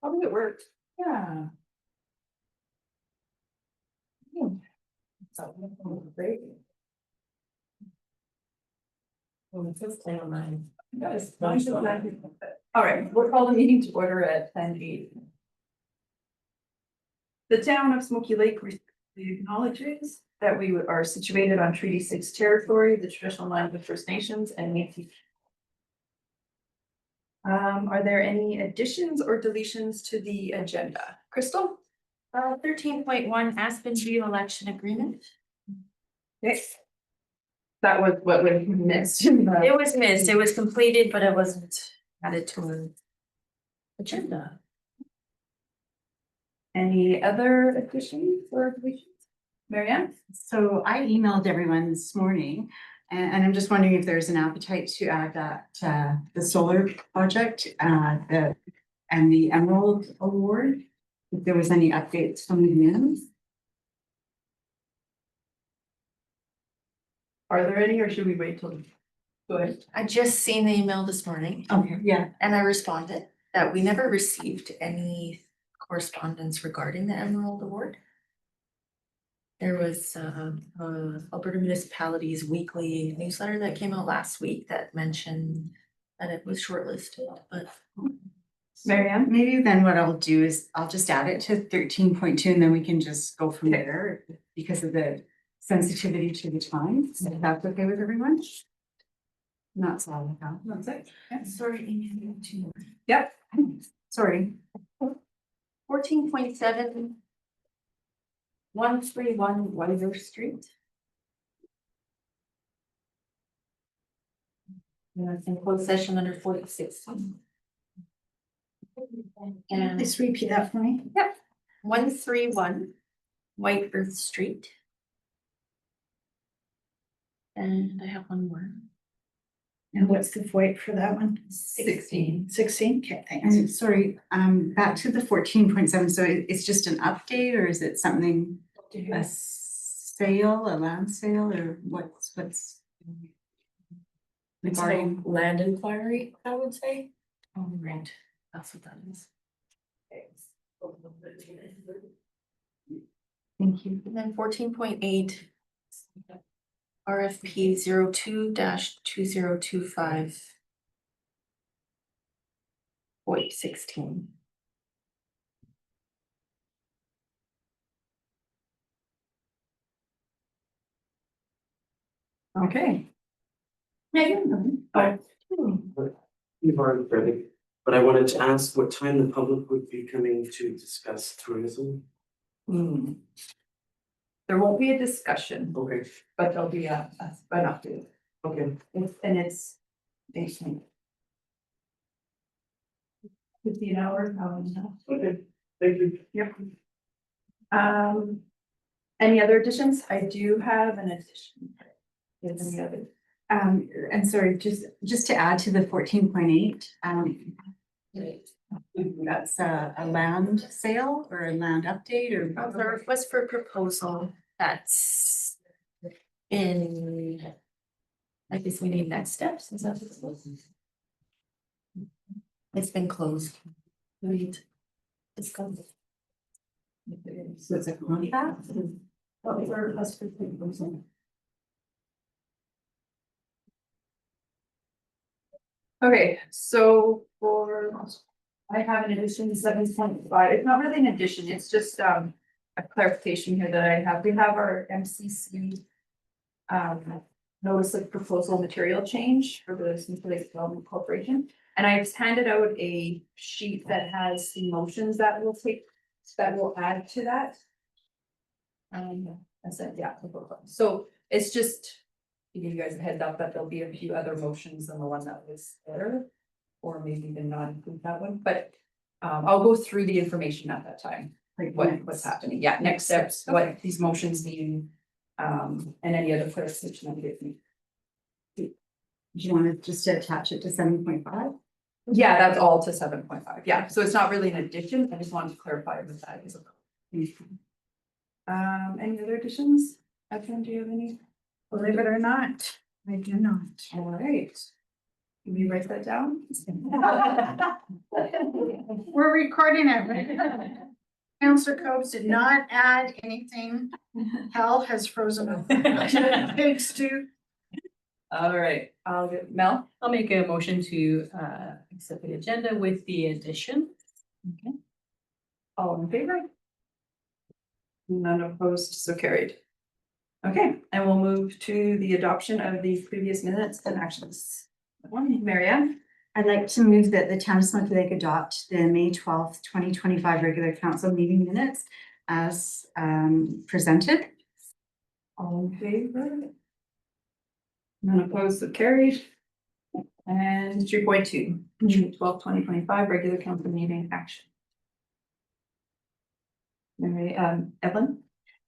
How did it work? Yeah. Great. Well, it says 10:09. Guys, all right, we'll call the meeting to order at 10:08. The town of Smoky Lake respectfully acknowledges that we are situated on Treaty 6 territory, the traditional land of the First Nations and Métis. Are there any additions or deletions to the agenda? Crystal? 13.1 Aspen View election agreement. Yes. That was what we missed. in the- It was missed, it was completed, but it wasn't added to an agenda. Any other additions or deletions? Marianne? So I emailed everyone this morning and I'm just wondering if there's an appetite to add that, the solar project, and the Emerald Award. If there was any updates from the news. Are there any, or should we wait till? Go ahead. I just seen the email this morning Okay, yeah, and I responded that we never received any correspondence regarding the Emerald Award. There was Alberta Municipalities weekly newsletter that came out last week that mentioned that it was shortlisted, but Marianne? maybe then what I'll do is I'll just add it to 13.2 and then we can just go from Okay. there because of the sensitivity to the time. So if that's okay with everyone? Not solid, huh? That's it. sorry, Amy, two more. Yep. Sorry. 14.7 131 Weiser Street. And it's in closed session under 46. And Please repeat that for me. 131 White Earth Street. And I have one more. And what's the FOIP for that one? 16. 16, okay, thanks. And sorry, back to the 14.7, so it's just an update or is it something, a sale, a land sale, or what's? Regarding, Land inquiry, I would say. Oh, right, that's what that is. thank you. And then 14.8. RFP 02-2025. Void 16. Okay. Megan? You've already read it, but I wanted to ask what time the public would be coming to discuss tourism. There won't be a discussion, Okay, but there'll be an update. okay. It's basement. 15 hours, Okay, thank you. Yep. Any other additions? I do have an addition. Is any other? And sorry, just to add to the 14.8, that's a land sale or a land update or? The request for proposal, that's in, I guess we need next steps, is that what it's called? It's been closed. It's closed. So it's a contract? What was our request for proposal? Okay, so I have an addition 7.5. It's not really an addition, it's just a clarification here that I have. We have our MCC notice of proposal material change for the Smoky Lake Development Corporation. And I've handed out a sheet that has the motions that will add to that. I said, yeah, so it's just to give you guys a heads up that there'll be a few other motions than the one that was there. Or maybe even not include that one, but I'll go through the information at that time, like what's happening. Yeah, next steps, what these motions mean. And any other clarification that gives me. Do you want to just attach it to 7.5? Yeah, that's all to 7.5. Yeah, so it's not really an addition. I just wanted to clarify with that. Any other additions? Edwin, do you have any? Believe it or not, I do not. All right. Can we write that down? We're recording it. Counselor Combs did not add anything. Hal has frozen. Thanks to. All right, I'll get Mel. I'll make a motion to accept the agenda with the addition. All in favor? None opposed, so carried. Okay, and we'll move to the adoption of the previous minutes and actions. One, Marianne. I'd like to move that the town of Smoky Lake adopt the May 12th, 2025 regular council meeting minutes as presented. All in favor? None opposed, so carried. And 3.2, June 12th, 2025 regular council meeting action. Mary, Evelyn?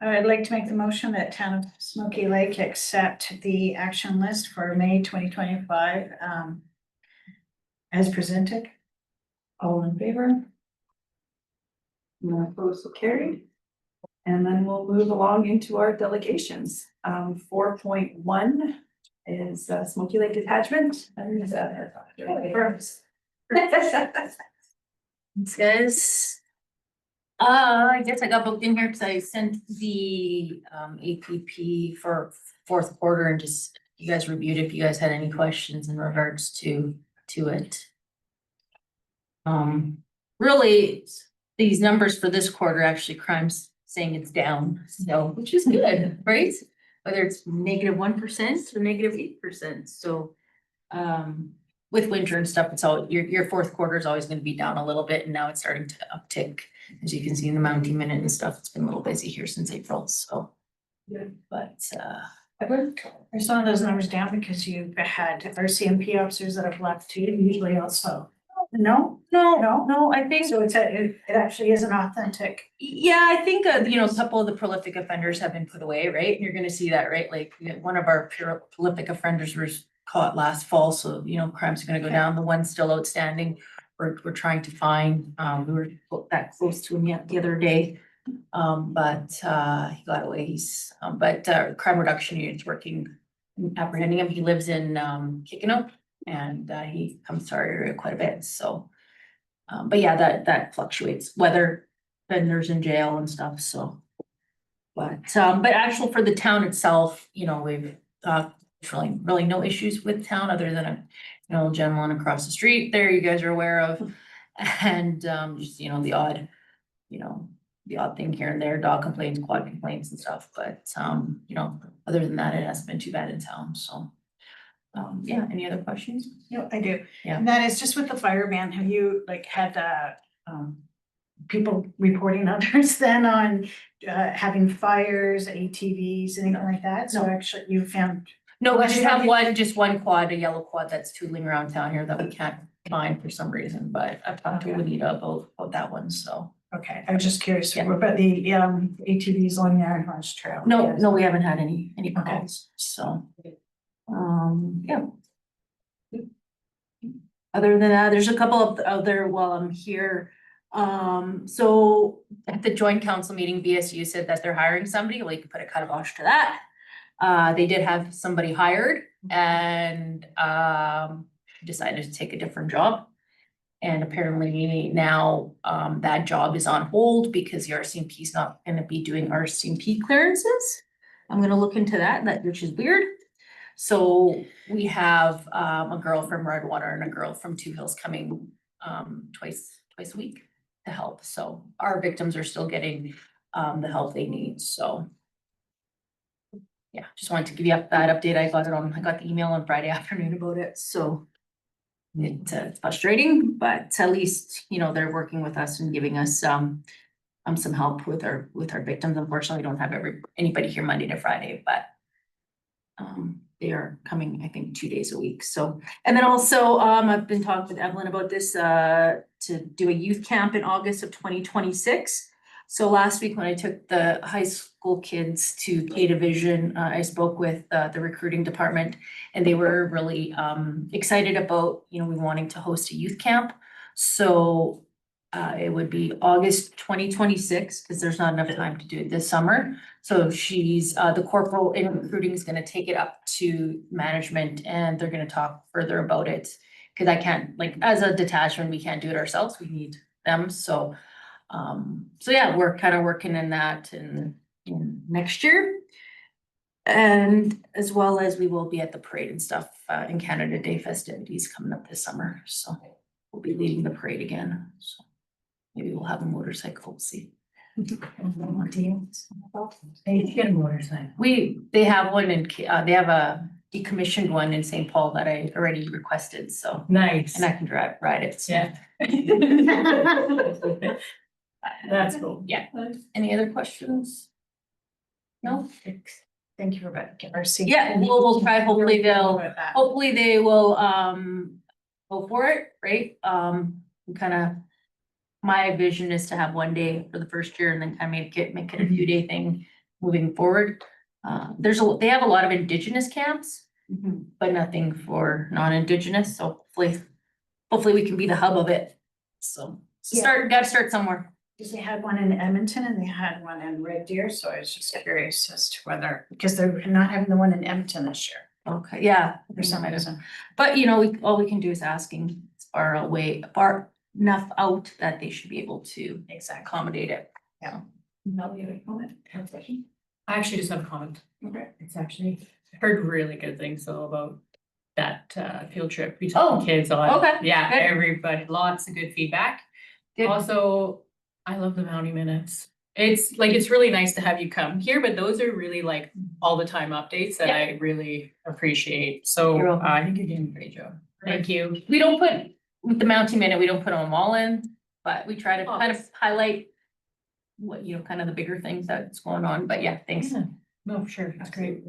I'd like to make the motion that town of Smoky Lake accept the action list for May 2025 as presented. All in favor? None opposed, so carried. And then we'll move along into our delegations. 4.1 is Smoky Lake Detachment. And firms. Thanks, guys. I guess I got booked in here because I sent the APP for fourth quarter and just, you guys reviewed if you guys had any questions in regards to it. Really, these numbers for this quarter, actually crime's saying it's down, so, which is good, right? Whether it's -1% or -8%, so. With winter and stuff, it's all, your fourth quarter is always gonna be down a little bit, and now it's starting to uptick. As you can see in the Mountie Minute and stuff, it's been a little busy here since April, so. Yeah. But, Edward? I saw those numbers down because you've had RCMP officers that have left too, usually also. No, no, I think. so it actually is an authentic. Yeah, I think, you know, a couple of the prolific offenders have been put away, right? And you're gonna see that, right? Like, one of our prolific offenders was caught last fall, so, you know, crimes are gonna go down. The one still outstanding, we're trying to find, we were that close to him yet the other day. But he got away. He's, but crime reduction unit's working, apprehending him. He lives in Kikino, and he comes to our area quite a bit, so. But yeah, that fluctuates, whether offenders in jail and stuff, so. But actual for the town itself, you know, we've really no issues with town other than a, you know, gentleman across the street there you guys are aware of. And just, you know, the odd thing here and there, dog complaints, quad complaints and stuff, but you know, other than that, it hasn't been too bad in town, so. Yeah, any other questions? No, I do. Yeah. And that is just with the fire ban, have you like had people reporting others then on having fires, ATVs, anything like that? So No. actually you found. No, we Unless just you have have- just one quad, a yellow quad that's tootling around town here that we can't find for some reason, but I've talked to Okay. Anita about that one, so. Okay, I was just curious, Yeah. what about the ATVs on the Iron Horse Trail? No, we haven't had any Okay. calls, so. Yeah. Other than that, there's a couple of other while I'm here. So at the joint council meeting, BSU said that they're hiring somebody, well, you could put a kibosh to that. They did have somebody hired and decided to take a different job. And apparently now that job is on hold because the RCMP is not gonna be doing RCMP clearances. I'm gonna look into that, which is weird. So we have a girl from Redwater and a girl from Two Hills coming twice a week to help. So our victims are still getting the help they need, so. Yeah, just wanted to give you that update. I got the email on Friday afternoon about it, so. It's frustrating, but at least, you know, they're working with us and giving us some help with our victims. Unfortunately, we don't have anybody here Monday to Friday, but. They are coming, I think, 2 days a week, so. And then also, I've been talking with Evelyn about this, to do a youth camp in August of 2026. So last week when I took the high school kids to K Division, I spoke with the recruiting department and they were really excited about, you know, we wanting to host a youth camp. So it would be August 2026, because there's not enough time to do it this summer. So she's, the corporal in recruiting is gonna take it up to management and they're gonna talk further about it. Cause I can't, like, as a detachment, we can't do it ourselves, we need them, so. So yeah, we're kind of working in that in next year. And as well as we will be at the parade and stuff, in Canada Day festivities coming up this summer, so. We'll be leading the parade again, so. Maybe we'll have a motorcycle, we'll see. They get a motorcycle. They have one they have a decommissioned one in St. Paul that I already requested, so. Nice. And I can ride it, so. Yeah. That's cool. Yeah. Any other questions? No? Thank you, Rebecca. Or Yeah, we'll try, hopefully they'll, With that. hopefully they will, go for it, right? Kind of, my vision is to have one day for the first year and then kind of make it a 2-day thing moving forward. They have a lot of Indigenous camps, but nothing for non-Indigenous, so hopefully we can be the hub of it. So, gotta start somewhere. Because they had one in Edmonton and they had one in Red Deer, so I was just curious as to whether, because they're not having the one in Edmonton this year Okay, yeah. for some reason. But all we can do is asking far enough out that they should be able to Exactly. accommodate it. No, you have a comment? I actually just have a comment. Okay. It's actually, I heard really good things though about that field trip we took Oh, the kids on. okay, Yeah, good. everybody, lots of good feedback. Good. Also, I love the Mountie Minutes. It's really nice to have you come here, but those are really like all the time updates that Yeah. I really appreciate. You're So welcome. I think you're doing a great job. Thank you. we don't put, with the Mountie Minute, we don't put them all in, but we try to Oh. kind of highlight what, kind of the bigger things that's going on, but yeah, thanks. Yeah. No, for sure, that's great.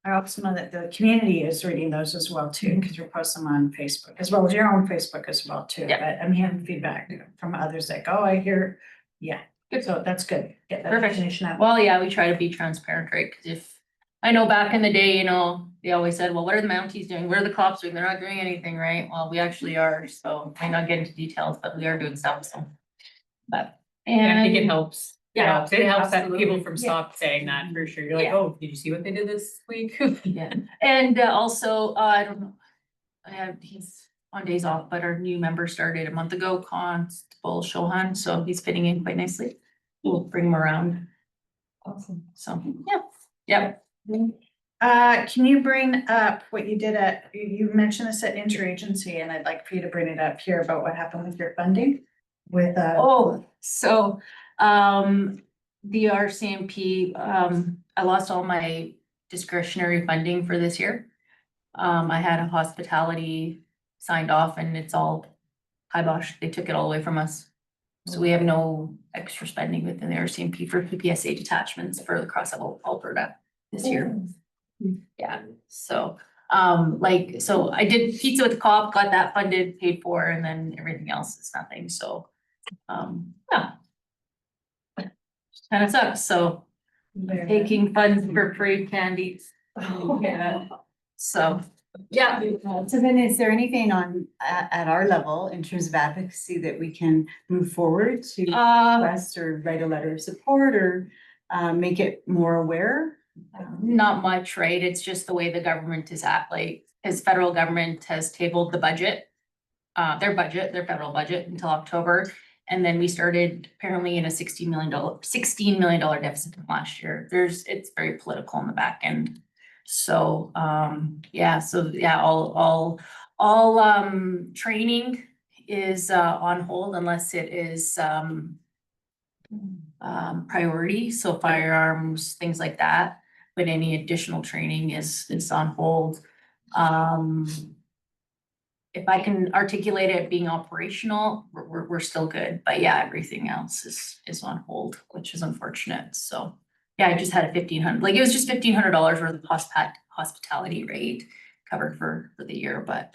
I also know that the community is reading those as well too, because you post them on Facebook as well as your own Facebook as well too. Yeah. But I'm hearing feedback from others like, oh, I hear, yeah, Good. so that's good. Get that Perfect. information out. Well, yeah, we try to be transparent, right? Cause if, I know back in the day, they always said, well, what are the Mounties doing? What are the cops doing? They're not doing anything, right? Well, we actually are, so I not get into details, but we are doing stuff, so. But, I think it and, helps. Yeah, It helps that absolutely. people from stop saying that for sure. You're like, Yeah. oh, did you see what they did this week? yeah, and also, I don't know. He's on days off, but our new member started a month ago, Constable Shohan, so he's fitting in quite nicely. We'll bring him around. Awesome. So, yeah. Can you bring up what you did you mentioned this at interagency and I'd like for you to bring it up here about what happened with your funding with, Oh, so, the RCMP, I lost all my discretionary funding for this year. I had a hospitality signed off and it's all kibosh. They took it all away from us. So we have no extra spending within the RCMP for PPSA detachments for the cross of Alberta this year. Yeah, so, so I did pizza with the cop, got that funded, paid for, and then everything else is nothing, so, yeah. Kind of sucks, so taking funds for free candies. Yeah. So, yeah. So then is there anything at our level in terms of advocacy that we can move forward to request or write a letter of support or make it more aware? Not much, right? It's just the way the government is as federal government has tabled the budget. Their federal budget until October. And then we started apparently in a $16 million deficit from last year. It's very political in the back end. So, all training is on hold unless it is priority, so firearms, things like that. But any additional training is on hold. If I can articulate it being operational, we're still good, but yeah, everything else is on hold, which is unfortunate, so. Yeah, I just had a $1,500, it was just $1,500 worth of hospitality rate covered for the year, but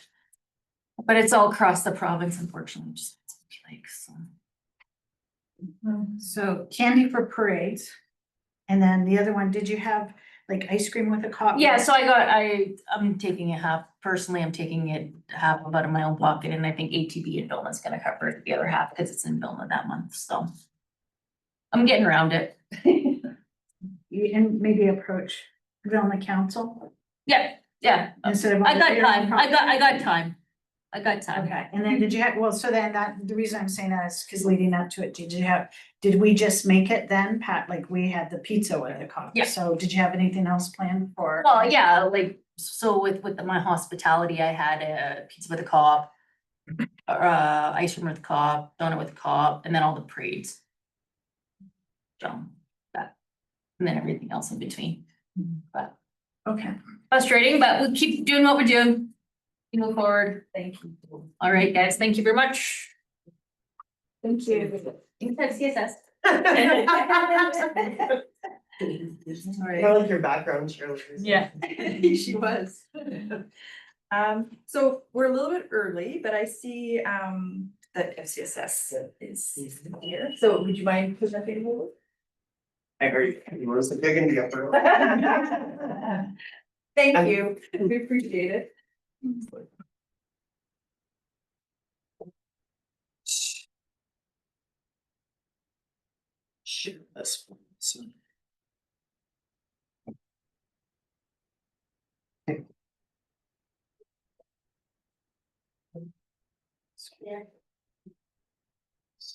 it's all across the province, unfortunately, just so. So candy for parades. And then the other one, did you have like ice cream with a cop? Yeah, so I'm taking it half, personally, I'm taking it half of out of my own pocket, and I think ATV in Vilna's gonna cover the other half, because it's in Vilna that month, so. I'm getting around it. And maybe approach Vilna Council Yeah, instead of. I got time, I got time. Okay, and then did you have, well, so then that, the reason I'm saying that is because leading up to it, did we just make it then, Pat, like we had the pizza with the coffee? Yeah. So did you have anything else planned for? Well, yeah, like, so with my hospitality, I had a pizza with a cob. Ice cream with a cob, donut with a cob, and then all the parades. So, that, and then everything else in between. But Okay. frustrating, but we'll keep doing what we're doing. We move forward. Thank you. All right, guys, thank you very much. Thank you. You can have CSS. I like your background, Shirley. Yeah. She was. So we're a little bit early, but I see that FCSS is here. So would you mind presenting a little? I heard you were so big in the upper. Thank you. We appreciate it. Share this one, so.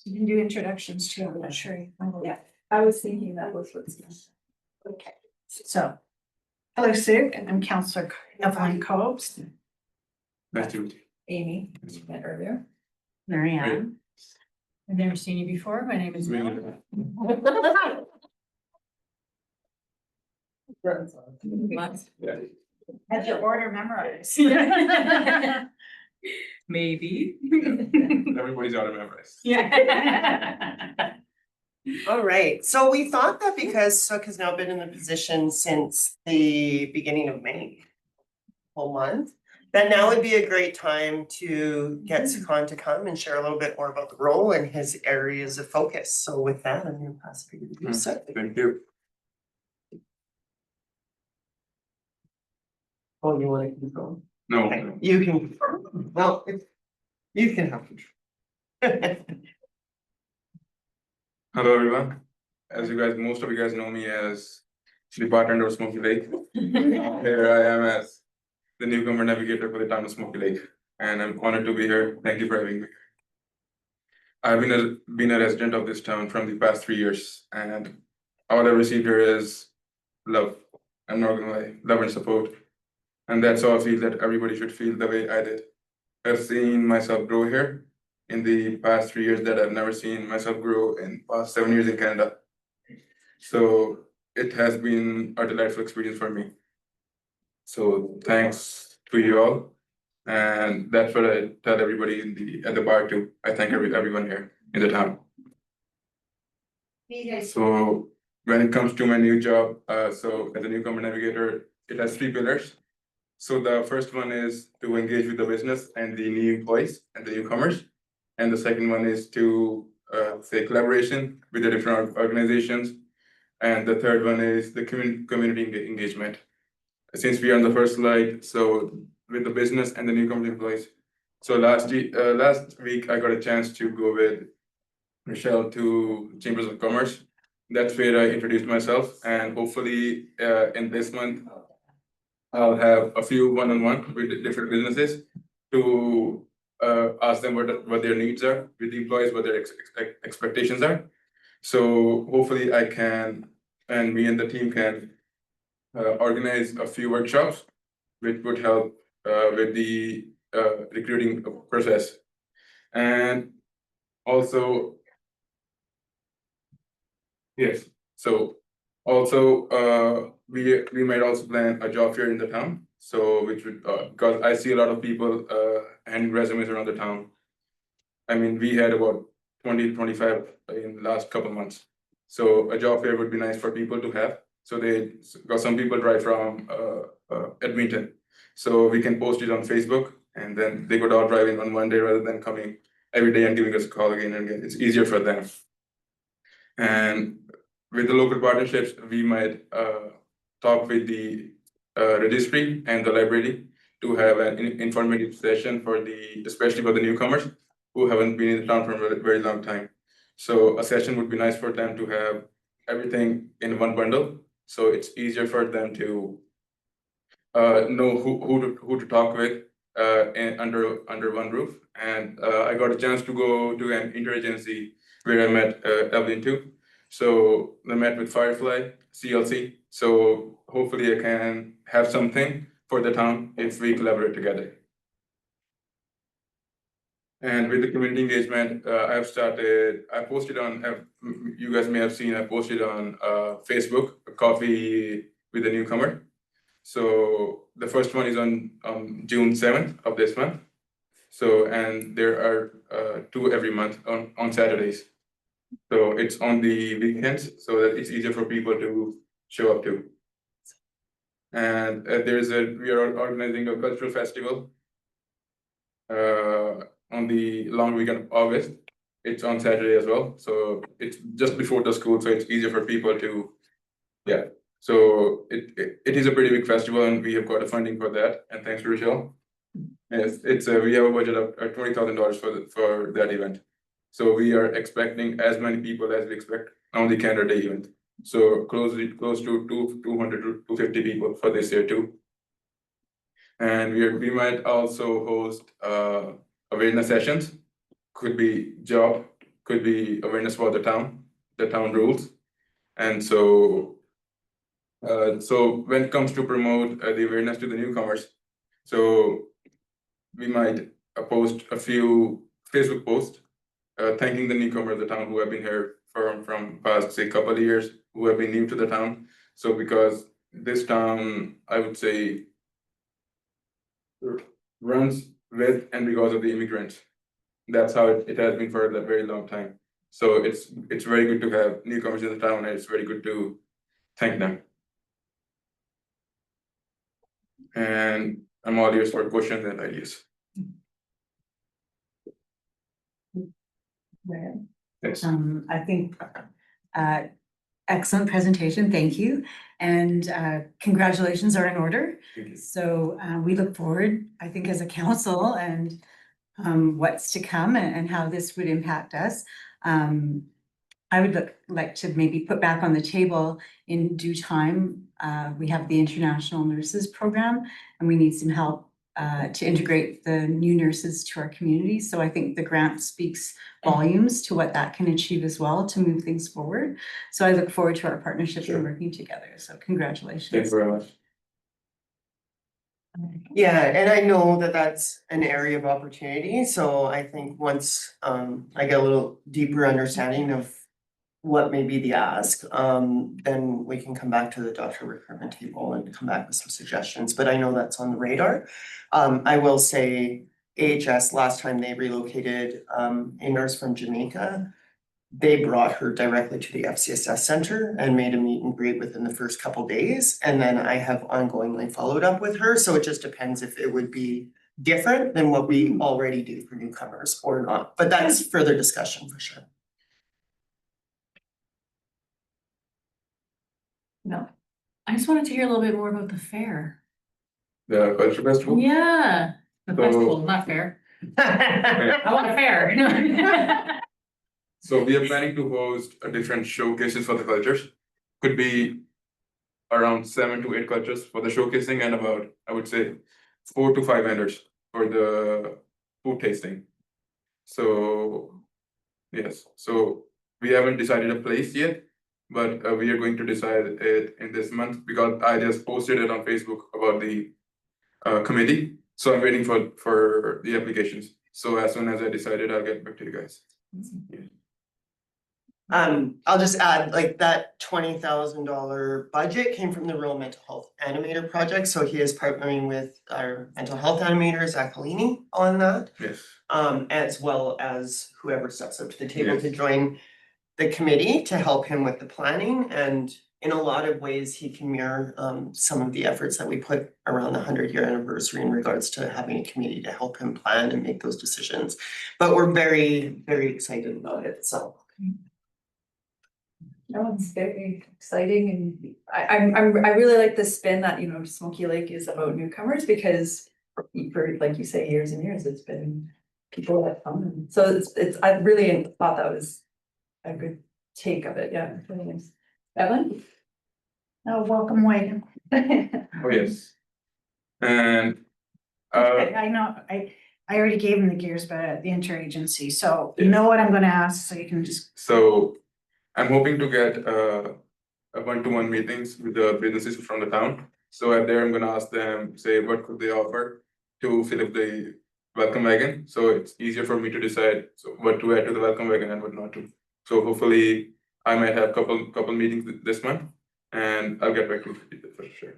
You can do introductions too, I'm not sure. Yeah, I was thinking that was what's. Okay, so, hello Sue, I'm Counselor Evelyn Cobes. Nice to meet you. Amy, as you met earlier. Mary Ann. I've never seen you before. My name is Mel. Had your order memorized. Maybe. Everybody's got to memorize. Yeah. All right, so we thought that because Sook has now been in the position since the beginning of May, whole month, that now would be a great time to get Sukan to come and share a little bit more about the role and his areas of focus. So with that, I'm gonna pass it to you, Sook. Thank you. Oh, you wanna keep going? No, Okay, you can, well, you can have control. hello everyone. As you guys, most of you guys know me as the bartender of Smoky Lake. Here I am as the newcomer navigator for the town of Smoky Lake, and I'm honored to be here. Thank you for having me. I've been a resident of this town from the past 3 years, and all I've received here is love. I'm not gonna lie, love and support. And that's how I feel that everybody should feel the way I did. I've seen myself grow here in the past 3 years that I've never seen myself grow in past 7 years in Canada. So it has been a delightful experience for me. So thanks to you all. And that's what I tell everybody at the bar too. I thank everyone here in the town. So when it comes to my new job, so as a newcomer navigator, it has 3 pillars. So the first one is to engage with the business and the new employees and the newcomers. And the second one is to say collaboration with the different organizations. And the third one is the community engagement. Since we are on the first slide, so with the business and the newcomer employees. So last week, I got a chance to go with Michelle to Chambers of Commerce. That's where I introduced myself, and hopefully in this month, I'll have a few one-on-one with the different businesses to ask them what their needs are with the employees, what their expectations are. So hopefully I can, and me and the team can organize a few workshops which would help with the recruiting process. And also, yes, so also we might also plan a job fair in the town. So which would because I see a lot of people handing resumes around the town. I mean, we had about 20 to 25 in the last couple months. So a job fair would be nice for people to have. So because some people drive from Edmonton. So we can post it on Facebook, and then they could all drive in on one day rather than coming every day and giving us a call again and again. It's easier for them. And with the local partnerships, we might talk with the registry and the library to have an informative session especially for the newcomers who haven't been in the town for a very long time. So a session would be nice for them to have everything in one bundle. So it's easier for them to know who to talk with under one roof. And I got a chance to go to an interagency where I met Evelyn too. So I met with Firefly, CLC. So hopefully I can have something for the town if we collaborate together. And with the community engagement, I posted on, you guys may have seen, I posted on Facebook, a coffee with a newcomer. So the first one is on June 7th of this month. So, and there are 2 every month on Saturdays. So it's on the weekends, so that it's easier for people to show up to. And we are organizing a cultural festival on the long weekend of August. It's on Saturday as well, so it's just before the school, so it's easier for people to, yeah. So it is a pretty big festival, and we have got a funding for that, and thanks to Rochelle. Yes, we have a budget of $20,000 for that event. So we are expecting as many people as we expect on the Canada Day event. So close to 200 to 250 people for this year too. And we might also host awareness sessions. Could be job, could be awareness about the town rules. And so when it comes to promote the awareness to the newcomers, so we might post a few Facebook posts thanking the newcomers of the town who have been here from past, say, couple of years, who have been new to the town. So because this town, I would say, runs with and because of the immigrants. That's how it has been for a very long time. So it's very good to have newcomers in the town, and it's very good to thank them. And I'm all ears for questions and ideas. Yes. I think, excellent presentation, thank you, and congratulations are in order. Thank you. So we look forward, I think, as a council and what's to come and how this would impact us. I would like to maybe put back on the table in due time. We have the International Nurses Program, and we need some help to integrate the new nurses to our community. So I think the grant speaks volumes to what that can achieve as well to move things forward. So I look forward to our partnership and working together. So congratulations. Thank you very much. Yeah, and I know that that's an area of opportunity, so I think once I get a little deeper understanding of what may be the ask, then we can come back to the doctor recruitment table and come back with some suggestions, but I know that's on the radar. I will say AHS, last time they relocated a nurse from Jamaica, they brought her directly to the FCSS center and made a meet and greet within the first couple days. And then I have ongoingly followed up with her. So it just depends if it would be different than what we already do for newcomers or not. But that's further discussion for sure. No, I just wanted to hear a little bit more about the fair. The culture festival. Yeah, the So- festival, not fair. I want a fair. So we are planning to host different showcases for the cultures. Could be around 7 to 8 cultures for the showcasing, and about, I would say, 4 to 5 vendors for the food tasting. So, yes, so we haven't decided a place yet, but we are going to decide it in this month, because I just posted it on Facebook about the committee. So I'm waiting for the applications. So as soon as I decided, I'll get back to you guys. Yeah. I'll just add, like, that $20,000 budget came from the Rural Mental Health Animator Project, so he is partnering with our mental health animator, Zach Collini, on that. Yes. As well as whoever steps up to the table Yes. to join the committee to help him with the planning, and in a lot of ways, he can mirror some of the efforts that we put around the 100-year anniversary in regards to having a committee to help him plan and make those decisions. But we're very, very excited about it, so. no, it's very exciting, and I really like the spin that, Smoky Lake is about newcomers, because for, like you say, years and years, it's been people that come, and so I really thought that was a good take of it, yeah, really nice. Evelyn? Oh, welcome, Wayne. Oh, yes. And Okay, I know, I already gave him the gears, but the interagency, so you know what I'm gonna ask, so you can just, So I'm hoping to get a one-to-one meetings with the businesses from the town. So at there, I'm gonna ask them, say, what could they offer to fill up the welcome wagon? So it's easier for me to decide so what to add to the welcome wagon and what not to. So hopefully I might have couple meetings this month and I'll get back to you for sure.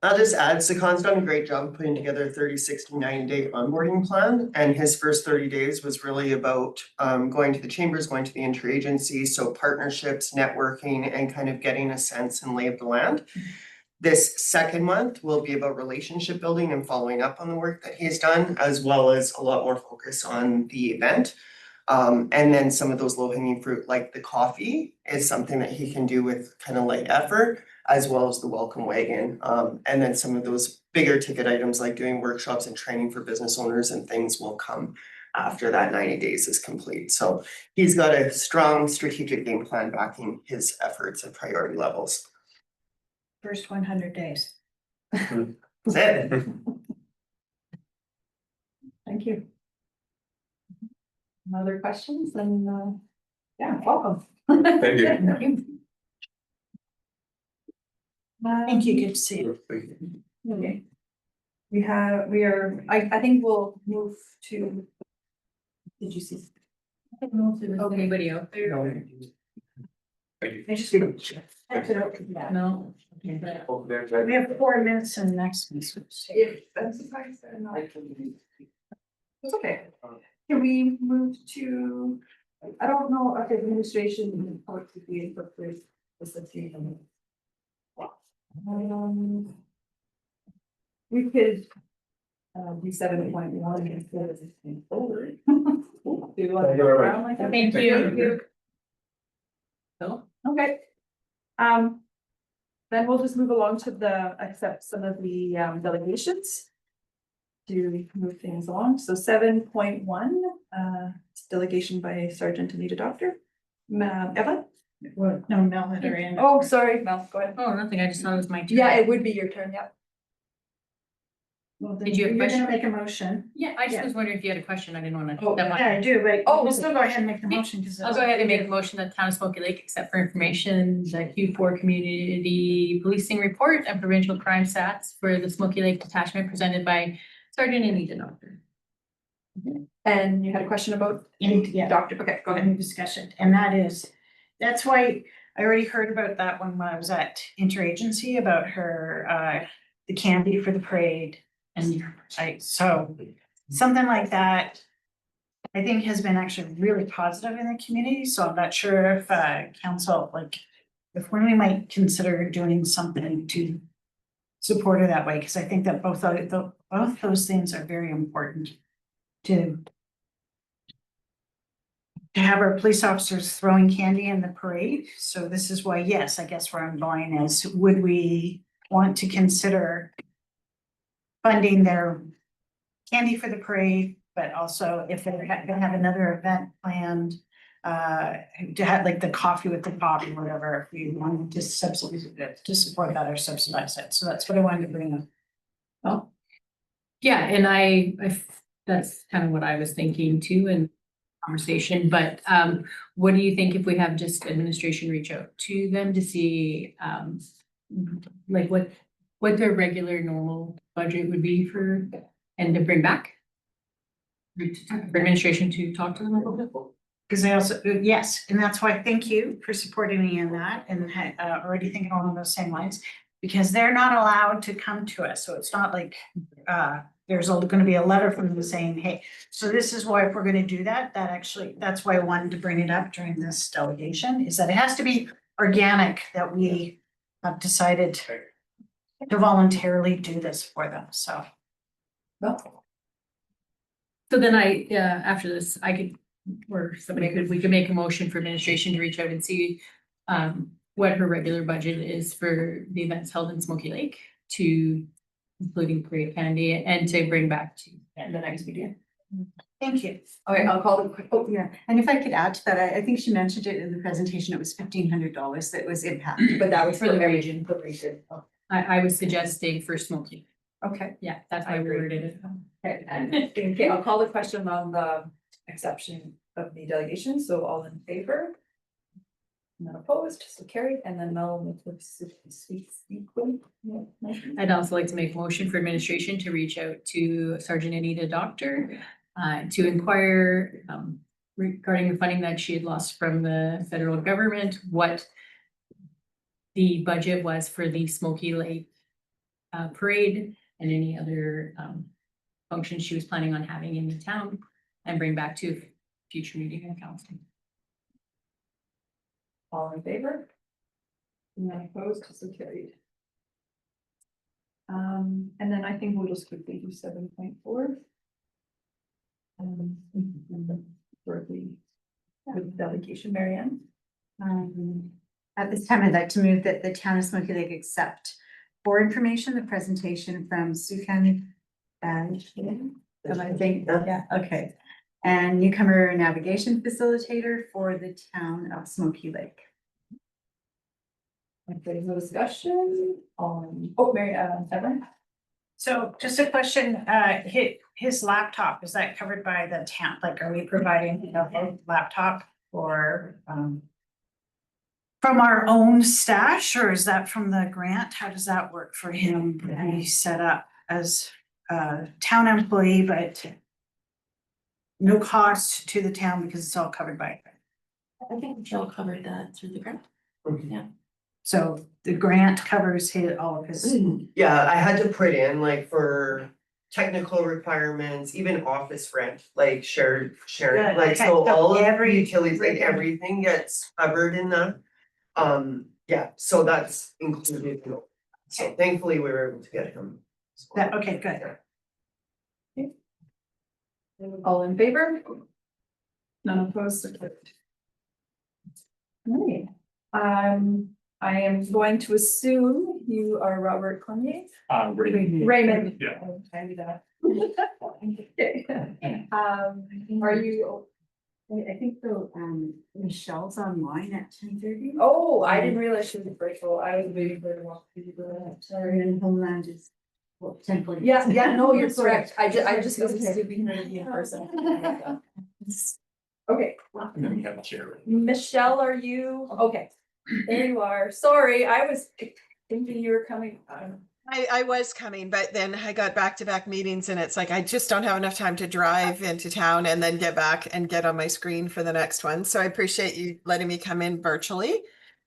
I'll just add, Sakan's done a great job putting together a 30, 60, 90-day onboarding plan. And his first 30 days was really about going to the chambers, going to the interagency, so partnerships, networking, and kind of getting a sense and lay of the land. This second month will be about relationship building and following up on the work that he's done, as well as a lot more focus on the event. And then some of those low-hanging fruit, like the coffee, is something that he can do with kind of light effort, as well as the welcome wagon. And then some of those bigger ticket items like doing workshops and training for business owners and things will come after that 90 days is complete. So he's got a strong strategic game plan backing his efforts at priority levels. first 100 days. That's it. Thank you. Other questions? Then, yeah, welcome. Thank you. Thank you. Thank you, good to see you. Thank you. Okay. I think we'll move to. Did you see? Okay. Anybody out there? Thank you. I just No. We have 4 minutes in the next meeting. If I'm surprised they're not. It's okay. Can we move to, I don't know, okay, administration and public to be incorporated. We could do 7.1 instead of forward. Thank you. So, okay. Then we'll just move along to accept some of the delegations. To move things along, so 7.1, delegation by Sergeant Anita Doctor. Eva? Well, no, Mel had her hand. Oh, sorry, Mel, go ahead. Oh, nothing, I just thought it was my turn. Yeah, it would be your turn, yeah. Well, then Did you have a you're gonna question? make a motion. Yeah, I just Yeah. was wondering if you had a question, I didn't wanna. Oh, that much. Yeah, I do, but Oh, we'll still go ahead and make the motion, because. I'll go ahead and make a motion that Town of Smoky Lake, except for information, the Q4 community policing report and provincial crime stats for the Smoky Lake detachment presented by Sergeant Anita Doctor. And you had a question about Yeah. Doctor, okay, go ahead. Any discussion, and that's why I already heard about that one when I was at interagency about her, the candy for the parade. And so something like that, I think has been actually really positive in the community, so I'm not sure if, council, like, if when we might consider doing something to support her that way, because I think that both those things are very important to have our police officers throwing candy in the parade. So this is why, yes, I guess where I'm going is, would we want to consider funding their candy for the parade, but also if they're gonna have another event planned, to have like the coffee with the pop or whatever, if we wanted to subsidize it, to support that or subsidize it. So that's what I wanted to bring up. Oh. Yeah, and that's kind of what I was thinking too in conversation, but what do you think if we have just administration reach out to them to see like what their regular normal budget would be for and to bring back? For administration to talk to them about it? Because I also, yes, and that's why, thank you for supporting me in that and already thinking along those same lines. Because they're not allowed to come to us, so it's not like there's gonna be a letter from them saying, hey, so this is why if we're gonna do that, that's why I wanted to bring it up during this delegation, is that it has to be organic, that we have decided to voluntarily do this for them, so. So then after this, I could, or we could make a motion for administration to reach out and see what her regular budget is for the events held in Smoky Lake to including parade candy and to bring back to the next meeting. Thank you. Okay, I'll call it, oh, Yeah, and if I could add to that, I think she mentioned it in the presentation, it was $1,500 that was impacted. but that was For the for region. everything, for region. I was suggesting for Smoky. Okay. Yeah, that's I why we agree. worded it. Okay, and, okay, I'll call the question on the exception of the delegation, so all in favor? None opposed, so carried, and then Mel with the sweet sequence. I'd also like to make a motion for administration to reach out to Sergeant Anita Doctor to inquire regarding the funding that she had lost from the federal government, what the budget was for the Smoky Lake parade and any other functions she was planning on having in the town, and bring back to future meeting of council. All in favor? None opposed, so carried. And then I think we'll just quickly do 7.4. For the with delegation, Marianne. At this time, I'd like to move that the town of Smoky Lake accept for information, the presentation from Sukan. And I think, yeah, okay. And newcomer navigation facilitator for the town of Smoky Lake. If there's no discussion on, oh, Mary, Evan. So just a question, his laptop, is that covered by the town? Like, are we providing a laptop or, from our own stash, or is that from the grant? How does that work for him? He's set up as a town employee, but no cost to the town because it's all covered by. I think Michelle covered that through the grant. So the grant covers all of his. Yeah, I had to put in like for technical requirements, even office rent, like shared, Good, like, okay, so so all of the every- utilities, like everything gets covered in that. Yeah, so that's included, so thankfully we were able to get him. That, okay, good. All in favor? None opposed, so carried. Alright, I am going to assume you are Robert Cormier. Raymond. Yeah. Oh, I knew that. Okay. Are you, I think the, Michelle's online at 10:30. oh, I didn't realize she was virtual, I was waiting for her to walk through the door. Sorry, and Homeland is, well, 10:40. Yeah, no, you're correct, I just was assuming her to be in person. Okay, And then we have a chair. Michelle, are you, okay, there you are, sorry, I was thinking you were coming. I was coming, but then I got back-to-back meetings and it's like, I just don't have enough time to drive into town and then get back and get on my screen for the next one. So I appreciate you letting me come in virtually.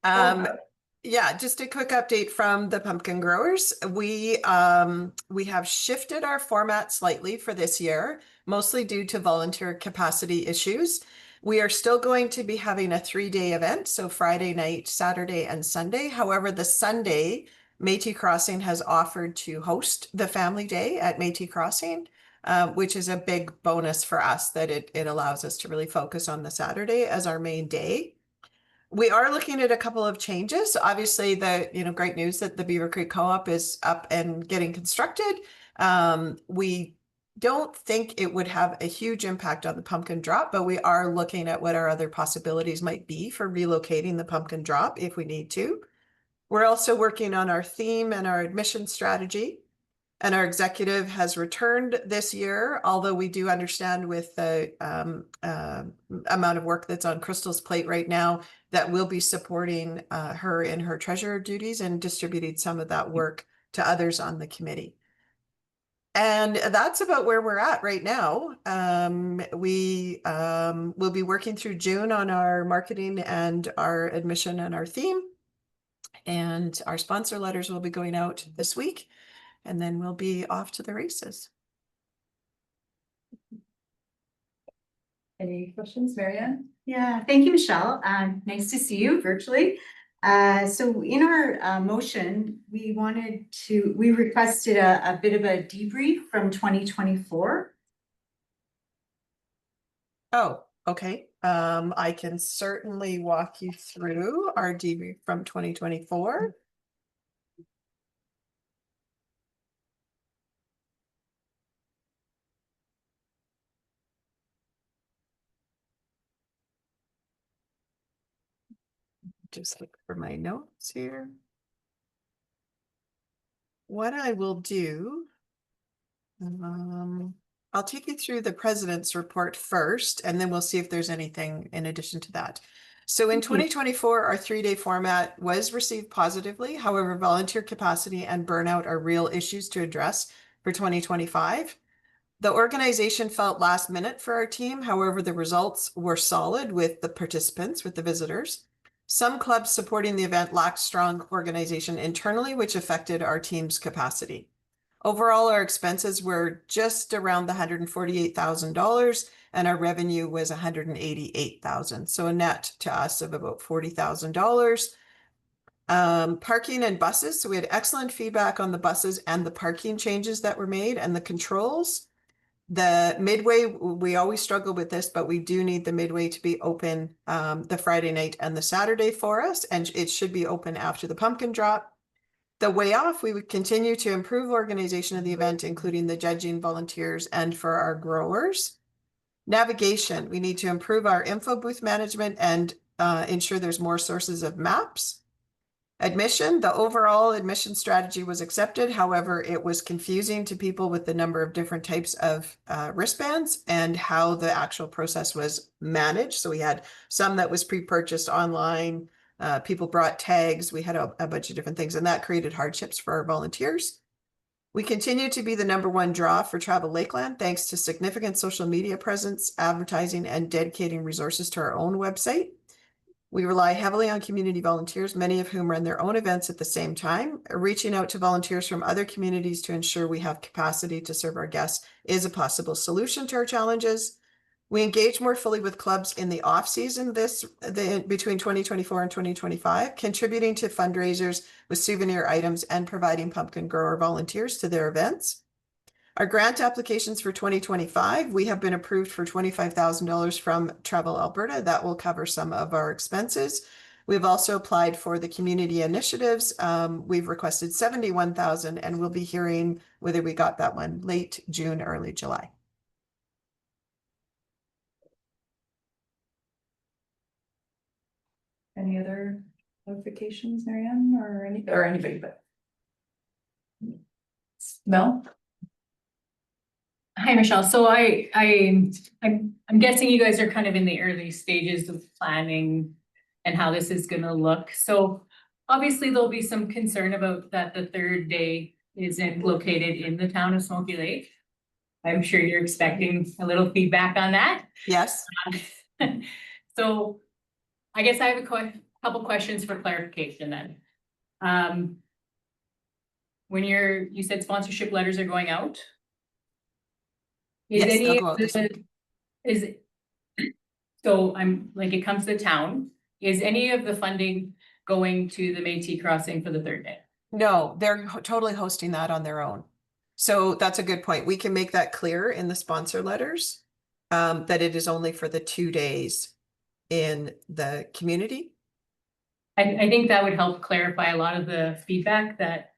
Yeah, just a quick update from the pumpkin growers. We have shifted our format slightly for this year, mostly due to volunteer capacity issues. We are still going to be having a 3-day event, so Friday night, Saturday, and Sunday. However, the Sunday, Métis Crossing has offered to host the family day at Métis Crossing, which is a big bonus for us that it allows us to really focus on the Saturday as our main day. We are looking at a couple of changes. Obviously, great news that the Beaver Creek Co-op is up and getting constructed. We don't think it would have a huge impact on the pumpkin drop, but we are looking at what our other possibilities might be for relocating the pumpkin drop if we need to. We're also working on our theme and our admission strategy. And our executive has returned this year, although we do understand with the amount of work that's on Crystal's plate right now, that we'll be supporting her in her treasurer duties and distributing some of that work to others on the committee. And that's about where we're at right now. We will be working through June on our marketing and our admission and our theme. And our sponsor letters will be going out this week. And then we'll be off to the races. Any questions, Marianne? Yeah, thank you, Michelle. Nice to see you virtually. So in our motion, we requested a bit of a debrief from 2024. Oh, okay. I can certainly walk you through our debrief from 2024. Just look for my notes here. What I will do I'll take you through the president's report first, and then we'll see if there's anything in addition to that. So in 2024, our 3-day format was received positively. However, volunteer capacity and burnout are real issues to address for 2025. The organization felt last minute for our team. However, the results were solid with the participants, with the visitors. Some clubs supporting the event lacked strong organization internally, which affected our team's capacity. Overall, our expenses were just around the $148,000 and our revenue was $188,000. So a net to us of about $40,000. Parking and buses. So we had excellent feedback on the buses and the parking changes that were made and the controls. The Midway, we always struggle with this, but we do need the Midway to be open the Friday night and the Saturday for us, and it should be open after the pumpkin drop. The way off, we would continue to improve organization of the event, including the judging, volunteers, and for our growers. Navigation, we need to improve our info booth management and ensure there's more sources of maps. Admission, the overall admission strategy was accepted. However, it was confusing to people with the number of different types of wristbands and how the actual process was managed. So we had some that was pre-purchased online. People brought tags. We had a bunch of different things, and that created hardships for our volunteers. We continue to be the #1 draw for Travel Lakeland, thanks to significant social media presence, advertising, and dedicating resources to our own website. We rely heavily on community volunteers, many of whom run their own events at the same time. Reaching out to volunteers from other communities to ensure we have capacity to serve our guests is a possible solution to our challenges. We engage more fully with clubs in the off-season between 2024 and 2025, contributing to fundraisers with souvenir items and providing pumpkin grower volunteers to their events. Our grant applications for 2025, we have been approved for $25,000 from Travel Alberta. That will cover some of our expenses. We've also applied for the community initiatives. We've requested $71,000 and we'll be hearing whether we got that one late June, early July. Any other notifications, Marianne, or anybody, but Mel? Hi, Michelle. So I'm guessing you guys are kind of in the early stages of planning and how this is gonna look. So obviously there'll be some concern about that the third day isn't located in the town of Smoky Lake. I'm sure you're expecting a little feedback on that. Yes. So I guess I have a couple questions for clarification then. When you said sponsorship letters are going out? Yes, they'll go out this week. So I'm like, it comes to town, is any of the funding going to the Métis Crossing for the third day? No, they're totally hosting that on their own. So that's a good point. We can make that clear in the sponsor letters, that it is only for the 2 days in the community. I think that would help clarify a lot of the feedback that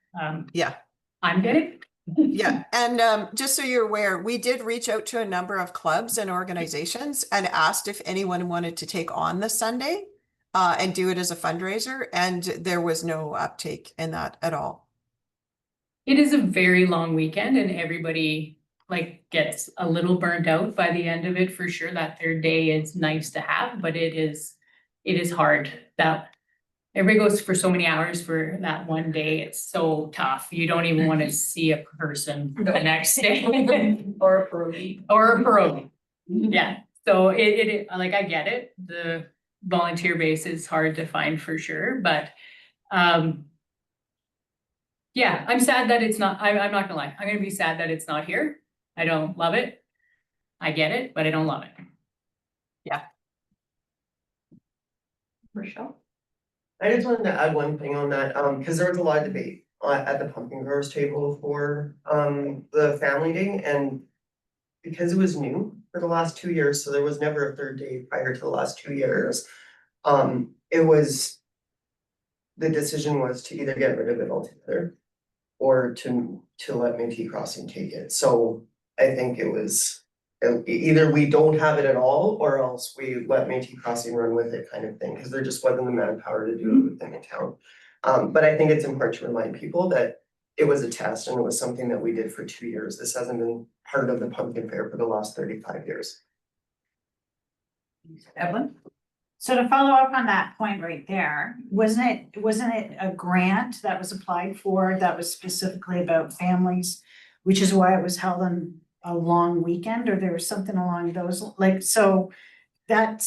Yeah. I'm getting. Yeah, and just so you're aware, we did reach out to a number of clubs and organizations and asked if anyone wanted to take on the Sunday and do it as a fundraiser, and there was no uptake in that at all. It is a very long weekend and everybody like gets a little burnt out by the end of it for sure. That third day is nice to have, but it is hard. That everybody goes for so many hours for that one day. It's so tough. You don't even want to see a person the next day. Or a pierogi. Or a pierogi. Yeah, so it like, I get it. The volunteer base is hard to find for sure, but yeah, I'm sad that it's not, I'm not gonna lie. I'm gonna be sad that it's not here. I don't love it. I get it, but I don't love it. Rochelle? I just wanted to add one thing on that, because there was a lot of debate at the pumpkin growers table for the family day, and because it was new for the last 2 years, so there was never a third day prior to the last 2 years. The decision was to either get rid of it altogether or to let Métis Crossing take it. So I think it was either we don't have it at all, or else we let Métis Crossing run with it, kind of thing, because there just wasn't the manpower to do it within the town. But I think it's important to remind people that it was a test and it was something that we did for 2 years. This hasn't been part of the pumpkin fair for the last 35 years. Evelyn? So to follow up on that point right there, wasn't it a grant that was applied for that was specifically about families? Which is why it was held on a long weekend, or there was something along those, like, so that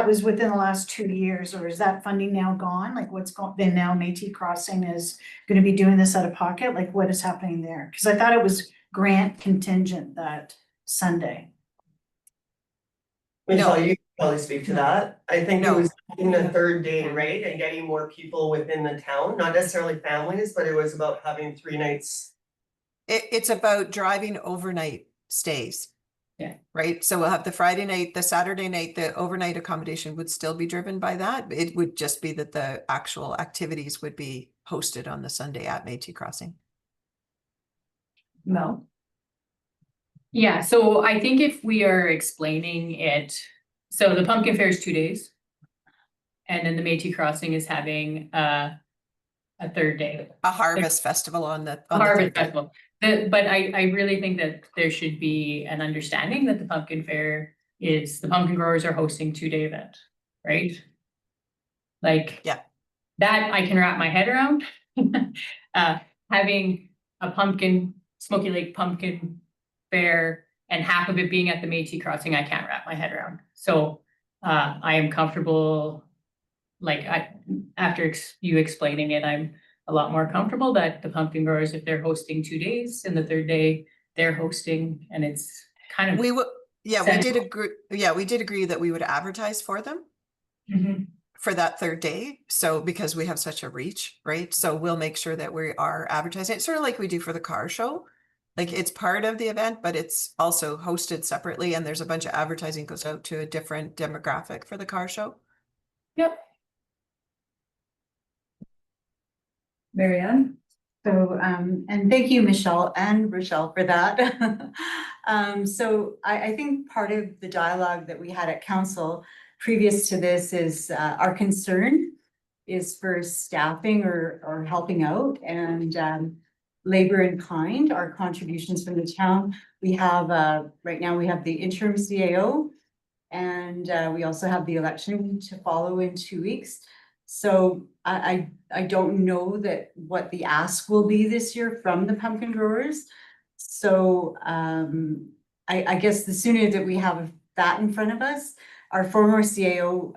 was within the last 2 years, or is that funding now gone? Like what's going, then now Métis Crossing is gonna be doing this out of pocket? Like what is happening there? Cause I thought it was grant contingent that Sunday. Michelle, you can probably speak to that. I think it No. was in the third day, right, and getting more people within the town, not necessarily families, but it was about having 3 nights. It's about driving overnight stays. Yeah. Right? So we'll have the Friday night, the Saturday night, the overnight accommodation would still be driven by that. It would just be that the actual activities would be hosted on the Sunday at Métis Crossing. No. Yeah, so I think if we are explaining it, so the pumpkin fair is 2 days. And then the Métis Crossing is having a third day, A harvest festival on the. a harvest festival. But I really think that there should be an understanding that the pumpkin fair is, the pumpkin growers are hosting 2-day event, right? Like. Yeah. That I can wrap my head around. Having a Smoky Lake pumpkin fair and half of it being at the Métis Crossing, I can't wrap my head around. So I am comfortable, like after you explaining it, I'm a lot more comfortable that the pumpkin growers, if they're hosting 2 days and the third day they're hosting, and it's kind of. We would, yeah, we did Central. agree, we did agree that we would advertise for them Mhm. for that third day. So because we have such a reach, right? So we'll make sure that we are advertising. It's sort of like we do for the car show. Like it's part of the event, but it's also hosted separately, and there's a bunch of advertising goes out to a different demographic for the car show. Yep. Marianne? So, and thank you, Michelle and Rochelle, for that. So I think part of the dialogue that we had at council previous to this is, our concern is for staffing or helping out, and, labor in kind, our contributions from the town. We have, right now we have the interim CAO, and, we also have the election to follow in 2 weeks. So I don't know that what the ask will be this year from the pumpkin growers. So I guess the sooner that we have that in front of us, our former CAO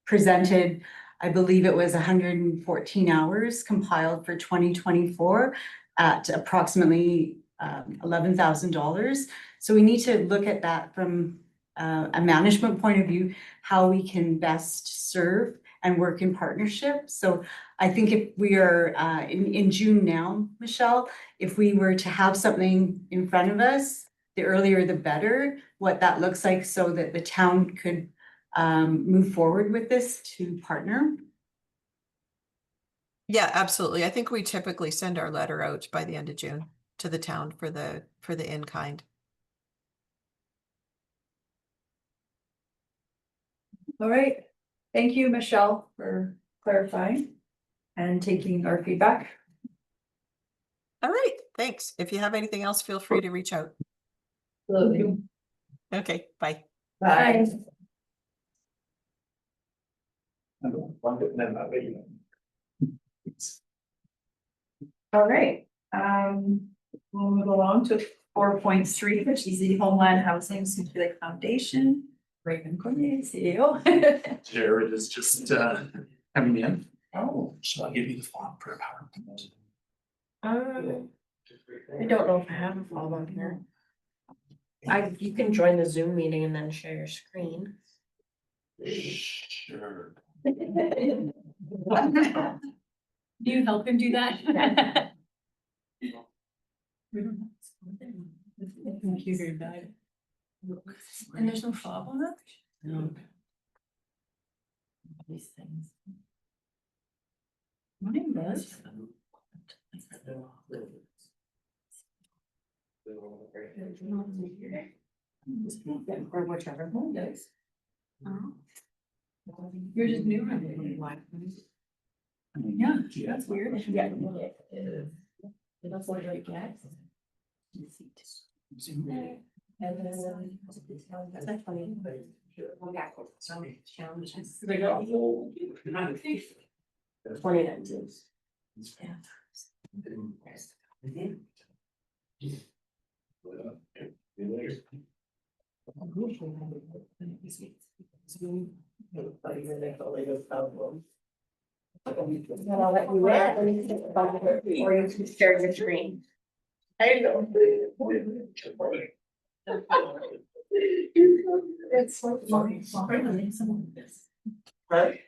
presented, I believe it was 114 hours compiled for 2024 at approximately $11,000. So we need to look at that from a management point of view, how we can best serve and work in partnership. So I think if we are in June now, Michelle, if we were to have something in front of us, the earlier the better, what that looks like, so that the town could move forward with this to partner. Yeah, absolutely. I think we typically send our letter out by the end of June to the town for the in-kind. All right, thank you, Michelle, for clarifying and taking our feedback. All right, thanks. If you have anything else, feel free to reach out. Absolutely. Okay, bye. Bye. All right, we'll move along to 4.3, which is the Homeland Housing Smoky Lake Foundation. Raymond Cormier, CEO. Jared is just coming in. Oh. Shall I give you the font for a PowerPoint? I don't know if I have a follow on here. You can join the Zoom meeting and then share your screen. Sure. Do you help him do that? Computer died. And there's no fob on it? No. These things. Mine does. Or whichever one does. Yours is new. Yeah, that's weird. Yeah. That's what I get. And then. That's funny. Challenges. They got a whole. 2019. Yeah. I'll let you read, or you can share your screen. I know. It's so funny. Right?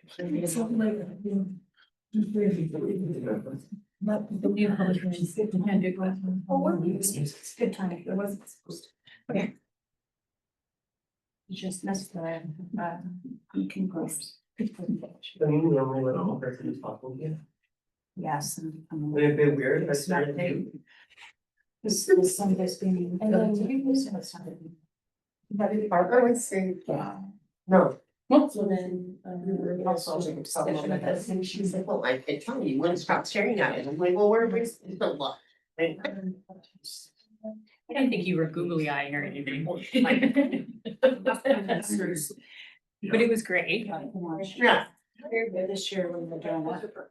But the new public hearings, you can do that. It's good time. It wasn't supposed to. Okay. Just necessary, you can gross. So you normally let all persons talk, yeah? Yes. Would it be weird if I started to? This some of this being. And then Barbara would say, no. So then. Also, discussion of this, and she's like, well, I can tell you, wouldn't stop staring at it. I'm like, well, where is the look? I didn't think you were googly eyeing or anything. But it was great. Yeah. Very good this year when we're doing that.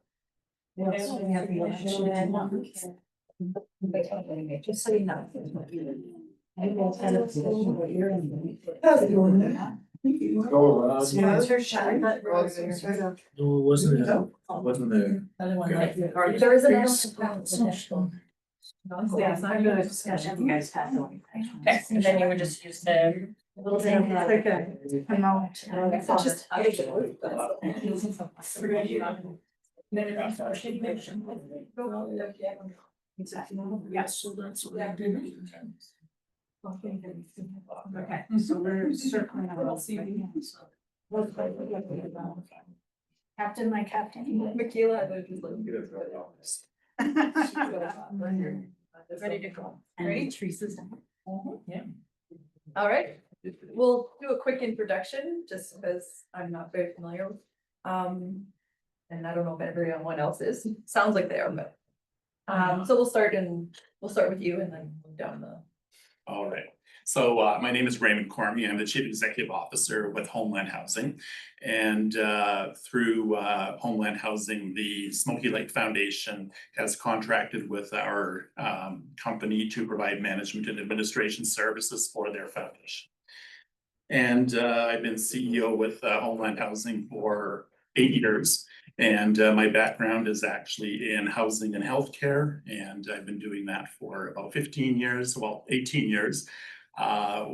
We also have the election. Just so you know. I will kind of position what you're in. Sponsor shot. Wasn't there? There is an. Yeah, it's not good discussion, you guys have. Okay, and then you would just use the. A little bit of like a promote. Just. Yes, so that's what I did. Okay, so we're circling around. Captain, my captain. Michaela. Ready to go. Ready? Teresa's done. Yeah. All right, we'll do a quick introduction, just because I'm not very familiar. And I don't know if everyone else is, sounds like they are, but. So we'll start with you and then move down the. All right. So my name is Raymond Cormier. I'm the Chief Executive Officer with Homeland Housing. And through Homeland Housing, the Smoky Lake Foundation has contracted with our company to provide management and administration services for their foundation. And I've been CEO with Homeland Housing for 8 years. And my background is actually in housing and healthcare. And I've been doing that for about 15 years, well, 18 years.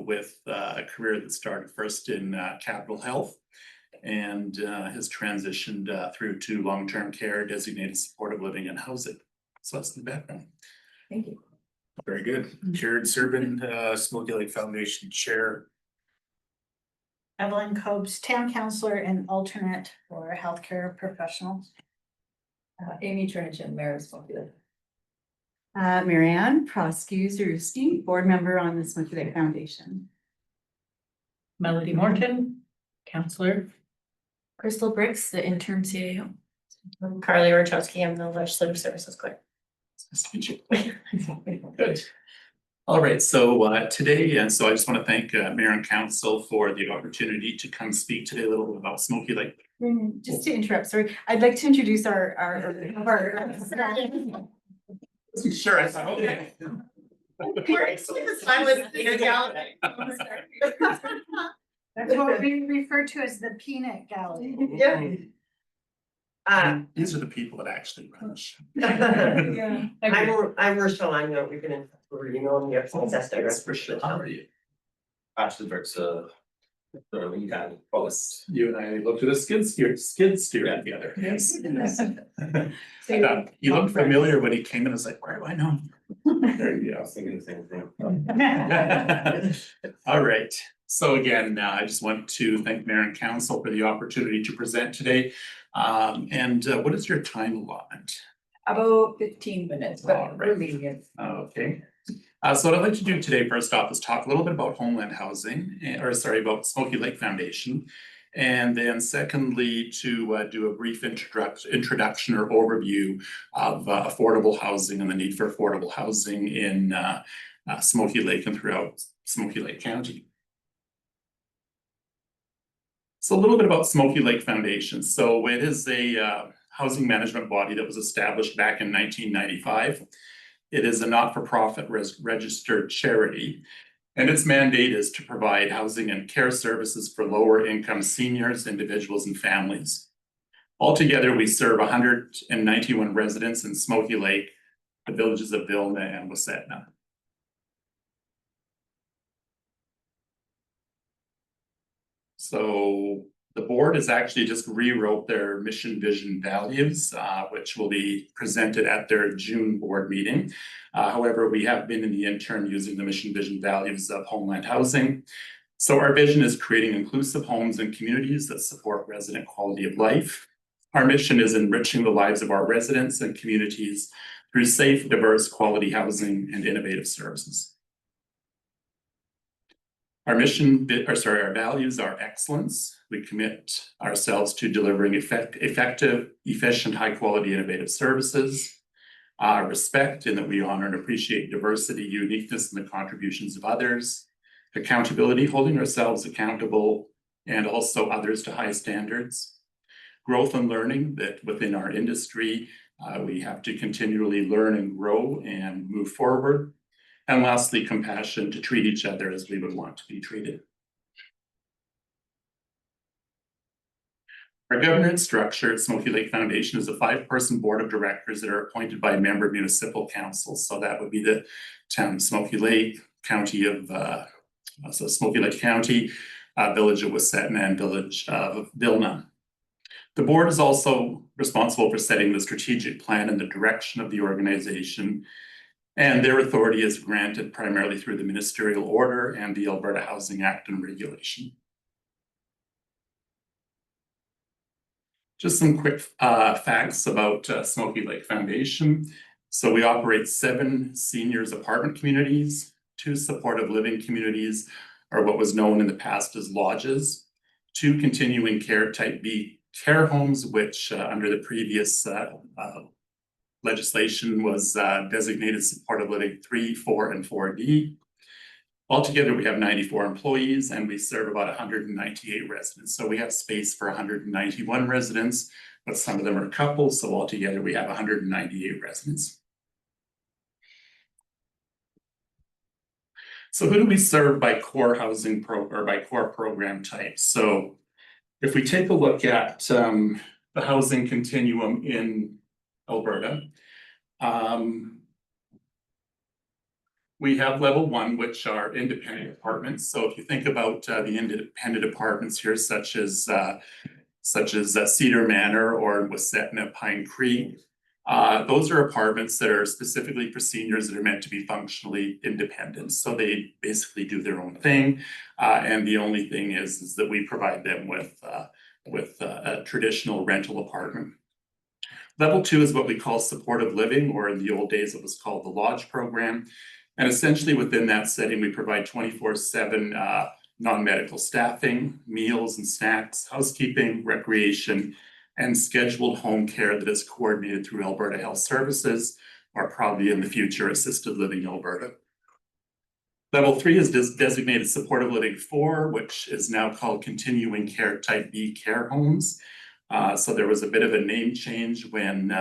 With a career that started first in Capital Health and has transitioned through to long-term care, designated supportive living and housing. So that's the background. Thank you. Very good. Jared Serban, Smoky Lake Foundation Chair. Evelyn Cobes, town councillor and alternate for healthcare professionals. Amy Turnage, Mayor of Smoky Lake. Marianne Prosky-Zerowski, board member on the Smoky Lake Foundation. Melody Morton, counselor. Crystal Briggs, the interim CAO. Carly Orchowski, I'm the legislative services clerk. Nice to meet you. Good. All right, so today, and so I just want to thank Mayor and Council for the opportunity to come speak today a little bit about Smoky Lake. Just to interrupt, sorry, I'd like to introduce our. Sure, I thought, okay. That's what we refer to as the peanut gallery. Yeah. These are the people that actually run the show. I'm Rochelle, I'm not, we've been in, you know, I'm the access director for sure. How are you? Ashley Burke's the lead guy, both. You and I looked at a skid steer together. Yes. I thought he looked familiar when he came in. I was like, where do I know him? There you I go. was thinking the same thing. All right. So again, I just want to thank Mayor and Council for the opportunity to present today. And what is your time allotment? About 15 minutes, All but right. we're leaving it. Okay. So what I'd like to do today, first off, is talk a little bit about Homeland Housing, about Smoky Lake Foundation, And then secondly, to do a brief introduction or overview of affordable housing and the need for affordable housing in Smoky Lake and throughout Smoky Lake County. So a little bit about Smoky Lake Foundation. So it is a housing management body that was established back in 1995. It is a not-for-profit registered charity, and its mandate is to provide housing and care services for lower income seniors, individuals, and families. Altogether, we serve 191 residents in Smoky Lake, the villages of Vilna and Wasetna. So the board has actually just rewrote their mission, vision, values, which will be presented at their June board meeting. However, we have been in the interim using the mission, vision, values of Homeland Housing. So our vision is creating inclusive homes and communities that support resident quality of life. Our mission is enriching the lives of our residents and communities through safe, diverse, quality housing and innovative services. Our values are excellence. We commit ourselves to delivering effective, efficient, high quality, innovative services. Respect in that we honor and appreciate diversity, uniqueness, and the contributions of others. Accountability, holding ourselves accountable and also others to high standards. Growth and learning, that within our industry, we have to continually learn and grow and move forward. And lastly, compassion, to treat each other as we would want to be treated. Our governance structure at Smoky Lake Foundation is a 5-person board of directors that are appointed by member municipal councils. So that would be the town of Smoky Lake, county of, Smoky Lake County, village of Wasetna, and village of Vilna. The board is also responsible for setting the strategic plan and the direction of the organization. And their authority is granted primarily through the ministerial order and the Alberta Housing Act and Regulation. Just some quick facts about Smoky Lake Foundation. So we operate 7 seniors apartment communities, 2 supportive living communities, or what was known in the past as lodges, 2 continuing care type B care homes, which under the previous legislation was designated supportive living 3, 4, and 4D. Altogether, we have 94 employees and we serve about 198 residents. So we have space for 191 residents, but some of them are couples. So altogether, we have 198 residents. So who do we serve by core housing or by core program type? So if we take a look at the housing continuum in Alberta, we have level 1, which are independent apartments. So if you think about the independent apartments here, such as Cedar Manor or Wasetna Pine Creek, those are apartments that are specifically for seniors that are meant to be functionally independent. So they basically do their own thing. And the only thing is that we provide them with a traditional rental apartment. Level 2 is what we call supportive living, or in the old days, it was called the lodge program. And essentially within that setting, we provide 24/7 non-medical staffing, meals and snacks, housekeeping, recreation, and scheduled home care that is coordinated through Alberta Health Services, or probably in the future, Assisted Living Alberta. Level 3 is designated supportive living 4, which is now called continuing care type B care homes. So there was a bit of a name change when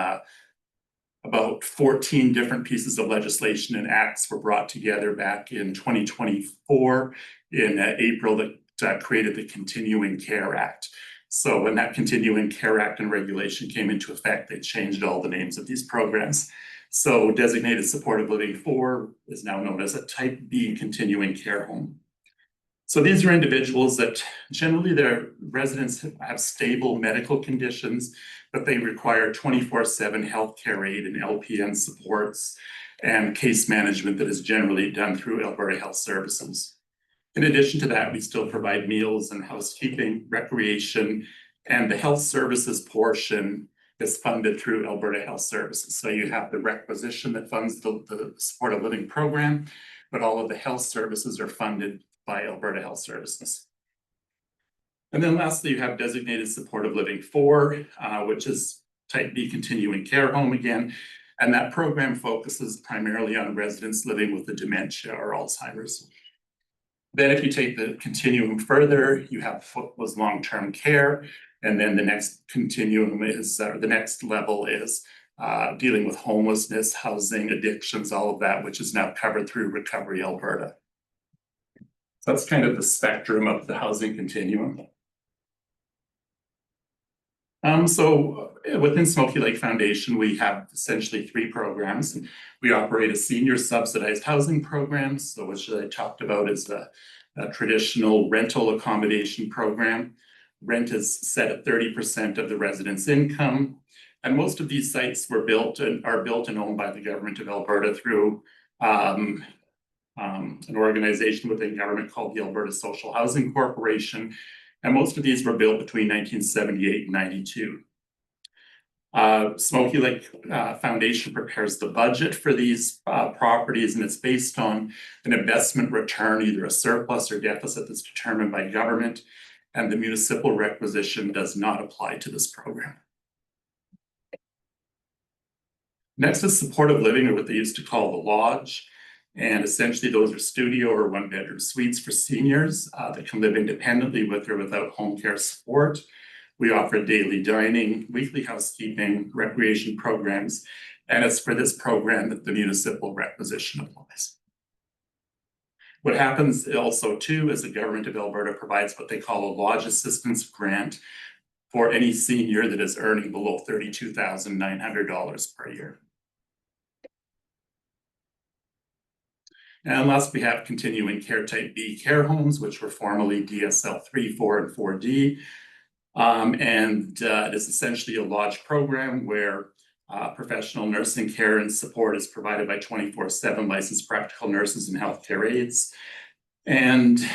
about 14 different pieces of legislation and acts were brought together back in 2024 in April that created the Continuing Care Act. So when that Continuing Care Act and regulation came into effect, they changed all the names of these programs. So designated supportive living 4 is now known as a type B continuing care home. So these are individuals that generally their residents have stable medical conditions, but they require 24/7 healthcare aid and LPN supports and case management that is generally done through Alberta Health Services. In addition to that, we still provide meals and housekeeping, recreation, and the health services portion is funded through Alberta Health Services. So you have the requisition that funds the supportive living program, but all of the health services are funded by Alberta Health Services. And then lastly, you have designated supportive living 4, which is type B continuing care home again. And that program focuses primarily on residents living with the dementia or Alzheimer's. Then if you take the continuum further, you have was long-term care. And then the next continuum is, or the next level is dealing with homelessness, housing, addictions, all of that, which is now covered through Recovery Alberta. So that's kind of the spectrum of the housing continuum. So within Smoky Lake Foundation, we have essentially 3 programs. We operate a senior subsidized housing program, so which I talked about is a traditional rental accommodation program. Rent is set at 30% of the resident's income. And most of these sites were built and are built and owned by the government of Alberta through an organization within government called the Alberta Social Housing Corporation. And most of these were built between 1978 and 92. Smoky Lake Foundation prepares the budget for these properties, and it's based on an investment return, either a surplus or deficit that's determined by government, and the municipal requisition does not apply to this program. Next is supportive living, or what they used to call the lodge. And essentially those are studio or 1-bedroom suites for seniors that can live independently with or without home care support. We offer daily dining, weekly housekeeping, recreation programs, and it's for this program that the municipal requisition applies. What happens also too is the government of Alberta provides what they call a lodge assistance grant for any senior that is earning below $32,900 per year. And last, we have continuing care type B care homes, which were formerly DSL 3, 4, and 4D. It is essentially a lodge program where professional nursing care and support is provided by 24/7 licensed practical nurses and healthcare aides. And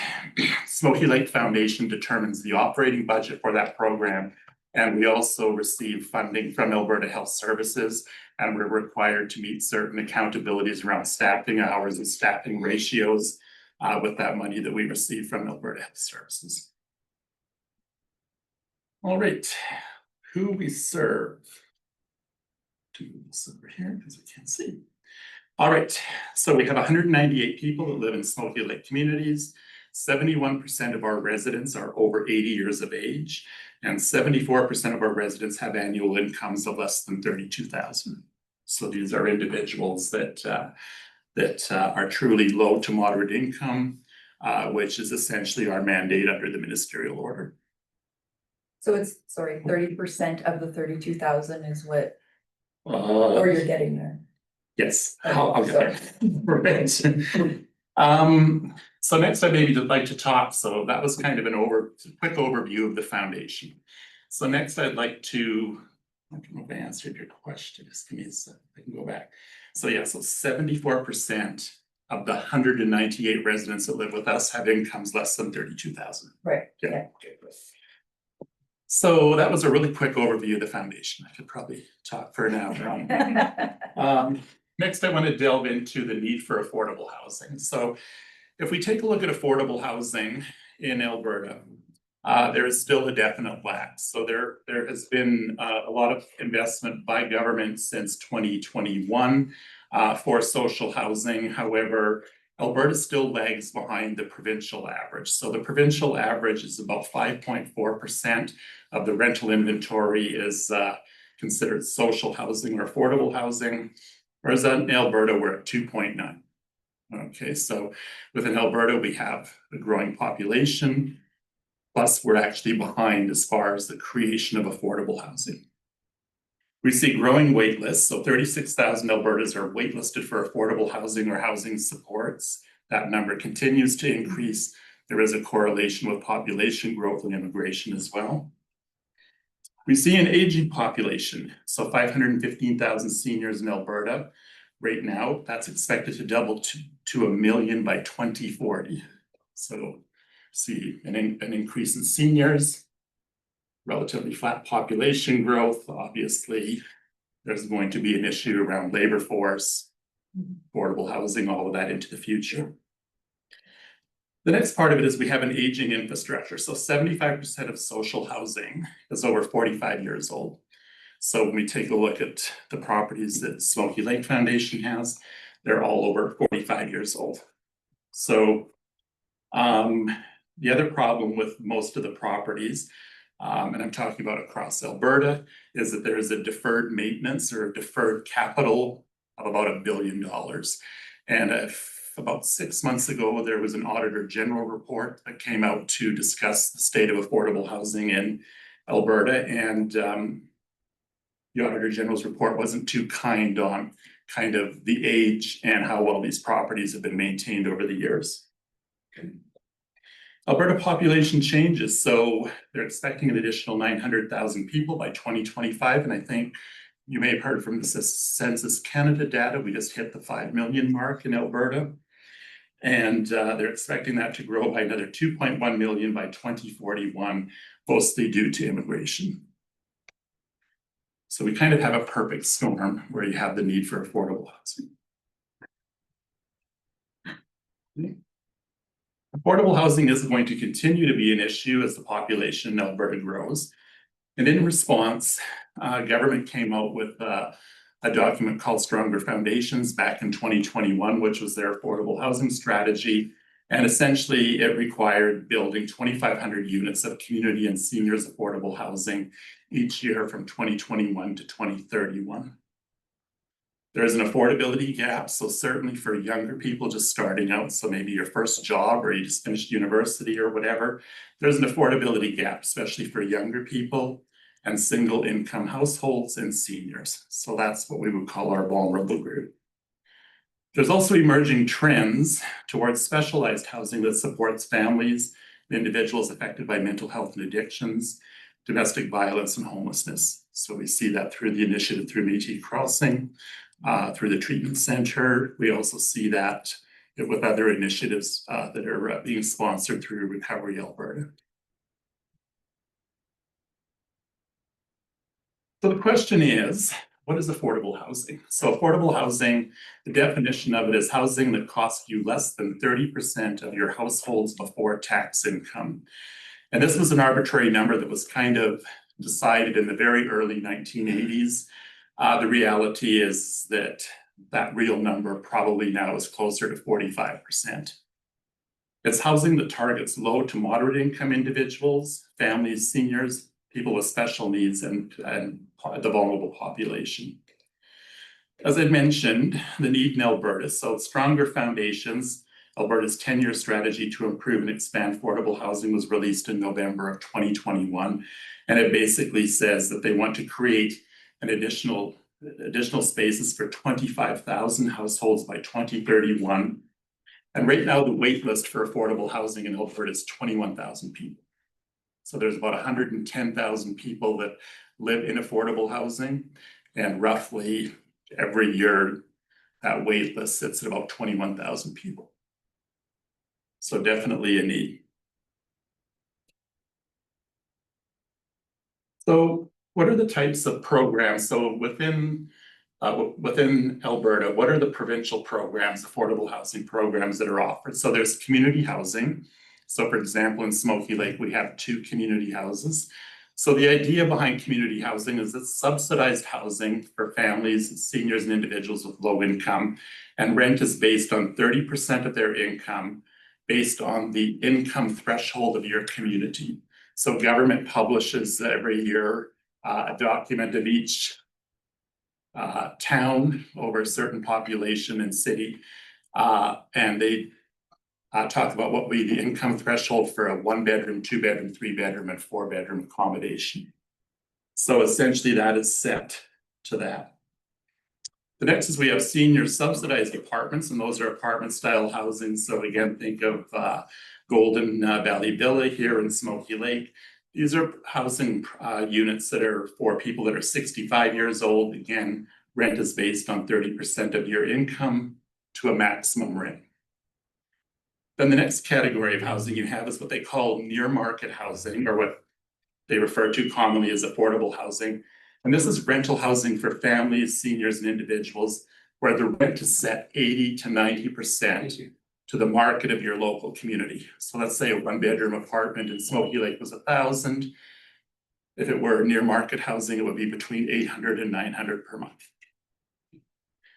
Smoky Lake Foundation determines the operating budget for that program. And we also receive funding from Alberta Health Services, and we're required to meet certain accountabilities around staffing hours and staffing ratios with that money that we receive from Alberta Health Services. All right, who we serve. To move this over here because we can't see. All right, so we have 198 people that live in Smoky Lake communities. 71% of our residents are over 80 years of age, and 74% of our residents have annual incomes of less than 32,000. So these are individuals that are truly low to moderate income, which is essentially our mandate under the ministerial order. So it's, sorry, 30% of the 32,000 is what, or you're getting there. Yes, Okay, I'll get there. Right. So next I maybe would like to talk, so that was kind of an quick overview of the foundation. So next I'd like to, I don't know if I answered your question, just give me a second, I can go back. So yeah, so 74% of the 198 residents that live with us have incomes less than 32,000. Right, Yeah. yeah. So that was a really quick overview of the foundation. I could probably talk for an hour. Next, I want to delve into the need for affordable housing. So if we take a look at affordable housing in Alberta, there is still a definite lack. So there has been a lot of investment by government since 2021 for social housing. However, Alberta still lags behind the provincial average. So the provincial average is about 5.4% of the rental inventory is considered social housing or affordable housing, whereas in Alberta, we're at 2.9. Okay, so within Alberta, we have a growing population, plus we're actually behind as far as the creation of affordable housing. We see growing wait lists, so 36,000 Albertans are waitlisted for affordable housing or housing supports. That number continues to increase. There is a correlation with population growth and immigration as well. We see an aging population, so 515,000 seniors in Alberta. Right now, that's expected to double to 1 million by 2040. So see an increase in seniors, relatively flat population growth. Obviously, there's going to be an issue around labor force, affordable housing, all of that into the future. The next part of it is we have an aging infrastructure. So 75% of social housing is over 45 years old. So when we take a look at the properties that Smoky Lake Foundation has, they're all over 45 years old. So the other problem with most of the properties, and I'm talking about across Alberta, is that there is a deferred maintenance or a deferred capital of about $1 billion. And about 6 months ago, there was an Auditor General report that came out to discuss the state of affordable housing in Alberta. And the Auditor General's report wasn't too kind on kind of the age and how well these properties have been maintained over the years. Alberta population changes, so they're expecting an additional 900,000 people by 2025, and I think you may have heard from the Census Canada data, we just hit the 5 million mark in Alberta. And they're expecting that to grow by another 2.1 million by 2041, mostly due to immigration. So we kind of have a perfect storm where you have the need for affordable housing. Affordable housing is going to continue to be an issue as the population in Alberta grows. And in response, government came out with a document called Stronger Foundations back in 2021, which was their affordable housing strategy. And essentially it required building 2,500 units of community and seniors affordable housing each year from 2021 to 2031. There's an affordability gap, so certainly for younger people just starting out, so maybe your first job or you just finished university or whatever, there's an affordability gap, especially for younger people and single income households and seniors. So that's what we would call our vulnerable group. There's also emerging trends towards specialized housing that supports families and individuals affected by mental health and addictions, domestic violence and homelessness. So we see that through the initiative through Métis Crossing, through the treatment center. We also see that with other initiatives that are being sponsored through Recovery Alberta. So the question is, what is affordable housing? So affordable housing, the definition of it is housing that costs you less than 30% of your household's before tax income. And this was an arbitrary number that was kind of decided in the very early 1980s. The reality is that that real number probably now is closer to 45%. It's housing that targets low to moderate income individuals, families, seniors, people with special needs, and the vulnerable population. As I mentioned, the need in Alberta, so Stronger Foundations, Alberta's 10-year strategy to improve and expand affordable housing was released in November of 2021. And it basically says that they want to create an additional spaces for 25,000 households by 2031. And right now, the wait list for affordable housing in Alberta is 21,000 people. So there's about 110,000 people that live in affordable housing, and roughly every year that wait list sits at about 21,000 people. So definitely a need. So what are the types of programs? So within Alberta, what are the provincial programs, affordable housing programs that are offered? So there's community housing. So for example, in Smoky Lake, we have 2 community houses. So the idea behind community housing is it's subsidized housing for families, seniors, and individuals with low income. And rent is based on 30% of their income, based on the income threshold of your community. So government publishes every year a document of each town over a certain population and city. And they talk about what would be the income threshold for a 1-bedroom, 2-bedroom, 3-bedroom, and 4-bedroom accommodation. So essentially that is set to that. The next is we have senior subsidized apartments, and those are apartment style housing. So again, think of Golden Valley Villa here in Smoky Lake. These are housing units that are for people that are 65 years old. Again, rent is based on 30% of your income to a maximum rent. Then the next category of housing you have is what they call near market housing, or what they refer to commonly as affordable housing. And this is rental housing for families, seniors, and individuals where the rent is set 80 to 90% to the market of your local community. So let's say a one-bedroom apartment in Smoky Lake was 1,000. If it were near market housing, it would be between 800 and 900 per month.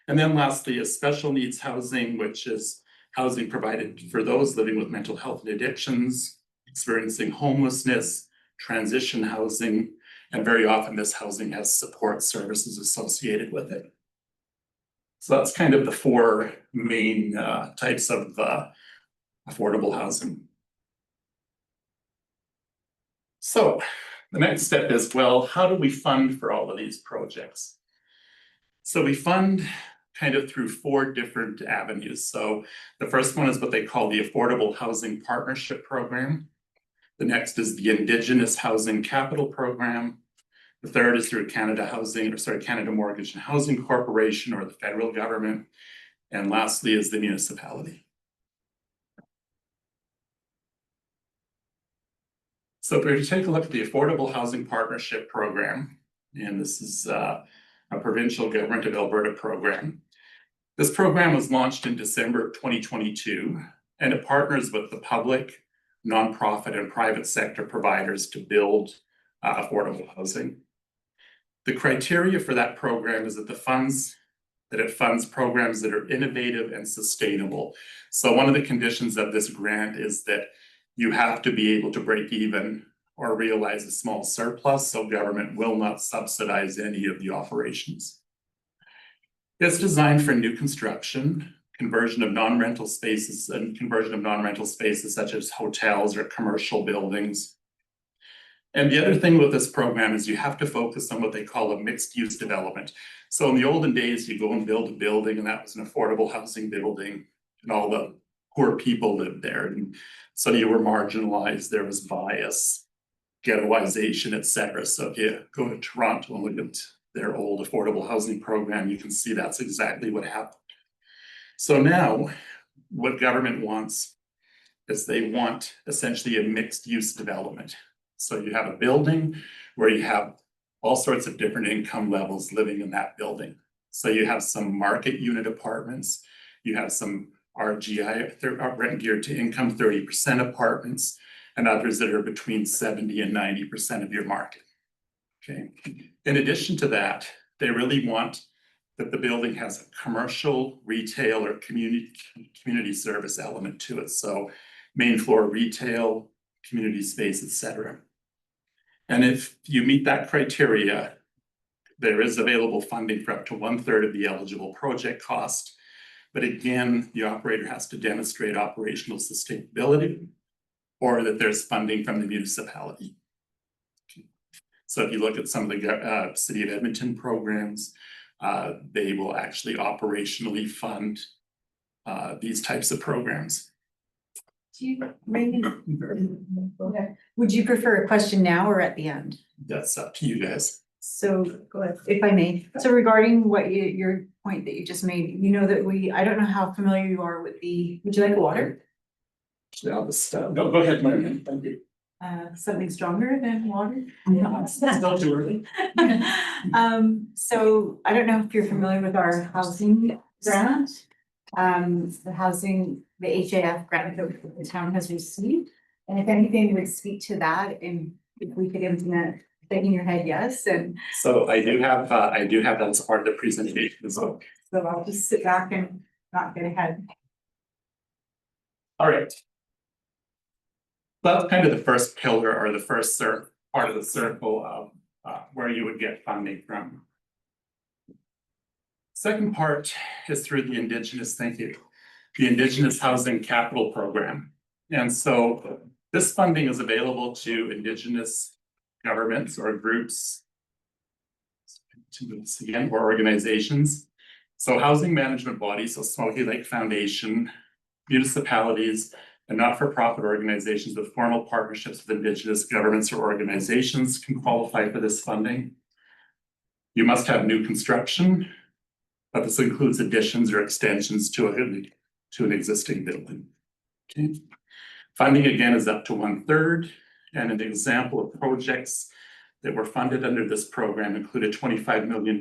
And then lastly, is special needs housing, which is housing provided for those living with mental health and addictions, experiencing homelessness, transition housing, and very often this housing has support services associated with it. So that's kind of the four main types of affordable housing. So the next step is, well, how do we fund for all of these projects? So we fund kind of through four different avenues. So the first one is what they call the Affordable Housing Partnership Program. The next is the Indigenous Housing Capital Program. The third is through Canada Mortgage and Housing Corporation or the federal government. And lastly is the municipality. So if we were to take a look at the Affordable Housing Partnership Program, and this is a provincial government of Alberta program. This program was launched in December 2022, and it partners with the public, nonprofit, and private sector providers to build affordable housing. The criteria for that program is that it funds programs that are innovative and sustainable. So one of the conditions of this grant is that you have to be able to break even or realize a small surplus, so government will not subsidize any of the operations. It's designed for new construction, conversion of non-rental spaces such as hotels or commercial buildings. And the other thing with this program is you have to focus on what they call a mixed-use development. So in the olden days, you go and build a building, and that was an affordable housing building, and all the poor people lived there. And so you were marginalized, there was bias, ghettoization, etc. So if you go to Toronto and look at their old affordable housing program, you can see that's exactly what happened. So now what government wants is they want essentially a mixed use development. So you have a building where you have all sorts of different income levels living in that building. So you have some market unit apartments, you have some RGI, rent geared to income 30% apartments, and others that are between 70 and 90% of your market. Okay. In addition to that, they really want that the building has a commercial, retail, or community service element to it. So main floor retail, community space, etc. And if you meet that criteria, there is available funding for up to 1/3 of the eligible project cost. But again, the operator has to demonstrate operational sustainability or that there's funding from the municipality. So if you look at some of the City of Edmonton programs, they will actually operationally fund these types of programs. Would you prefer a question now or at the end? That's up to you guys. So, go ahead, if I may, so regarding what your point that you just made, you know that I don't know how familiar you are with would you like water? Actually, I'll just, no, go ahead, Marian, thank you. Something stronger than water? No, it's not too early. So I don't know if you're familiar with our housing grant. The HAF grant that the town has received. And if anything would speak to that, and if we could implement, shaking your head yes, and. So I do have that as part of the presentation as well. So I'll just sit back and not get ahead. All right. That's kind of the first pillar or the first part of the circle of where you would get funding from. Second part is through the Indigenous Housing Capital Program. And so this funding is available to Indigenous governments or groups, or organizations. So housing management bodies, so Smoky Lake Foundation, municipalities, and not-for-profit organizations with formal partnerships with Indigenous governments or organizations can qualify for this funding. You must have new construction, but this includes additions or extensions to an existing building. Okay. Funding again is up to 1/3, and an example of projects that were funded under this program included $25 million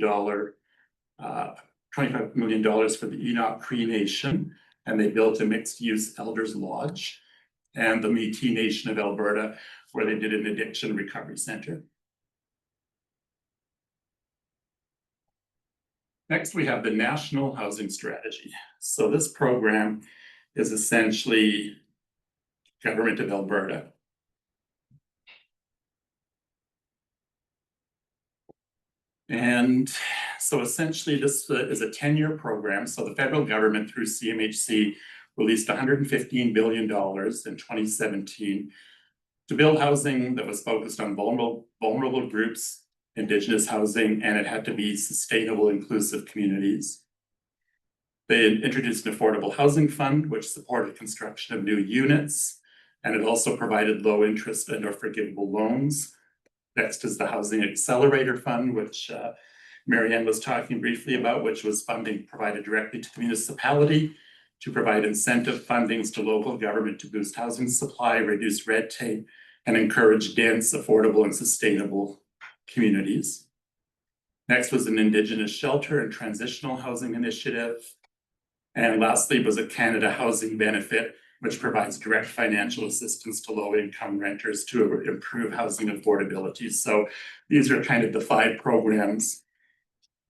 for the Enoch Cree Nation and they built a mixed-use Elders Lodge, and the Métis Nation of Alberta, where they did an addiction recovery center. Next, we have the National Housing Strategy. So this program is essentially Government of Alberta. And so essentially this is a 10-year program. So the federal government through CMHC released $115 billion in 2017 to build housing that was focused on vulnerable groups, Indigenous housing, and it had to be sustainable, inclusive communities. They introduced an affordable housing fund, which supported construction of new units, and it also provided low interest and or forgivable loans. Next is the Housing Accelerator Fund, which Marianne was talking briefly about, which was funding provided directly to the municipality to provide incentive fundings to local government to boost housing supply, reduce red tape, and encourage dense, affordable, and sustainable communities. Next was an Indigenous Shelter and Transitional Housing Initiative. And lastly was a Canada Housing Benefit, which provides direct financial assistance to low-income renters to improve housing affordability. So these are kind of the 5 programs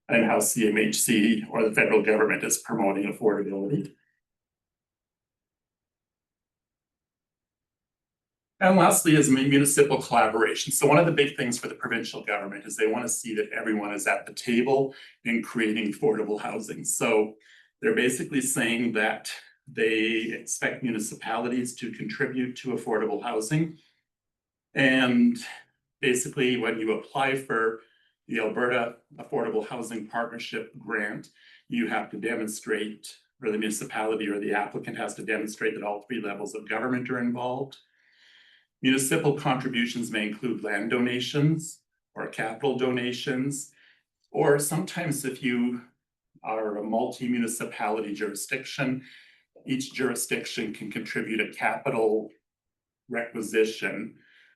and how CMHC or the federal government is promoting affordability. And lastly is municipal collaboration. So one of the big things for the provincial government is they want to see that everyone is at the table in creating affordable housing. So they're basically saying that they expect municipalities to contribute to affordable housing. And basically, when you apply for the Alberta Affordable Housing Partnership grant, you have to demonstrate, or the municipality or the applicant has to demonstrate that all 3 levels of government are involved. Municipal contributions may include land donations or capital donations, or sometimes if you are a multi-municipality jurisdiction, each jurisdiction can contribute a capital requisition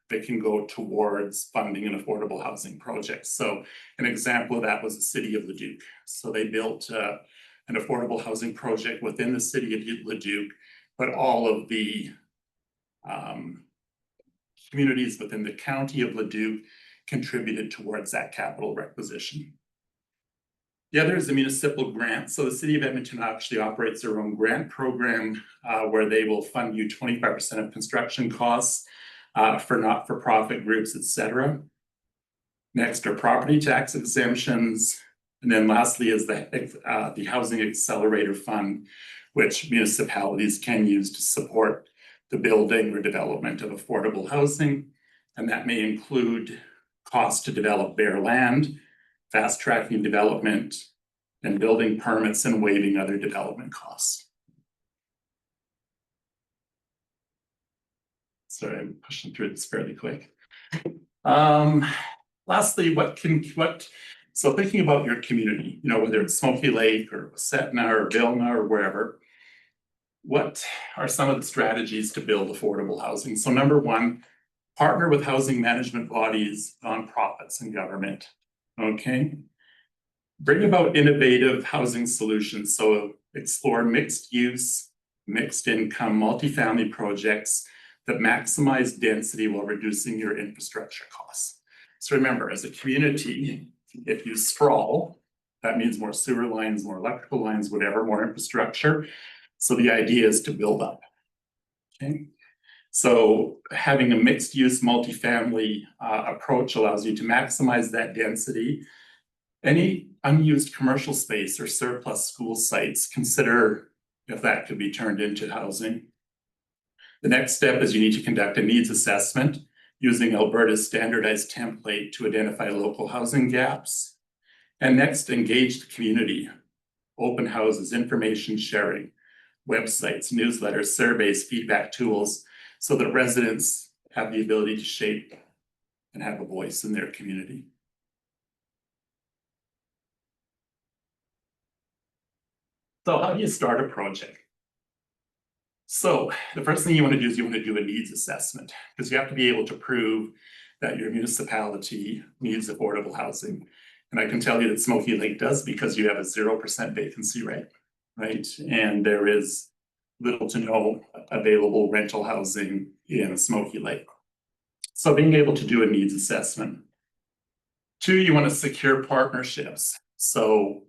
that can go towards funding an affordable housing project. So an example of that was the city of Leduc. So they built an affordable housing project within the city of Leduc, but all of the communities within the county of Leduc contributed towards that capital requisition. The other is the municipal grant. So the city of Edmonton actually operates their own grant program where they will fund you 25% of construction costs for not-for-profit groups, etc. Next are property tax exemptions. And then lastly is the Housing Accelerator Fund, which municipalities can use to support the building or development of affordable housing. And that may include costs to develop bare land, fast-tracking development, and building permits and waiving other development costs. Sorry, I'm pushing through this fairly quick. Lastly, so thinking about your community, whether it's Smoky Lake or Setna or Vilna or wherever, what are some of the strategies to build affordable housing? So number 1, partner with housing management bodies, nonprofits, and government. Okay. Bring about innovative housing solutions. So explore mixed use, mixed income, multifamily projects that maximize density while reducing your infrastructure costs. So remember, as a community, if you sprawl, that means more sewer lines, more electrical lines, whatever, more infrastructure. So the idea is to build up. Okay. So having a mixed use multifamily approach allows you to maximize that density. Any unused commercial space or surplus school sites, consider if that could be turned into housing. The next step is you need to conduct a needs assessment using Alberta's standardized template to identify local housing gaps. And next, engage the community, open houses, information sharing, websites, newsletters, surveys, feedback tools, so that residents have the ability to shape and have a voice in their community. So how do you start a project? So the first thing you want to do is you want to do a needs assessment, because you have to be able to prove that your municipality needs affordable housing. And I can tell you that Smoky Lake does, because you have a 0% vacancy rate, right? And there is little to no available rental housing in Smoky Lake. So being able to do a needs assessment. 2, you want to secure partnerships. So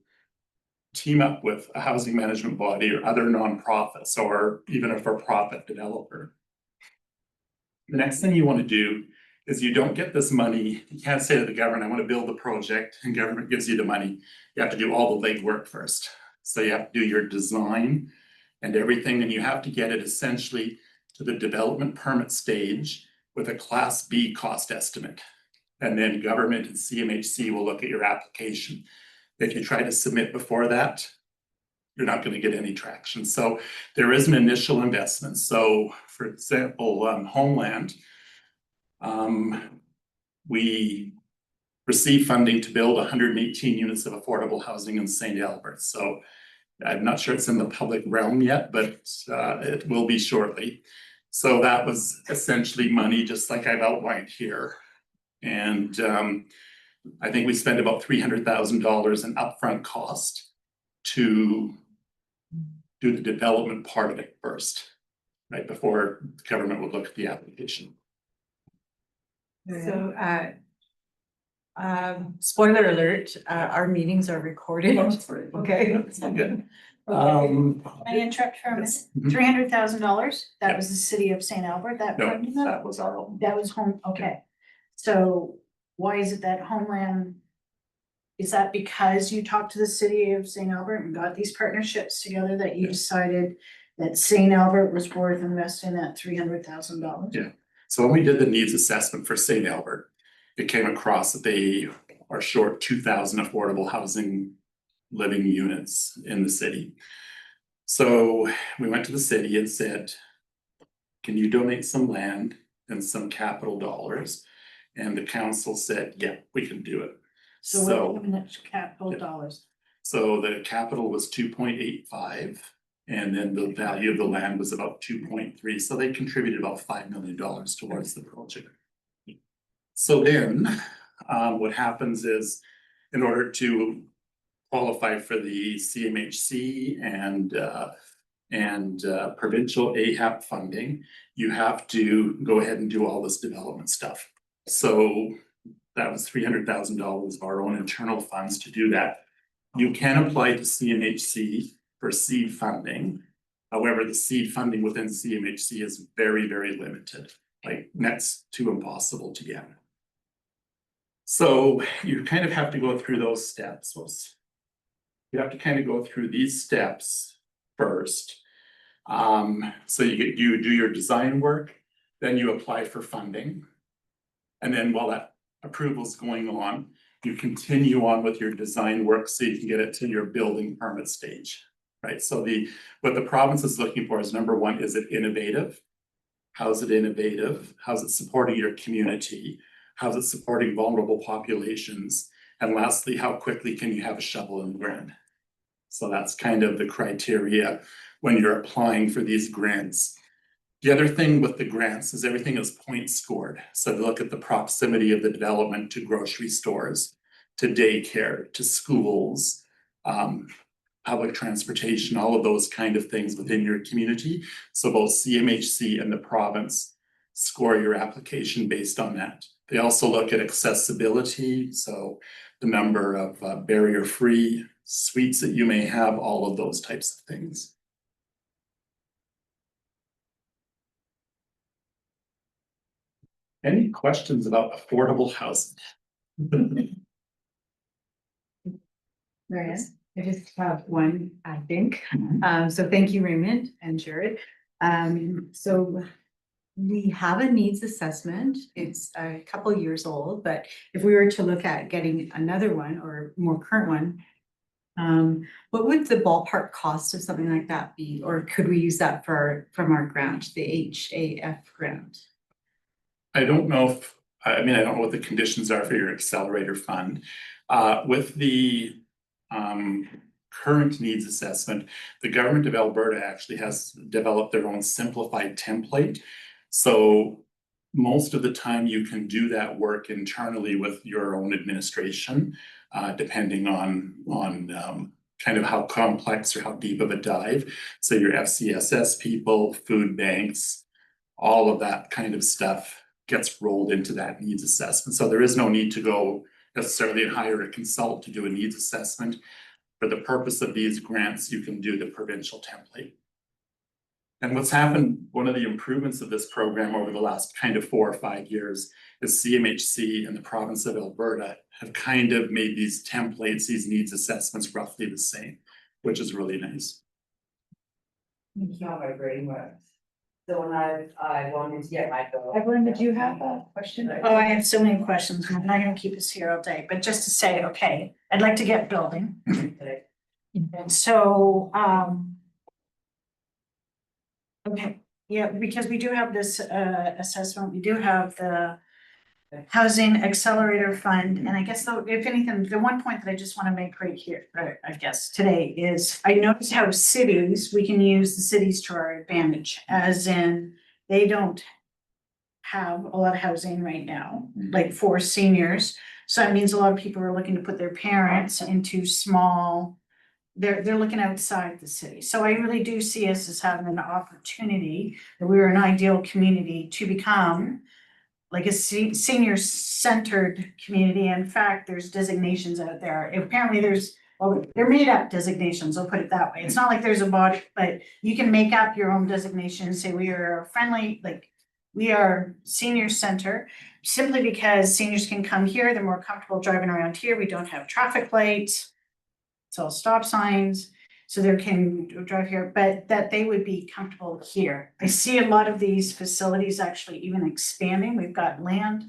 team up with a housing management body or other nonprofits or even a for-profit developer. The next thing you want to do is you don't get this money. You can't say to the government, I want to build the project, and government gives you the money. You have to do all the legwork first. So you have to do your design and everything, and you have to get it essentially to the development permit stage with a Class B cost estimate. And then government and CMHC will look at your application. If you try to submit before that, you're not going to get any traction. So there is an initial investment. So for example, Homeland, we received funding to build 118 units of affordable housing in St. Albert. So I'm not sure it's in the public realm yet, but it will be shortly. So that was essentially money, just like I've outlined here. And I think we spent about $300,000 in upfront cost to do the development part of it first, right before the government would look at the application. So, spoiler alert, our meetings are recorded. Okay. That's good. Can I interrupt for a minute? Mhm. $300,000, that Yeah. was the city of St. Albert that No, funded that? that was our own. That was okay. So why is it that Homeland? Is that because you talked to the city of St. Albert and got these partnerships together that you decided that St. Albert was worth investing that $300,000? Yeah. So when we did the needs assessment for St. Albert, it came across that they are short 2,000 affordable housing living units in the city. So we went to the city and said, can you donate some land and some capital dollars? And the council said, yeah, we can do it. So what are the capital Yeah. dollars? So the capital was 2.85, and then the value of the land was about 2.3. So they contributed about $5 million towards the project. So then, what happens is, in order to qualify for the CMHC and provincial AHAP funding, you have to go ahead and do all this development stuff. So that was $300,000 of our own internal funds to do that. You can apply to CMHC for seed funding. However, the seed funding within CMHC is very, very limited, like next to impossible to get. So you kind of have to go through those steps. You have to kind of go through these steps first. So you do your design work, then you apply for funding. And then while that approval is going on, you continue on with your design work so you can get it to your building permit stage, right? So what the province is looking for is, number one, is it innovative? How's it innovative? How's it supporting your community? How's it supporting vulnerable populations? And lastly, how quickly can you have a shovel in the ground? So that's kind of the criteria when you're applying for these grants. The other thing with the grants is everything is point scored. So they look at the proximity of the development to grocery stores, to daycare, to schools, public transportation, all of those kind of things within your community. So both CMHC and the province score your application based on that. They also look at accessibility, so the number of barrier-free suites that you may have, all of those types of things. Any questions about affordable housing? Marianne, I just have one, I think. So thank you, Raymond and Jared. So we have a needs assessment. It's a couple years old, but if we were to look at getting another one or more current one, what would the ballpark cost of something like that be? Or could we use that from our grant, the HAF grant? I don't know I don't know what the conditions are for your accelerator fund. With the current needs assessment, the government of Alberta actually has developed their own simplified template. So most of the time you can do that work internally with your own administration, depending on kind of how complex or how deep of a dive. So your FCSS people, food banks, all of that kind of stuff gets rolled into that needs assessment. So there is no need to go necessarily and hire a consultant to do a needs assessment. For the purpose of these grants, you can do the provincial template. And what's happened, one of the improvements of this program over the last kind of 4 or 5 years is CMHC and the province of Alberta have kind of made these templates, these needs assessments roughly the same, which is really nice. How my brain works. So when I wanted to get my bill. Evelyn, did you have a question? Oh, I have so many questions. I'm not gonna keep us here all day, but just to say, okay, I'd like to get building. And so, okay, yeah, because we do have this assessment, we do have the Housing Accelerator Fund, and I guess though, if anything, the one point that I just want to make right here, I guess today is, I noticed how cities, we can use the cities to our advantage, as in, they don't have a lot of housing right now, like for seniors. So that means a lot of people are looking to put their parents into small, they're looking outside the city. So I really do see us as having an opportunity, that we're an ideal community to become like a senior-centered community. In fact, there's designations out there. Apparently there's, well, they're made up designations, I'll put it that way. It's not like there's a body, but you can make up your own designation, say we are friendly, like we are senior center, simply because seniors can come here, they're more comfortable driving around here. We don't have traffic lights. It's all stop signs. So they can drive here, but that they would be comfortable here. I see a lot of these facilities actually even expanding. We've got land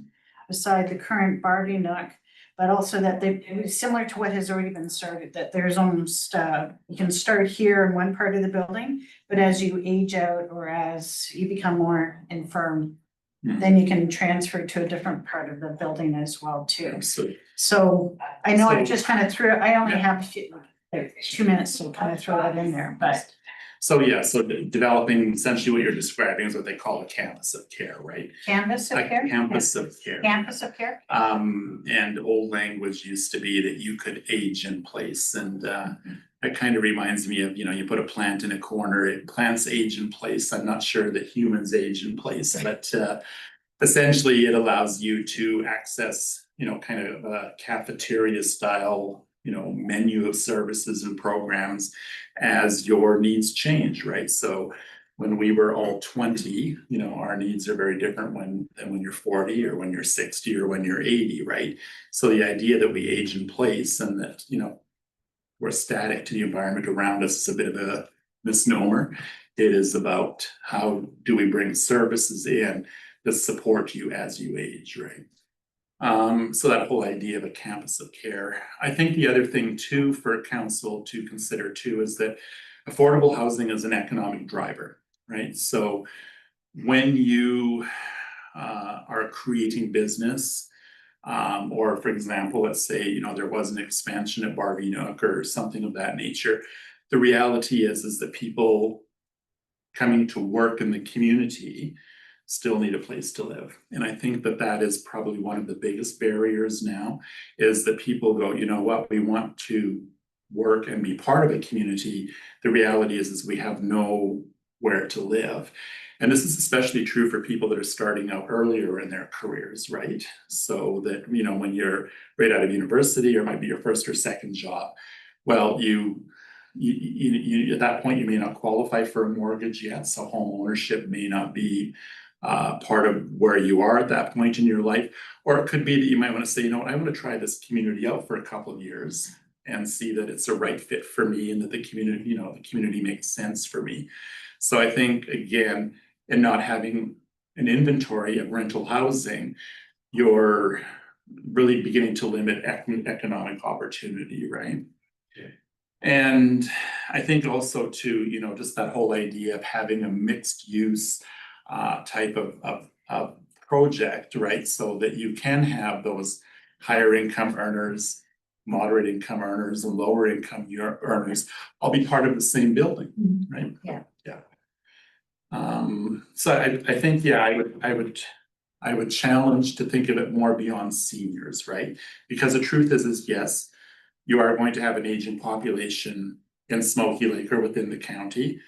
beside the current Barbie Nook, but also that they, similar to what has already been started, that there's almost, you can start here in one part of the building, but as you age out or as you become more infirm, then you can transfer to a different part of the building as well too. So I know I just kind of threw, I only have a few, like 2 minutes to kind of throw that in there, but. So yeah, so developing essentially what you're describing is what they call a campus of care, right? Canvas of A care? campus of care. Campus of care? And old language used to be that you could age in place, and that kind of reminds me of, you know, you put a plant in a corner, plants age in place. I'm not sure that humans age in place, but essentially it allows you to access, you know, kind of a cafeteria style, you know, menu of services and programs as your needs change, right? So when we were all 20, you know, our needs are very different than when you're 40 or when you're 60 or when you're 80, right? So the idea that we age in place and that, you know, we're static to the environment around us is a bit of a misnomer. It is about how do we bring services in that support you as you age, right? So that whole idea of a campus of care. I think the other thing too for council to consider too is that affordable housing is an economic driver, right? So when you are creating business, or for example, let's say, you know, there was an expansion at Barbie Nook or something of that nature, the reality is that people coming to work in the community still need a place to live. And I think that that is probably one of the biggest barriers now, is that people go, you know what, we want to work and be part of a community. The reality is we have nowhere to live. And this is especially true for people that are starting out earlier in their careers, right? So that, you know, when you're right out of university or might be your first or second job, well, you at that point, you may not qualify for a mortgage yet. So home ownership may not be part of where you are at that point in your life. Or it could be that you might want to say, you know what, I want to try this community out for a couple of years and see that it's a right fit for me and that the community, you know, the community makes sense for me. So I think, again, in not having an inventory of rental housing, you're really beginning to limit economic opportunity, right? And I think also too, you know, just that whole idea of having a mixed use type of project, right? So that you can have those higher income earners, moderate income earners, and lower income earners all be part of the same building, right? Yeah. Yeah. So I think, yeah, I would challenge to think of it more beyond seniors, right? Because the truth is yes, you are going to have an aging population in Smoky Lake or within the county.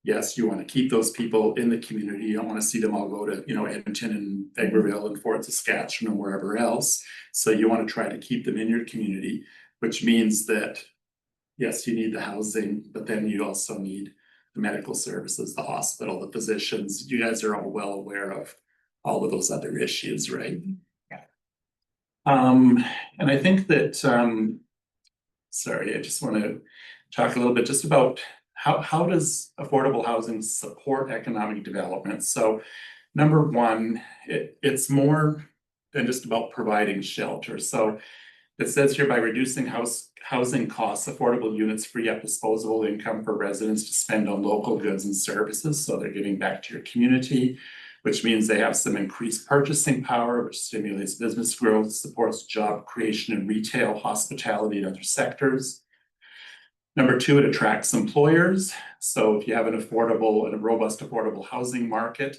Yes, you want to keep those people in the community. You don't want to see them all go to, you know, Edmonton and Vegreville and Fort Saskatchewan and wherever else. So you want to try to keep them in your community, which means that, yes, you need the housing, but then you also need the medical services, the hospital, the physicians. You guys are all well aware of all of those other issues, right? Yeah. And I think that, sorry, I just want to talk a little bit just about how does affordable housing support economic development? So number one, it's more than just about providing shelter. So it says here by reducing housing costs, affordable units free up disposable income for residents to spend on local goods and services. So they're giving back to your community, which means they have some increased purchasing power, which stimulates business growth, supports job creation in retail, hospitality, and other sectors. Number two, it attracts employers. So if you have an affordable and a robust affordable housing market,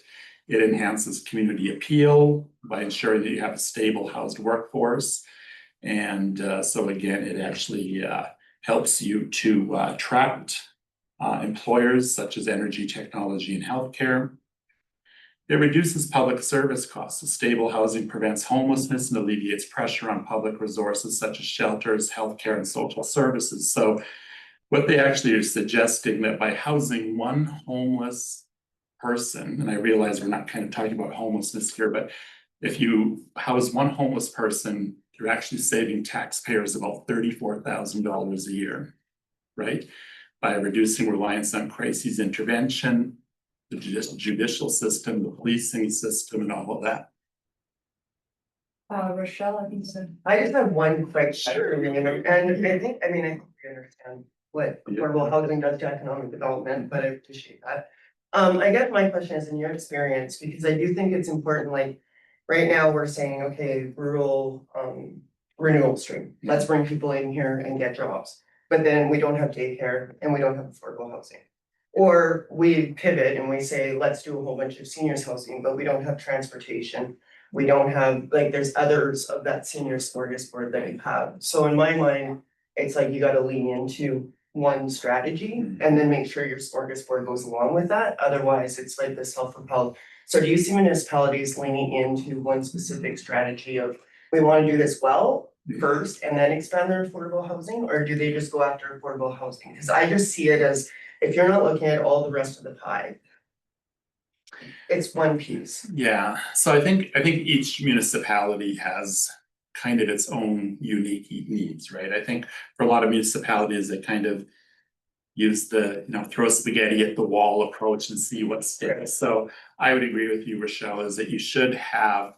it enhances community appeal by ensuring that you have a stable housed workforce. And so again, it actually helps you to attract employers such as energy, technology, and healthcare. It reduces public service costs. So stable housing prevents homelessness and alleviates pressure on public resources such as shelters, healthcare, and social services. So what they actually are suggesting that by housing one homeless person, and I realize we're not kind of talking about homelessness here, but if you house one homeless person, you're actually saving taxpayers about $34,000 a year, right? By reducing reliance on crises intervention, the judicial system, the policing system, and all of that. Rochelle, I think so. I just have one question, and I think we understand what affordable housing does to economic development, but I appreciate that. I guess my question is in your experience, because I do think it's important, like, right now we're saying, okay, rural, renewal stream, let's bring people in here and get jobs. But then we don't have daycare and we don't have affordable housing. Or we pivot and we say, let's do a whole bunch of seniors housing, but we don't have transportation. We don't have, like, there's others of that senior smorgasbord that we have. So in my mind, it's like you gotta lean into one strategy and then make sure your smorgasbord goes along with that. Otherwise, it's like the self-propelled. So do you see municipalities leaning into one specific strategy of, we wanna do this well first and then expand their affordable housing? Or do they just go after affordable housing? Cause I just see it as, if you're not looking at all the rest of the pie, it's one piece. Yeah, so I think each municipality has kind of its own unique needs, right? I think for a lot of municipalities, they kind of use the, throw spaghetti at the wall approach and see what sticks. So I would agree with you, Rochelle, is that you should have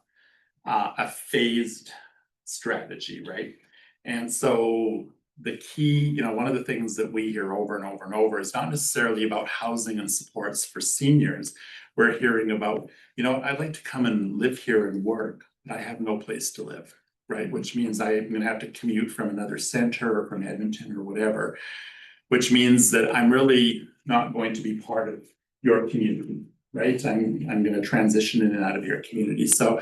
a phased strategy, right? And so the key, one of the things that we hear over and over and over is not necessarily about housing and supports for seniors. We're hearing about, I'd like to come and live here and work, but I have no place to live, right? Which means I'm gonna have to commute from another center or from Edmonton or whatever, which means that I'm really not going to be part of your community, right? I'm gonna transition in and out of your community. So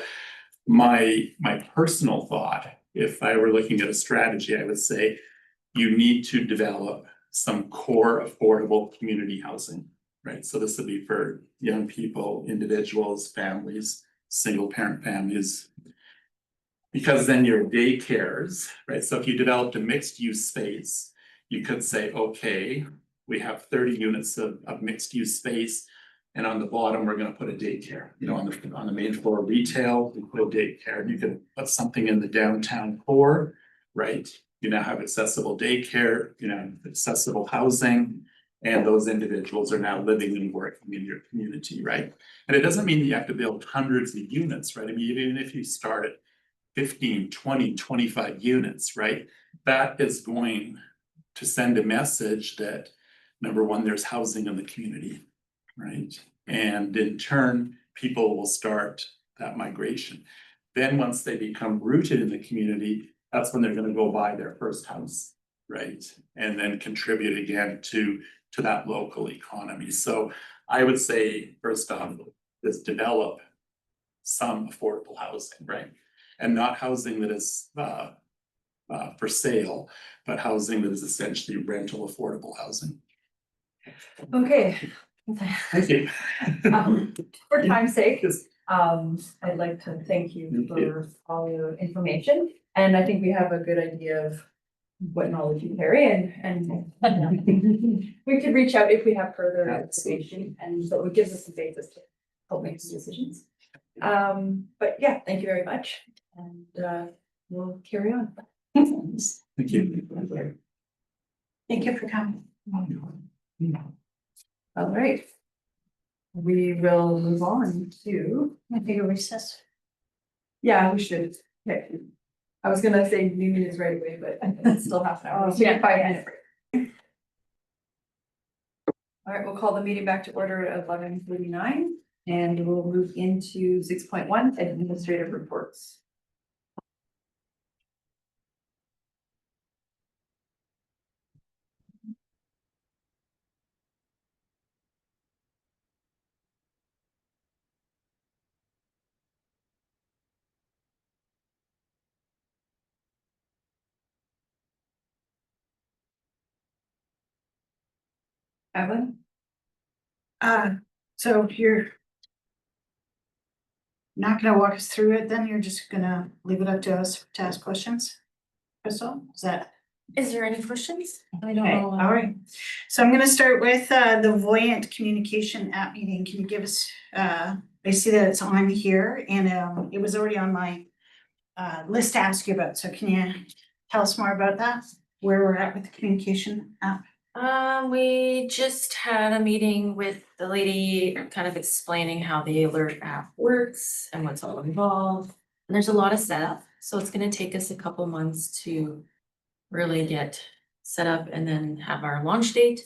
my personal thought, if I were looking at a strategy, I would say you need to develop some core affordable community housing, right? So this would be for young people, individuals, families, single parent families. Because then your daycares, right? So if you developed a mixed use space, you could say, okay, we have 30 units of mixed use space. And on the bottom, we're gonna put a daycare, on the main floor retail, we put a daycare, and you can put something in the downtown core, right? You now have accessible daycare, accessible housing, and those individuals are now living and working in your community, right? And it doesn't mean that you have to build hundreds of units, right? I mean, even if you start at 15, 20, 25 units, right? That is going to send a message that, number one, there's housing in the community, right? And in turn, people will start that migration. Then once they become rooted in the community, that's when they're gonna go buy their first house, right? And then contribute again to that local economy. So I would say, first off, is develop some affordable housing, right? And not housing that is for sale, but housing that is essentially rental affordable housing. Okay. Thank you. For time's sake, I'd like to thank you for all your information, and I think we have a good idea of what knowledge you carry, and we could reach out if we have further information, and so it gives us some basis to help make some decisions. But yeah, thank you very much, and we'll carry on. Thank you. Thank you for coming. All right. We will move on to, I take a recess. yeah, we should. Okay. I was gonna say new news right away, but it's still half an hour. We'll take a 5-minute break. All right, we'll call the meeting back to order at 11:39, and we'll move into 6.1 administrative reports. Evan? So you're not gonna walk us through it, then you're just gonna leave it up to us to ask questions? Crystal, is that? Is there any questions? I don't Okay, know. all right. So I'm gonna start with the Voyant Communication app meeting. Can you give us, I see that it's on here and it was already on my list to ask you about. So can you tell us more about that? Where we're at with the communication app? We just had a meeting with the lady kind of explaining how the alert app works and what's all involved. And there's a lot of setup, so it's gonna take us a couple months to really get set up and then have our launch date.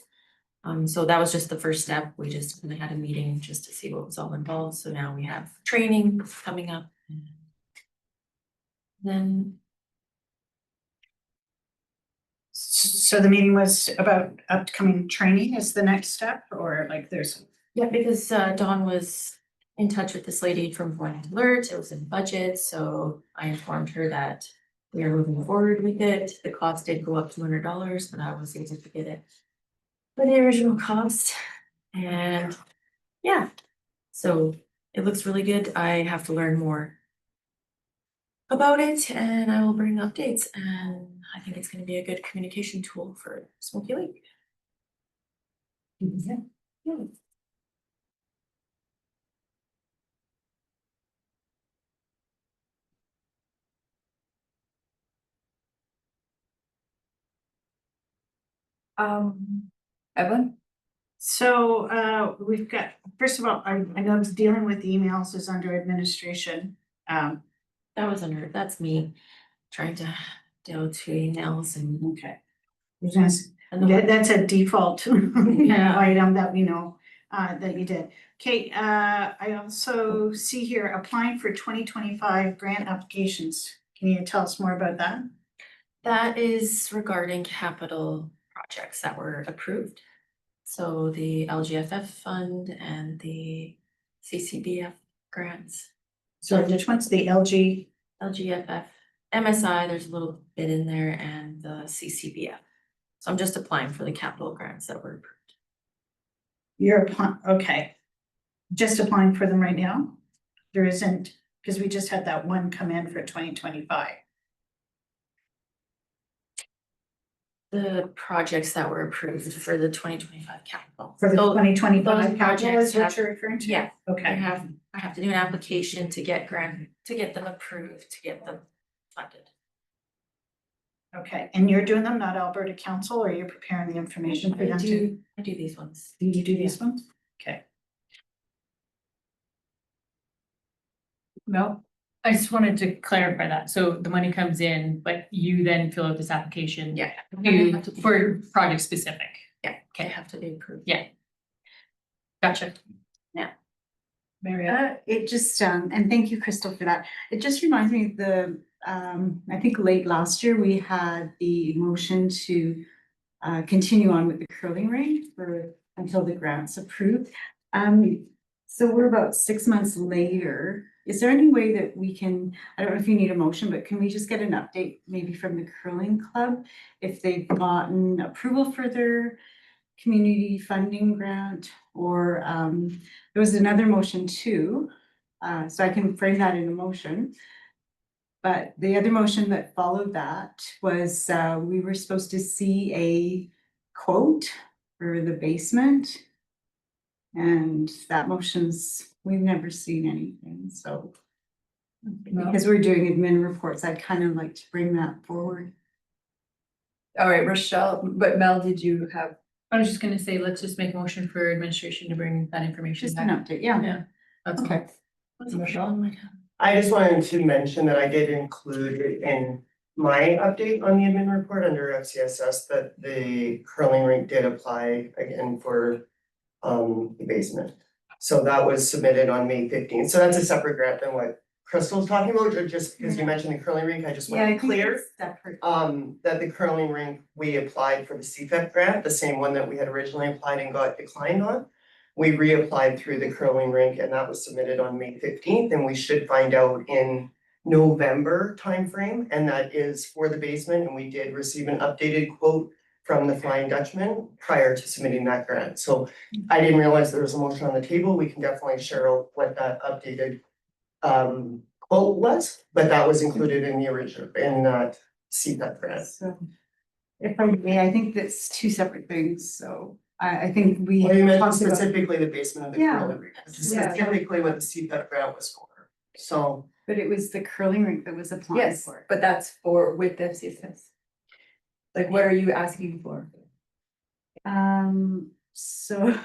So that was just the first step. We just kind of had a meeting just to see what was all involved. So now we have training coming up. Then So the meeting was about upcoming training is the next step, or like there's? yeah, because Dawn was in touch with this lady from Voyant Alert. It was in budget, so I informed her that we are moving forward with it. The cost did go up $200, but I was able to get it for the original cost. And yeah, so it looks really good. I have to learn more about it, and I will bring updates, and I think it's gonna be a good communication tool for Smoky Lake. Yeah. Evelyn? So we've got, first of all, I know dealing with emails is under administration. That was under, that's me trying to deal with 2 emails and. Okay. Yes, And the- that's a default Yeah. item that we know that you did. Okay, I also see here applying for 2025 grant applications. Can you tell us more about that? That is regarding capital projects that were approved. So the LGFF fund and the CCBF grants. So which one's the LG? LGFF, MSI, there's a little bit in there, and the CCBF. So I'm just applying for the capital grants that were approved. You're applying, okay. Just applying for them right now? There isn't, because we just had that one come in for 2025. The projects that were approved for the 2025 capital. For the So 2025 those capital projects is what have- you're referring to? Yeah, I Okay, have to do an application to get grant, to get them approved, to get them funded. okay. And you're doing them, not Alberta Council, or you're preparing the information for them to? I do these ones. You do these ones? Okay. No, I just wanted to clarify that. So the money comes in, but you then fill out this application. Yeah. For project specific. Yeah, they have to be approved. Yeah. Gotcha. Marietta? It just, and thank you, Crystal, for that. It just reminds me of the, I think late last year, we had the motion to continue on with the curling rink until the grant's approved. So we're about 6 months later. is there any way that we can, I don't know if you need a motion, but can we just get an update maybe from the curling club? If they've gotten approval for their community funding grant, or there was another motion too. So I can frame that in a motion. But the other motion that followed that was we were supposed to see a quote for the basement. And that motion's, we've never seen anything, so. Because we're doing admin reports, I'd kind of like to bring that forward. All right, Rochelle, but Mel, did you have? I was just gonna say, let's just make a motion for administration to bring that information Just an back. update, yeah. Yeah. That's Okay. Rochelle. I just wanted to mention that I did include it in my update on the admin report under FCSS that the curling rink did apply again for the basement. So that was submitted on May 15th. So that's a separate grant than what Crystal's talking about, or just because you mentioned the curling rink, I just want to be clear. Separate. That the curling rink, we applied for the CFEP grant, the same one that we had originally applied and got declined on. We reapplied through the curling rink and that was submitted on May 15th, and we should find out in November timeframe, and that is for the basement, and we did receive an updated quote from the Flying Dutchman prior to submitting that grant. So I didn't realize there was a motion on the table. We can definitely share out what that updated quote was, but that was included in the original, in that CFEP grant. So if I may, I think that's two separate things, so I think we. Well, you mentioned talked about- specifically the basement of the Yeah. curling rink, which is Yeah. specifically what the CFEP grant was for. So But it was the curling rink that was applying Yes, for it. but that's for with FCSS. Like, what are you asking for? So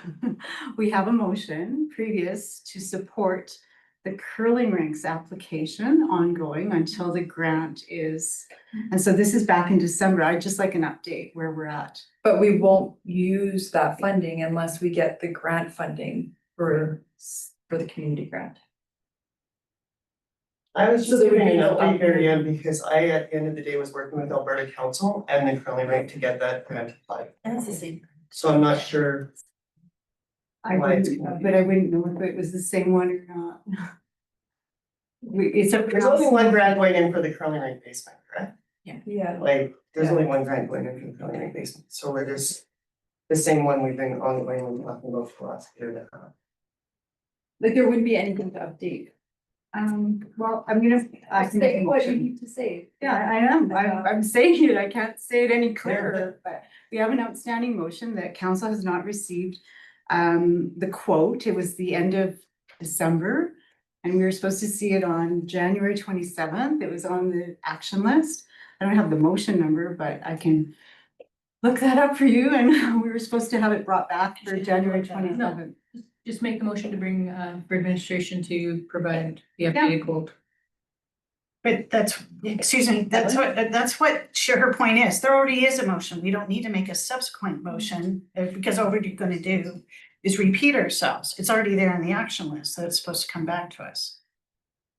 we have a motion previous to support the curling rinks application ongoing until the grant is. And so this is back in December. I'd just like an update where we're at. But we won't use that funding unless we get the grant funding for the community grant. I was So just there would giving be an no update, Mary upgrade. Ann, because I, at the end of the day, was working with Alberta Council and the curling rink to get that grant applied. That's the same. So I'm not sure. I Why it's wouldn't, coming. but I wouldn't know if it was the same one or not. It's a. There's only one grant going in for the curling rink basement, correct? Yeah. Like, there's only one grant going in for the curling rink basement, so we're just the same one we've been ongoing talking about for the last year and a half. Like, there wouldn't be anything to update. Well, I'm gonna. I can make a Say what you motion. need to say. Yeah, I am. I'm saying it. I can't say it any clearer, but we have an outstanding motion that council has not received. The quote, it was the end of December. And we were supposed to see it on January 27th. It was on the action list. I don't have the motion number, but I can look that up for you. And we were supposed to have it brought back for January 27th. Just make the motion to bring for administration to provide the updated quote. But that's, excuse me, that's what her point is. There already is a motion. We don't need to make a subsequent motion because all we're gonna do is repeat ourselves. It's already there in the action list, so it's supposed to come back to us.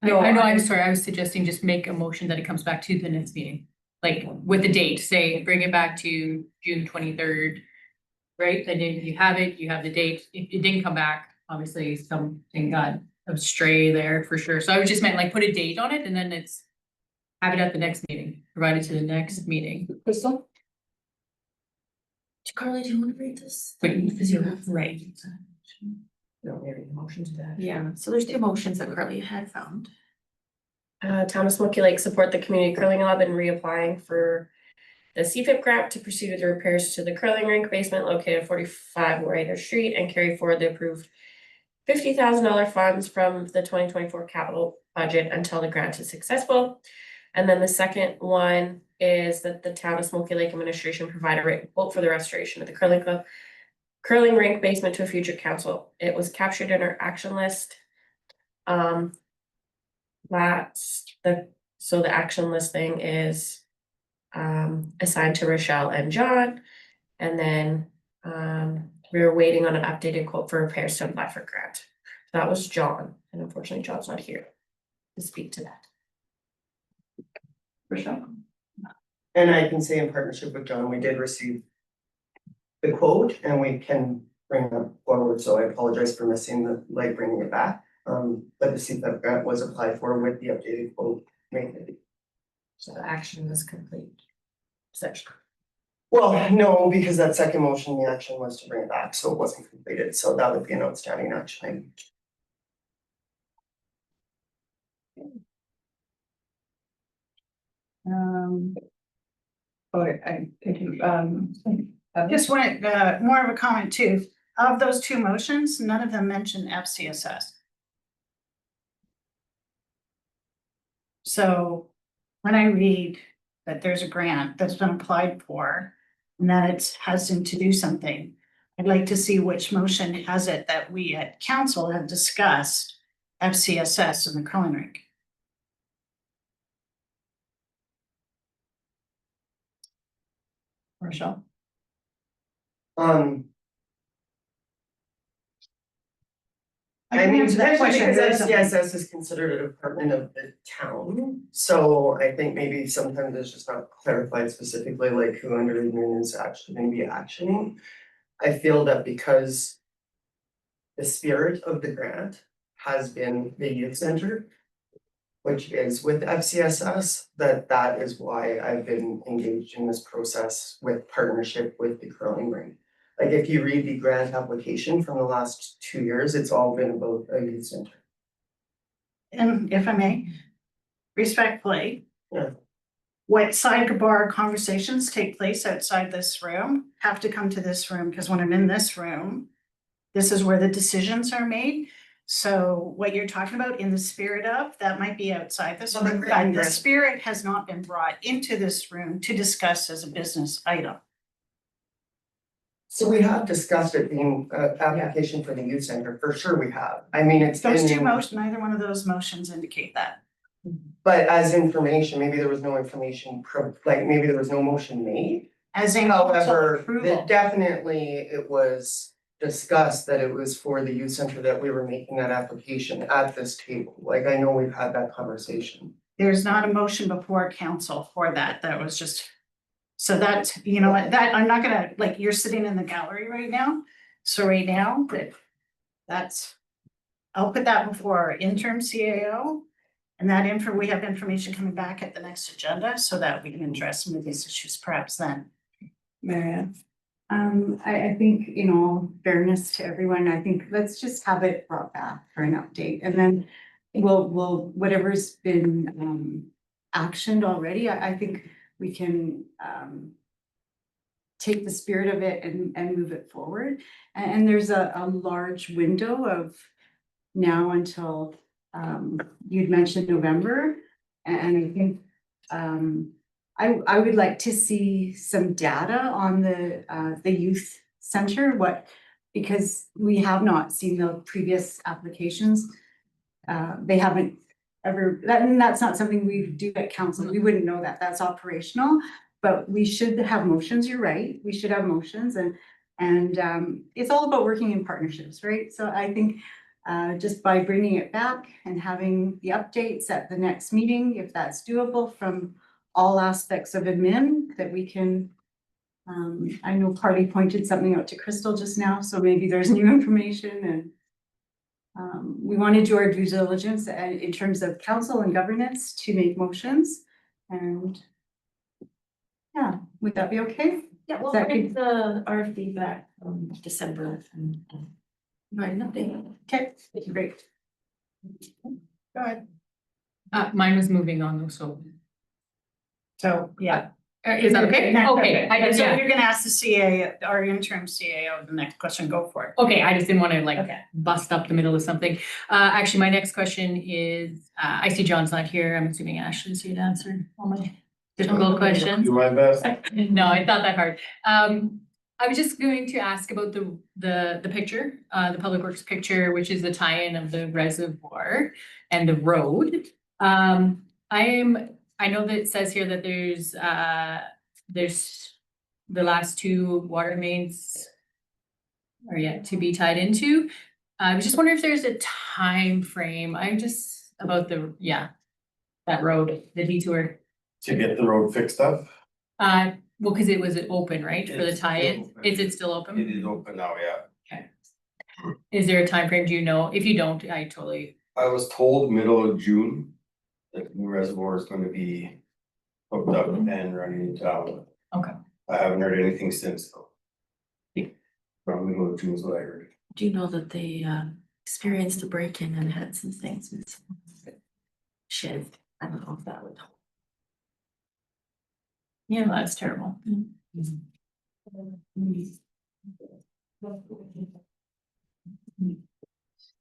I know, I'm sorry, I was suggesting just make a motion that it comes back to the next meeting. Like with the date, say, bring it back to June 23rd. Right, then you have it, you have the date. If it didn't come back, obviously something got astray there for sure. So I was just meant like put a date on it and then it's. Have it at the next meeting, provide it to the next meeting. Crystal? Carly, do you want to read this? Wait, Because you have. right. No, we already motion to that. Yeah. So there's two motions that Carly had found. Town of Smoky Lake support the community curling club in reapplying for the CFIP grant to proceed with the repairs to the curling rink basement located at 45 Ryder Street and carry forward the approved $50,000 funds from the 2024 capital budget until the grant is successful. And then the second one is that the town of Smoky Lake administration provide a written quote for the restoration of the curling rink basement to a future council. It was captured in our action list. So the action listing is assigned to Rochelle and John. And then we were waiting on an updated quote for repairs to apply for grant. That was John, and unfortunately John's not here to speak to that. Rochelle? And I can say in partnership with John, we did receive the quote and we can bring that forward, so I apologize for missing the, like, bringing it back. But the CFIP grant was applied for with the updated quote made. So the action was complete. Section. Well, no, because that second motion, the action was to bring it back, so it wasn't completed, so that would be an outstanding action item. Just wanted, more of a comment too. Of those two motions, none of them mention FCSS. So when I read that there's a grant that's been applied for and that it has to do something, I'd like to see which motion has it that we at council have discussed FCSS and the curling rink. Rochelle? I mean, answer that especially question, because there is something. FCSS is considered a department of the town, so I think maybe sometimes it's just not clarified specifically like who under admin is actually gonna be actioning. I feel that because the spirit of the grant has been the youth center, which is with FCSS, that is why I've been engaged in this process with partnership with the curling rink. Like if you read the grant application from the last 2 years, it's all been about a youth center. And if I may, respectfully. Yeah. What sidebar conversations take place outside this room have to come to this room, because when I'm in this room, this is where the decisions are made. So what you're talking about in the spirit of, that might be outside this Well, the room, grant- but the spirit has not been brought into this room to discuss as a business item. So we have discussed it being application for the youth center, for sure we have. I mean, it's Those two been, motions, neither one of those motions indicate that. but as information, maybe there was no information, like maybe there was no motion made. As in However, approval. definitely it was discussed that it was for the youth center that we were making that application at this table. Like, I know we've had that conversation. There's not a motion before council for that. That was just. So that, you know, what, that, I'm not gonna, like, you're sitting in the gallery right now. So right now, that's. I'll put that before our interim CAO. And that we have information coming back at the next agenda so that we can address some of these issues perhaps then. Marianne? I think, in all fairness to everyone, I think let's just have it brought back for an update, and then we'll, whatever's been, actioned already, I think we can, take the spirit of it and move it forward. And there's a large window of now until, you'd mentioned November, and I think, I would like to see some data on the youth center, because we have not seen the previous applications. They haven't ever, and that's not something we do at council, we wouldn't know that, that's operational. But we should have motions, you're right, we should have motions, and it's all about working in partnerships, right? So I think just by bringing it back and having the updates at the next meeting, if that's doable from all aspects of admin, that we can, I know Carly pointed something out to Crystal just now, so maybe there's new information, and we want to do our due diligence in terms of council and governance to make motions, and yeah, would that be okay? Yeah, we'll That bring our feedback from December and provide an update. Okay, great. Go ahead. Mine was moving on though, so. So, yeah. Is that okay? Okay, I just, So yeah. you're gonna ask the CA, our interim CAO, the next question, go for it. Okay, I just didn't wanna like Okay. bust up the middle of something. Actually, my next question is, I see John's not here. I'm assuming Ashley's here to answer all my difficult questions. Do my best. No, it's not that hard. I was just going to ask about the picture, the Public Works picture, which is the tie-in of the reservoir and the road. I know that it says here that there's the last two water mains are yet to be tied into. I was just wondering if there's a time frame. I'm just about that road, the detour. To get the road fixed up? Well, cause it was open, right, for the It's still tie-in? open. Is it still open? It is open now, yeah. Is there a time frame? Do you know? If you don't, I totally, I was told middle of June that the new reservoir is gonna be hooked up and running in town. Okay. I haven't heard anything since though. From middle of June is what I heard. Do you know that they experienced a break-in and had some things missing? Shed, I don't know if that would help. yeah, that's terrible.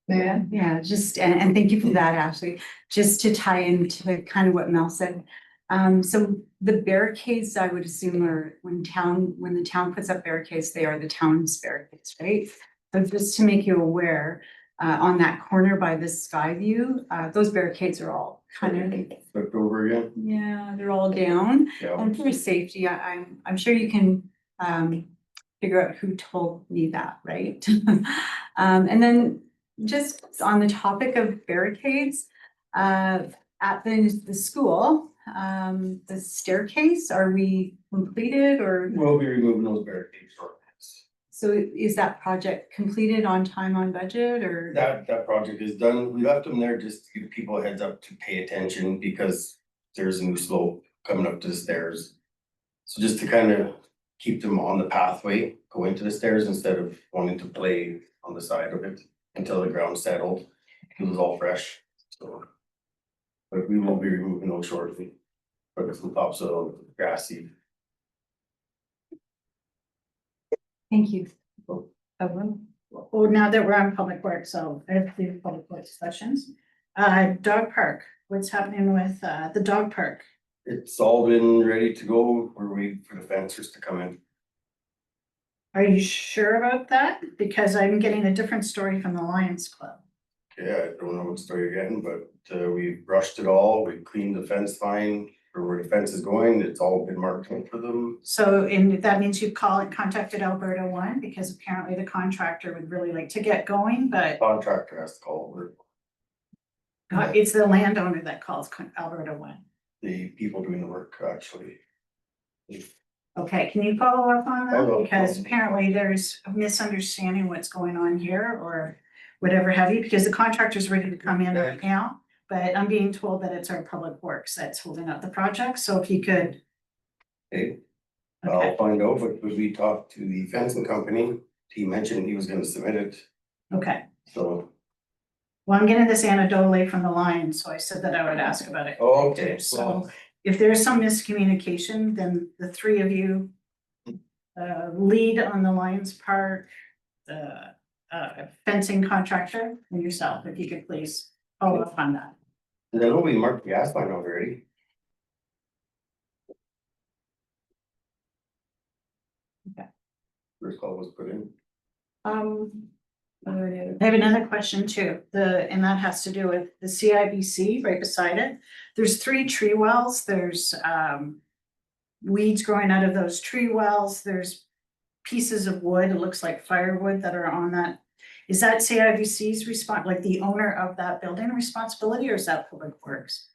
Yeah, just, and thank you for that, Ashley. Just to tie into kind of what Mel said. So the barricades, I would assume are when the town puts up barricades, they are the town's barricades, right? So just to make you aware, on that corner by the sky view, those barricades are all kind of, Flipped over again? yeah, they're all down. Yeah. And for safety, I'm sure you can figure out who told me that, right? And then just on the topic of barricades, at the school, the staircase, are we completed or? We'll be removing those barricades shortly. So is that project completed on time, on budget, or? That project is done. We left them there just to give people a heads up to pay attention because there's a new slope coming up to the stairs. So just to kind of keep them on the pathway, going to the stairs instead of wanting to play on the side of it until the ground settled. It was all fresh, so. But we will be removing those shortly. But it's the topsoil grassy. Thank you. Well, now that we're on public works, so I have the public works sessions. Dog park, what's happening with the dog park? It's all been ready to go. We're waiting for the fencers to come in. Are you sure about that? Because I'm getting a different story from the Lions Club. Yeah, I don't know what story you're getting, but we brushed it all. We cleaned the fence fine for where the fence is going. It's all been marked in for them. So, and that means you contacted Alberta One, because apparently the contractor would really like to get going, but Contractor has to call over. it's the landowner that calls Alberta One. The people doing the work, actually. Okay, can you follow up on I will. that? Because apparently there's a misunderstanding what's going on here or whatever have you, because the contractor's ready to come in right now. But I'm being told that it's our public works that's holding up the project, so if you could. Okay, Okay, I'll find out, but we talked to the fencing company. He mentioned he was gonna submit it, okay. so. Well, I'm getting this anecdotally from the Lions, so I said that I would ask about it. Okay, So if there's some miscommunication, then the three of you lead on the Lions part, the fencing contractor and yourself, if you could please follow up on that. I know we marked the gas line already. Okay. First call was put in. I have another question too, and that has to do with the CIBC right beside it. There's 3 tree wells, there's weeds growing out of those tree wells, there's pieces of wood, it looks like firewood that are on that. Is that CIBC's response, like the owner of that building responsibility, or is that Public Works?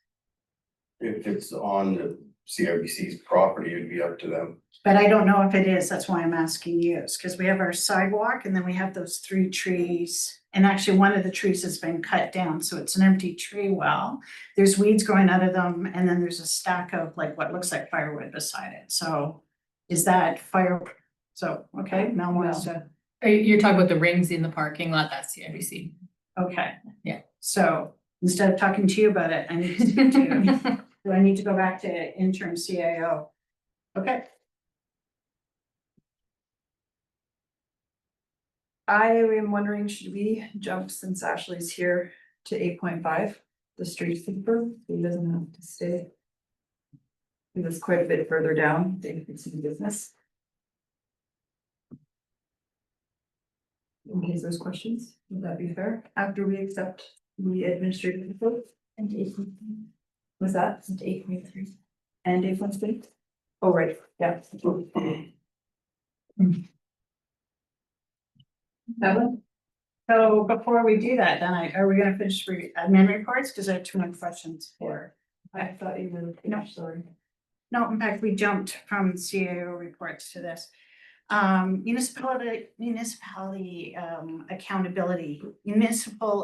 If it's on the CIBC's property, it'd be up to them. But I don't know if it is, that's why I'm asking you, because we have our sidewalk and then we have those 3 trees. And actually, one of the trees has been cut down, so it's an empty tree well. There's weeds growing out of them, and then there's a stack of like what looks like firewood beside it, so is that fire? So, okay, Mel wants to, You're talking about the rings in the parking lot, that's CIBC. okay. Yeah. So instead of talking to you about it, I need to speak to you. Do I need to go back to interim CAO? Okay. I am wondering, should we jump since Ashley's here to 8.5, the street sweeper, so he doesn't have to stay. He was quite a bit further down, they can see business. In case there's questions, would that be fair, after we accept the administrative report? And Was that? 8.3. And 8.3? Oh, right, yeah. Evan? So before we do that, then are we gonna finish admin reports? Because I have 2 more questions for. I thought you were, No. sorry. No, in fact, we jumped from CAO reports to this. municipal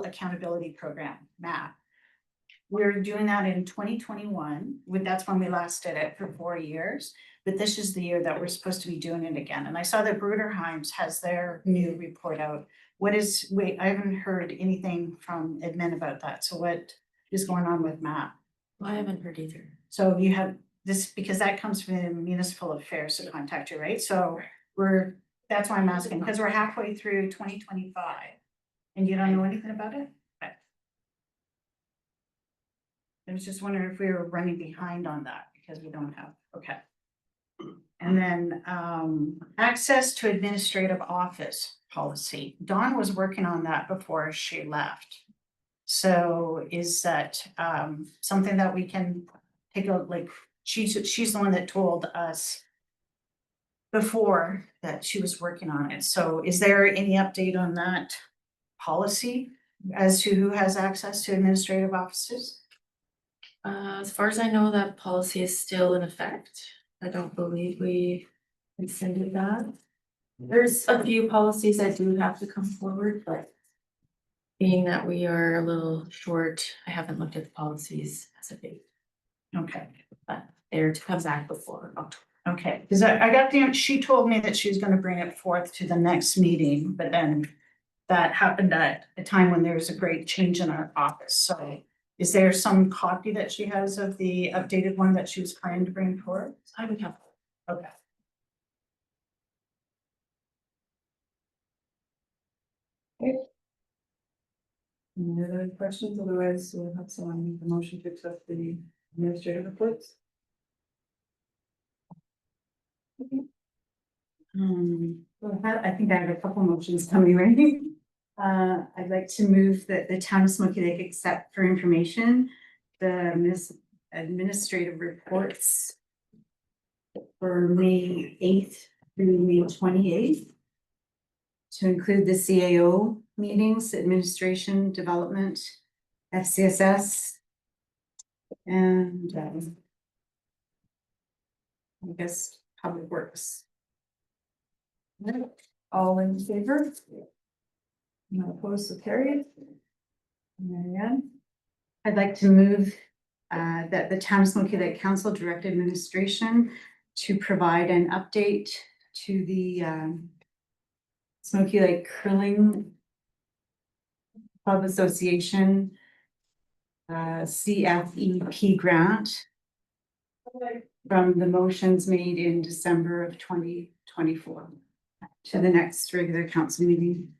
accountability program, MAP. We're doing that in 2021. That's when we last did it for 4 years. But this is the year that we're supposed to be doing it again. And I saw that Bruderheims has their new report out. Wait, I haven't heard anything from admin about that. So what is going on with MAP? I haven't heard either. So you have this, because that comes from municipal affairs to contact you, right? So that's why I'm asking, because we're halfway through 2025 and you don't know anything about it? Okay. I was just wondering if we were running behind on that because we don't have, okay. And then access to administrative office policy. Dawn was working on that before she left. So is that something that we can take a, like, she's the one that told us before that she was working on it. So is there any update on that policy as to who has access to administrative offices? As far as I know, that policy is still in effect. I don't believe we rescinded that. There's a few policies that do have to come forward, but being that we are a little short, I haven't looked at the policies as of yet. Okay. But they're to come back before October. Okay, because I got she told me that she was gonna bring it forth to the next meeting, but then that happened at a time when there was a great change in our office, so is there some copy that she has of the updated one that she was planning to bring forward? I would have. Okay. Any other questions? Otherwise, we'll have someone make the motion to accept the administrative reports. Well, I think I have a couple motions coming, right? I'd like to move that the town of Smoky Lake accept for information the administrative reports for May 8th through May 28th. To include the CAO meetings, administration, development, FCSS. And I guess public works. All in favor? No opposed, so carried. Marianne? I'd like to move that the town of Smoky Lake Council direct administration to provide an update to the Smoky Lake Curling Club Association CFEP grant from the motions made in December of 2024 to the next regular council meeting.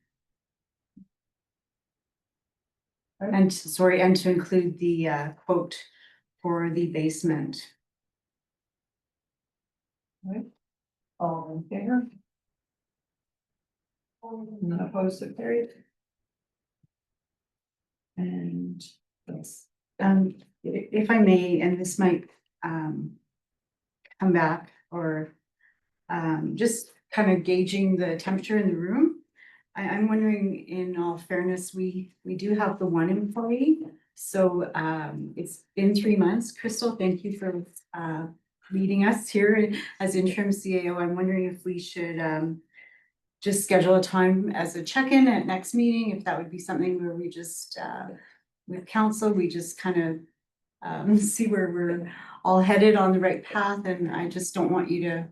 And to include the quote for the basement. Right. All in favor? None opposed, so carried. And yes, If I may, and this might come back or just kind of gauging the temperature in the room. I'm wondering, in all fairness, we do have the one employee. So it's been 3 months. Crystal, thank you for leading us here as interim CAO. I'm wondering if we should just schedule a time as a check-in at next meeting, if that would be something where we just with council, we just kind of see where we're all headed on the right path. And I just don't want you to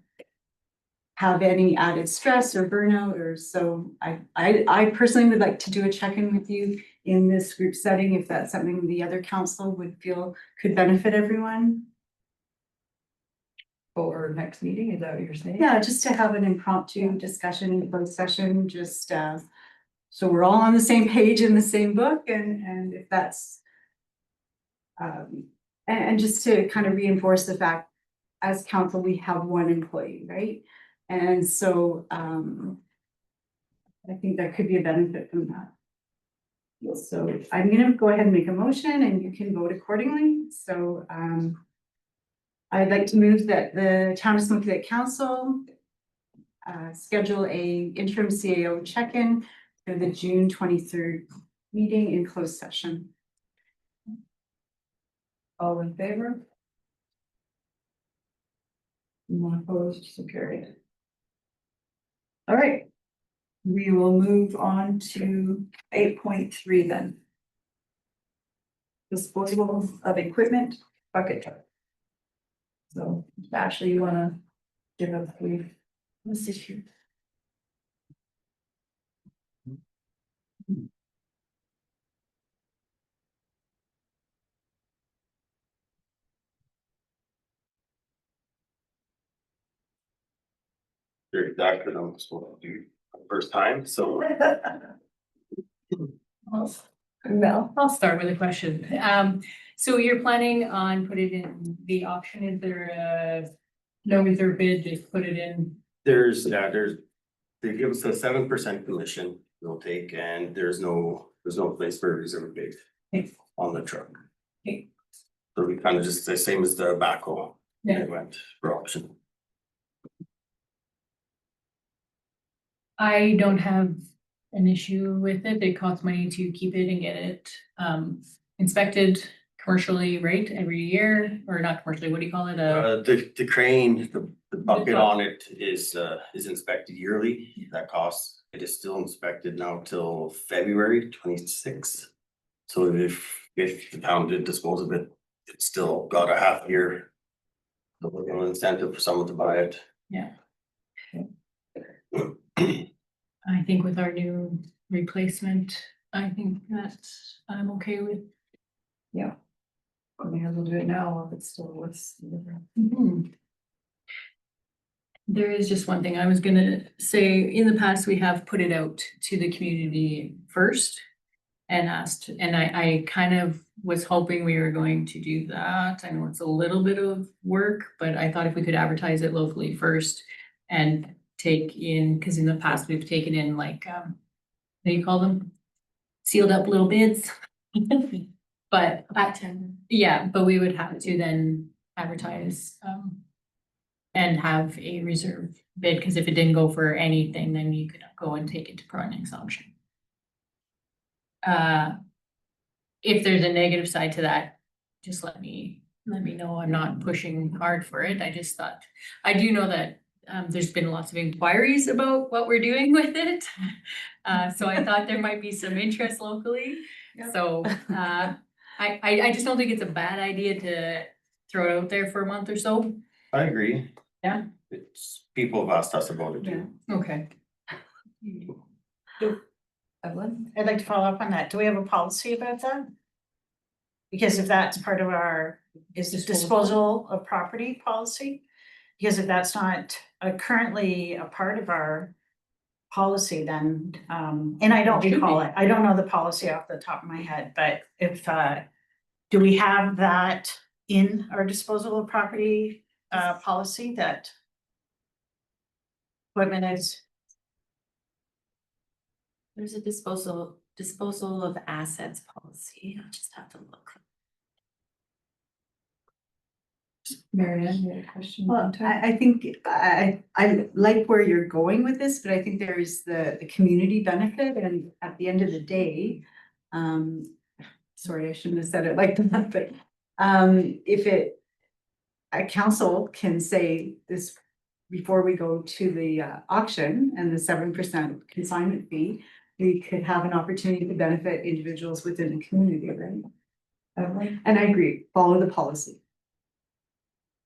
have any added stress or burnout, or so I personally would like to do a check-in with you in this group setting, if that's something the other council would feel could benefit everyone. for next meeting, is that what you're saying? Yeah, just to have an impromptu discussion in closed session, just so we're all on the same page in the same book, and if that's and just to kind of reinforce the fact, as council, we have one employee, right? And so I think there could be a benefit from that. So I'm gonna go ahead and make a motion and you can vote accordingly. So I'd like to move that the town of Smoky Lake Council schedule a interim CAO check-in for the June 23rd meeting in closed session. All in favor? None opposed, so carried. All right. We will move on to 8.3 then. Disposal of equipment bucket truck. So Ashley, you wanna give a brief? Let's see here. You're exactly what I'm supposed to do first time, so. Mel? I'll start with a question. So you're planning on putting in the auction, is there a no reserve bid, just put it in? There's, they give us a 7% commission they'll take, and there's no place for a reserve bid Okay. on the truck. Okay. So we kind of just the same as the backhoe. Yeah. It went for auction. I don't have an issue with it. It costs money to keep it and get it inspected commercially, right, every year, or not commercially, what do you call it? The crane, the bucket on it is inspected yearly. That costs, it is still inspected now till February 26th. So if the town did dispose of it, it's still got a half year. The incentive for someone to buy it. Yeah. I think with our new replacement, I think that I'm okay with. Yeah. I mean, we'll do it now if it's still what's. There is just one thing I was gonna say, in the past, we have put it out to the community first. And asked, and I kind of was hoping we were going to do that. I know it's a little bit of work, but I thought if we could advertise it locally first. And take in, cause in the past, we've taken in like, what do you call them? Sealed up little bids. But yeah, but we would have to then advertise, and have a reserve bid, cause if it didn't go for anything, then you could go and take it to our next auction. If there's a negative side to that, just let me know. I'm not pushing hard for it. I just thought, I do know that there's been lots of inquiries about what we're doing with it. So I thought there might be some interest locally. So I just don't think it's a bad idea to throw it out there for a month or so. I agree. Yeah. It's, people have asked us about it too. Okay. Evelyn? I'd like to follow up on that. Do we have a policy about that? Because if that's part of our, is this disposal of property policy? Because if that's not currently a part of our policy, then, and I don't recall it, I don't know the policy off the top of my head, but if, do we have that in our disposal of property, policy that equipment is? There's a disposal of assets policy. I'll just have to look. Marianne, you had a question? Well, I think I like where you're going with this, but I think there is the community benefit, and at the end of the day, sorry, I shouldn't have said it like that, but if a council can say this before we go to the auction and the 7% consignment fee, we could have an opportunity to benefit individuals within the community, right? And I agree, follow the policy.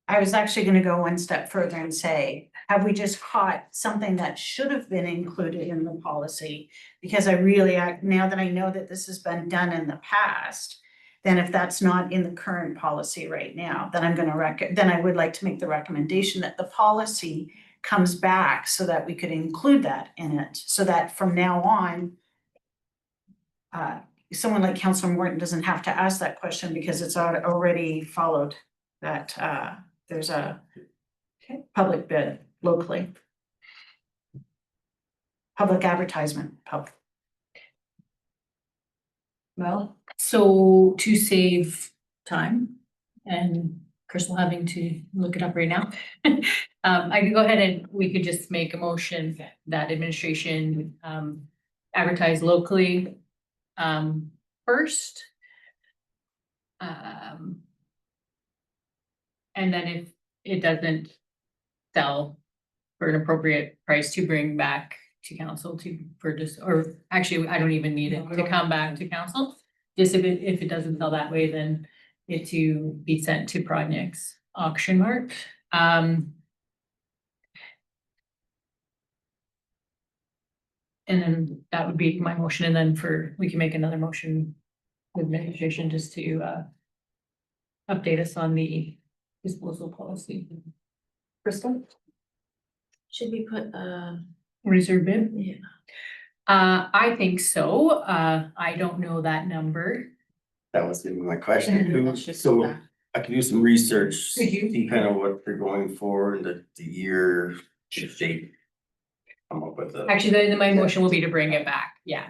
I was actually gonna go one step further and say, have we just caught something that should have been included in the policy? Because I really, now that I know that this has been done in the past, then if that's not in the current policy right now, then I'm gonna then I would like to make the recommendation that the policy comes back so that we could include that in it, so that from now on, someone like Councilor Morton doesn't have to ask that question because it's already followed that there's a public bid locally. Public advertisement, Well, So to save time and Crystal having to look it up right now. I could go ahead and we could just make a motion that administration advertise locally first. And then if it doesn't sell, for an appropriate price to bring back to council for just, or actually, I don't even need it to come back to council. Just if it doesn't sell that way, then it to be sent to Prodnick's auction mart. And then that would be my motion, and then we can make another motion with administration just to update us on the disposal policy. Crystal? Should we put Reserve bid? yeah. I think so. I don't know that number. That was gonna be my question. That should go So back. I can do some research, Could you? see kind of what they're going for and the year, if they come up with a. Actually, then my motion will be to bring it back, yeah.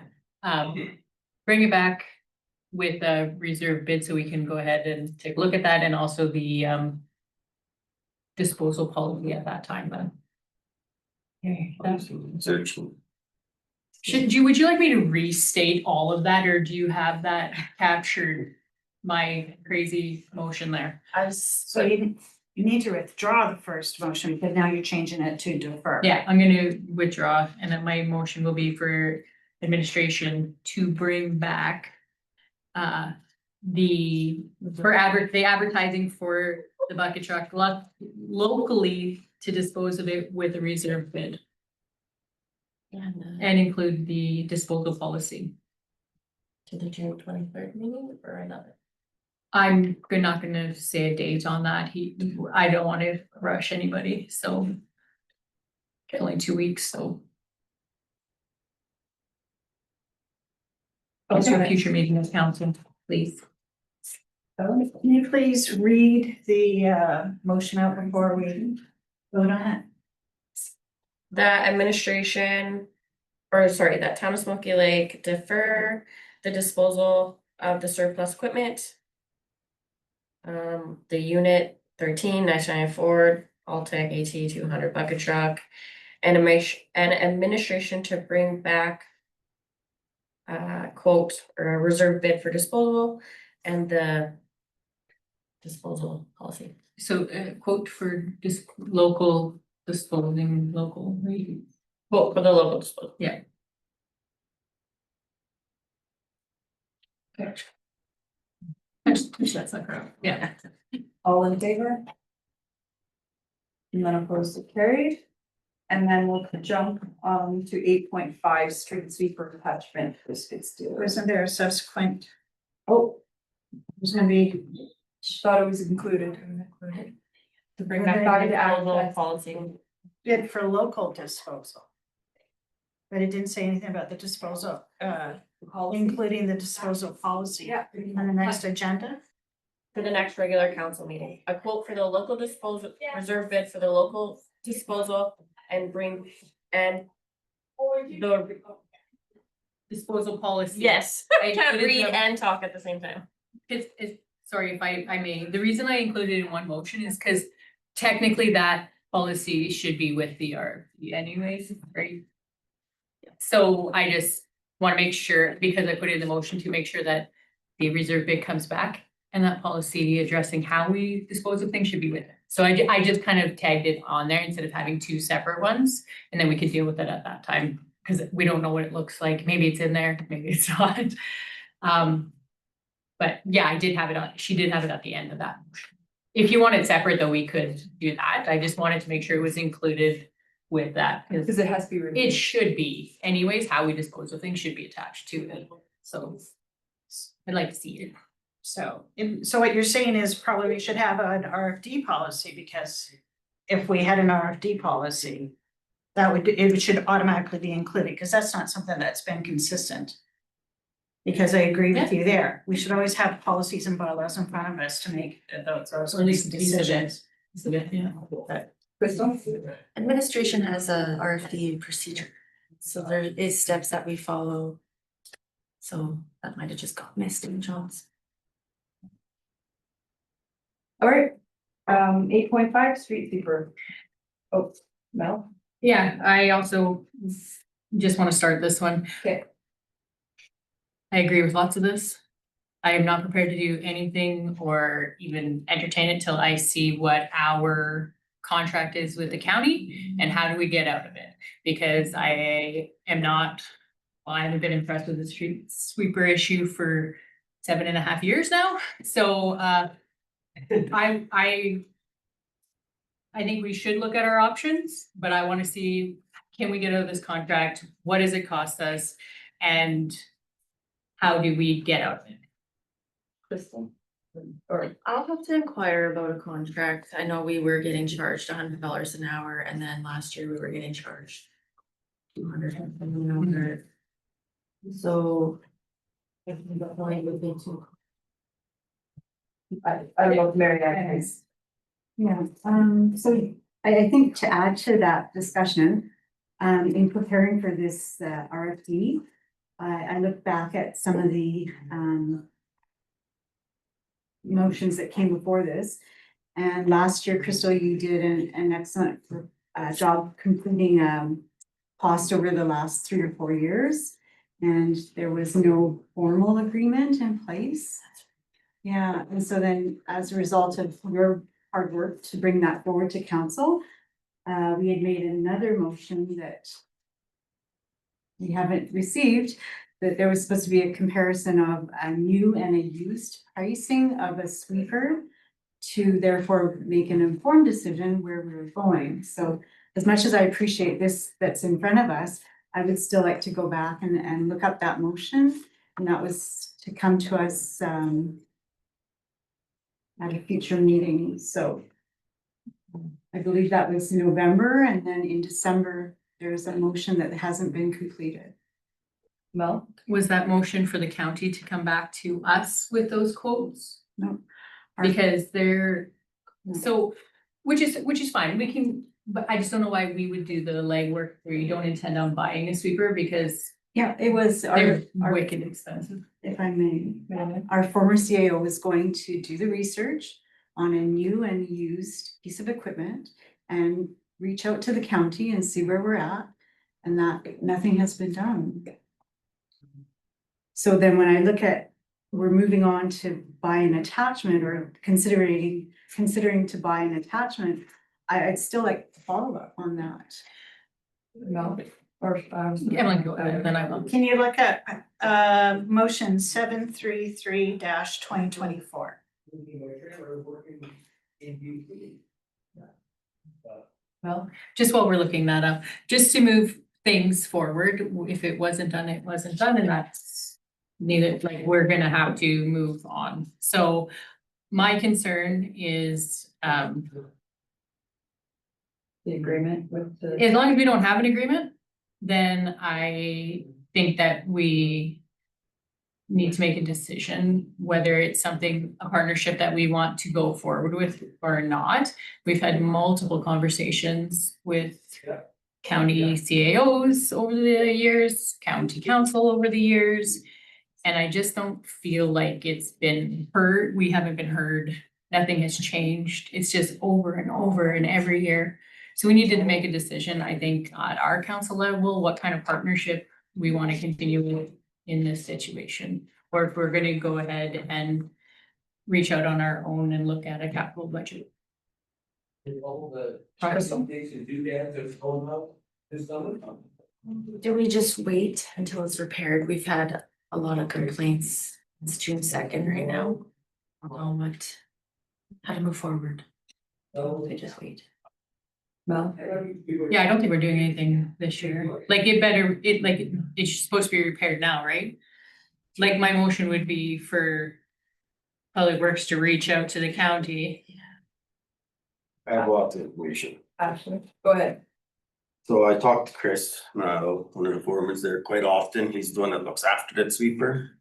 Bring it back with a reserve bid so we can go ahead and take a look at that, and also the disposal policy at that time then. Okay, Search. would you like me to restate all of that, or do you have that captured? My crazy motion there. So you need to withdraw the first motion because now you're changing it to defer. Yeah, I'm gonna withdraw, and then my motion will be for administration to bring back the advertising for the bucket truck locally to dispose of it with a reserve bid and include the disposal policy. To the June 23rd meeting or another? I'm not gonna say a date on that. I don't want to rush anybody, so. It's only 2 weeks, so. Also, a future meeting of council, please. Can you please read the motion out before we vote on it? That administration, or sorry, that Town of Smoky Lake defer the disposal of the surplus equipment. The unit 13, 999 Ford, Alltech AT 200 bucket truck, and administration to bring back quote or a reserve bid for disposal and the disposal policy. So quote for local disposing, local, right? Quote for the local disposal. Yeah. Okay. That's not correct. Yeah. All in favor? None opposed, so carried. And then we'll jump to 8.5 street sweeper attachment for skid steer. Wasn't there a subsequent, Oh, there's gonna be, thought it was included. To bring that back to Disposal act. policy. bid for local disposal. But it didn't say anything about the disposal, including the disposal policy. Yeah. On the next agenda. For the next regular council meeting, a quote for the local disposal, reserve bid for the local disposal and bring, and the, Disposal policy. yes, I can't included read the- and talk at the same time. It's, sorry if I may, the reason I included it in one motion is because technically that policy should be with the RFP anyways, right? So I just want to make sure, because I put it in the motion to make sure that the reserve bid comes back and that policy addressing how we dispose of things should be with it. So I just kind of tagged it on there instead of having two separate ones, and then we could deal with it at that time, because we don't know what it looks like. Maybe it's in there, maybe it's not. But yeah, I did have it on, she did have it at the end of that motion. If you want it separate, though, we could do that. I just wanted to make sure it was included with that, Because it has to be. removed. it should be anyways, how we dispose of things should be attached to it. So I'd like to see it. So, so what you're saying is probably we should have an RFD policy, because if we had an RFD policy, that would, it should automatically be included, because that's not something that's been consistent. Because I agree with you there. We should always have policies and bylaws in front of us to make those Or at least decisions. Yeah. Crystal? Administration has a RFD procedure, so there is steps that we follow. So that might have just got missed in John's. All right, 8.5 street sweeper. Oh, Mel? Yeah, I also just want to start this one. Okay. I agree with lots of this. I am not prepared to do anything or even entertain it till I see what our contract is with the county and how do we get out of it? Because I am not, well, I haven't been impressed with the street sweeper issue for 7.5 years now. So I think we should look at our options, but I want to see, can we get out of this contract? What does it cost us? And how do we get out of it? Crystal? Or, I'll have to inquire about a contract. I know we were getting charged $100 an hour, and then last year we were getting charged 200 an hour. So. I think the point would be to. I don't know if Mary Ann has. Yeah, so I think to add to that discussion, in preparing for this RFP, I look back at some of the motions that came before this. And last year, Crystal, you did an excellent job completing cost over the last 3 or 4 years. And there was no formal agreement in place. Yeah, and so then as a result of your hard work to bring that forward to council, we had made another motion that we haven't received, that there was supposed to be a comparison of a new and a used pricing of a sweeper to therefore make an informed decision where we were going. So as much as I appreciate this that's in front of us, I would still like to go back and look up that motion. And that was to come to us at a future meeting. So I believe that was November, and then in December, there's a motion that hasn't been completed. Mel? Was that motion for the county to come back to us with those quotes? No. Because they're, so, which is fine, we can, but I just don't know why we would do the legwork where you don't intend on buying a sweeper, because Yeah, it was they're our, wicked expensive. if I may, our former CAO was going to do the research on a new and used piece of equipment and reach out to the county and see where we're at, and that nothing has been done. So then when I look at, we're moving on to buy an attachment or considering to buy an attachment, I'd still like to follow up on that. Mel? Or, Emily, go ahead, then I will. Can you look at motion 733-2024? Well, just while we're looking that up, just to move things forward, if it wasn't done, it wasn't done, and that's needed, like, we're gonna have to move on. So my concern is, the agreement with the. as long as we don't have an agreement, then I think that we need to make a decision whether it's something, a partnership that we want to go forward with or not. We've had multiple conversations with county CAOs over the years, county council over the years. And I just don't feel like it's been heard. We haven't been heard. Nothing has changed. It's just over and over and every year. So we needed to make a decision, I think, at our council level, what kind of partnership we want to continue with in this situation. Or if we're gonna go ahead and reach out on our own and look at a capital budget. Do we just wait until it's repaired? We've had a lot of complaints. It's June 2nd right now. How to move forward. We just wait. Mel? Yeah, I don't think we're doing anything this year. Like it's supposed to be repaired now, right? Like my motion would be for Public Works to reach out to the county. I have lots of information. Ashley, go ahead. So I talked to Chris, one of the foremans there quite often. He's the one that looks after that sweeper.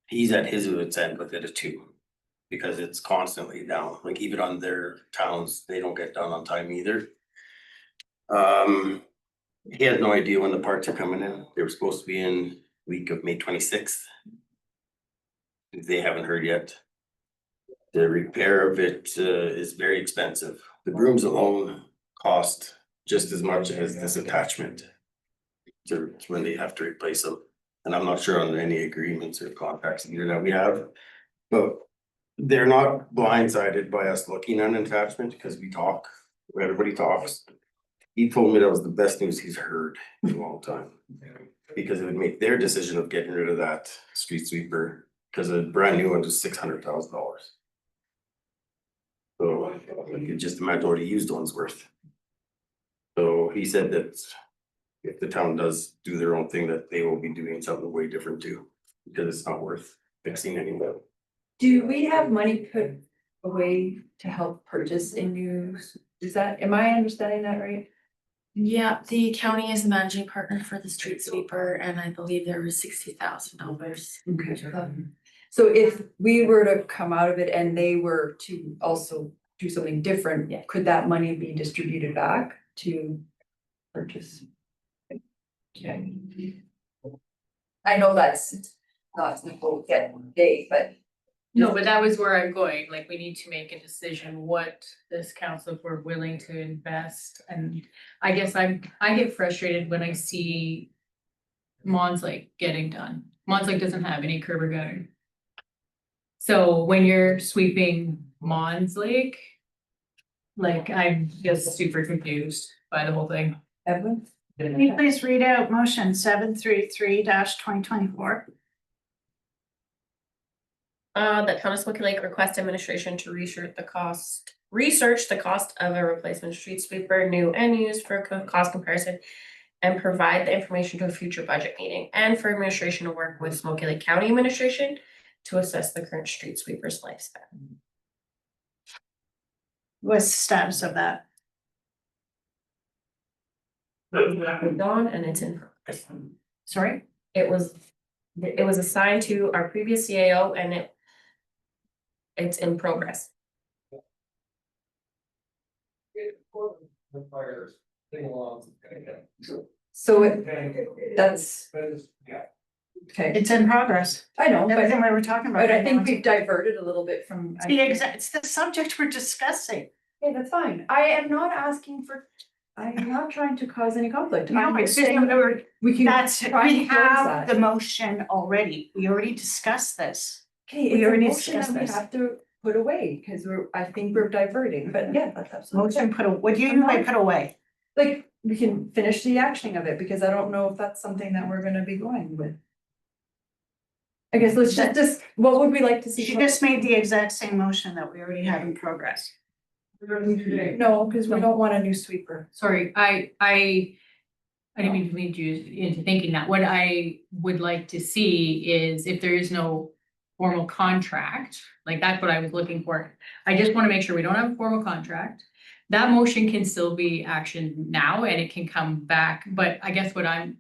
He's at his wit's end with it too, because it's constantly down. Like even on their towns, they don't get done on time either. He has no idea when the parts are coming in. They were supposed to be in week of May 26th. They haven't heard yet. The repair of it is very expensive. The brooms alone cost just as much as this attachment to when they have to replace them. And I'm not sure on any agreements or contracts either that we have, but they're not blindsided by us looking at an attachment because we talk when everybody talks. He told me that was the best news he's heard in a long time. Because it would make their decision of getting rid of that street sweeper, because a brand new one was $600,000. So you could just imagine what a used one's worth. So he said that if the town does do their own thing, that they will be doing something way different too, because it's not worth fixing anymore. Do we have money put away to help purchase a new, am I understanding that right? Yeah, the county is the managing partner for the street sweeper, and I believe there was $60,000. Okay. So if we were to come out of it and they were to also do something different, could that money be distributed back to purchase? Okay. I know that's not simple yet today, but No, but that was where I'm going, like, we need to make a decision what this council, if we're willing to invest, and I guess I get frustrated when I see Mons Lake getting done. Mons Lake doesn't have any curb or gutter. So when you're sweeping Mons Lake, like, I'm just super confused by the whole thing. Evelyn? Can you please read out motion 733-2024? That Town of Smoky Lake request administration to research the cost of a replacement street sweeper, new and used for cost comparison. And provide the information to a future budget meeting, and for administration to work with Smoky Lake County Administration to assess the current street sweeper's lifespan. What's the status of that? Dawn, and it's in progress. Sorry? It was assigned to our previous CAO, and it's in progress. So that's. Okay, It's in progress. I know, Everything but we were talking about. I right now think is- we've diverted a little bit from. It's the subject we're discussing. Okay, that's fine. I am not asking for, I am not trying to cause any conflict. No, I'm it's saying just, we can. that's, try we and close have that. the motion already. We already discussed this. Okay, we it's a already motion that discussed we this. have to put away, because I think we're diverting, but yeah, that's absolutely. Motion put, what do you mean by put away? Like, we can finish the actioning of it, because I don't know if that's something that we're gonna be going with. I guess let's just, what would we like to see? She just made the exact same motion that we already have in progress. No, because we don't want a new sweeper. Sorry, I didn't mean to lead you into thinking that. What I would like to see is if there is no formal contract, like that's what I was looking for. I just want to make sure we don't have a formal contract. That motion can still be actioned now and it can come back, but I guess what I'm.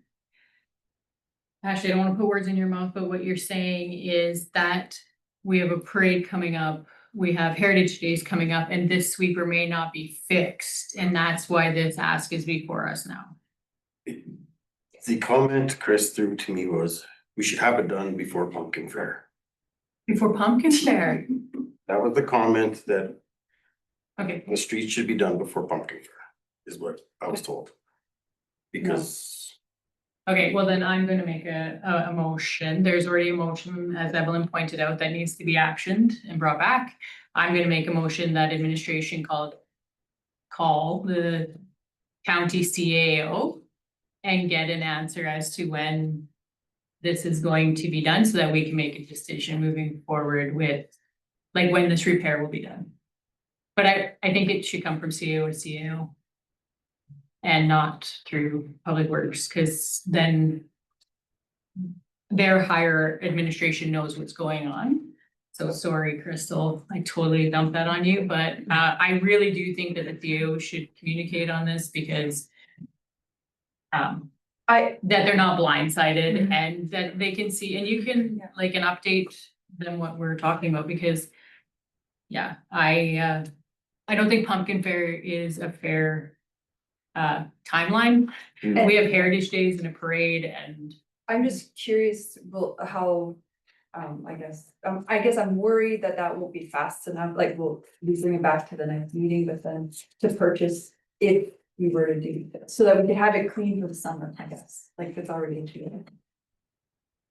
Ashley, I don't want to put words in your mouth, but what you're saying is that we have a parade coming up. We have Heritage Days coming up, and this sweeper may not be fixed, and that's why this ask is before us now. The comment Chris threw to me was, we should have it done before Pumpkin Fair. Before Pumpkin Fair. That was the comment, that Okay, the street should be done before Pumpkin Fair, is what I was told. Because okay, well then I'm gonna make a motion. There's already a motion, as Evelyn pointed out, that needs to be actioned and brought back. I'm gonna make a motion that administration call the county CAO and get an answer as to when this is going to be done, so that we can make a decision moving forward with, like, when this repair will be done. But I think it should come from CAO to CAO. And not through Public Works, because then their higher administration knows what's going on. So sorry, Crystal, I totally dumped that on you, but I really do think that the DO should communicate on this, because that they're not blindsided and that they can see, and you can like an update them what we're talking about, because yeah, I don't think Pumpkin Fair is a fair timeline. We have Heritage Days and a parade, and I'm just curious, well, how, I guess I'm worried that that won't be fast enough, like we'll be bringing it back to the next meeting, but then to purchase if we were to do this, so that we could have it clean for the summer, I guess, like it's already into it.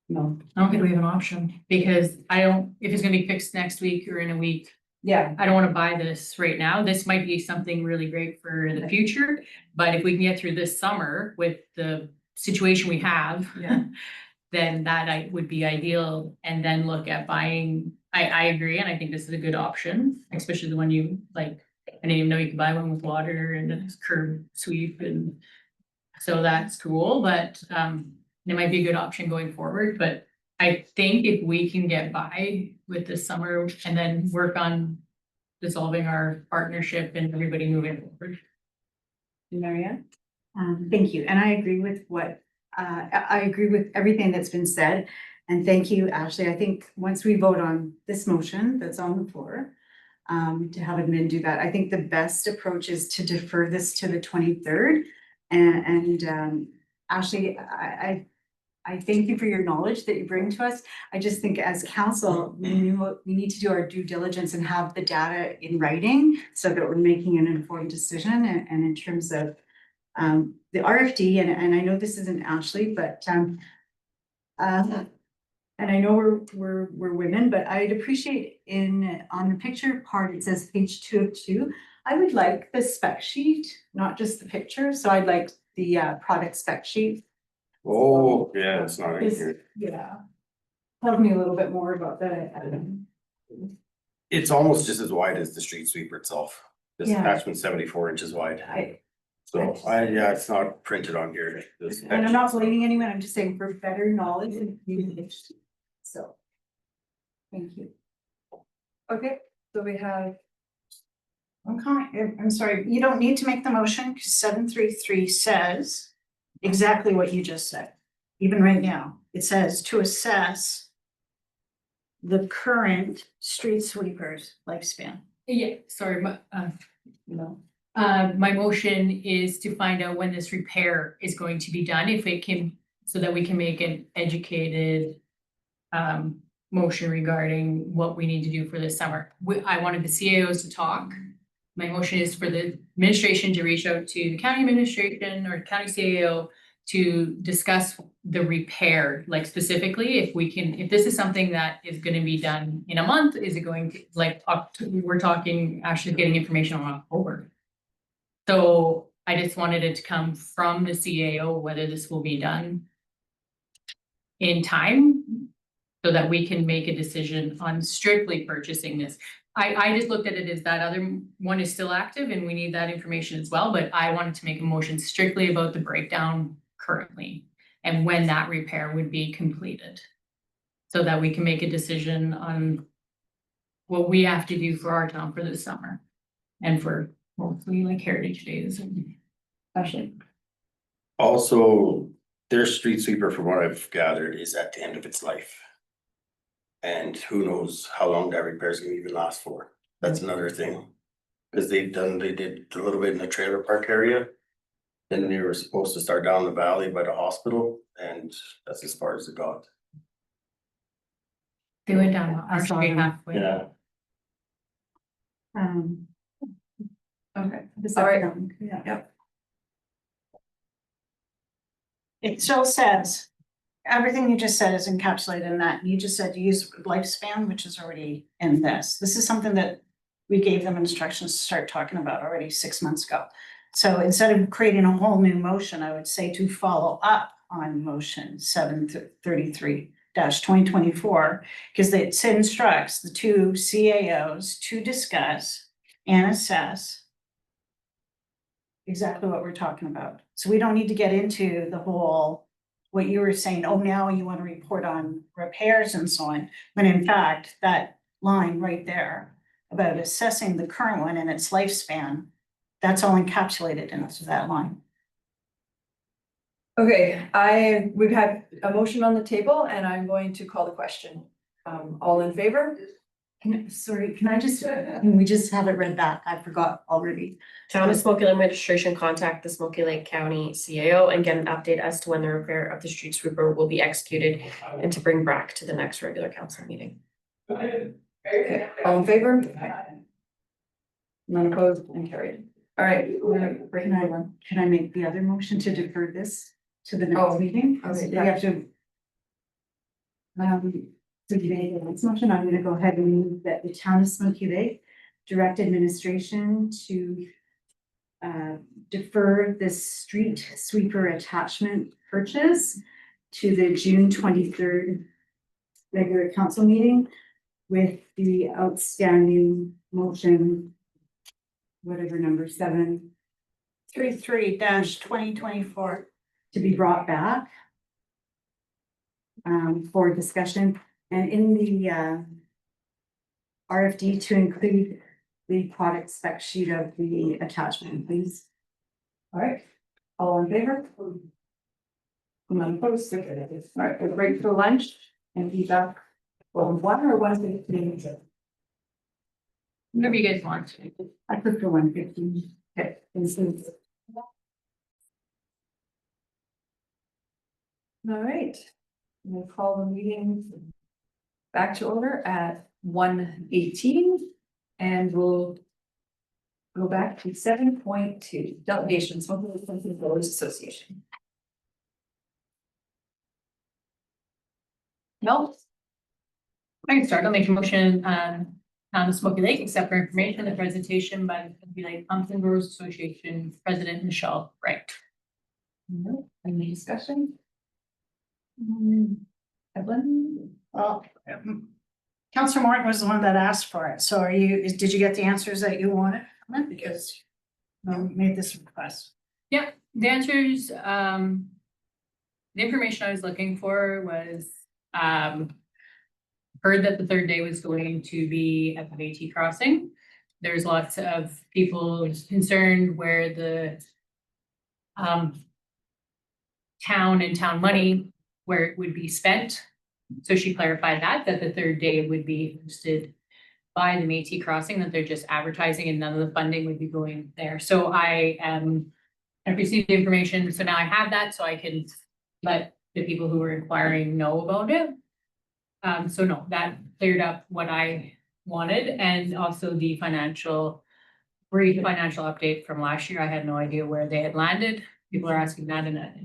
No, I don't think we have an option, because if it's gonna be fixed next week or in a week, Yeah, I don't wanna buy this right now. This might be something really great for the future. But if we can get through this summer with the situation we have. Yeah. Then that would be ideal, and then look at buying, I agree, and I think this is a good option, especially the one you like. I didn't even know you could buy one with water and a curb sweep, and so that's cool, but it might be a good option going forward, but. I think if we can get by with this summer and then work on dissolving our partnership and everybody moving forward. Marianne? Thank you, and I agree with I agree with everything that's been said. And thank you, Ashley. I think once we vote on this motion that's on the floor, to have admin do that, I think the best approach is to defer this to the 23rd. And Ashley, I thank you for your knowledge that you bring to us. I just think as council, we need to do our due diligence and have the data in writing so that we're making an informed decision. And in terms of the RFD, and I know this isn't Ashley, but and I know we're women, but I'd appreciate on the picture part, it says page 2 of 2. I would like the spec sheet, not just the picture. So I'd like the product spec sheet. Oh, yeah, it's not in Is- here. Yeah. Tell me a little bit more about that. It's almost just as wide as the street sweeper itself. This Yeah. attachment 74 inches wide. Yeah, it's not printed on here. This And I'm not blaming anyone, I'm just saying for better knowledge and communication. So. Thank you. Okay, so we have, I'm sorry, you don't need to make the motion, because 733 says exactly what you just said. Even right now, it says to assess the current street sweepers lifespan. Yeah, sorry, but no, my motion is to find out when this repair is going to be done, if it can, so that we can make an educated. Motion regarding what we need to do for this summer. I wanted the CAOs to talk. My motion is for the administration to reach out to the county administration or county CAO to discuss the repair, like specifically if this is something that is gonna be done in a month, is it going to, like, we're talking actually getting information on October. So I just wanted it to come from the CAO, whether this will be done in time, so that we can make a decision on strictly purchasing this. I just looked at it as that other one is still active and we need that information as well, but I wanted to make a motion strictly about the breakdown currently and when that repair would be completed. So that we can make a decision on what we have to do for our town for this summer and for hopefully like Heritage Days and Ashley. Also, their street sweeper, from what I've gathered, is at the end of its life. And who knows how long that repair is gonna even last for. That's another thing. Cause they did a little bit in the trailer park area. Then they were supposed to start down the valley by the hospital, and that's as far as it got. they went down I our saw street them. halfway. Yeah. Okay, All right. Yeah. Yep. It still says, everything you just said is encapsulated in that. You just said to use lifespan, which is already in this. This is something that we gave them instructions to start talking about already 6 months ago. So instead of creating a whole new motion, I would say to follow up on motion 733-2024, because it instructs the two CAOs to discuss and assess exactly what we're talking about. So we don't need to get into the whole, what you were saying, oh, now you want to report on repairs and so on. When in fact, that line right there about assessing the current one and its lifespan, that's all encapsulated into that line. Okay, we've had a motion on the table and I'm going to call the question. All in favor? Can I just, can we just have it read back? I forgot already. Town of Smoky Lake Administration contact the Smoky Lake County CAO and get an update as to when the repair of the street sweeper will be executed and to bring back to the next regular council meeting. Okay, all in favor? None opposed and carried. All right, we're gonna break another one. Can I make the other motion to defer this to the Oh, next meeting? okay, We have to. To make the next motion, I'm gonna go ahead and move that the town of Smoky Lake direct administration to defer the street sweeper attachment purchase to the June 23rd regular council meeting with the outstanding motion, whatever number 733-2024. to be brought back for discussion, and in the RFD to include the product spec sheet of the attachment, please. All right, all in favor? None opposed, all right, we'll break for lunch and be back. Well, 1 or 1:15. Whatever you guys want. I prefer 1:15. Okay, this is. All right, we'll call the meeting back to order at 1:18, and we'll go back to 7.2, delegations, Smoky Lake Country Village Association. No, I can start. I'll make a motion, town of Smoky Lake, except for information, the presentation by the Smoky Lake Pumpkin Growers Association President Michelle Wright. no, any discussion? Evelyn? Well, Councillor Morton was the one that asked for it, so did you get the answers that you wanted from it? Because you made this request. Yeah, the answers, the information I was looking for was, heard that the third day was going to be at the Métis crossing. There's lots of people concerned where the town and town money, where it would be spent. So she clarified that the third day would be hosted by the Métis crossing, that they're just advertising and none of the funding would be going there. So I received the information, so now I have that, so I can let the people who were inquiring know about it. So no, that cleared up what I wanted, and also the brief financial update from last year. I had no idea where they had landed. People are asking that and that.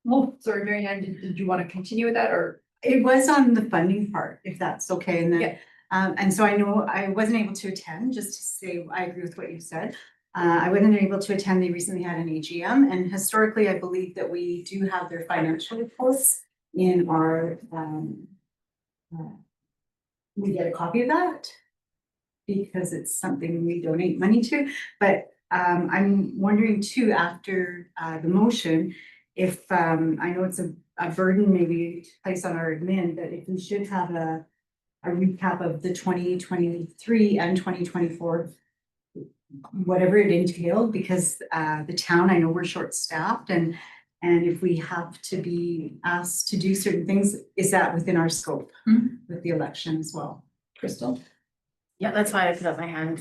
Oh, sorry, Mary Ann, did you want to continue with that, or? It was on the funding part, if that's okay, and then, Yeah. and so I know I wasn't able to attend, just to say, I agree with what you said. I wasn't able to attend, they recently had an AGM, and historically, I believe that we do have their financial reports in our, we get a copy of that because it's something we donate money to, but I'm wondering too, after the motion, if I know it's a burden maybe to place on our admin, but if we should have a recap of the 2023 and 2024, whatever it entailed, because the town, I know we're short-staffed, and if we have to be asked to do certain things, is that within our scope with the election as well? Crystal? Yeah, that's why I put up my hand.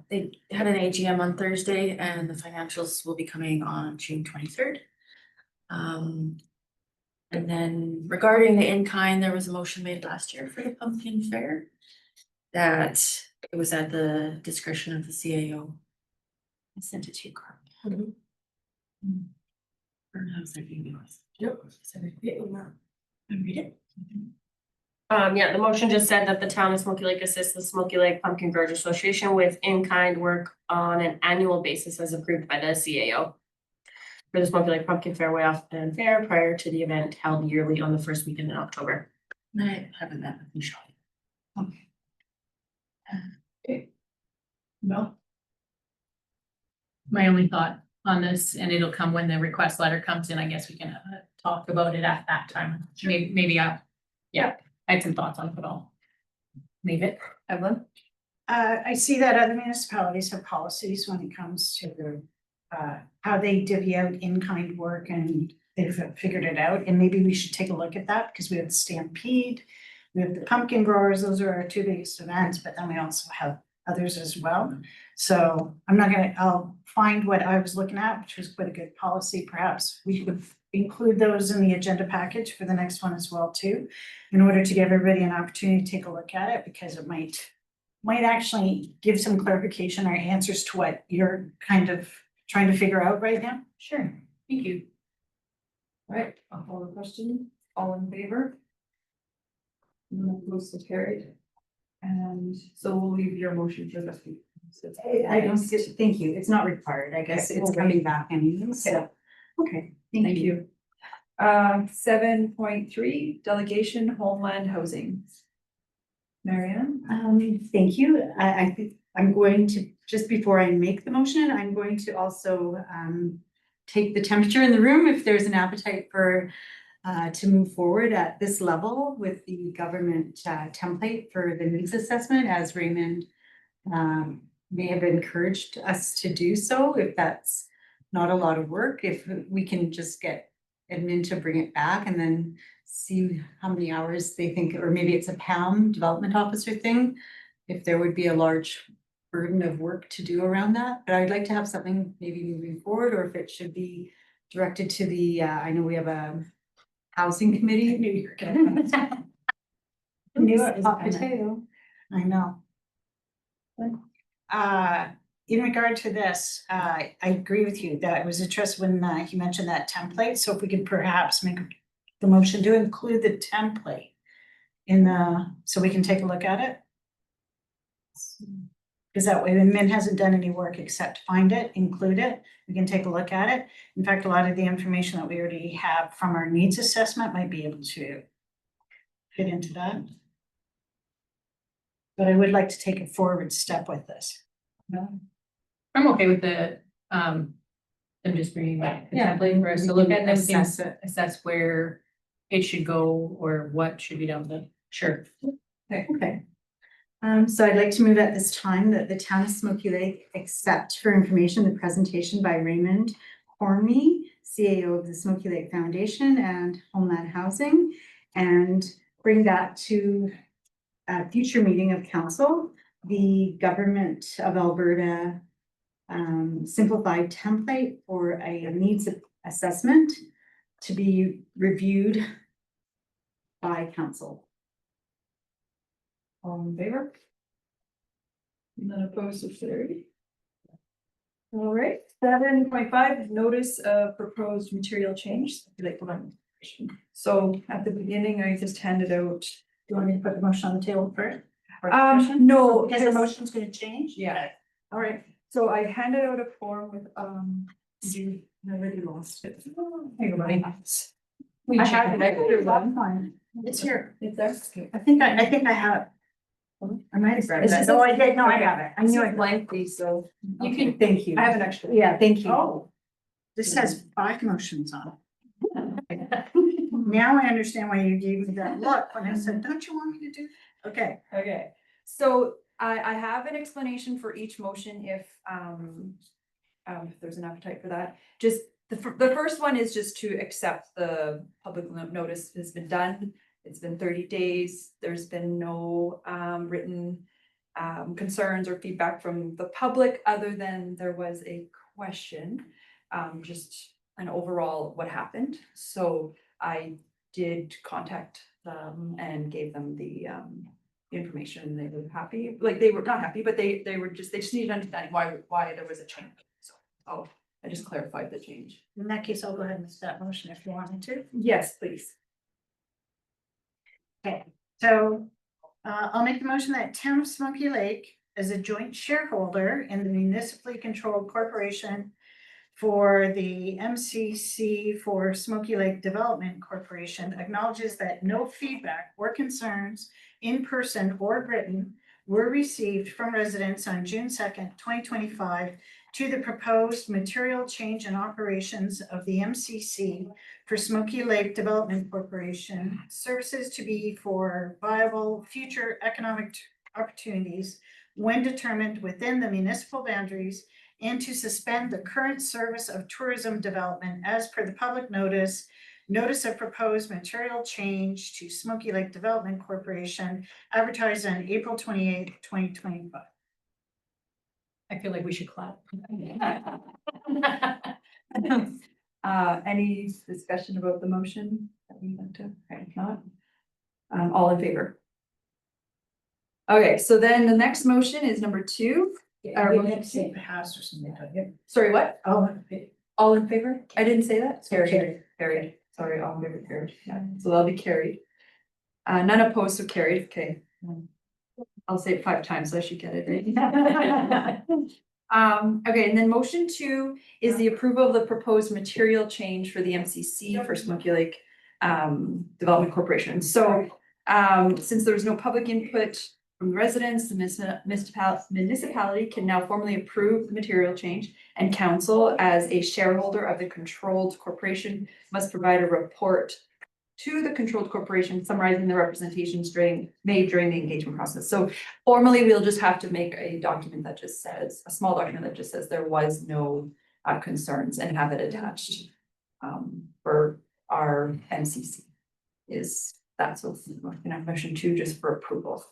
They had an AGM on Thursday and the financials will be coming on June 23rd. And then regarding the in-kind, there was a motion made last year for the pumpkin fair. That it was at the discretion of the CAO. I sent it to you, Carl. How's that being used? Yep. I read it. Yeah, the motion just said that the town of Smoky Lake assists the Smoky Lake Pumpkin Growers Association with in-kind work on an annual basis as approved by the CAO. For the Smoky Lake Pumpkin Fair Way Off and Fair prior to the event held yearly on the first weekend in October. I haven't met with Michelle. Okay. No? My only thought on this, and it'll come when the request letter comes in, I guess we can talk about it at that time. Maybe I had some thoughts on it, but I'll leave it. Evelyn? I see that other municipalities have policies when it comes to how they divvy out in-kind work, and they've figured it out, and maybe we should take a look at that, because we have the Stampede, we have the Pumpkin Growers, those are our two biggest events, but then we also have others as well. So I'll find what I was looking at, which was quite a good policy. Perhaps we could include those in the agenda package for the next one as well too, in order to give everybody an opportunity to take a look at it, because it might actually give some clarification or answers to what you're kind of trying to figure out right now. Sure, thank you. All right, I'll call the question. All in favor? None opposed, so carried. And so we'll leave your motion for the. I don't, thank you, it's not required, I guess Okay, it's we'll coming wait. back anyways, so, okay, thank you. 7.3, delegation homeland housing. Marianne? Thank you. I think I'm going to, just before I make the motion, I'm going to also take the temperature in the room if there's an appetite for to move forward at this level with the government template for the needs assessment, as Raymond may have encouraged us to do so, if that's not a lot of work, if we can just get admin to bring it back and then see how many hours they think, or maybe it's a PAM, development officer thing, if there would be a large burden of work to do around that, but I'd like to have something maybe moving forward, or if it should be directed to the, I know we have a housing committee. Knew you were gonna. Knew it was Hot coming. potato. I know. In regard to this, I agree with you that it was interesting when he mentioned that template, so if we could perhaps make the motion to include the template in the, so we can take a look at it. Because that way, the Min hasn't done any work except find it, include it, we can take a look at it. In fact, a lot of the information that we already have from our needs assessment might be able to fit into that. But I would like to take a forward step with this. I'm okay with the, them just bringing back the Yeah, template for us to look at, and then we can assess it. assess where it should go or what should be done with it. Sure. Okay. So I'd like to move at this time that the town of Smoky Lake accept for information the presentation by Raymond Cormy, CAO of the Smoky Lake Foundation and Homeland Housing, and bring that to a future meeting of council, the Government of Alberta simplified template for a needs assessment to be reviewed by council. All in favor? None opposed or carried. All right, 7.5, notice of proposed material change. So at the beginning, I just handed out. Do you want me to put the motion on the table first? No. Because the motion's gonna change? Yeah, all right, so I handed out a form with, you already lost it. Here you go, buddy. I have an extra one. It's here. It's there. I think I have. I might have grabbed It's that. just No, a- I did, no, I have it. I knew It's it. lengthy, so. You can, thank you. I have an extra. Yeah, thank you. Oh, this has 5 motions on it. Now I understand why you gave me that look when I said, don't you want me to do? Okay. Okay, so I have an explanation for each motion if there's an appetite for that. Just the first one is just to accept the public notice has been done. It's been 30 days. There's been no written concerns or feedback from the public other than there was a question, just an overall what happened. So I did contact them and gave them the information. They were happy, like they were not happy, but they just needed understanding why there was a change. So I just clarified the change. In that case, I'll go ahead and make that motion if you want me to. Yes, please. Okay, so I'll make the motion that Town of Smoky Lake as a joint shareholder in the municipally controlled corporation for the MCC for Smoky Lake Development Corporation acknowledges that no feedback or concerns in person or written were received from residents on June 2nd, 2025 to the proposed material change in operations of the MCC for Smoky Lake Development Corporation, services to be for viable future economic opportunities when determined within the municipal boundaries, and to suspend the current service of tourism development as per the public notice of proposed material change to Smoky Lake Development Corporation advertised on April 28th, 2025. I feel like we should clap. Any discussion about the motion that we went to? Okay, if not. All in favor? Okay, so then the next motion is number 2. Our motion- Pass or something, don't you? Sorry, what? Oh, All in favor? I didn't say that? Carried. Carried. Sorry, all in favor, carried. Yeah, so that'll be carried. None opposed, so carried. Okay. I'll say it 5 times, so I should get it right. Okay, and then motion 2 is the approval of the proposed material change for the MCC for Smoky Lake Development Corporation. So since there was no public input from the residents, the municipality can now formally approve the material change, and council, as a shareholder of the controlled corporation, must provide a report to the controlled corporation summarizing the representations made during the engagement process. So formally, we'll just have to make a document that just says, a small document that just says there was no concerns, and have it attached for our MCC. That's what's in our motion 2, just for approval.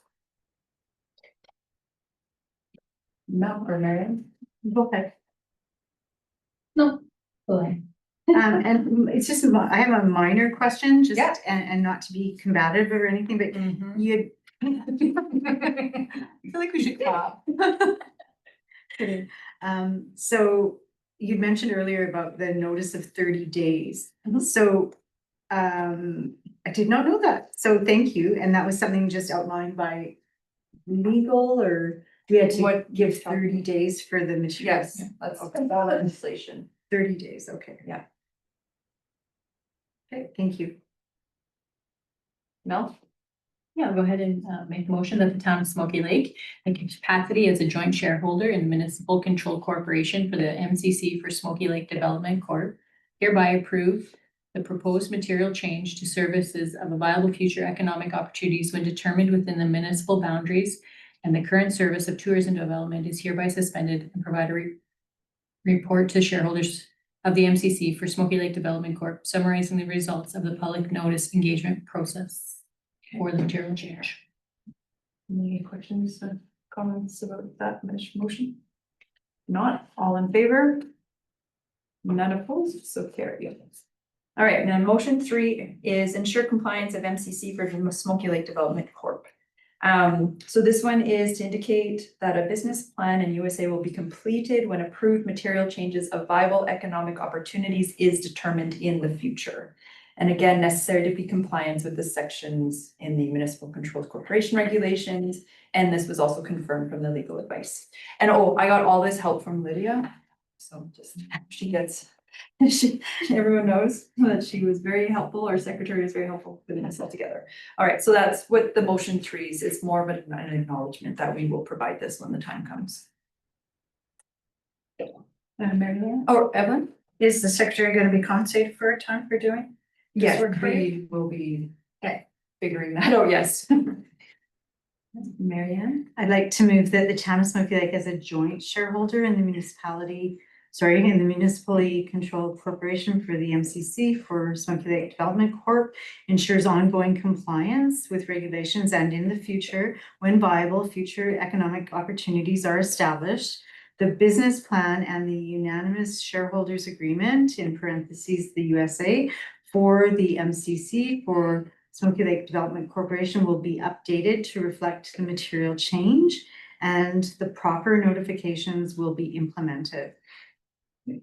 Mel or Marion? Go ahead. No, go ahead. And it's just, I have a minor question, just, Yeah. and not to be combative or anything, but you. I feel like we should clap. So you mentioned earlier about the notice of 30 days. So I did not know that. So thank you. And that was something just outlined by legal, or we had to give 30 days for the materials? Yes, that's legislation. 30 days, okay. Yeah. Okay, thank you. Mel? Yeah, I'll go ahead and make a motion that the town of Smoky Lake, in capacity as a joint shareholder in municipal control corporation for the MCC for Smoky Lake Development Corp., hereby approve the proposed material change to services of a viable future economic opportunities when determined within the municipal boundaries, and the current service of tourism development is hereby suspended, and provide a report to shareholders of the MCC for Smoky Lake Development Corp., summarizing the results of the public notice engagement process for the material change. Any questions or comments about that motion? Not, all in favor? None opposed, so carried. All right, and then motion 3 is ensure compliance of MCC for Smoky Lake Development Corp. So this one is to indicate that a business plan in USA will be completed when approved material changes of viable economic opportunities is determined in the future. And again, necessary to be compliant with the sections in the municipal controlled corporation regulations. And this was also confirmed from the legal advice. And I got all this help from Lydia. So just, everyone knows that she was very helpful. Our secretary was very helpful putting this all together. All right, so that's what the motion 3 is. It's more of an acknowledgement that we will provide this when the time comes. Mary Ann? Or Evelyn? Is the secretary gonna be compensated for a time for doing? this Yes, work for you? we will be figuring that out, yes. Mary Ann? I'd like to move that the town of Smoky Lake as a joint shareholder in the in the municipally controlled corporation for the MCC for Smoky Lake Development Corp. ensures ongoing compliance with regulations, and in the future, when viable, future economic opportunities are established, the business plan and the unanimous shareholders agreement, in parentheses, the USA, for the MCC for Smoky Lake Development Corporation will be updated to reflect the material change, and the proper notifications will be implemented. The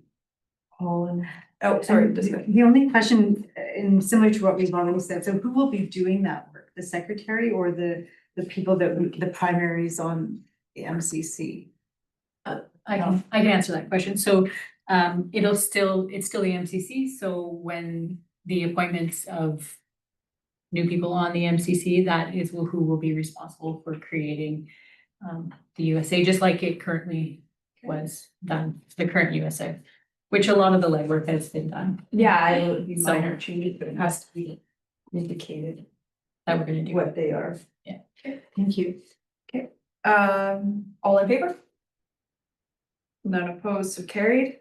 only question, and similar to what we've already said, so who will be doing that work? The secretary or the people the primaries on the MCC? I can answer that question. So it's still the MCC. So when the appointments of new people on the MCC, that is who will be responsible for creating the USA, just like it currently was done, the current USA, which a lot of the legwork has been done. Yeah, it'll be minor changes, but it has to be indicated that we're gonna do what they are. Yeah. Okay, thank you. Okay, all in favor? None opposed, so carried.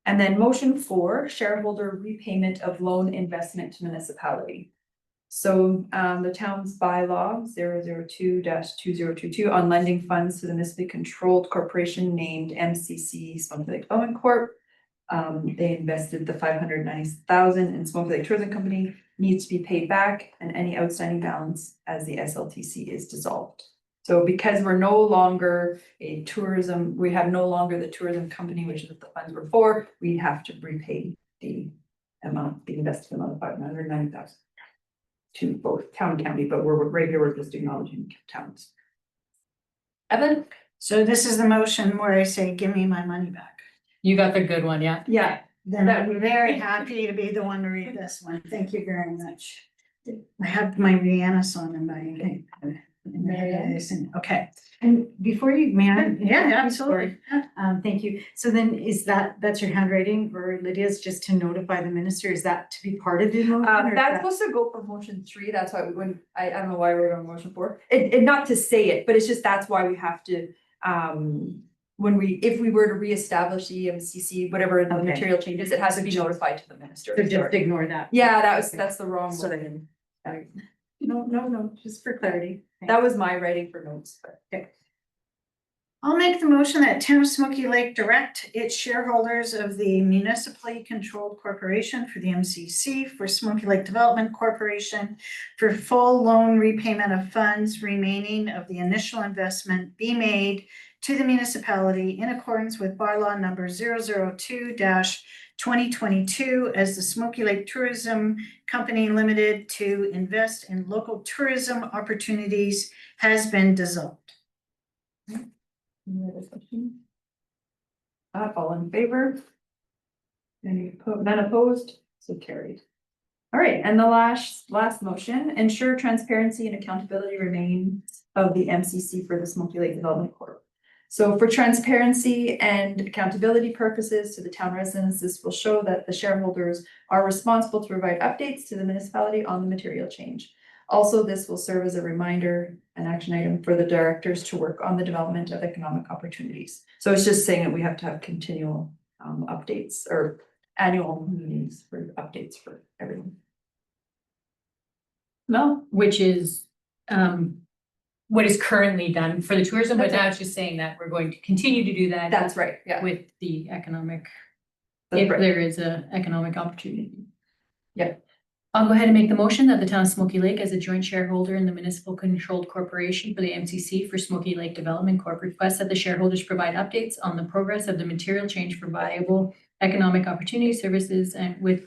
And then motion 4, shareholder repayment of loan investment to municipality. So the town's bylaw 002-2022 on lending funds to the municipally controlled corporation named MCC Smoky Lake Development Corp. They invested the 590,000 in Smoky Lake Tourism Company, needs to be paid back, and any outstanding balance as the SLTC is dissolved. So because we're no longer we have no longer the tourism company, which is what the funds were for, we have to repay the invested amount of 590,000 to both town and county, but we're just acknowledging towns. Evan? So this is the motion where I say, give me my money back. You got the good one, yeah? Yeah. Then I'm very happy to be the one to read this one. Thank you very much. I have my Rihanna song in my head. Okay. And before you, may I? Yeah, absolutely. Thank you. So then is that's your handwriting or Lydia's just to notify the minister? Is that to be part of the motion? or is That's that- supposed to go for motion 3, that's why we wouldn't, I don't know why we're on motion 4. It not to say it, but it's just that's why we have to, if we were to reestablish the EMCC, whatever the Okay. material changes, it has to be notified to the minister. So just Sorry. ignore that. Yeah, that's the wrong Sorry. wording. No, just for clarity. That was my writing for notes, but. I'll make the motion that Town of Smoky Lake direct its shareholders of the municipally controlled corporation for the MCC for Smoky Lake Development Corporation for full loan repayment of funds remaining of the initial investment be made to the municipality in accordance with bylaw number 002-2022 as the Smoky Lake Tourism Company Limited to invest in local tourism opportunities has been dissolved. Any other questions? All in favor? None opposed, so carried. All right, and the last motion, ensure transparency and accountability remain of the MCC for the Smoky Lake Development Corp. So for transparency and accountability purposes to the town residents, this will show that the shareholders are responsible to provide updates to the municipality on the material change. Also, this will serve as a reminder, an action item for the directors to work on the development of economic opportunities. So it's just saying that we have to have continual updates or annual meetings for updates for everyone. No, which is what is currently done for the tourism, but That's now it's just saying that we're going to continue to do that. That's right, yeah. With the economic, That's if right. there is a economic opportunity. Yep. I'll go ahead and make the motion that the town of Smoky Lake as a joint shareholder in the municipal controlled corporation for the MCC for Smoky Lake Development Corp. Requests that the shareholders provide updates on the progress of the material change for viable economic opportunity services and with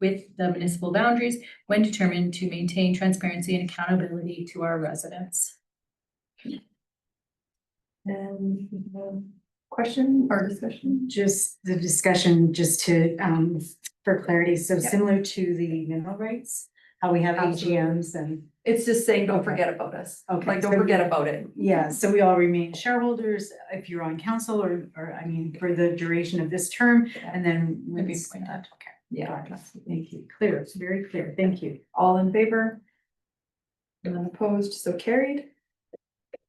the municipal boundaries when determined to maintain transparency and accountability to our residents. And question or discussion? Just the discussion, just to, for clarity, so Yeah. similar to the mineral rights, how we have Absolutely. AGMs and. It's just saying, don't Okay. forget about us. Okay, Like, don't so- forget about it. Yeah, so we all remain shareholders if you're on council or I mean, for the duration of this term and then. Maybe once- point that. Okay. Yeah. Thank you. Clear, it's very clear. Thank you. All in favor? None opposed, so carried.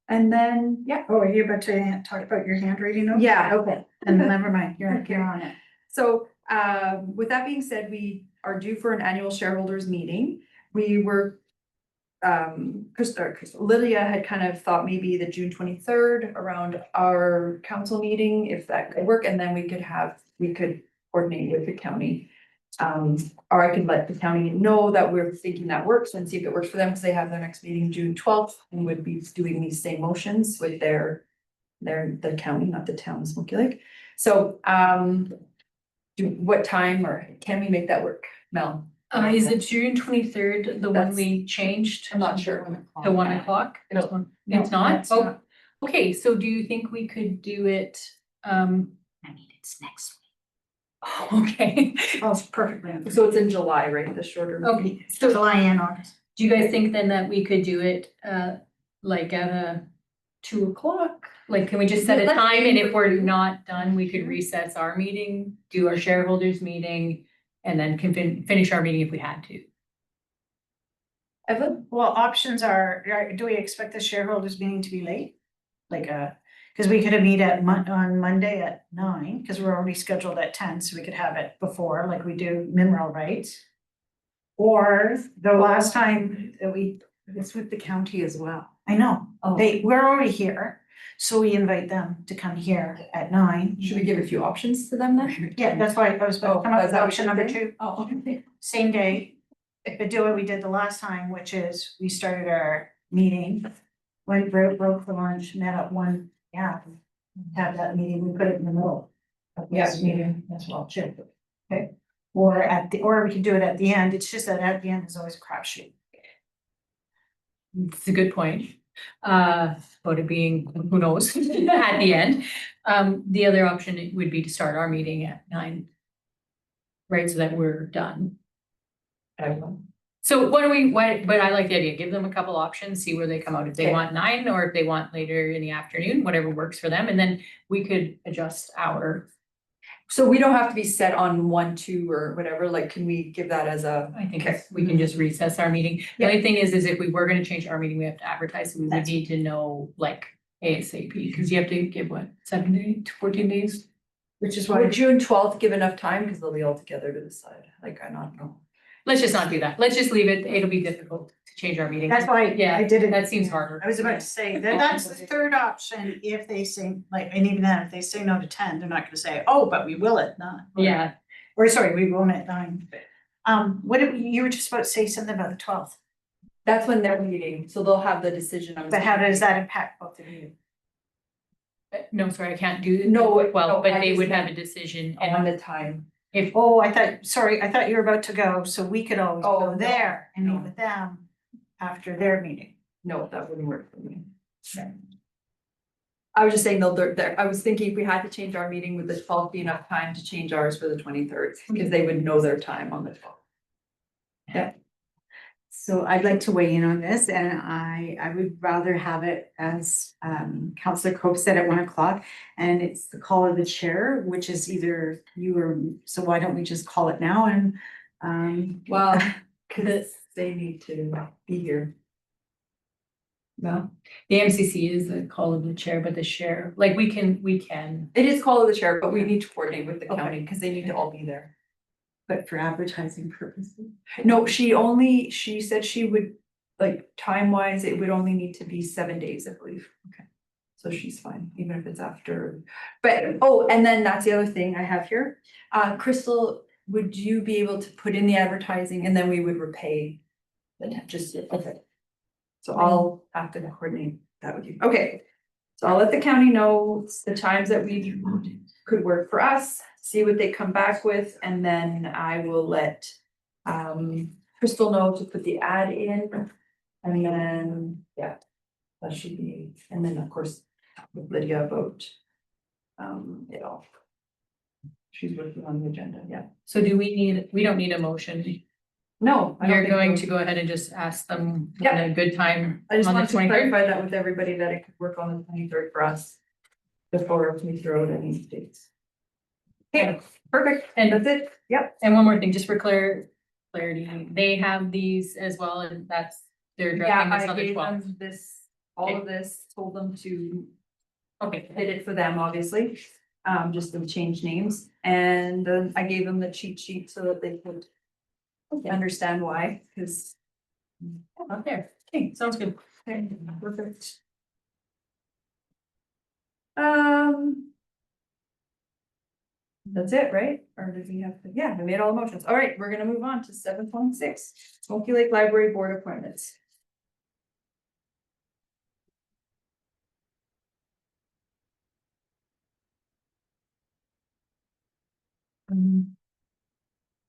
And then, yeah. Oh, are you about to talk about your handwriting note? Yeah, okay. And never mind, you're Okay. on it. So, with that being said, we are due for an annual shareholders meeting. We were, Lydia had kind of thought maybe the June 23rd around our council meeting, if that could work, and then we could coordinate with the county. Or I could let the county know that we're thinking that works and see if it works for them, because they have their next meeting June 12th and would be doing these same motions with the county, not the town of Smoky Lake. So, what time or can we make that work, Mel? Is it June 23rd, the one That's- we changed? I'm not sure. To 1 o'clock? No. It's not? it's Oh, not. okay, so do you think we could do it, I mean, it's next week. Okay, Oh, it's perfectly. So it's in July, right? The shorter. okay, so July and August. do you guys think then that we could do it, like at 2 o'clock? Like, can we just set a Yeah, let's time, aim and if for we're 2. not done, we could recess our meeting, do our shareholders meeting, and then can finish our meeting if we had to? Evelyn? Well, options are, do we expect the shareholders meeting to be late? Like, cause we could have meet on Monday at 9, cause we're already scheduled at 10, so we could have it before, like we do mineral rights. Or the last time that It's with the county as well. I know, Oh. we're already here, so we invite them to come here at 9. Should we give a few options to them then? Yeah, that's why I was about to come up is with that what option you're number saying? 2. Oh, okay. Same day, but do what we did the last time, which is we started our meeting. Went broke for lunch, met at 1, yeah, had that meeting, we put it in the middle. Of this meeting as well, too. Okay, or we could do it at the end, it's just that at the end is always a crapshoot. It's a good point. About it being, who knows, at the end. The other option would be to start our meeting at 9. Right, so that we're done. So what do we, but I like the idea, give them a couple options, see where they come out, if they Okay. want 9 or if they want later in the afternoon, whatever works for them, and then we could adjust our. So we don't have to be set on 1, 2 or whatever, like, can we give that as a? I think Okay. we can just recess our meeting. The only thing is if we were gonna change our meeting, we have to advertise, so we would need to know like ASAP, because you have to give what, 7 days, 14 days? Which is why. Would June 12th give enough time? Because they'll be all together to decide, like, I don't know. Let's just not do that. Let's just leave it. It'll be difficult to change our meeting. That's why Yeah, I did it. that seems harder. I was about to say, that's the third option, if they say, like, and even then, if they say no to 10, they're not gonna say, oh, but we will at 9. Yeah, Or sorry, we won't at 9. You were just about to say something about the 12th, That's when they're meeting, so they'll have the decision on. but how does that impact both of you? no, sorry, I can't do. No, Well, no, but I they just would have a meant decision On and the time. if, Oh, I thought you were about to go, so we could always Oh, go no, there and meet no. with them after their meeting. No, that wouldn't work for me. I was just saying I was thinking if we had to change our meeting, would the 12th be enough time to change ours for the 23rd? Because they would know their time on the 12th. So I'd like to weigh in on this, and I would rather have it as Councillor Cope said at 1 o'clock. And it's the call of the chair, which is either you or, so why don't we just call it now and Well, because they need to be here. well, the MCC is the call of the chair, but the chair, like we can. It is call of the chair, but we need to coordinate with the county because they need to all be there. but for advertising purposes. No, she said she would, like, time wise, it would only need to be 7 days, I believe. Okay. So she's fine, even if it's after, but, oh, and then that's the other thing I have here. Crystal, would you be able to put in the advertising and then we would repay? Okay. So I'll have to coordinate that with you. Okay. So I'll let the county know the times that we could work for us, see what they come back with, and then I will let Crystal know to put the ad in. And then, yeah, that should be, and then of course, with Lydia about it all. She's working on the agenda, yeah. So we don't need a motion. No. I don't You're think going so. to go ahead and just ask them Yeah. when a good time I just on the wanted to 23rd. clarify that with everybody that it could work on the 23rd for us. Before we throw out any dates. Okay, perfect, and that's it, yep. And one more thing, just for clarity, they have these as well, and they're Yeah, addressing this I on the gave 12th. them this, all of this, told them to Okay, hit it for them, obviously. Just to change names, and then I gave them the cheat sheet so that they could understand why, because. not there. Okay, sounds good. Okay, perfect. That's it, right? Or did we have to, yeah, we made all the motions. All right, we're gonna move on to 7.6, Smoky Lake Library Board appointments.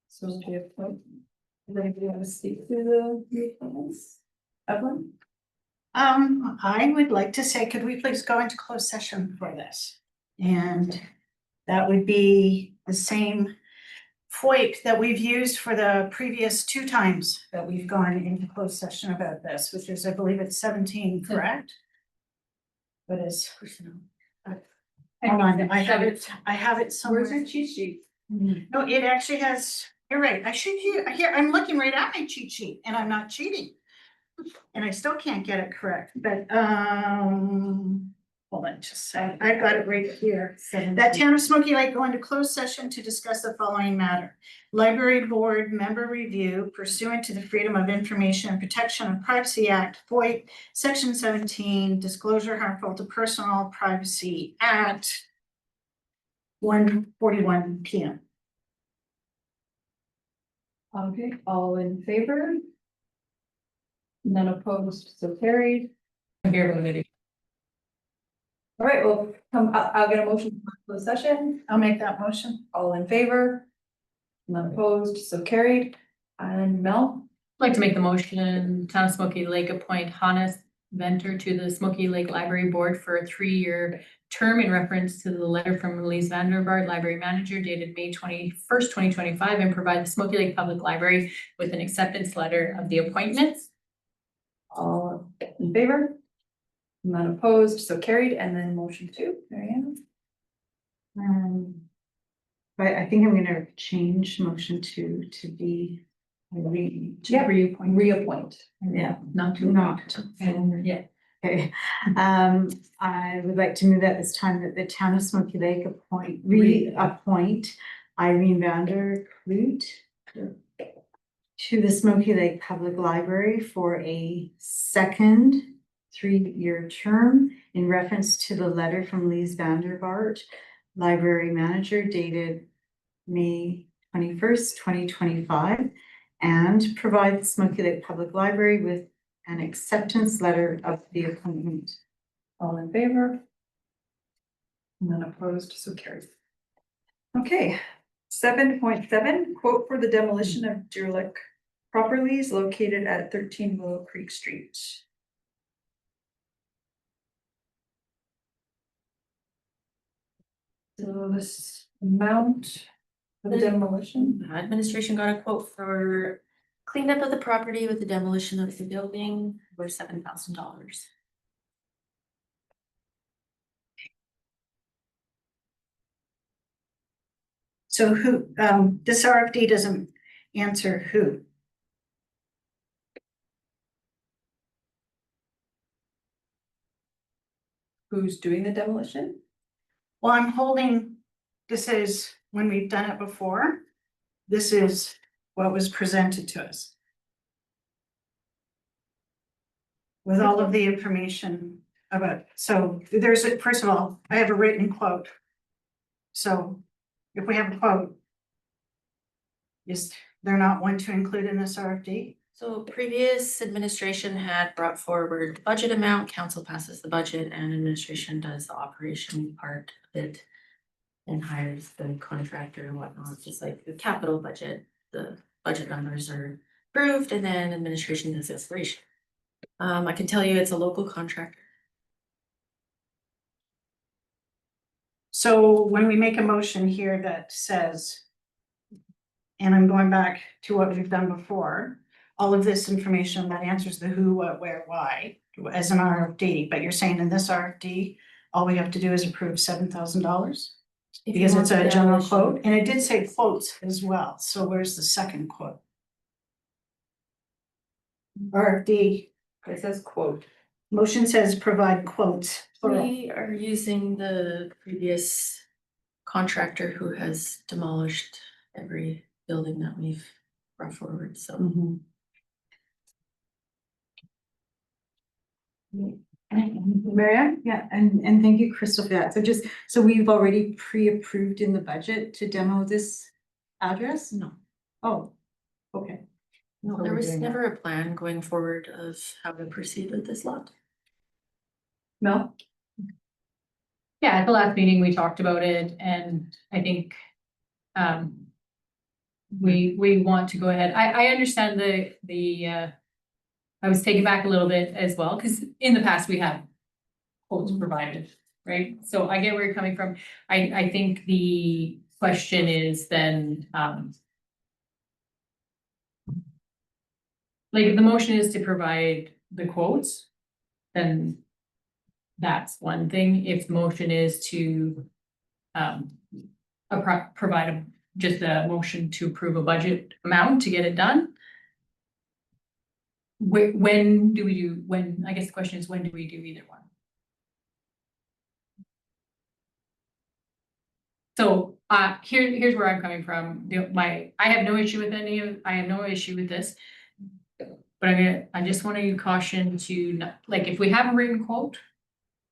So do we have, does anybody want to speak to the appointments? Evelyn? I would like to say, could we please go into closed session for this? And that would be the same FOIP that we've used for the previous 2 times that we've gone into closed session about this, which is, I believe it's 17, correct? But it's, hold on, I have it somewhere. Where's your cheat sheet? No, it actually has, you're right, I should here, I'm looking right at my cheat sheet and I'm not cheating. And I still can't get it correct, but hold on just a second, I've got it right here. That Town of Smoky Lake go into closed session to discuss the following matter. Library Board member review pursuant to the Freedom of Information and Protection of Privacy Act, FOIP, Section 17, disclosure harmful to personal privacy at 1:41 PM. Okay, all in favor? None opposed, so carried. Here, Lydia. All right, well, I'll get a motion for closed session. I'll make that motion. All in favor? None opposed, so carried. And Mel? I'd like to make the motion, Town of Smoky Lake appoint Hannes Venter to the Smoky Lake Library Board for a 3-year term in reference to the letter from Elise Vanderbart, Library Manager, dated May 21st, 2025, and provide the Smoky Lake Public Library with an acceptance letter of the appointments. All in favor? None opposed, so carried, and then motion 2, Marianne? But I think I'm gonna change motion 2 to be Yeah. reappoint. Reappoint. Yeah, Not to. yeah. Okay, I would like to move at this time that the town of Smoky Lake reappoint Irene Vander Kloot to the Smoky Lake Public Library for a second 3-year term in reference to the letter from Lise Vanderbart, Library Manager, dated May 21st, 2025, and provide the Smoky Lake Public Library with an acceptance letter of the appointment. All in favor? None opposed, so carried. Okay, 7.7, quote for the demolition of derelict properties located at 13 Willow Creek Street. So this amount for the demolition, Administration got a quote for cleanup of the property with the demolition of the building for $7,000. So who, this RFD doesn't answer who. who's doing the demolition? Well, I'm holding, this is when we've done it before. This is what was presented to us. With all of the information about, so there's, first of all, I have a written quote. So if we have a quote, is there not one to include in this RFD? So previous administration had brought forward the budget amount, council passes the budget, and administration does the operation part of it. And hires the contractor and whatnot, just like the capital budget, the budget numbers are approved, and then administration does the operation. I can tell you it's a local contractor. So when we make a motion here that says, and I'm going back to what we've done before, all of this information that answers the who, what, where, why, as an RFD, but you're saying in this RFD, all we have to do is approve $7,000? Because it's a general quote, and it did say quotes as well, so where's the second quote? RFD, It says quote. motion says provide quotes. plural. We are using the previous contractor who has demolished every building that we've brought forward, so. Marianne? Yeah, and thank you, Crystal, for that. So just, so we've already pre-approved in the budget to demo this address? No. Oh, okay. No, So there we're was doing that. never a plan going forward of how to proceed with this lot. Mel? Yeah, at the last meeting, we talked about it, and I think we want to go ahead. I understand I was taken back a little bit as well, because in the past we have quotes provided, right? So I get where you're coming from. I think the question is then, like, if the motion is to provide the quotes, then that's one thing. If the motion is to provide just a motion to approve a budget amount to get it done. When do we do, I guess the question is, when do we do either one? So here's where I'm coming from. I have no issue with this. But I just want to caution to not, like, if we have a written quote,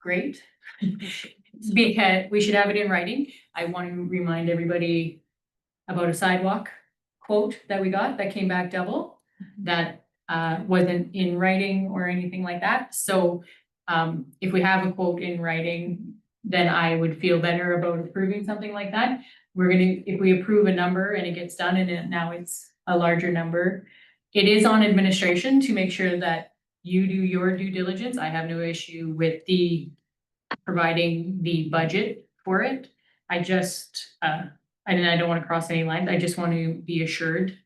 great. Because we should have it in writing. I want to remind everybody about a sidewalk quote that we got that came back double, that wasn't in writing or anything like that. So if we have a quote in writing, then I would feel better about approving something like that. If we approve a number and it gets done and now it's a larger number, it is on administration to make sure that you do your due diligence. I have no issue with providing the budget for it. I just, and I don't wanna cross any lines. I just want to be assured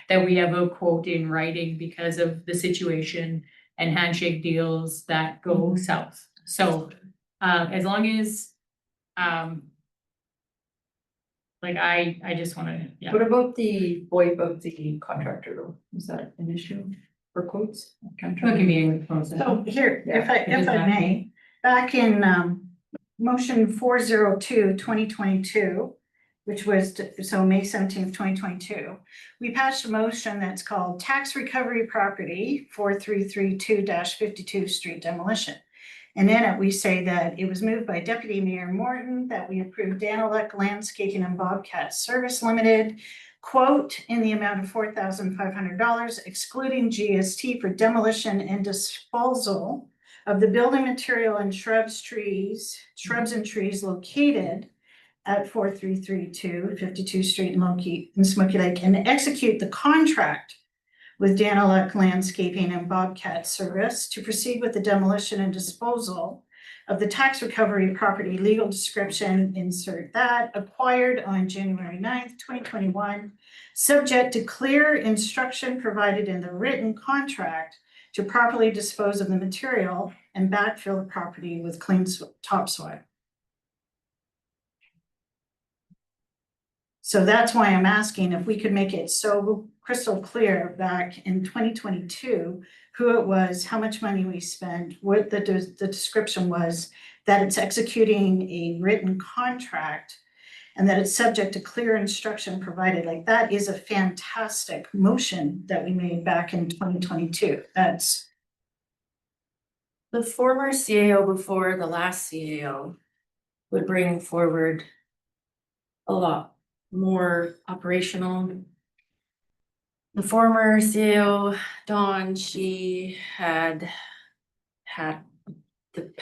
that we have a quote in writing because of the situation and handshake deals that go south. So, as long as, like, I just wanna, yeah. What about the VoIP of the contractor though? Is that an issue for quotes? Look at me in the process. So here, if I Yeah. may, back in motion 402/2022, which was, so May 17th, 2022, we passed a motion that's called Tax Recovery Property 4332-52 Street Demolition. And in it, we say that it was moved by Deputy Mayor Morton that we approved Daniluk Landscaping and Bobcat Service Limited quote in the amount of $4,500, excluding GST, for demolition and disposal of the building material and shrubs and trees located at 4332 Street in Smoky Lake, and execute the contract with Daniluk Landscaping and Bobcat Service to proceed with the demolition and disposal of the tax recovery property, legal description, insert that, acquired on January 9th, 2021, subject to clear instruction provided in the written contract to properly dispose of the material and backfill the property with clean topsoil. So that's why I'm asking if we could make it so crystal clear back in 2022, who it was, how much money we spent, what the description was, that it's executing a written contract, and that it's subject to clear instruction provided. Like, that is a fantastic motion that we made back in 2022. That's The former CAO before the last CAO would bring forward a lot more operational. The former CAO, Dawn, she had the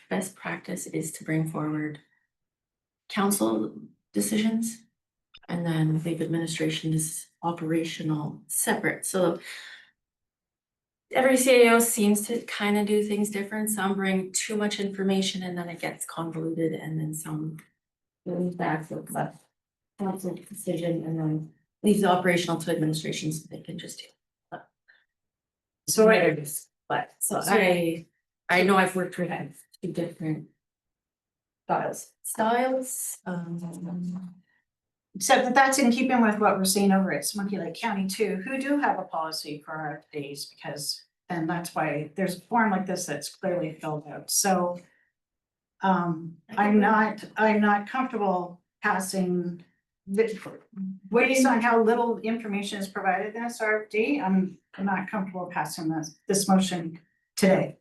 best practice is to bring forward council decisions, and then leave administration is operational separate. So every CAO seems to kind of do things different. Some bring too much information and then it gets convoluted, and then some goes back to the council decision and then leaves the operational to administration so they can just do. so I know I've worked with two different styles. except that that's in keeping with what we're seeing over at Smoky Lake County too, who do have a policy for RFPs, because then that's why there's a form like this that's clearly filled out. So I'm not comfortable passing based on how little information is provided in this RFD. I'm not comfortable passing this motion today.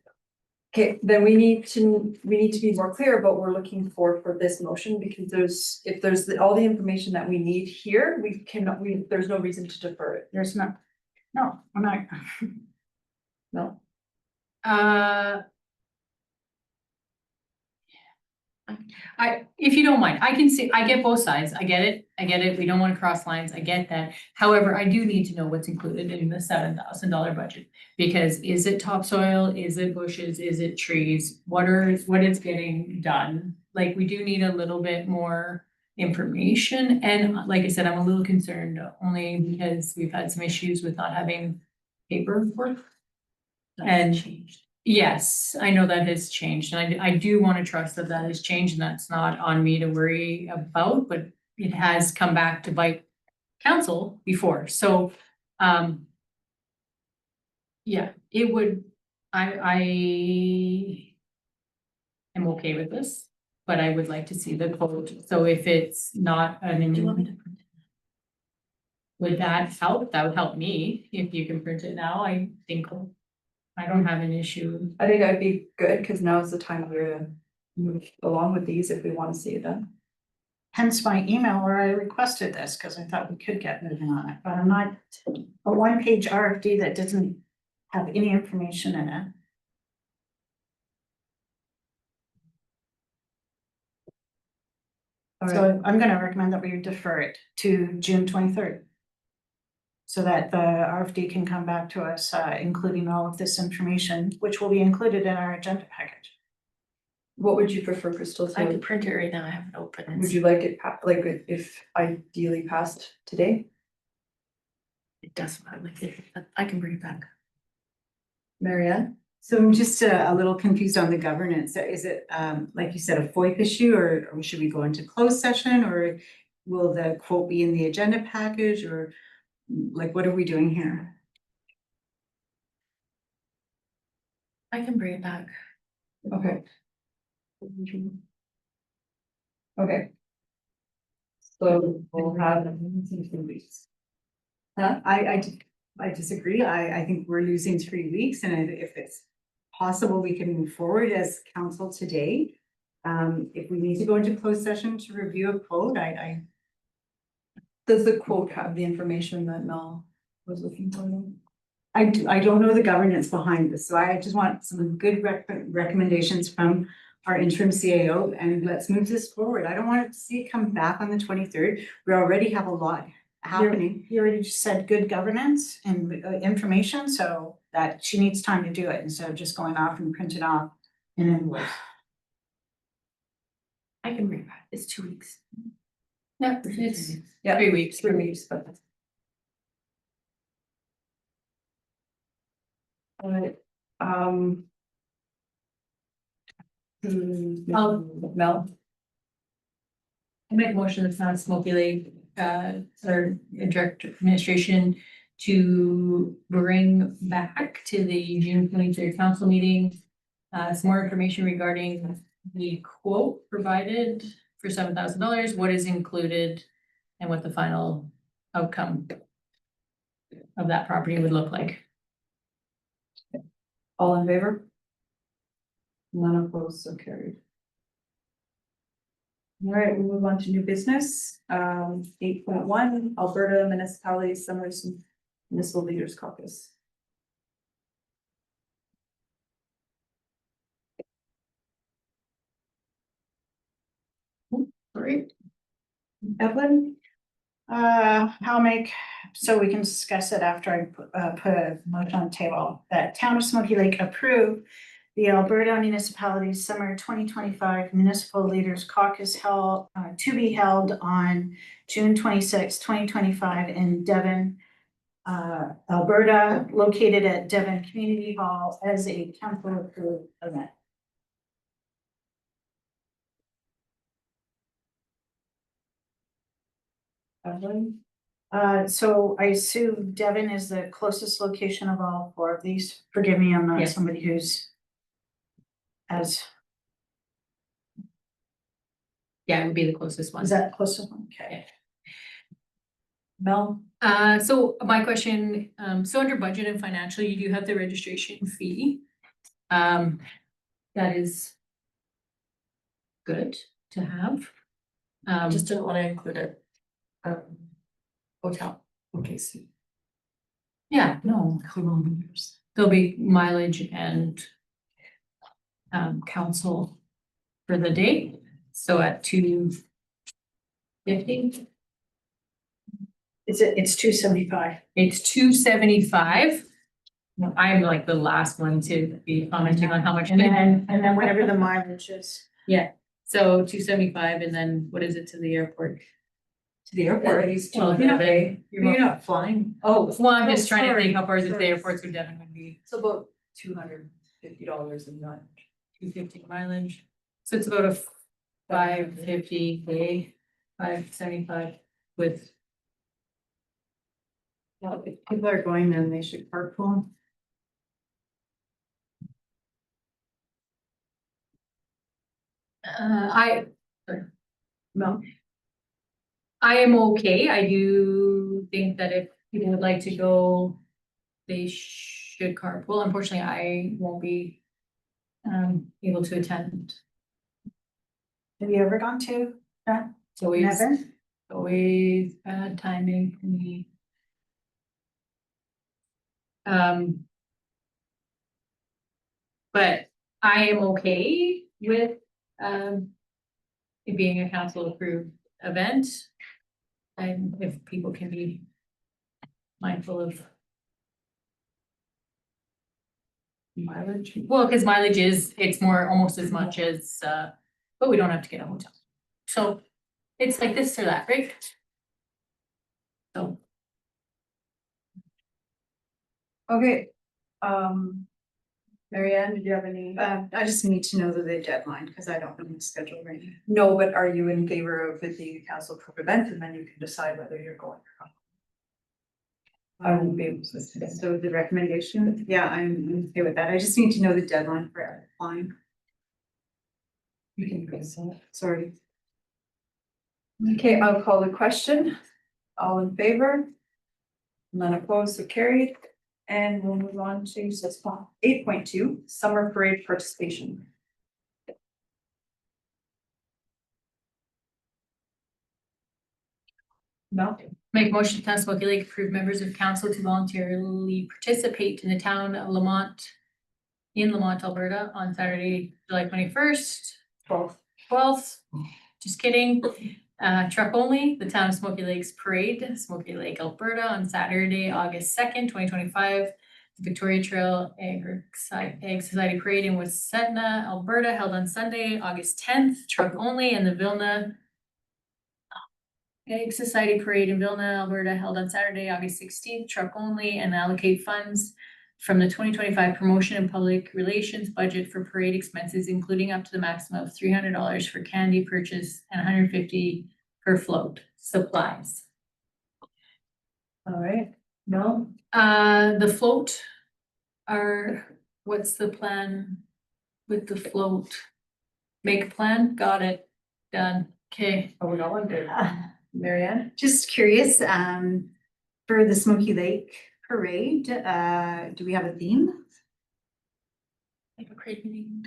Okay, then we need to be more clear about what we're looking for this motion, because if there's all the information that we need here, there's no reason to defer it. There's no, I'm not. No. If you don't mind, I can see, I get both sides. I get it. We don't want to cross lines. I get that. However, I do need to know what's included in the $7,000 budget. Because is it topsoil? Is it bushes? Is it trees? What is getting done? Like, we do need a little bit more information. And like I said, I'm a little concerned only because we've had some issues with not having paperwork. And yes, I know that has changed, and I do want to trust that has changed, and that's not on me to worry about, but it has come back to bite council before, so, yeah, it would, I am okay with this, but I would like to see the code, so if it's not would that help? That would help me, if you can print it now, I think I don't have an issue. I think that'd be good, because now is the time to move along with these if we want to see it done. Hence my email where I requested this, because I thought we could get moving on it, but I'm not, a one-page RFD that doesn't have any information in it. So I'm gonna recommend that we defer it to June 23rd. so that the RFD can come back to us, including all of this information, which will be included in our agenda package. What would you prefer, Crystal? I To, can print it right now, I have it open. would you like it, like if ideally passed today? It doesn't matter, I can bring it back. Marianne? So I'm just a little confused on the governance. Is it, like you said, a FOIP issue, or should we go into closed session, or will the quote be in the agenda package, or like, what are we doing here? I can bring it back. Okay. Okay. So we'll have. Huh? I disagree. I think we're losing 3 weeks, and if it's possible, we can move forward as council today. If we need to go into closed session to review a quote, Does the quote have the information that Mel was looking for? I don't know the governance behind this, so I just want some good recommendations from our interim CAO, and let's move this forward. I don't want to see it come back on the 23rd. We already have a lot happening. You already just said good governance and information, so that she needs time to do it instead of just going off and printing off an invoice. I can bring it back, it's 2 weeks. Yeah, it's Yeah, 3 weeks. 3 weeks, but. Alright, Mel, I make a motion that Town of Smoky Lake, or Director of Administration to bring back to the June 23rd council meeting, some more information regarding the quote provided for $7,000, what is included, and what the final outcome of that property would look like. all in favor? None opposed, so carried. All right, we'll move on to new business. 8.1, Alberta Municipality Summers Municipal Leaders Caucus. Great. Evelyn? I'll make, so we can discuss it after I put a motion on the table, that Town of Smoky Lake approve the Alberta Municipalities Summer 2025 Municipal Leaders Caucus held, to be held on June 26, 2025 in Devon, Alberta, located at Devon Community Hall as a council approved event. Evelyn? So I assume Devon is the closest location of all 4 of these. Forgive me, I'm not Yes. somebody who's as, Yeah, it would be the closest one. is that the closest one? Okay. Mel? So my question, so under budget and financial, you do have the registration fee. That is good to have. Just didn't wanna include it. Hotel. Okay, so. Yeah, no, there'll be mileage and council for the day, so at 250. It's 275. It's 275. I'm like the last one to be commenting on how much. And then whatever the mileage is. Yeah, so 275, and then what is it to the airport? To the airport. Well, You're not, Devon, you're not flying. Oh, well, I'm just Oh, trying to sorry, think how far is it to the sorry. airport, so Devon would be It's about $250 a night. 250 mileage. So it's about a 550 575 with. Well, if people are going, then they should carpool. No. I am okay. I do think that if people would like to go, they should carpool. Unfortunately, I won't be able to attend. Have you ever gone to that? It's always, Never? always bad timing for me. But I am okay with it being a council approved event. And if people can be mindful of mileage. Well, because mileage it's more, almost as much as, but we don't have to get a hotel. So it's like this or that, right? So. Okay, Marianne, did you have any? I just need to know the deadline, because I don't know the schedule right now. No, but are you in favor of it being a council approved event, and then you can decide whether you're going or not? I won't be able to say. So the recommendation, yeah, I'm okay with that. I just need to know the deadline for applying. You can go see it. Sorry. Okay, I'll call the question. All in favor? None opposed, so carried. And we'll move on to 8.2, summer parade participation. No, Make motion to Smoky Lake approve members of council to voluntarily participate in the town of Lamont. In Lamont, Alberta on Saturday, July 21st, 12th, just kidding. Truck only, the town of Smoky Lakes Parade, Smoky Lake, Alberta on Saturday, August 2nd, 2025. Victoria Trail Egg Society Parade in Wasetna, Alberta, held on Sunday, August 10th, truck only, and the Vilna Egg Society Parade in Vilna, Alberta, held on Saturday, August 16th, truck only, and allocate funds from the 2025 promotion and public relations budget for parade expenses, including up to the maximum of $300 for candy purchase and $150 per float. Supplies. all right, no, The float what's the plan with the float? Make a plan, got it, done, okay. oh, no one did. Marianne? Just curious, for the Smoky Lake Parade, do we have a theme? We have a parade meeting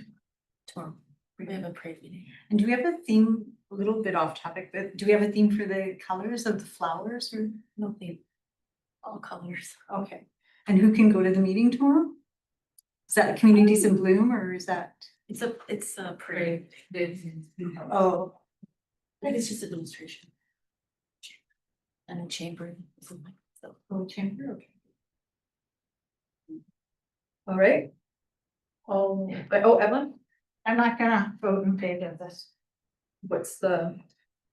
tomorrow. We have a parade meeting. And do we have a theme, a little bit off topic, but do we have a theme for the colors of the flowers or? No theme. All colors. Okay, and who can go to the meeting tomorrow? Is that Communities in Bloom or is that? It's a parade. Oh, I think it's just a demonstration. And a chamber. So. oh, chamber, okay. All right. Oh, Evelyn, I'm not gonna vote in favor of this. what's the,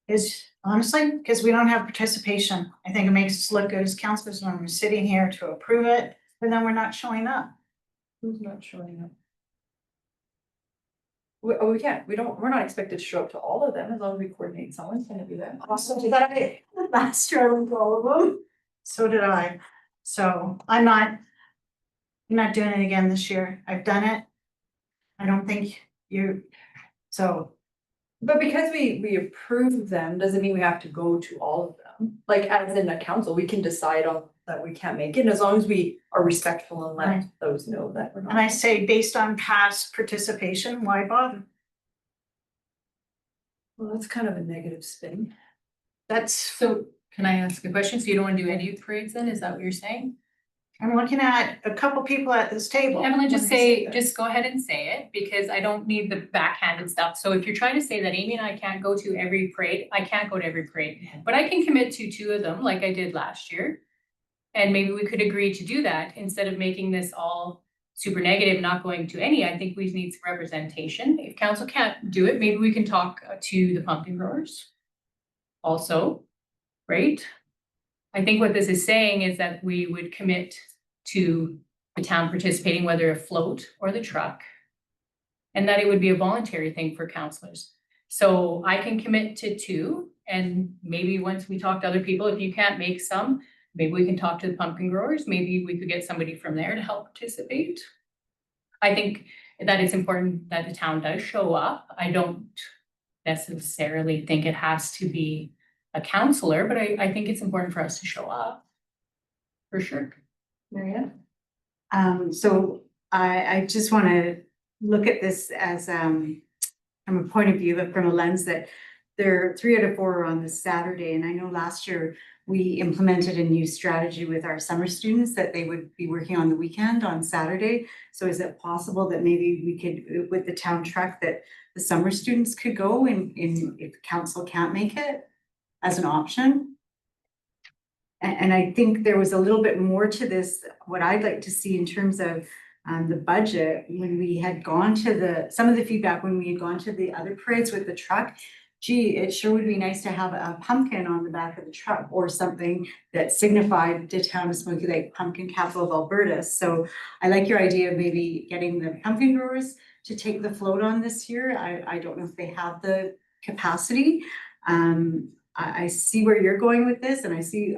Is honestly, because we don't have participation. I think it makes us look good as councilors when we're sitting here to approve it, but then we're not showing up. who's not showing up? We can't, we're not expected to show up to all of them, as long as we coordinate, someone's gonna do that. Also, last year I went to all of them. So did I. So I'm not doing it again this year. I've done it. I don't think so. But because we approve them, doesn't mean we have to go to all of them. Like as in a council, we can decide on that we can't make it, and as long as we are respectful and let Right. those know that we're And not. I say, based on past participation, why bother? Well, that's kind of a negative spin. That's, So can I ask a question? So you don't want to do any youth parades then? Is that what you're saying? I'm looking at a couple people at this table. Evelyn, just when I say, that. just go ahead and say it, because I don't need the backhanded stuff. So if you're trying to say that Amy and I can't go to every parade, I can't go to every parade. But I can commit to 2 of them like I did last year. And maybe we could agree to do that instead of making this all super negative, not going to any. I think we need some representation. If council can't do it, maybe we can talk to the pumpkin growers. Also, right? I think what this is saying is that we would commit to the town participating, whether a float or the truck. And that it would be a voluntary thing for councilors. So I can commit to 2, and maybe once we talk to other people, if you can't make some, maybe we can talk to the pumpkin growers, maybe we could get somebody from there to help participate. I think that it's important that the town does show up. I don't necessarily think it has to be a counselor, but I think it's important for us to show up. For sure. Marianne? So I just want to look at this as from a point of view, from a lens that there are 3 out of 4 are on this Saturday. And I know last year we implemented a new strategy with our summer students that they would be working on the weekend on Saturday. So is it possible that maybe we could, with the town truck, that the summer students could go and if council can't make it as an option? And I think there was a little bit more to this, what I'd like to see in terms of the budget, when we had gone to some of the feedback when we had gone to the other parades with the truck. Gee, it sure would be nice to have a pumpkin on the back of the truck or something that signified the town of Smoky Lake, pumpkin capital of Alberta. So I like your idea of maybe getting the pumpkin growers to take the float on this year. I don't know if they have the capacity. I see where you're going with this, and I see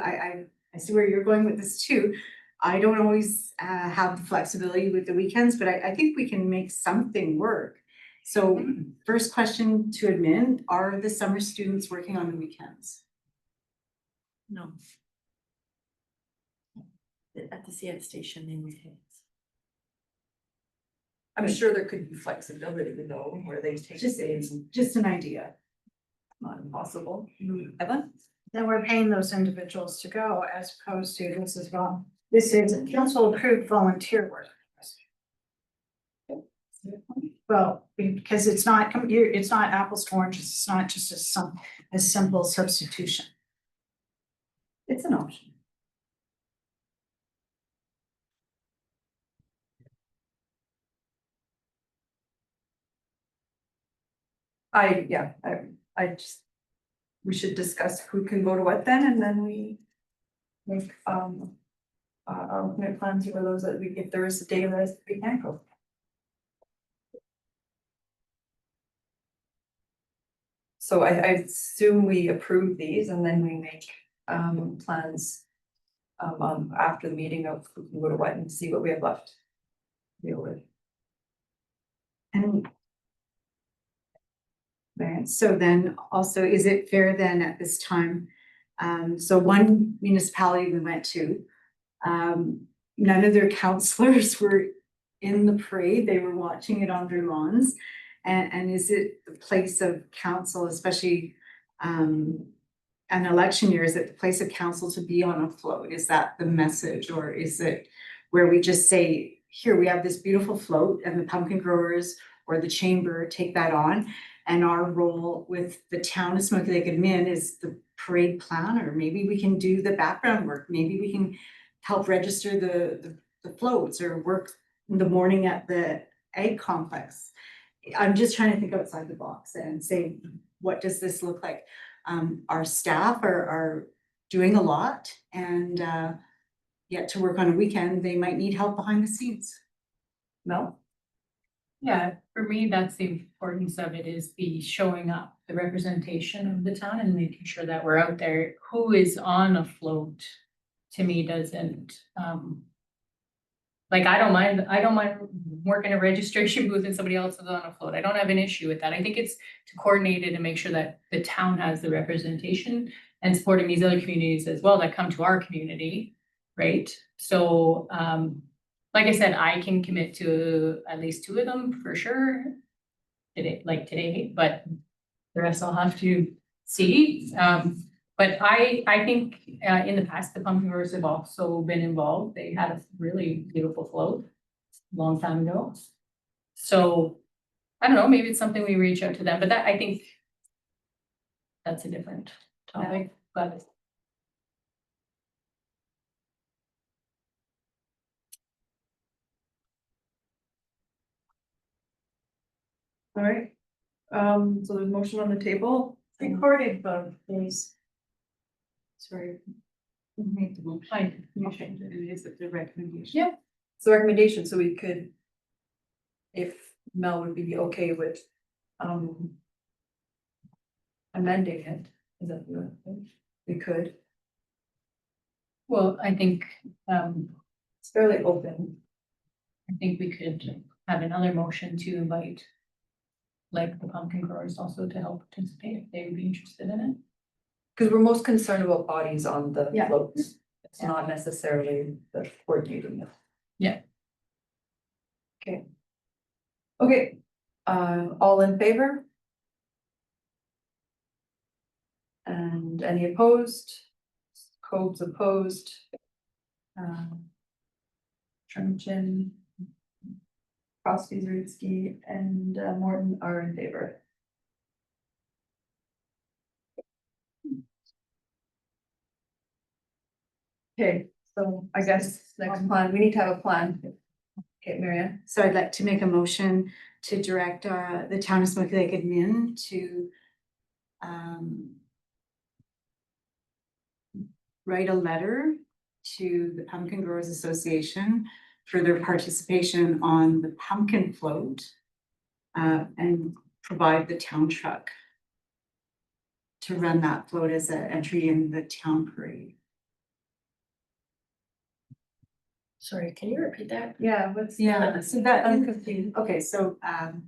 where you're going with this too. I don't always have the flexibility with the weekends, but I think we can make something work. So first question to admin, are the summer students working on the weekends? No. At the CN station in weekends. I'm sure there could be flexibility though, where they take days, Just an idea. not impossible. Evan? Then we're paying those individuals to go as opposed to this is council approved volunteer work. Well, because it's not apples to oranges, it's not just a simple substitution. It's an option. I just, we should discuss who can go to what then, and then we make, alternate plans for those that if there is a day that we can't go. So I assume we approve these and then we make, plans, after the meeting of who can go to what and see what we have left. to Deal with. And right, so then also, is it fair then at this time, so one municipality we went to, none of their counselors were in the parade, they were watching it on their lawns. And is it the place of council, especially an election year, is it the place of council to be on a float? Is that the message, or is it where we just say, here, we have this beautiful float and the pumpkin growers or the chamber take that on? And our role with the town of Smoky Lake admin is the parade planner. Maybe we can do the background work. Maybe we can help register the floats or work in the morning at the egg complex. I'm just trying to think outside the box and say, what does this look like? Our staff are doing a lot, and yet to work on a weekend, they might need help behind the scenes. Mel? Yeah, for me, that's the importance of it, is the showing up, the representation of the town and making sure that we're out there. Who is on a float, to me, doesn't, like, I don't mind working a registration booth and somebody else is on a float. I don't have an issue with that. I think it's to coordinate it and make sure that the town has the representation and supporting these other communities as well that come to our community, right? So, like I said, I can commit to at least 2 of them for sure. Today, but the rest I'll have to see. But I think in the past, the pumpkin growers have also been involved. They had a really beautiful float a long time ago. So I don't know, maybe it's something we reach out to them, but I think that's a different topic, but. All right, so there's motion on the table. Recorded vote, please. Sorry. Who made the motion? Motion, and is it the recommendation? Yeah. So recommendation, so we could, if Mel would be okay with, amending it, is that the thing? We could, Well, I think, it's fairly open. I think we could have another motion to invite like the pumpkin growers also to help participate if they would be interested in it. Because we're most concerned about bodies on the Yeah. floats. It's not necessarily the coordinating it. Yeah. Okay. Okay, all in favor? And any opposed? Codes opposed? Truncheon, Crosby, Zirinsky, and Morton are in favor. Okay, so I guess next plan, we need to have a plan. Okay, Marianne. So I'd like to make a motion to direct the town of Smoky Lake admin to write a letter to the Pumpkin Growers Association for their participation on the pumpkin float and provide the town truck to run that float as an entry in the town parade. Sorry, can you repeat that? Yeah, what's? Yeah, so that, I'm confused. okay, so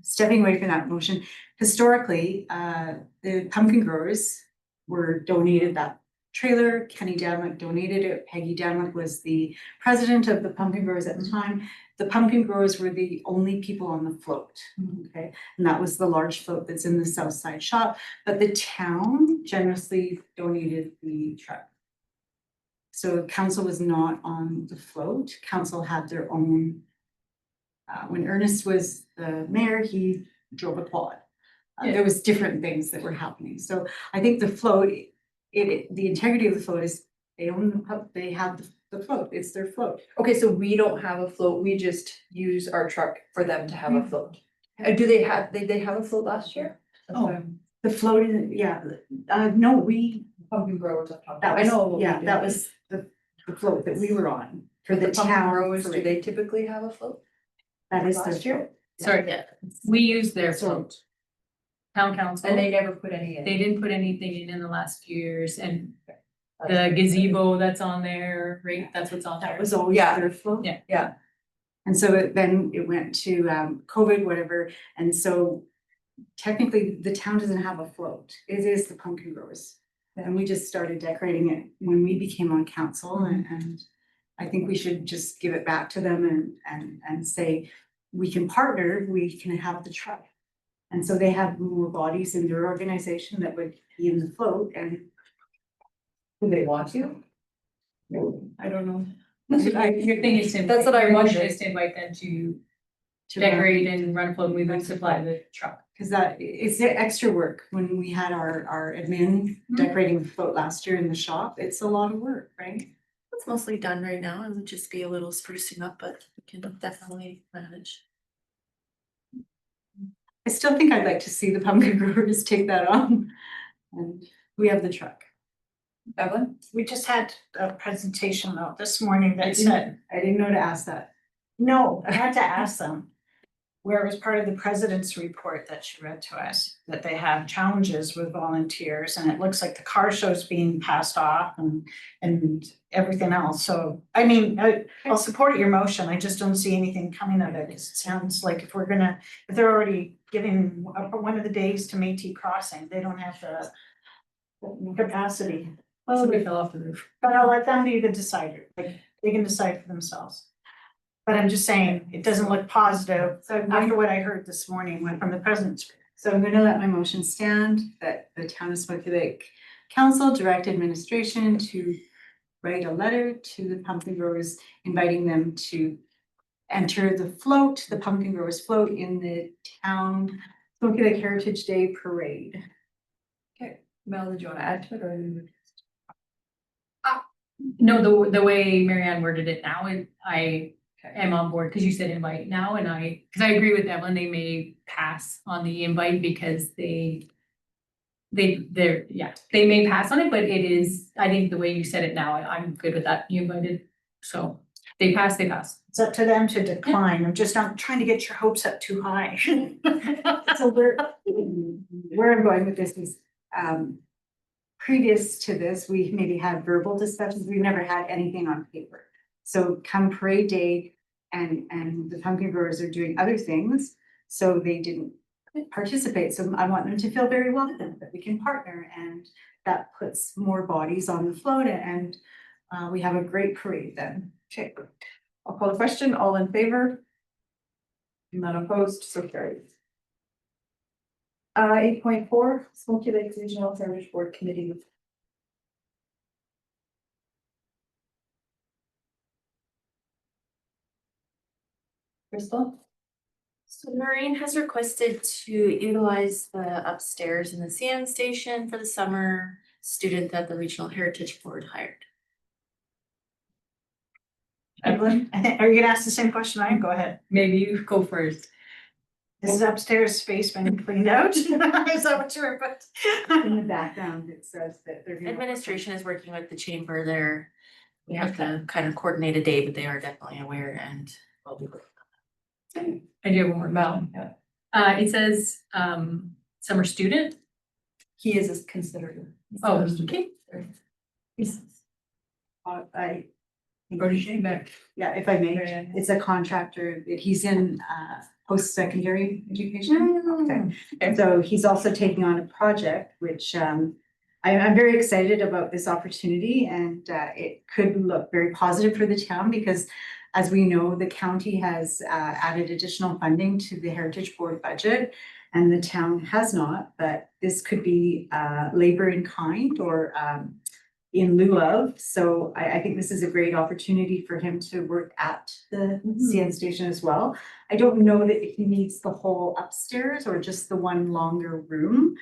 stepping away from that motion, historically, the pumpkin growers were donated that trailer. Kenny Danwick donated it. Peggy Danwick was the president of the pumpkin growers at the time. The pumpkin growers were the only people on the float, okay? And that was the large float that's in the south side shop, but the town generously donated the truck. So council was not on the float. Council had their own. When Ernest was the mayor, he drove a quad. There was different things that were happening. So I think the float, the integrity of the float is they own the pub, they have the float. It's their float. Okay, so we don't have a float, we just use our truck for them to have a float. Do they have, they have a float last year? Oh, the float is, yeah, no, we, Pumpkin growers up top. that I was, know. what we yeah, do. that was the float that we were on for The the pumpkin town. growers, do parade. they typically have a float? That is last their year? float. Sorry, Yeah. we use their float. Town council. And they never put any in? They didn't put anything in the last few years, and the gazebo that's on there, right, that's what's on there. That was always their float. Yeah. Yeah. And so then it went to COVID, whatever, and so technically the town doesn't have a float. It is the pumpkin growers. And we just started decorating it when we became on council and I think we should just give it back to them and say, we can partner, we can have the truck. And so they have more bodies in their organization that would be in the float and. Do they want to? I don't know. Your thing is to. That's what I your motion wondered. is to invite them to To run. decorate and run a float, we would supply the truck. Cause that, it's the extra work when we had our admin decorating the float last year in the shop, it's a lot of work, right? It's mostly done right now. It would just be a little sprucing up, but we can definitely manage. I still think I'd like to see the pumpkin growers take that on. And we have the truck. Evelyn? We just had a presentation though this morning I that said, didn't know to ask that. no, I had to ask them. Where it was part of the president's report that she read to us, that they have challenges with volunteers and it looks like the car show's being passed off and everything else. So, I mean, I'll support your motion. I just don't see anything coming of it. 'Cause it sounds like if they're already giving one of the days to Métis Crossing, they don't have the capacity. Somebody fell off the roof. But I'll let them be the decider, like, they can decide for themselves. But I'm just saying, it doesn't look positive, so after what I heard this morning went from the president's. So I'm gonna let my motion stand that the town of Smoky Lake Council direct administration to write a letter to the pumpkin growers, inviting them to enter the float, the pumpkin growers float in the town Smoky Lake Heritage Day Parade. Okay, Mel, did you wanna add to it or? No, the way Marianne worded it now, I am on board, because you said invite now, and because I agree with Evelyn, they may pass on the invite because they may pass on it, but it is, I think the way you said it now, I'm good with that, you invited, so they pass. It's up to them to decline, I'm just not trying to get your hopes up too high. So where I'm going with this is, previous to this, we maybe had verbal discussions, we've never had anything on paper. So come parade day and the pumpkin growers are doing other things, so they didn't participate. So I want them to feel very welcome, that we can partner and that puts more bodies on the float and we have a great parade then. Okay, I'll call the question, all in favor? None opposed, so carried. 8.4, Smoky Lake Regional Heritage Board Committee. Crystal? So Maureen has requested to utilize the upstairs in the CN station for the summer student that the Regional Heritage Board hired. Evelyn, are you gonna ask the same question I am? Go ahead. Maybe you go first. Is the upstairs space been cleaned out? Is that what you were put? In the background, it says that they're gonna. Administration is working with the chamber there. We have to kind of coordinate a day, but they are definitely aware and will be. I do have one more, Mel. It says, summer student. He is considered. Oh, okay. I. Back. Yeah, if I may, it's a contractor, he's in post-secondary education. Okay. And so he's also taking on a project, which I'm very excited about this opportunity, and it could look very positive for the town because as we know, the county has added additional funding to the Heritage Board budget and the town has not, but this could be labor in kind or in lieu of. So I think this is a great opportunity for him to work at the CN station as well. I don't know that he needs the whole upstairs or just the one longer room.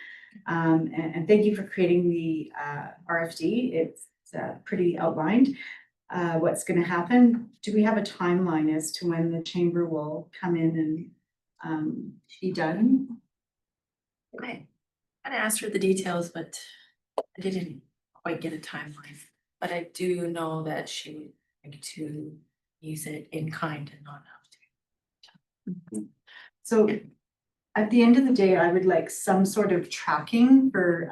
And thank you for creating the RFD. It's pretty outlined what's going to happen. Do we have a timeline as to when the chamber will come in and be done? Okay, I asked her the details, but I didn't quite get a timeline. But I do know that she would like to use it in kind and not have to. So at the end of the day, I would like some sort of tracking for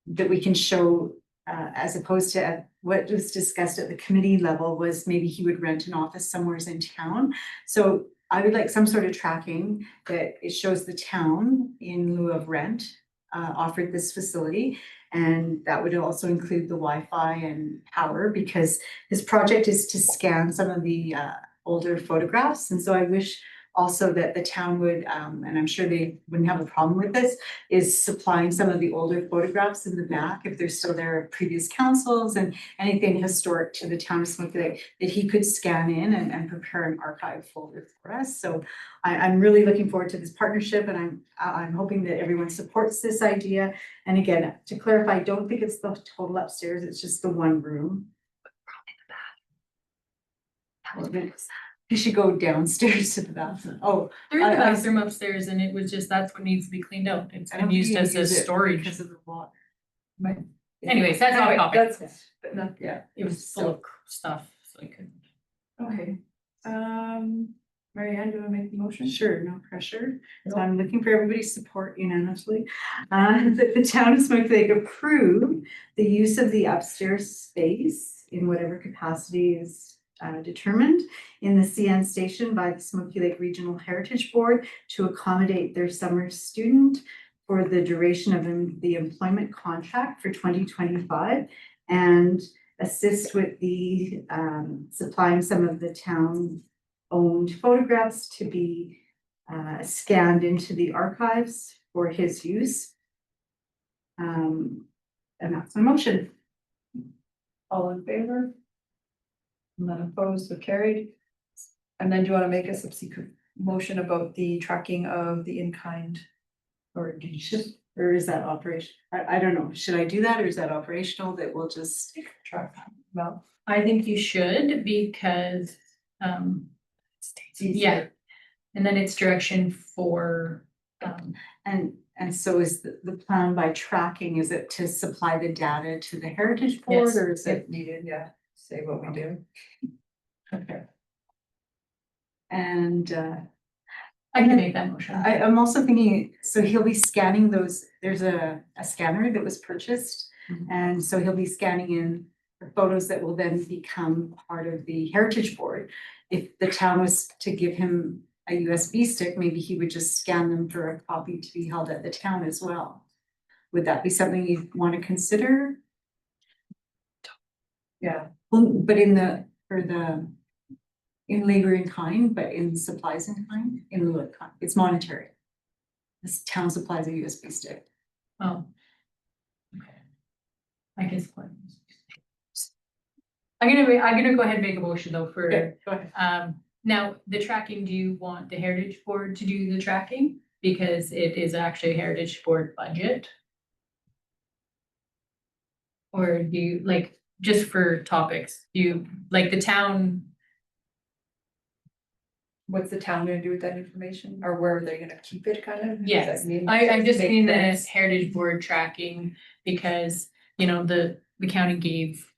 that we can show as opposed to what was discussed at the committee level was maybe he would rent an office somewhere in town. So I would like some sort of tracking that it shows the town in lieu of rent offered this facility. And that would also include the Wi-Fi and power because his project is to scan some of the older photographs. And so I wish also that the town would, and I'm sure they wouldn't have a problem with this, is supplying some of the older photographs in the back if they're still there of previous councils and anything historic to the town of Smoky Lake that he could scan in and prepare an archive folder for us. So I'm really looking forward to this partnership and I'm hoping that everyone supports this idea. And again, to clarify, I don't think it's the total upstairs, it's just the one room. You should go downstairs to the bathroom. Oh, There's a I- I- bathroom upstairs and it was just, that's what needs to be cleaned out. It's I been don't used think as you a use it storage. because of the water. But anyways, that's off Anyway, topic. that's- but not- yeah. It was full of stuff, so I couldn't. Okay. Mary Ann, do you want to make the motion? Sure, no pressure. So I'm looking for everybody's support unanimously. That the town of Smoky Lake approve the use of the upstairs space in whatever capacity is determined in the CN station by the Smoky Lake Regional Heritage Board to accommodate their summer student for the duration of the employment contract for 2025 and assist with the supplying some of the town owned photographs to be scanned into the archives for his use. And that's my motion. All in favor? None opposed, so carried. And then do you want to make a subsequent motion about the tracking of the in-kind? Or did you just Or is that operation? I don't know. Should I do that or is that operational that we'll just track? Well, I think you should because, yeah. And then it's direction for, and so is the plan by tracking, is it to supply the data to the Heritage Board Yes, or is if it? needed, yeah, say what we do. Okay. And I can make that motion. I'm also thinking, so he'll be scanning those, there's a scanner that was purchased. And so he'll be scanning in the photos that will then become part of the Heritage Board. If the town was to give him a USB stick, maybe he would just scan them for a copy to be held at the town as well. Would that be something you want to consider? Yeah. Well, but in labor in kind, but in supplies in kind, in lieu of kind, it's monetary. This town supplies a USB stick. Oh. Okay. I guess. I'm gonna go ahead and make a motion though for, Okay, go ahead. now, the tracking, do you want the Heritage Board to do the tracking? Because it is actually a Heritage Board budget. Or do you, like, just for topics, like the town, What's the town gonna do with that information, or where are they gonna keep it kind of? Does yes, that mean- I just make mean the sense? Heritage Board tracking, because, the county gave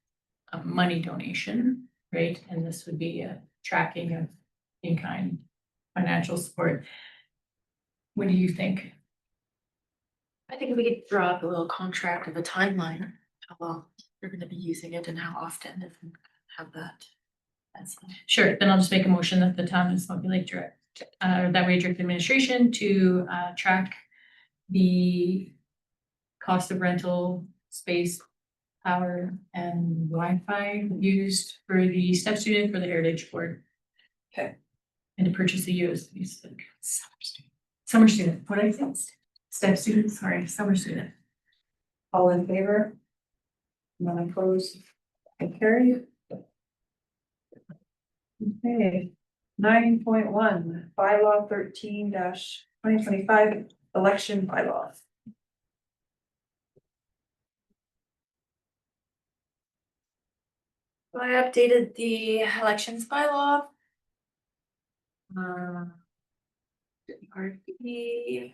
a money donation, right? And this would be a tracking of in-kind financial support. What do you think? I think we could draw up a little contract of a timeline, how long you're gonna be using it and how often, if we have that. That's Sure, then I'll just make a motion that the town of Smoky Lake that way direct administration to track the cost of rental space, power and Wi-Fi used for the step student for the Heritage Board. Okay. And to purchase the USBs, like summer student, what did I say? Step student, sorry, summer student. All in favor? None opposed? And carry. Okay, 9.1, bylaw 13-2025, election bylaws. So I updated the elections bylaw. RP.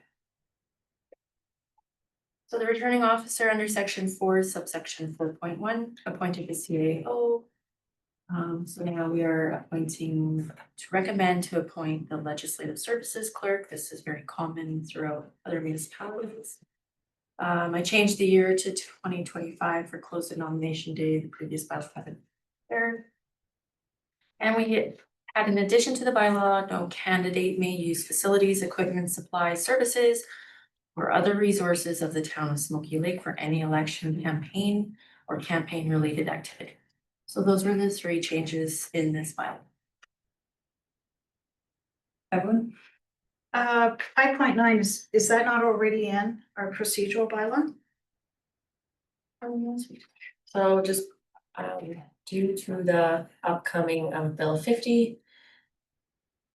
So the returning officer under section 4, subsection 4.1, appointed the CAO. So now we are appointing to recommend to appoint the legislative services clerk. This is very common throughout other municipalities. I changed the year to 2025 for close to nomination day. The previous bylaw had been there. And we had an addition to the bylaw, no candidate may use facilities, equipment, supplies, services, or other resources of the town of Smoky Lake for any election campaign or campaign related activity. So those were the 3 changes in this bylaw. Evelyn? 5.9 is that not already in our procedural bylaw? So just due to the upcoming Bill 50.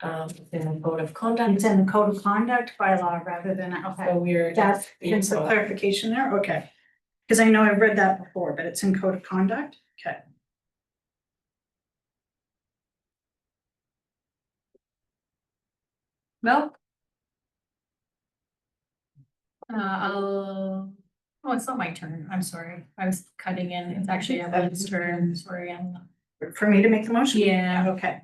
In the code of conduct. It's in the code of conduct bylaw rather than, okay, So we're. that's, it's a clarification there, okay. Cause I know I've read that before, but it's in code of conduct, okay. Mel? Oh, it's not my turn, I'm sorry, I was cutting in, it's actually Evelyn's turn, sorry, For me to make the motion? Yeah. Okay,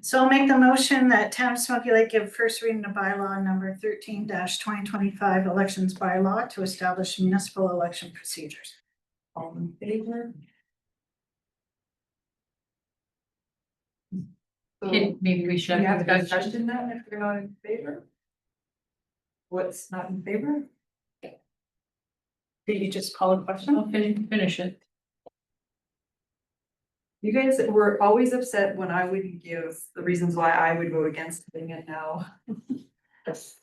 so I'll make the motion that Town of Smoky Lake give first reading of bylaw number 13-2025 elections bylaw to establish municipal election procedures. All in favor? Okay, maybe we should You have have to a discussion. question that if you're not in favor? What's not in favor? Did you just call a question? I'll finish it. You guys were always upset when I would give the reasons why I would vote against doing it now.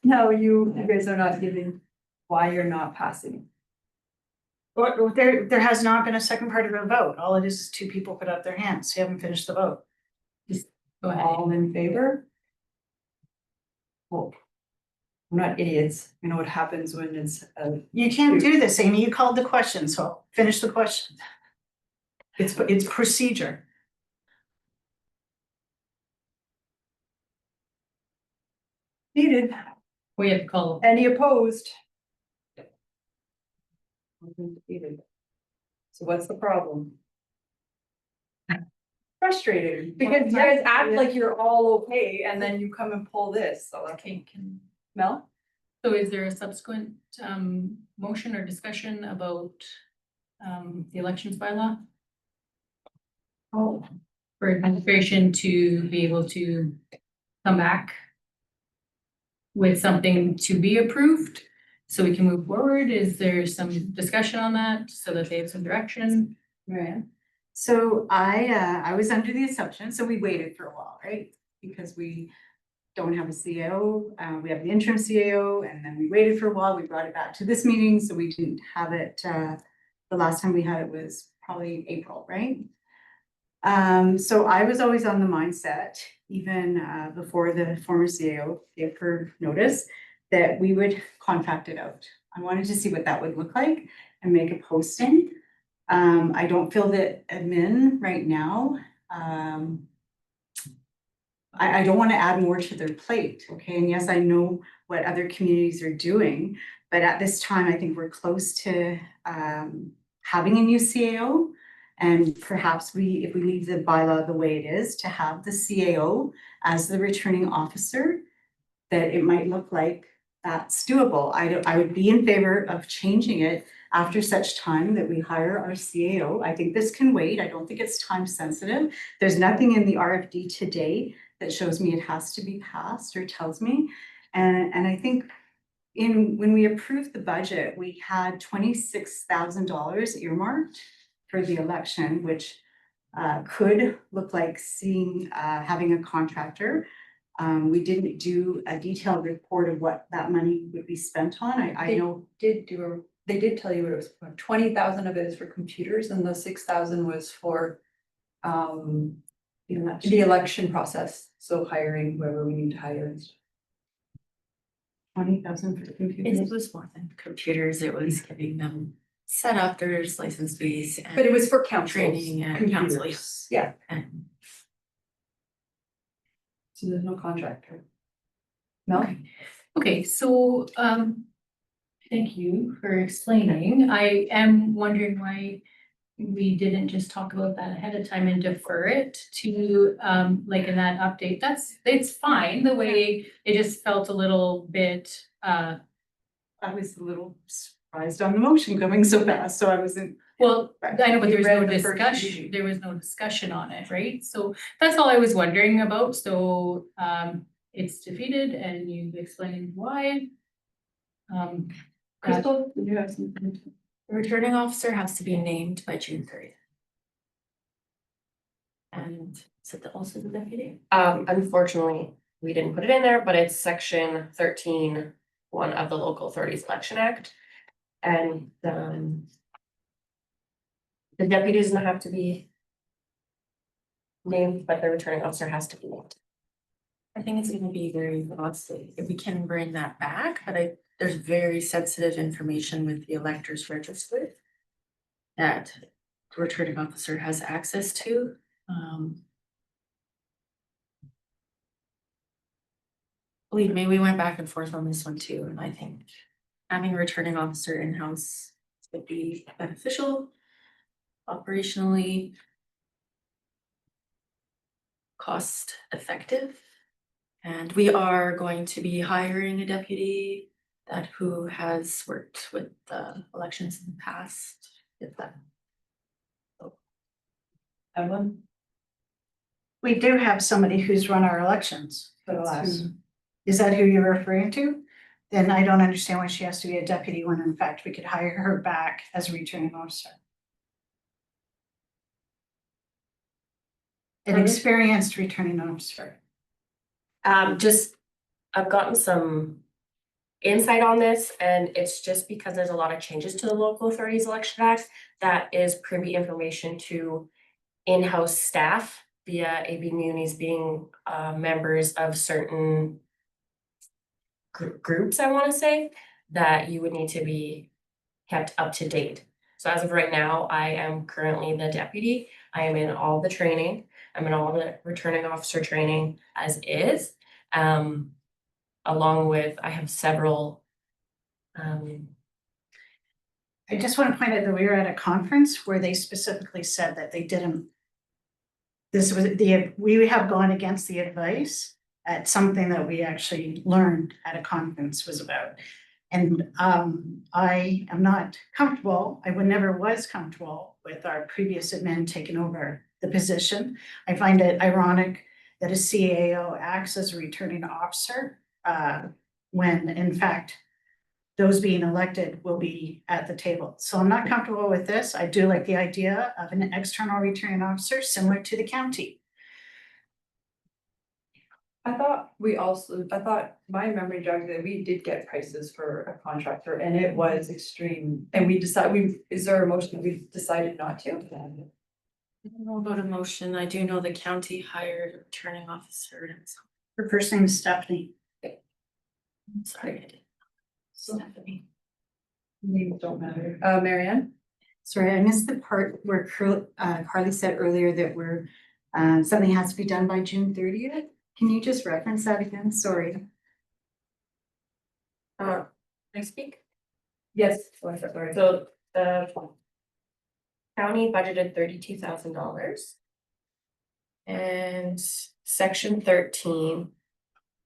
No, you guys are not giving why you're not passing. Or there has not been a second part of the vote. All it is 2 people put up their hands. You haven't finished the vote. Go ahead. All in favor? Well, we're not idiots. We know what happens when it's You can't do this, Amy. You called the question, so finish the question. It's procedure. needed. We have to call. Any opposed? Defeated. So what's the problem? Frustrated, because you guys act like you're all okay, and then you come and pull this, so Okay, Mel? so is there a subsequent motion or discussion about the elections bylaw? Oh. For administration to be able to come back with something to be approved, so we can move forward? Is there some discussion on that so that they have some direction? Right. So I was under the assumption, so we waited for a while, right? Because we don't have a CAO, we have the interim CAO, and then we waited for a while, we brought it back to this meeting, so we didn't have it, the last time we had it was probably April, right? So I was always on the mindset, even before the former CAO gave her notice, that we would contract it out. I wanted to see what that would look like and make a posting. I don't feel that admin right now, I don't want to add more to their plate, okay? And yes, I know what other communities are doing, but at this time, I think we're close to having a new CAO. And perhaps if we leave the bylaw the way it is, to have the CAO as the returning officer, that it might look like that's doable. I would be in favor of changing it after such time that we hire our CAO. I think this can wait. I don't think it's time sensitive. There's nothing in the RFD today that shows me it has to be passed or tells me. And I think when we approved the budget, we had $26,000 earmarked for the election, which could look like having a contractor. We didn't do a detailed report of what that money would be spent on. I know. They did tell you it was 20,000 of it is for computers and the 6,000 was for the election process. So hiring whoever we need to hire. 20,000 for computers. It was more than computers, it was getting them set up, there's license fees. And But it was for councils, training and counseling. computers. Yeah, And so there's no contractor. No? Okay, so, thank you for explaining. I am wondering why we didn't just talk about that ahead of time and defer it to, like in that update. It's fine, the way it just felt a little bit, I was a little surprised on the motion coming so fast, so I wasn't. well, I know, but You there was read no the first discussion, reading. there was no discussion on it, right? So that's all I was wondering about, so, it's defeated and you've explained why. Crystal, did you have something? the returning officer has to be named by June 30th. And is it also the deputy? Unfortunately, we didn't put it in there, but it's section 13(1) of the Local Authorities Election Act. And the deputy doesn't have to be named, but the returning officer has to be named. I think it's gonna be very costly if we can bring that back, but there's very sensitive information with the electors register that the returning officer has access to. Believe me, we went back and forth on this one too, and I think having a returning officer in-house would be beneficial operationally, cost effective. And we are going to be hiring a deputy who has worked with the elections in the past. If that. Evelyn? We do have somebody who's run our elections for the last. Is that who you're referring to? Then I don't understand why she has to be a deputy when in fact we could hire her back as a returning officer. An experienced returning officer. I've gotten some insight on this, and it's just because there's a lot of changes to the Local Authorities Election Act that is privy information to in-house staff via AB Munis being members of certain groups, I want to say, that you would need to be kept up to date. So as of right now, I am currently the deputy. I am in all the training. I'm in all the returning officer training as is. Along with, I have several. I just want to point out that we were at a conference where they specifically said that they didn't. We have gone against the advice at something that we actually learned at a conference was about. And I am not comfortable, I never was comfortable with our previous admin taking over the position. I find it ironic that a CAO acts as a returning officer when in fact those being elected will be at the table. So I'm not comfortable with this. I do like the idea of an external returning officer similar to the county. I thought my memory jogged that we did get prices for a contractor and it was extreme. And is there a motion we decided not to? I don't know about a motion. I do know the county hired a returning officer. And so, Her first name is Stephanie. sorry, I didn't. Stephanie. Names don't matter. Marianne? Sorry, I missed the part where Carly said earlier that something has to be done by June 30th. Can you just reference that again? Sorry. Can I speak? Yes, sorry. So the county budgeted $32,000. And section 13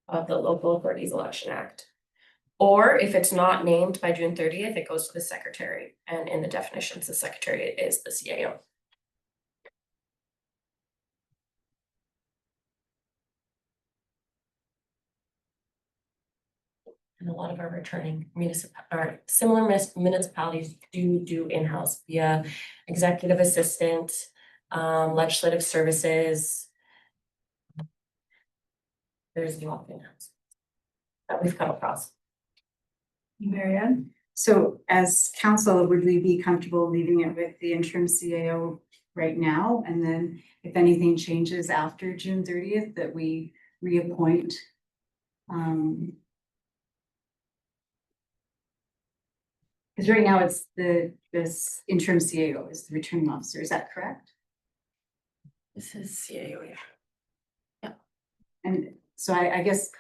of the Local Authorities Election Act. Or if it's not named by June 30th, it goes to the secretary, and in the definitions, the secretary is the CAO. And a lot of our returning similar municipalities do in-house via executive assistant, legislative services. There's a lot of in-house that we've come across. Marianne? So as council, would we be comfortable leaving it with the interim CAO right now? And then if anything changes after June 30th, that we reappoint? Because right now it's this interim CAO is the returning officer, is that correct? This is CAO, yeah. And so I guess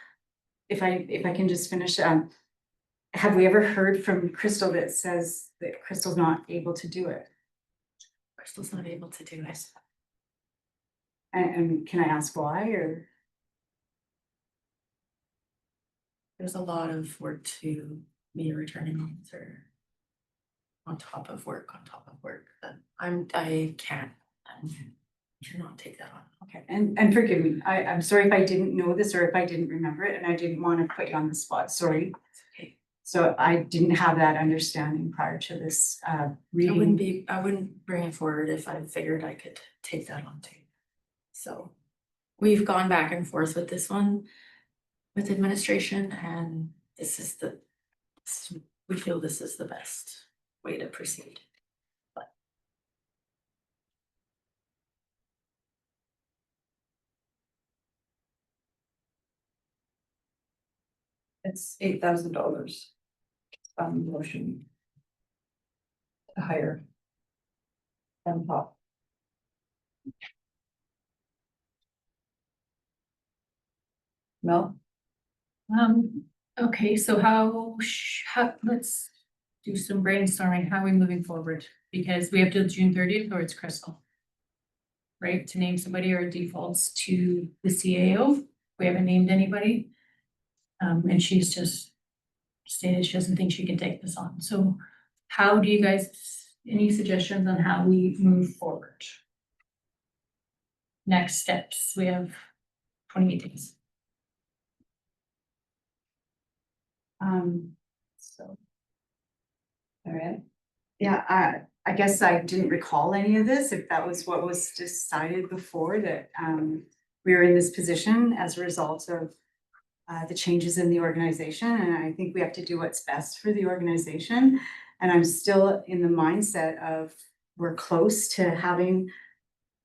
if I can just finish, have we ever heard from Crystal that says that Crystal's not able to do it? Crystal's not able to do it. And can I ask why, or? There's a lot of work to be a returning officer. On top of work, that I cannot take that on. Okay, and forgive me, I'm sorry if I didn't know this or if I didn't remember it, and I didn't want to put you on the spot, sorry. Okay. So I didn't have that understanding prior to this reading. I wouldn't bring it forward if I figured I could take that on too. So we've gone back and forth with this one with administration, and we feel this is the best way to proceed. It's $8,000. Motion. To hire. On top. Mel? Okay, so let's do some brainstorming. How are we moving forward? Because we have till June 30th, or it's Crystal. Right, to name somebody, or defaults to the CAO. We haven't named anybody. And she's just stated she doesn't think she can take this on. So how do you guys, any suggestions on how we move forward? Next steps, we have 28 days. So. All right. Yeah, I guess I didn't recall any of this, if that was what was decided before, that we were in this position as a result of the changes in the organization, and I think we have to do what's best for the organization. And I'm still in the mindset of we're close to having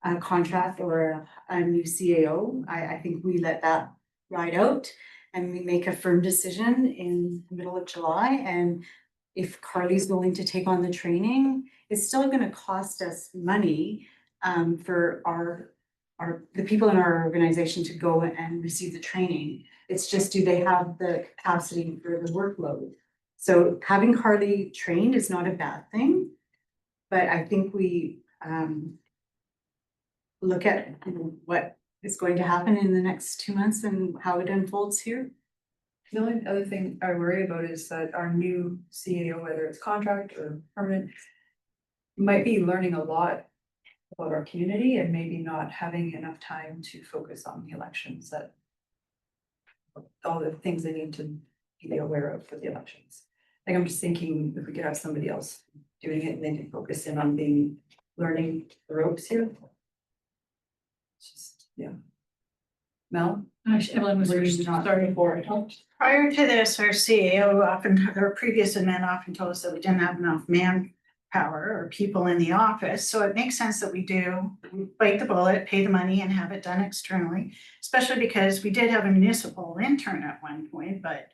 a contract or a new CAO. I think we let that ride out and we make a firm decision in the middle of July. And if Carly's willing to take on the training, it's still gonna cost us money for the people in our organization to go and receive the training. It's just, do they have the capacity for the workload? So having Carly trained is not a bad thing, but I think we look at what is going to happen in the next 2 months and how it unfolds here. The only other thing I worry about is that our new CAO, whether it's contract or permanent, might be learning a lot about our community and maybe not having enough time to focus on the elections, that all the things they need to be aware of for the elections. Like, I'm just thinking if we could have somebody else doing it and they can focus in on learning the ropes here. Just, yeah. Mel? Evelyn was starting for it. Prior to this, our CAO or previous admin often told us that we didn't have enough manpower or people in the office. So it makes sense that we bite the bullet, pay the money and have it done externally, especially because we did have a municipal intern at one point, but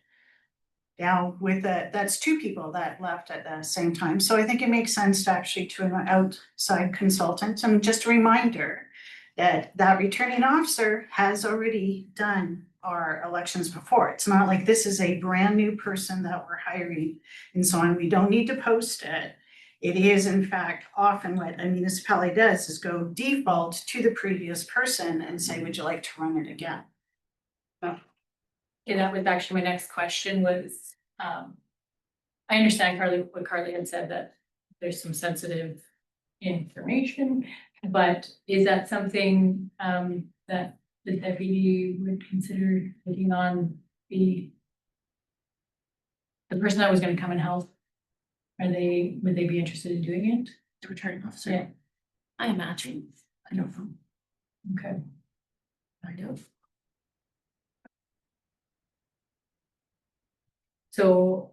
Now with that's two people that left at the same time, so I think it makes sense to actually to an outside consultant, and just a reminder. That returning officer has already done our elections before. It's not like this is a brand new person that we're hiring and so on. We don't need to post it. It is in fact often what a municipality does is go default to the previous person and say, would you like to run it again? Okay, that was actually my next question was, I understand what Carly had said, that there's some sensitive information, but is that something, that the deputy would consider taking on the person that was gonna come and help? Would they be interested in doing it? The returning officer. Yeah, I imagine. I don't know. okay. I know. So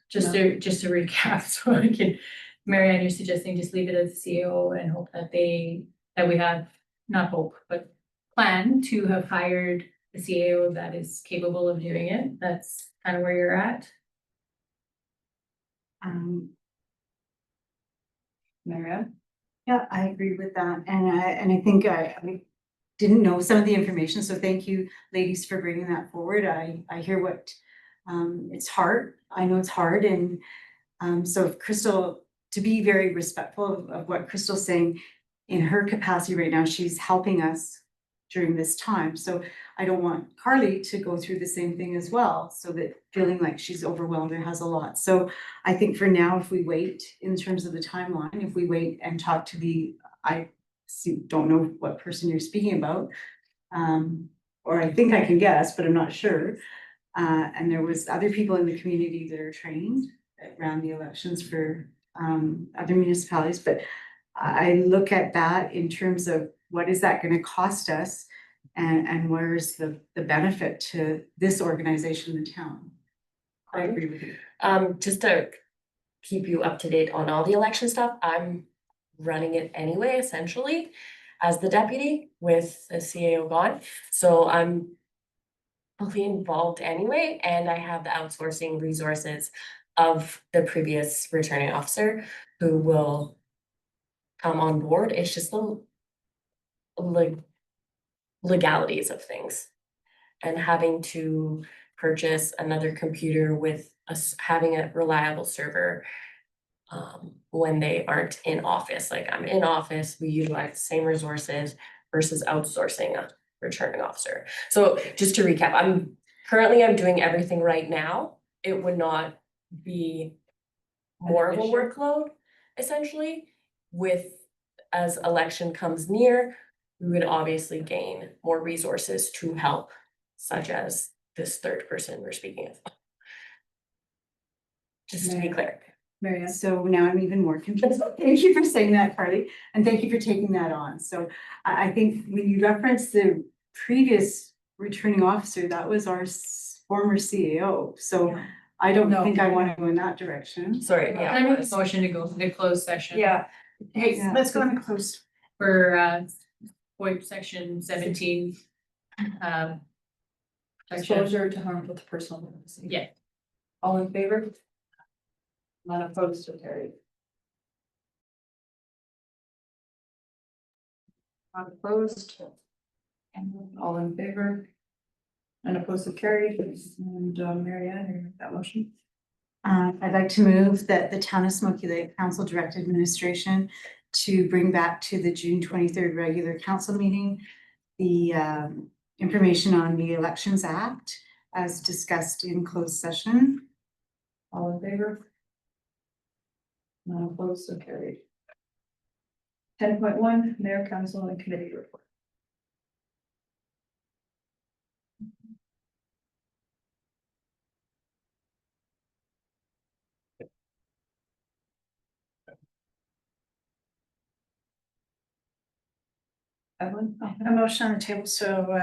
just to recap, so I can, Marianne, you're suggesting just leave it as CEO and hope that that we have, not hope, but plan to have hired a CAO that is capable of doing it. That's kind of where you're at. Marianne? Yeah, I agree with that, and I think I didn't know some of the information, so thank you, ladies, for bringing that forward. I hear what, it's hard, I know it's hard, and so if Crystal, to be very respectful of what Crystal's saying, in her capacity right now, she's helping us during this time, so I don't want Carly to go through the same thing as well, so that feeling like she's overwhelmed or has a lot. So I think for now, if we wait in terms of the timeline, if we wait and talk to don't know what person you're speaking about. Or I think I can guess, but I'm not sure. And there was other people in the community that are trained around the elections for other municipalities, but I look at that in terms of what is that gonna cost us? And where's the benefit to this organization in the town? I agree with you. Just to keep you up to date on all the election stuff, I'm running it anyway, essentially, as the deputy with the CAO gone. So I'm fully involved anyway, and I have the outsourcing resources of the previous returning officer who will come on board. It's just the legalities of things and having to purchase another computer with us having a reliable server when they aren't in office. Like I'm in office, we utilize the same resources versus outsourcing a returning officer. So just to recap, I'm doing everything right now. It would not be more of a workload essentially. As election comes near, we would obviously gain more resources to help, such as this third person we're speaking of. Just to be clear. Marianne, so now I'm even more confused. Thank you for saying that, Carly, and thank you for taking that on. So I think when you reference the previous returning officer, that was our former CAO. So I don't think I want to go in that direction. Sorry, Can I make a motion to go to the closed session? Yeah. Hey, Yeah. let's go into close. For point section 17. Exposure to harmful to personal privacy. Yeah. All in favor? None opposed, so carried. Not opposed. And all in favor? None opposed, so carried. And Marianne, you make that motion? I'd like to move that the Town of Smoky Lake Council direct administration to bring back to the June 23rd regular council meeting the information on the Elections Act as discussed in closed session. All in favor? None opposed, so carried. 10.1, Mayor, Council, and Committee report. Evelyn? A motion on the table, so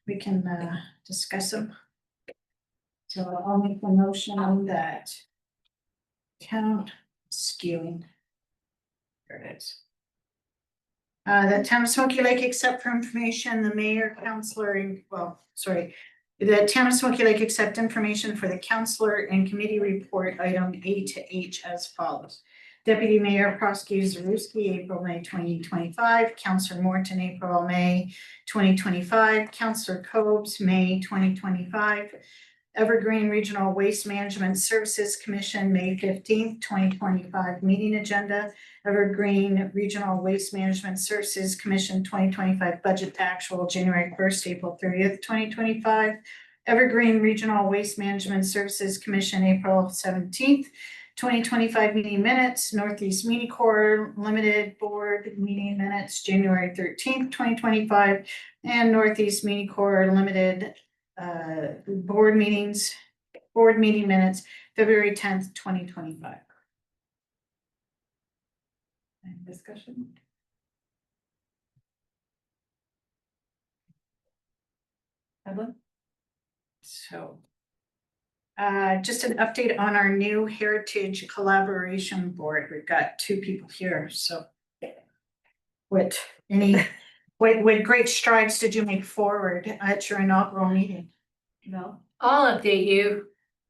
we can discuss them. So I'll make the motion on that. Town skewing. There it is. The Town of Smoky Lake, except for information, the mayor, councillor, The Town of Smoky Lake accept information for the counselor and committee report item A to H as follows. Deputy Mayor Prosecutor Zaruski, April, May 2025, Councillor Morton, April, May 2025, Councillor Cobes, May 2025, Evergreen Regional Waste Management Services Commission, May 15th, 2025 meeting agenda, Evergreen Regional Waste Management Services Commission 2025 budget to actual January 1st, April 30th, 2025, Evergreen Regional Waste Management Services Commission, April 17th, 2025 meeting minutes, Northeast Muni Corps Limited Board meeting minutes, January 13th, 2025, and Northeast Muni Corps Limited board meeting minutes, February 10th, 2025. Any discussion? Evelyn? So, just an update on our new Heritage Collaboration Board. We've got 2 people here, so. What great strides did you make forward at your inaugural meeting? No? I'll update you.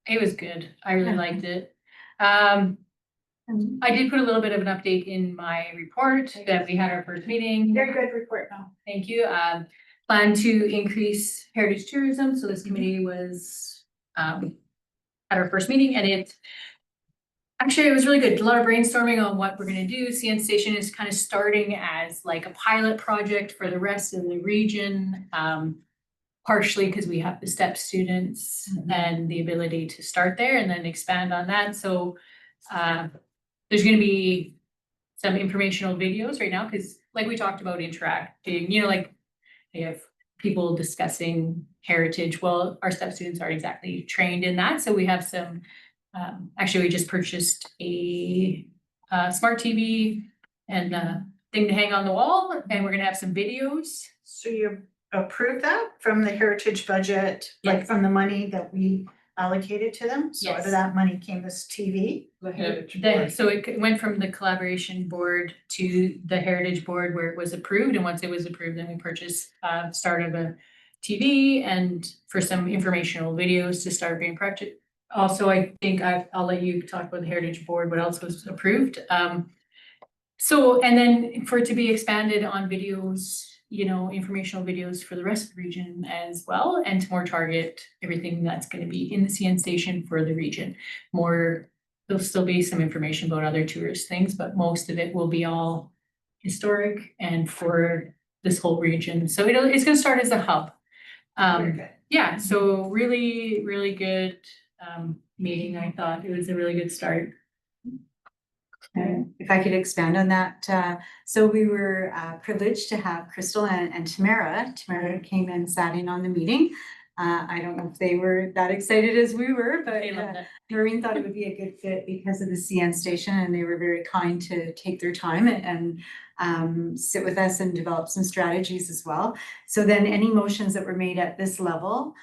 It was good. I really liked it. I did put a little bit of an update in my report that we had our first meeting. Very good report, Mel. Thank you. Plan to increase heritage tourism. So this committee was at our first meeting, and it was really good. A lot of brainstorming on what we're gonna do. CN Station is kind of starting as like a pilot project for the rest of the region. Partially because we have the STEP students and the ability to start there and then expand on that. So there's gonna be some informational videos right now, because like we talked about interacting, like they have people discussing heritage. Well, our STEP students aren't exactly trained in that. So we have some, actually we just purchased a smart TV and a thing to hang on the wall, and we're gonna have some videos. So you approve that from the heritage budget, like Yes. from the money that we allocated to them? So out Yes. of that money came this TV? So it went from the collaboration board to the heritage board where it was approved, and once it was approved, then we purchased start of a TV and for some informational videos to start being project. Also, I think I'll let you talk about the heritage board, what else was approved. So, and then for it to be expanded on videos, informational videos for the rest of the region as well, and to more target everything that's gonna be in the CN station for the region. There'll still be some information about other tourist things, but most of it will be all historic and for this whole region. So it's gonna start as a hub. Very good. Yeah, so really, really good meeting. I thought it was a really good start. If I could expand on that, so we were privileged to have Crystal and Tamara. Tamara came and sat in on the meeting. I don't know if they were that excited as we were, but They loved it. Noreen thought it would be a good fit because of the CN station, and they were very kind to take their time and sit with us and develop some strategies as well. So then any motions that were made at this level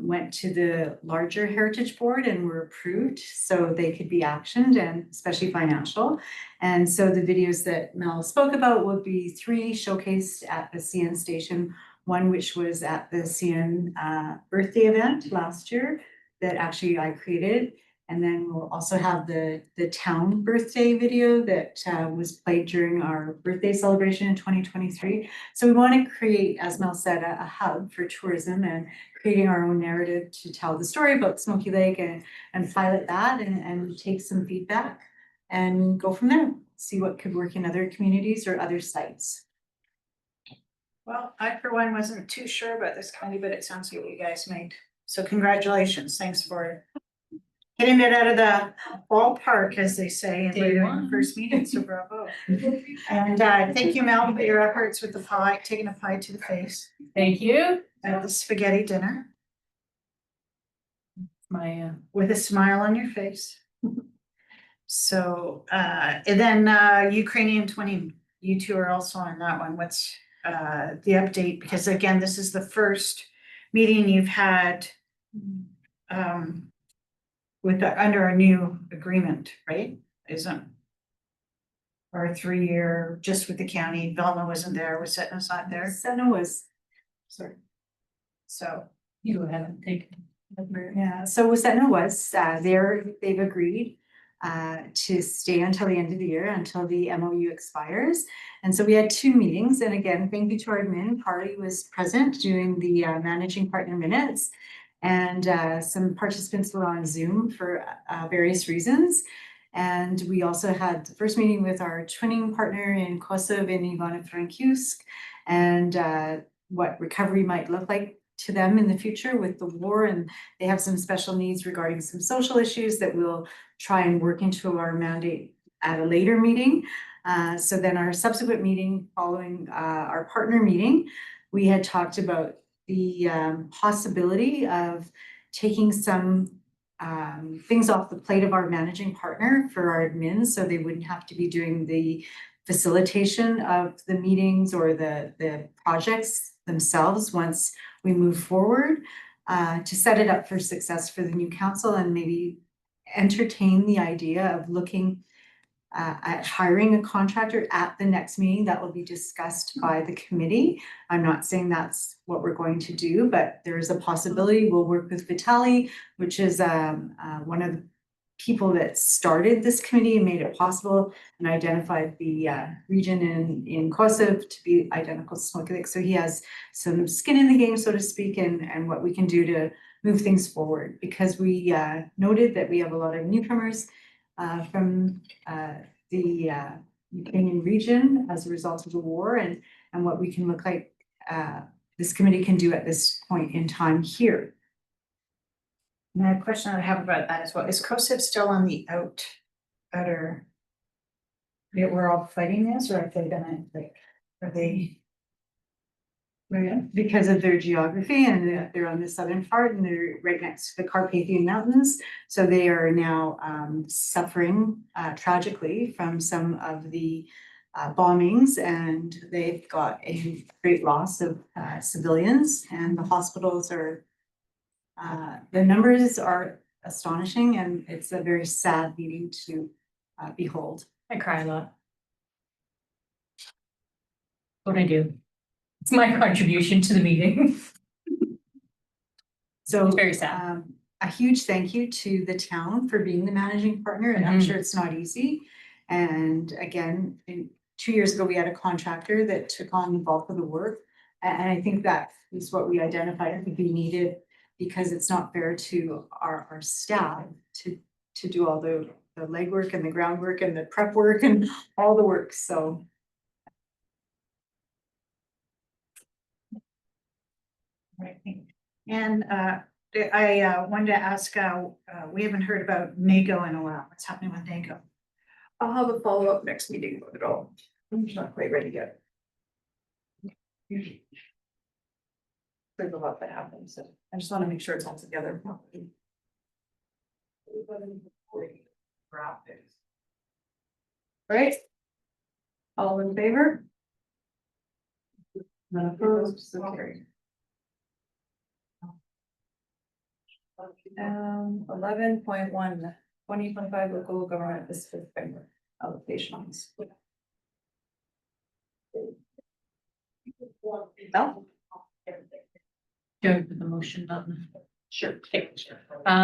went to the larger heritage board and were approved so they could be actioned, and especially financial. And so the videos that Mel spoke about will be 3 showcased at the CN station, one which was at the CN birthday event last year that actually I created. And then we'll also have the town birthday video that was played during our birthday celebration in 2023. So we want to create, as Mel said, a hub for tourism and creating our own narrative to tell the story about Smoky Lake and pilot that and take some feedback and go from there. See what could work in other communities or other sites. Well, I for one wasn't too sure about this committee, but it sounds like you guys made. So congratulations. Thanks for getting it out of the ballpark, as they say, in Day the one. first meeting, so bravo. And thank you, Mel, for your efforts with the pie, taking a pie to the face Thank you. at the spaghetti dinner My with a smile on your face. So, and then Ukrainian 20, you 2 are also on that one. What's the update? Because again, this is the first meeting you've had with under a new agreement, right? Isn't or a 3-year just with the county. Velma wasn't there, was Setna's not there. Senna was, Sorry. So You go ahead and take. Yeah, so Wasena was, they've agreed to stay until the end of the year, until the MOU expires. And so we had 2 meetings, and again, thank you to our admin, Carly was present doing the managing partner minutes. And some participants were on Zoom for various reasons. And we also had the first meeting with our twinning partner in Kosovo in Ivano-Frankivsk, and what recovery might look like to them in the future with the war. And they have some special needs regarding some social issues that we'll try and work into our mandate at a later meeting. So then our subsequent meeting following our partner meeting, we had talked about the possibility of taking some things off the plate of our managing partner for our admins, so they wouldn't have to be doing the facilitation of the meetings or the projects themselves once we move forward, to set it up for success for the new council, and maybe entertain the idea of looking at hiring a contractor at the next meeting. That will be discussed by the committee. I'm not saying that's what we're going to do, but there is a possibility. We'll work with Vitali, which is one of the people that started this committee and made it possible and identified the region in Kosovo to be identical to Smoky Lake. So he has some skin in the game, so to speak, and what we can do to move things forward, because we noted that we have a lot of newcomers from the Ukrainian region as a result of the war, and what we can look like this committee can do at this point in time here. And a question I have about that as well, is Kosovo still on the outer? We're all fighting this, or are they gonna, like, are they? Because of their geography, and they're on the southern part, and they're right next to the Carpathian Mountains. So they are now suffering tragically from some of the bombings, and they've got a great loss of civilians, and the hospitals are, the numbers are astonishing, and it's a very sad meeting to behold. I cry a lot. What I do. It's my contribution to the meeting. So It's very sad. A huge thank you to the town for being the managing partner, and I'm Mhm. sure it's not easy. And again, 2 years ago, we had a contractor that took on the bulk of the work. And I think that is what we identified to be needed, because it's not fair to our staff to do all the legwork and the groundwork and the prep work and all the work, so. Right. And I wanted to ask, we haven't heard about NAGO in a while. What's happening with NAGO? I'll have a follow-up next meeting about it all. I'm just not quite ready yet. There's a lot that happens, so I just want to make sure it's all together properly. Right? All in favor? None opposed, so carried. 11.1, 2025 local government district framework allocations. Mel? Go with the motion button. Sure. Okay.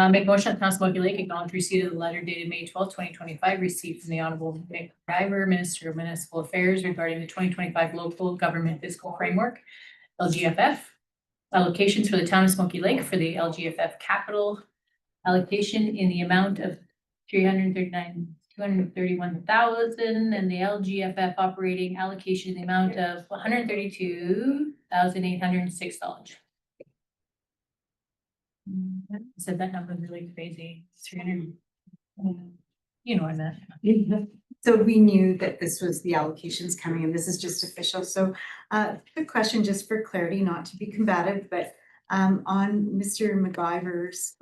Make a motion that Town of Smoky Lake acknowledge receipt of the letter dated May 12, 2025, received from the Honorable Nick Driver, Minister of Municipal Affairs, regarding the 2025 local government fiscal framework, LGFF. Allocations for the Town of Smoky Lake for the LGFF capital allocation in the amount of 231,000, and the LGFF operating allocation in the amount of $132,806. I said that number really crazy, 300. You know what I meant. So we knew that this was the allocations coming, and this is just official. So quick question, just for clarity, not to be combative, but on Mr. MacGyver's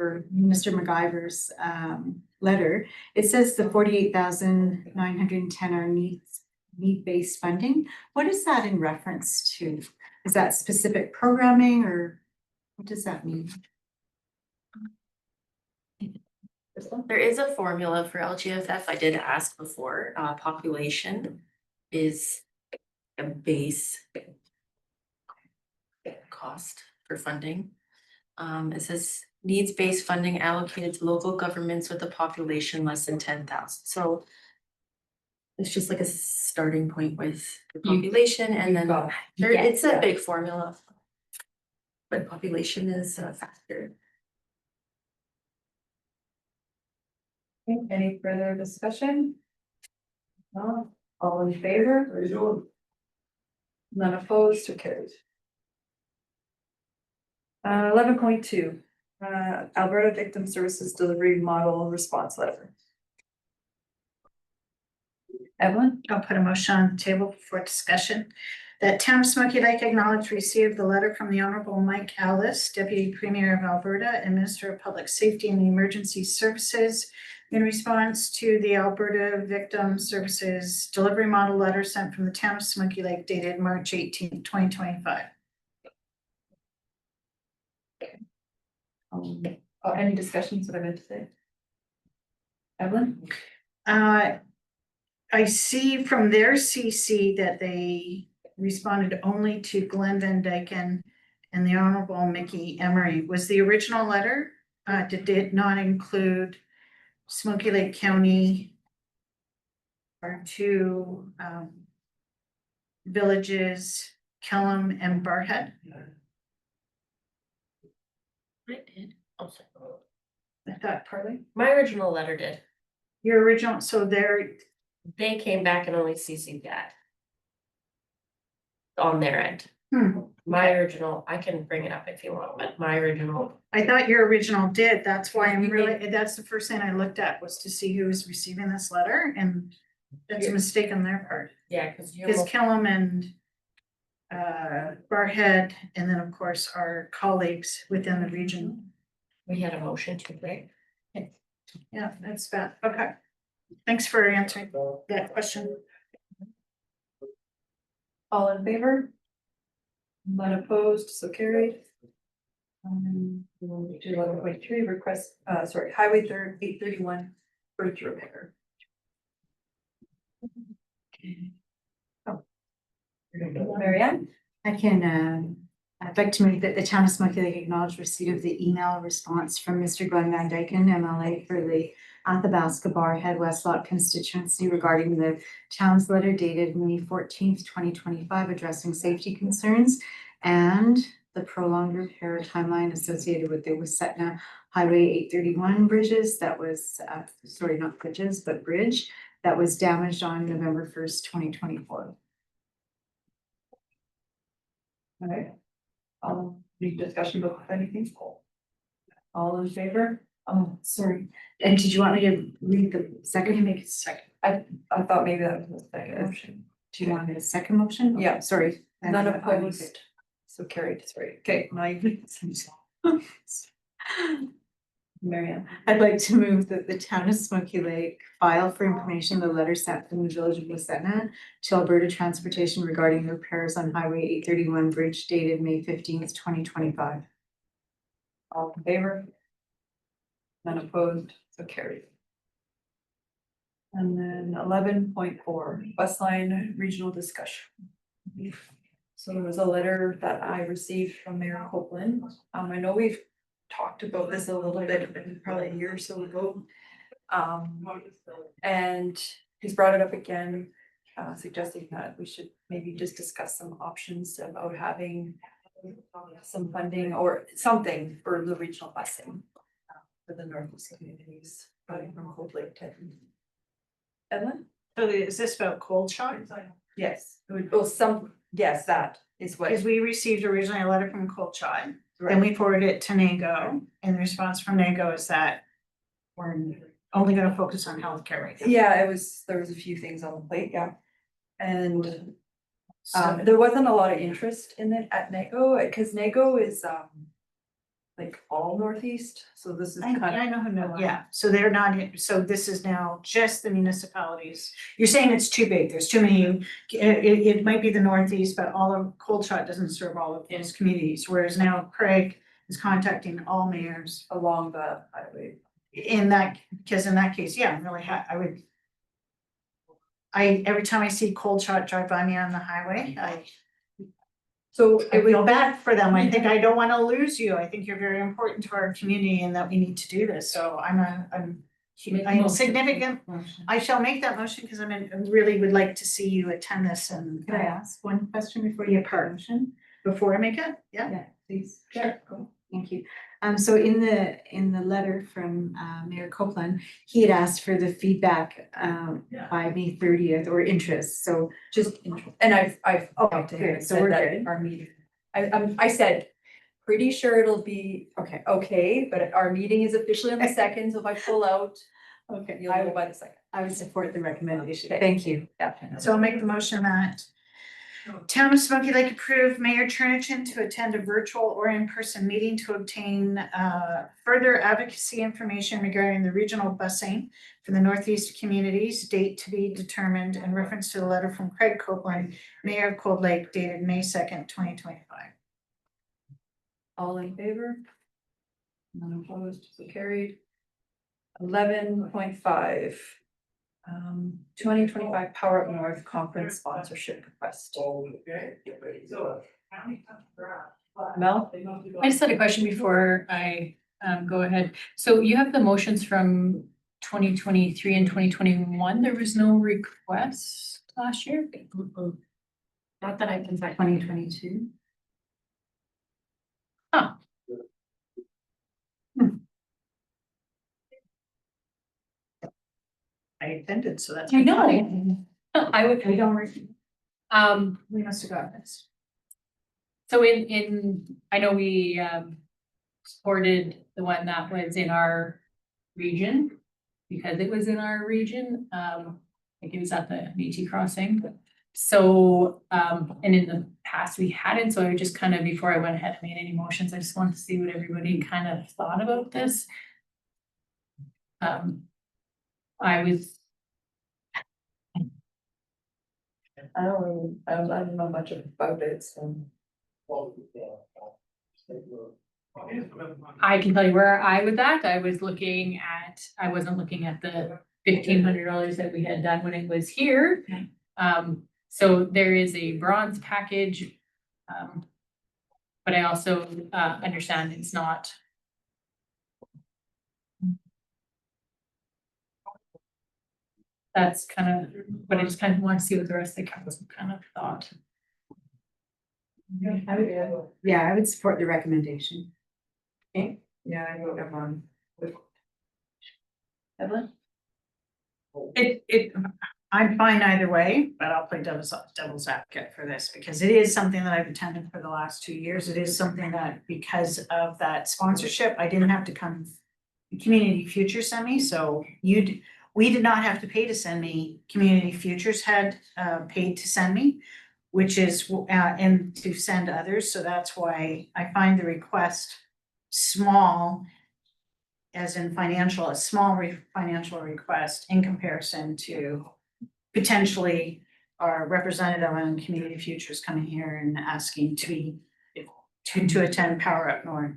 letter, it says the 48,910 are need-based funding. What is that in reference to? Is that specific programming, or what does that mean? There is a formula for LGFF. I did ask before. Population is a base cost for funding. It says needs-based funding allocated to local governments with a population less than 10,000. So it's just like a starting point with the population and then it's a big formula. But population is a factor. Okay, any further discussion? No, all in favor? None opposed, so carried. 11.2, Alberta Victim Services Delivery Model Response Letter. Evelyn? I'll put a motion on the table for discussion. That Town of Smoky Lake acknowledged receipt of the letter from the Honorable Mike Ellis, Deputy Premier of Alberta and Minister of Public Safety and Emergency Services, in response to the Alberta Victim Services Delivery Model Letter sent from the Town of Smoky Lake dated March 18th, 2025. Any discussions that I meant to say? Evelyn? I see from their CC that they responded only to Glenn Van Dyken and the Honorable Mickey Emery. Was the original letter, did it not include Smoky Lake County, our two villages, Kellam and Barhead? I did. Also, I thought partly. my original letter did. Your original, so They came back and only CC'd that. On their end. My original, I can bring it up if you want, but my original. I thought your original did. That's why I'm really, that's the first thing I looked at was to see who was receiving this letter, and that's a mistake on their part. Yeah, because you. Because Kellam and Barhead, and then of course our colleagues within the region. We had a motion to, right? Yeah, that's bad. Okay. Thanks for answering that question. All in favor? None opposed, so carried. We'll move to 11.3, request, Highway 831 bridge repair. Oh. Marianne? I'd like to move that the Town of Smoky Lake acknowledge receipt of the email response from Mr. Glenn Van Dyken, MLA for the Athabasca Barhead West Lot constituency regarding the town's letter dated May 14th, 2025, addressing safety concerns and the prolonged repair timeline associated with the Wasetna Highway 831 bridges that was, not bridges, but bridge that was damaged on November 1st, 2024. All right. Any discussion about anything? All in favor? Oh, sorry. And did you want me to read the second? Make it second. I thought maybe that was the second motion. Do you want a second motion? Yeah. Sorry. None opposed. So carried, sorry. Okay, now you. Marianne. I'd like to move that the Town of Smoky Lake file for information the letter sent from the village of Wasetna to Alberta Transportation regarding repairs on Highway 831 bridge dated May 15th, 2025. All in favor? None opposed, so carried. And then 11.4, bus line regional discussion. So there was a letter that I received from Mayor Copeland. I know we've talked about this a little bit, probably a year or so ago. And he's brought it up again, suggesting that we should maybe just discuss some options about having some funding or something for the regional busing for the northeast communities, from Cold Lake to Evelyn? So is this about cold shot? Yes, yes, that is what. Because we received originally a letter from Cold Shot, then we forwarded it to NAGO, and the response from NAGO is that we're only gonna focus on healthcare right now. Yeah, there was a few things on the plate, yeah. And So- there wasn't a lot of interest in it at NAGO, because NAGO is like all northeast, so this is I kind know who knows, yeah, so they're not, so this is now just the municipalities. You're saying it's too big, there's too many, it might be the northeast, but all of Cold Shot doesn't serve all of those communities, whereas now Craig is contacting all mayors along the highway. Because in that case, yeah, I'm really every time I see Cold Shot drive by me on the highway, So I it would feel bad for them. I think I don't wanna lose you. I think you're very important to our community and that we need to do this. So I'm significant. I shall make that motion because I really would like to see you attend this and. Can I ask one question before you have motion? Before I make it? Yeah. Yeah, please. Sure. Cool. Thank you. So in the letter from Mayor Copeland, he had asked for the feedback by May 30th or interest, so just, and I've talked to him good. and So said we're that good. our meeting. I said, pretty sure it'll be okay, but our meeting is officially on the second, so if I pull out, okay, you'll know by the second. I would support the recommendation. Thank you. So I'll make the motion that Town of Smoky Lake approve Mayor Chernichen to attend a virtual or in-person meeting to obtain further advocacy information regarding the regional busing for the Northeast communities, date to be determined in reference to the letter from Craig Copeland, Mayor of Cold Lake, dated May 2nd, 2025. All in favor? None opposed, so carried. 11.5. 2025 Power Up North Conference sponsorship request. Mel? I just had a question before I go ahead. So you have the motions from 2023 and 2021. There was no request last year? Not that I can say 2022. Huh. I attended, so that's. I know. I would. We don't, Um, we must have got this. so I know we supported the one that was in our region. Because it was in our region, like it was at the BT crossing. So, and in the past we hadn't, so I just kind of, before I went ahead and made any motions, I just wanted to see what everybody kind of thought about this. I was, I don't know much about it, so. I can tell you where I was at, I wasn't looking at the $1,500 that we had done when it was here. So there is a bronze package. But I also understand it's not. That's kind of, but I just kind of want to see what the rest of the council kind of thought. I would support the recommendation. Okay, yeah, I wrote them on. Evelyn? I'm fine either way, but I'll play devil's advocate for this because it is something that I've attended for the last 2 years. It is something that because of that sponsorship, I didn't have to come. Community Futures sent me, so we did not have to pay to send me. Community Futures had paid to send me, which is and to send others. So that's why I find the request small, as in financial, a small financial request in comparison to potentially our representative on Community Futures coming here and asking to attend Power Up North.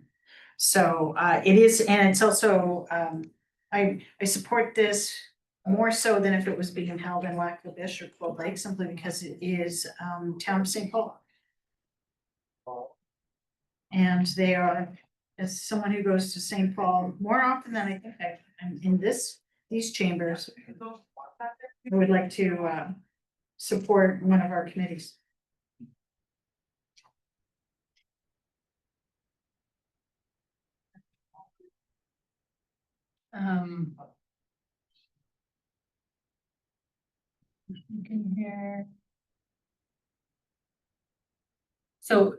So it is, and it's also I support this more so than if it was being held in Lac La Biche or Cold Lake, simply because it is town of St. Paul. And they are, as someone who goes to St. Paul more often than I think I'm in these chambers, I would like to support one of our committees. Looking here. So,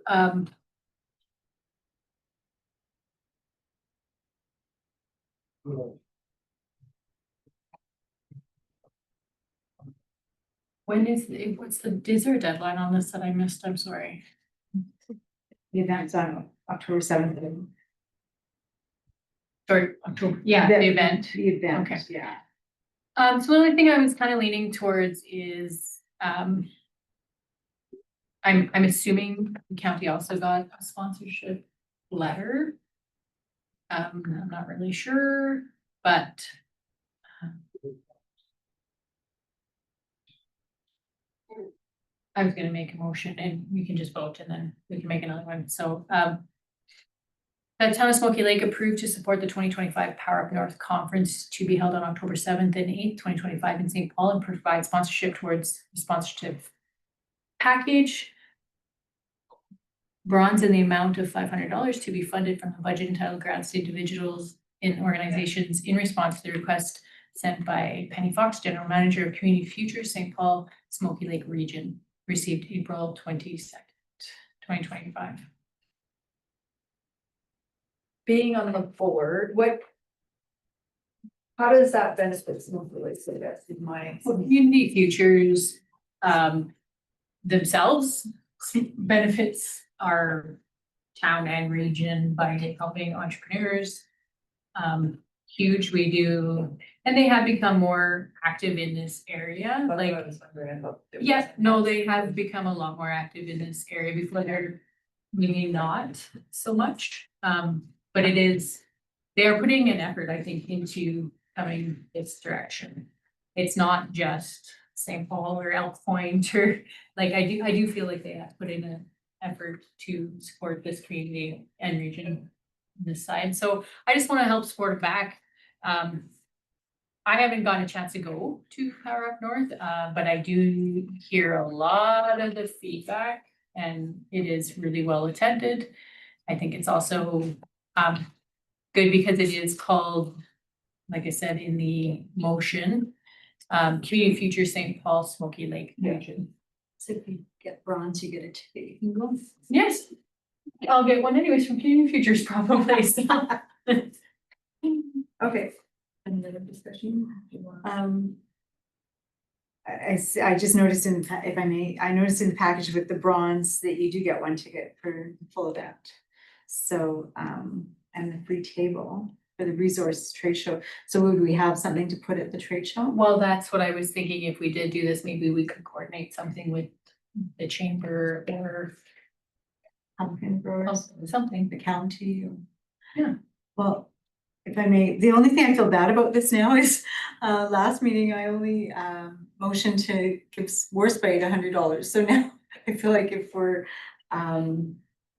what's is there a deadline on this that I missed? I'm sorry. The event's on October 7th. Sorry, October, yeah, the event. The event, Okay. yeah. So the only thing I was kind of leaning towards is, I'm assuming the county also got a sponsorship letter. I'm not really sure, but. I was gonna make a motion and we can just vote and then we can make another one, so, that Town of Smoky Lake approved to support the 2025 Power Up North Conference to be held on October 7th and 8th, 2025 in St. Paul, and provide sponsorship towards the sponsorship package. Bronze in the amount of $500 to be funded from the budget entitled grants to individuals in organizations in response to the request sent by Penny Fox, General Manager of Community Future, St. Paul, Smoky Lake Region, received April 22nd, 2025. Being on the board, how does that benefit Smoky Lake, I guess, in my? Well, Community Futures, themselves benefits our town and region by helping entrepreneurs. Huge, we do, and they have become more active in this area, like, yeah, no, they have become a lot more active in this area before they're maybe not so much. But it is, they're putting an effort, I think, into coming this direction. It's not just St. Paul or Elk Point or, like, I do feel like they have put in an effort to support this community and region on this side. So I just want to help support it back. I haven't gotten a chance to go to Power Up North, but I do hear a lot of the feedback and it is really well attended. I think it's also good because it is called, like I said, in the motion, Community Future St. Paul Smoky Lake Region. So if you get bronze, you get a ticket, you can go. Yes, I'll get one anyways from Community Futures probably. So. Okay. Another discussion? I just noticed if I may, I noticed in the package with the bronze that you do get one ticket for the full event. So, and the free table for the resource trade show. So would we have something to put at the trade show? Well, that's what I was thinking. If we did do this, maybe we could coordinate something with the chamber or Pumpkin growers, something. the county. Or... Yeah. Well, if I may, the only thing I feel bad about this now is last meeting I only motioned to give War Spade $100. So now I feel like if we're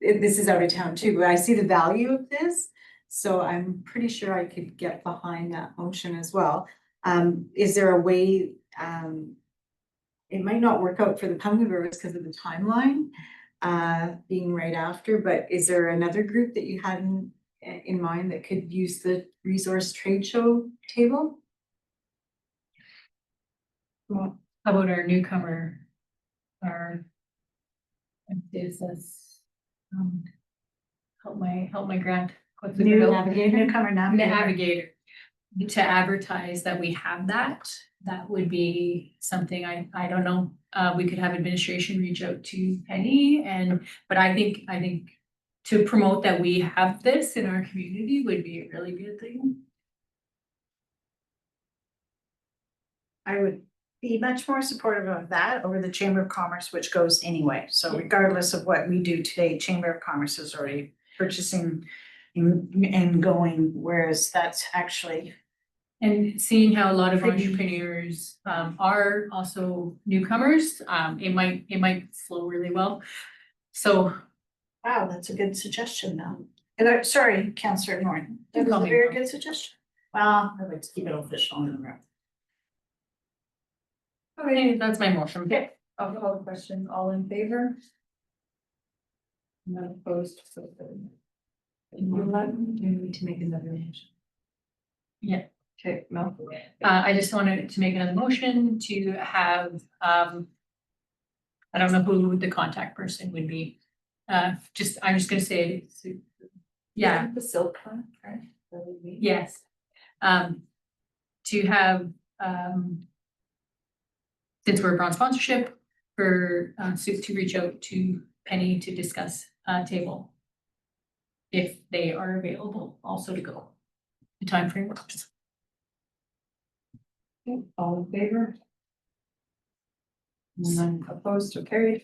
this is out of town too, but I see the value of this. So I'm pretty sure I could get behind that motion as well. Is there a way, it might not work out for the pumpkin growers because of the timeline being right after, but is there another group that you had in mind that could use the resource trade show table? Well, how about our newcomer, our, is this, help my grant. What's the New middle? navigator, newcomer navigator. Navigator. To advertise that we have that would be something I don't know. We could have administration reach out to Penny but I think to promote that we have this in our community would be a really good thing. I would be much more supportive of that over the Chamber of Commerce, which goes anyway. So regardless of what we do today, Chamber of Commerce is already purchasing and going, whereas that's actually. And seeing how a lot of entrepreneurs are also newcomers, it might flow really well. So. Wow, that's a good suggestion though. And sorry, Councillor Norton, that was a very good suggestion. Well, I'd like to keep it official on the road. Okay, that's my motion. Okay, I'll call the question. All in favor? None opposed. So you need to make another motion. Yeah. Okay, Mel. I just wanted to make another motion to have, I don't know who the contact person would be. I'm just gonna say it. Yeah. The silk one, right? Yes. To have, since we're a bronze sponsorship, for Sue to reach out to Penny to discuss table. If they are available also to go. The timeframe works. Okay, all in favor? None opposed or carried.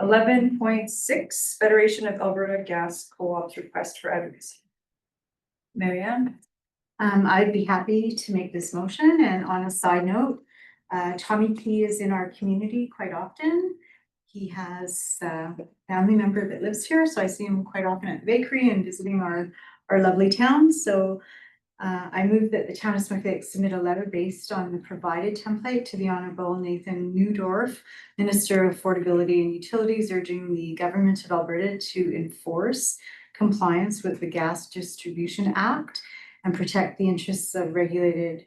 11.6 Federation of Alberta Gas Co-op's request for advocacy. Marianne? I'd be happy to make this motion, and on a side note, Tommy P is in our community quite often. He has a family member that lives here, so I see him quite often at the bakery and visiting our lovely town. So I move that the town of Smith Lake submit a letter based on the provided template to the Honorable Nathan Newdorf, Minister of Affordability and Utilities, urging the government of Alberta to enforce compliance with the Gas Distribution Act and protect the interests of regulated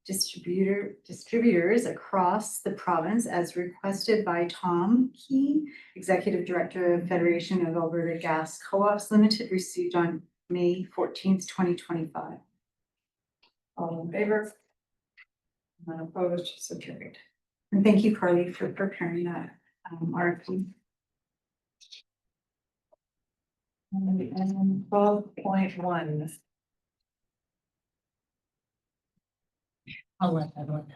distributors across the province as requested by Tom Key, Executive Director of Federation of Alberta Gas Co-ops Limited, received on May 14th, 2025. All in favor? None opposed, so carried. And thank you, Carly, for preparing that RFP. And 12.1. I'll let that one.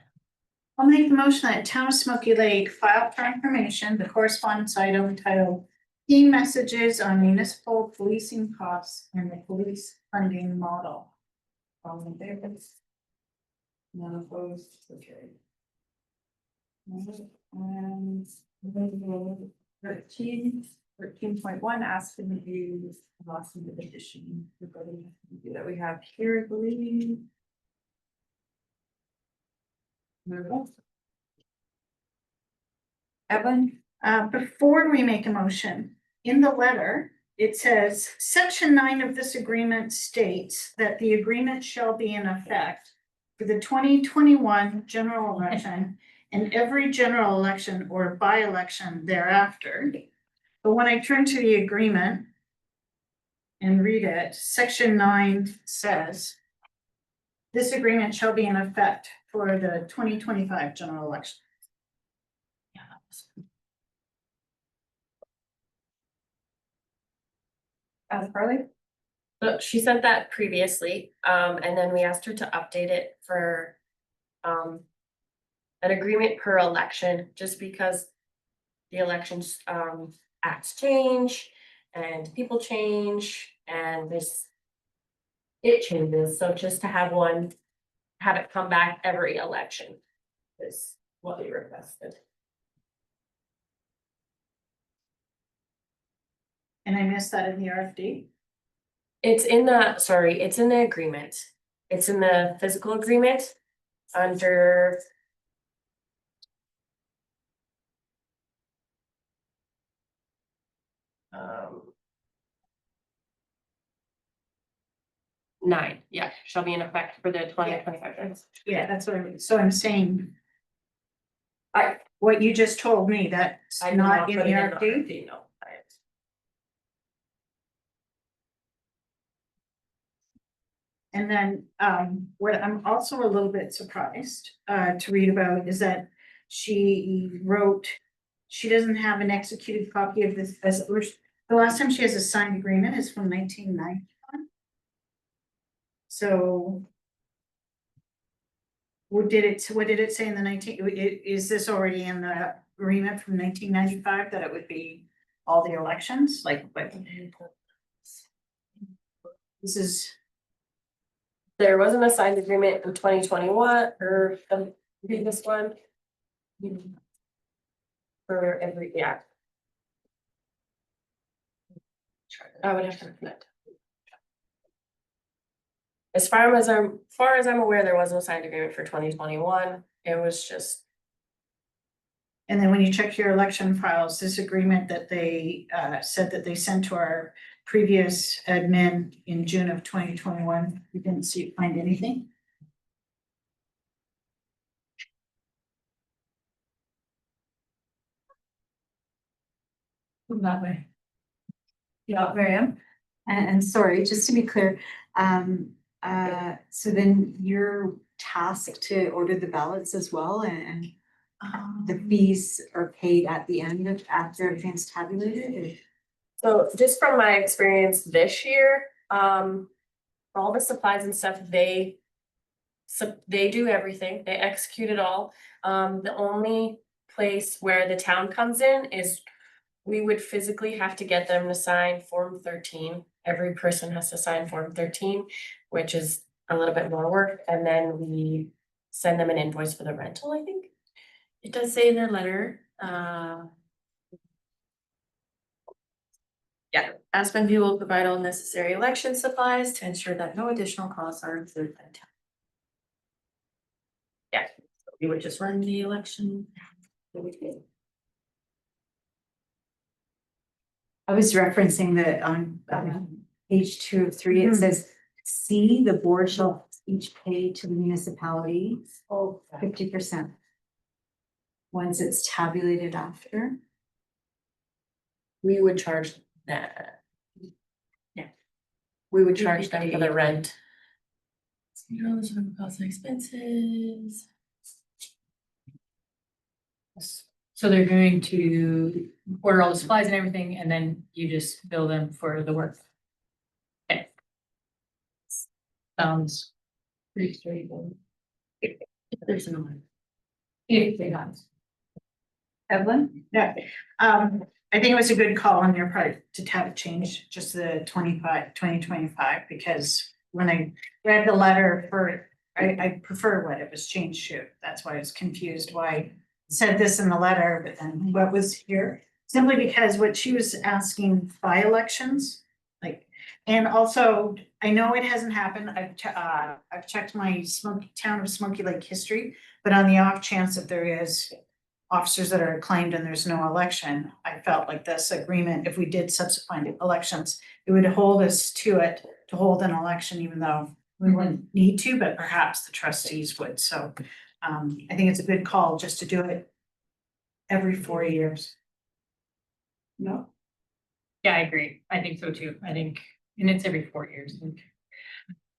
I'll make the motion that Town of Smoky Lake file for information, the correspondence item titled Key Messages on Municipal Policing Costs and the Police Funding Model. All in favor? None opposed, so carried. And 13.1, ask for review of last edition regarding the review that we have here, I believe. Evan? Before we make a motion, in the letter, it says, section 9 of this agreement states that the agreement shall be in effect for the 2021 general election and every general election or by-election thereafter. But when I turn to the agreement and read it, section 9 says, this agreement shall be in effect for the 2025 general election. Carly? Look, she sent that previously, and then we asked her to update it for an agreement per election, just because the elections acts change and people change and it changes. So just to have it come back every election is what we requested. And I missed that in the RFD. It's in the agreement. It's in the physical agreement under. Um. 9, yeah, shall be in effect for the 2025 days. Yeah, that's what I'm saying. What you just told me, that's I did not in put the it RFD. No. And then, what I'm also a little bit surprised, to read about is that she wrote, she doesn't have an executed copy of this, the last time she has a signed agreement is from 1991. So. What did it say in the is this already in the agreement from 1995 that it would be all the elections, like, what? This is. There wasn't a signed agreement in 2021 or the previous one. For every, yeah. I would have to connect. As far as I'm aware, there was no signed agreement for 2021. It was just. And then when you check your election files, this agreement that they said that they sent to our previous admin in June of 2021, you didn't find anything? That way. Yeah, Miriam? And sorry, just to be clear, so then you're tasked to order the ballots as well, and the fees are paid at the end of, after everything's tabulated? So just from my experience this year, all the supplies and stuff, they do everything, they execute it all. The only place where the town comes in is we would physically have to get them to sign Form 13. Every person has to sign Form 13, which is a little bit more work, and then we send them an invoice for the rental, I think. It does say in their letter, Yeah, Aspen View will provide all necessary election supplies to ensure that no additional costs are incurred by the town. Yeah, so we would just run the election. I was referencing that on page 2 of 3, it says, C, the board shall each pay to the municipality 50%. Once it's tabulated after. We would charge that. Yeah. We would charge them for the rent. $0 for costs and expenses. So they're going to order all the supplies and everything, and then you just bill them for the work. Okay. Sounds pretty straightforward. There's no one. If they got. Evelyn? Yeah, I think it was a good call on your part to have it change just the 2025, because when I read the letter for, I prefer what it was changed to. That's why I was confused why it said this in the letter, but then what was here? Simply because what she was asking by elections, like, and also, I know it hasn't happened. I've checked my town of Smoky Lake history, but on the off chance that there is officers that are claimed and there's no election, I felt like this agreement, if we did subsequent elections, it would hold us to it to hold an election, even though we wouldn't need to, but perhaps the trustees would. So I think it's a good call just to do it every 4 years. No. Yeah, I agree. I think so too. I think, and it's every 4 years.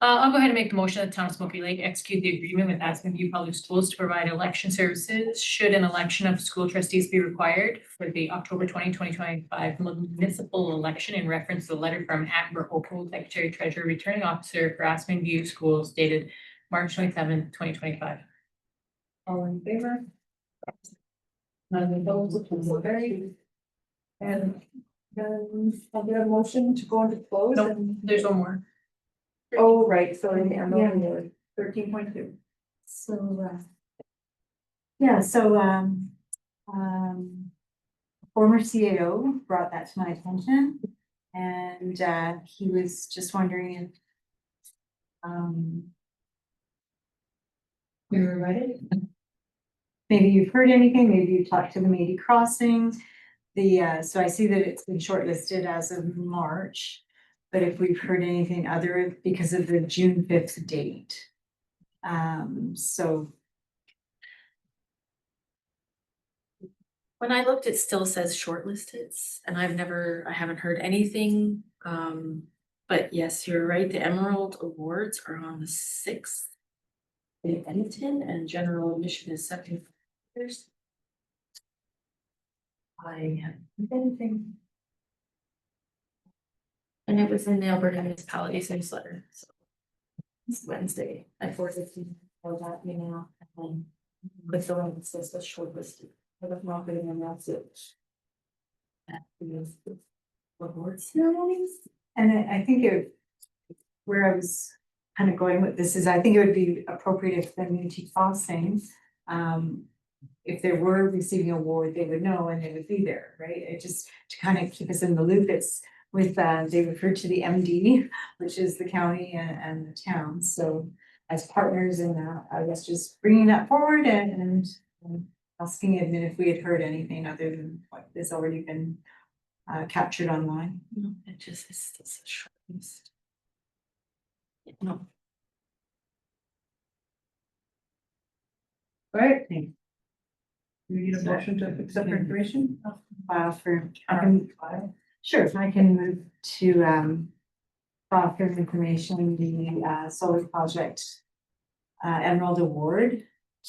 I'll go ahead and make the motion that the town of Smoky Lake execute the agreement with Aspen View Public Schools to provide election services should an election of school trustees be required for the October 2025 municipal election in reference to the letter from Amber Opal, Secretary Treasurer Returning Officer for Aspen View Schools dated March 27th, 2025. All in favor? None opposed, so carried. And then I'll get a motion to go into close. Nope, and there's one more. Oh, right, sorry, the Emerald 13.2. So, former CAO brought that to my attention, and he was just wondering if We were ready. maybe you've heard anything, maybe you talked to the Meady Crossing. So I see that it's been shortlisted as of March, but if we've heard anything other because of the June 5th date. So When I looked, it still says shortlisted, and I haven't heard anything. But yes, you're right, the Emerald Awards are on the 6th in Edmonton, and general admission is $7. I haven't heard anything. And it was in the Alberta Municipalities newsletter, so it's Wednesday. I forwarded you all that email, and then with the one that says the shortlisted. I was not getting a message. That is the award ceremonies. And I think where I was kind of going with this is, I think it would be appropriate if the Meady Crossing, if they were receiving an award, they would know and they would be there, right? It just to kind of keep us in the loop. It's with they refer to the MD, which is the county and the town. So as partners in that, I was just bringing that forward and asking admin if we had heard anything other than what has already been captured online. No, it just is a short list. No. All right. We need a motion to accept for information. File for, sure, I can move to file for information, the solar project Emerald Award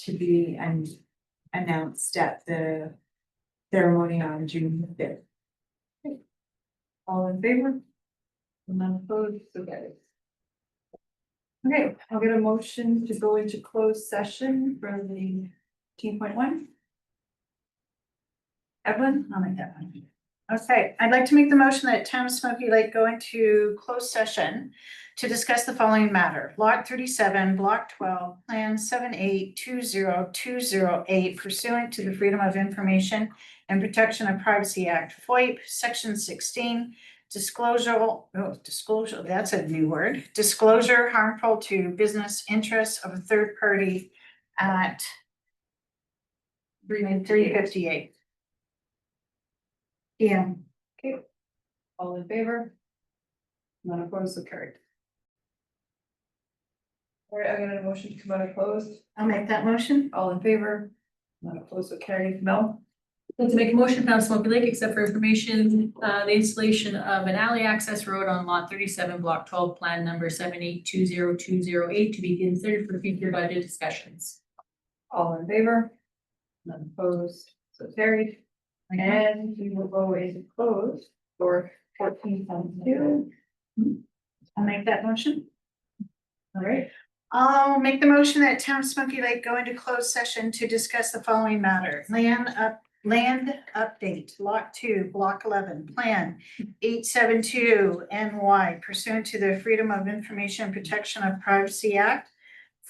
to be announced at the ceremony on June 5th. All in favor? None opposed, so carried. Okay, I'll get a motion to go into closed session for the 18.1. Evelyn, I'll make that one. Okay, I'd like to make the motion that Town of Smoky Lake go into closed session to discuss the following matter. Lot 37, Block 12, Plan 7820208 pursuant to the Freedom of Information and Protection of Privacy Act, FOIP, Section 16, disclosure, that's a new word. Disclosure harmful to business interests of a third party at 3:58 PM. Okay. All in favor? None opposed, so carried. All right, I'm gonna motion to come out of closed. I'll make that motion. All in favor? None opposed, so carried. Mel? And to make a motion, Town of Smoky Lake, except for information, the installation of an alley access road on lot 37, block 12, plan number 7820208 to be considered for future budget discussions. All in favor? None opposed, so carried. And we will go into close for 14.2. I'll make that motion. All right, I'll make the motion that Town of Smoky Lake go into closed session to discuss the following matter. Land update, lot 2, block 11, plan 872 NY pursuant to the Freedom of Information Protection of Privacy Act.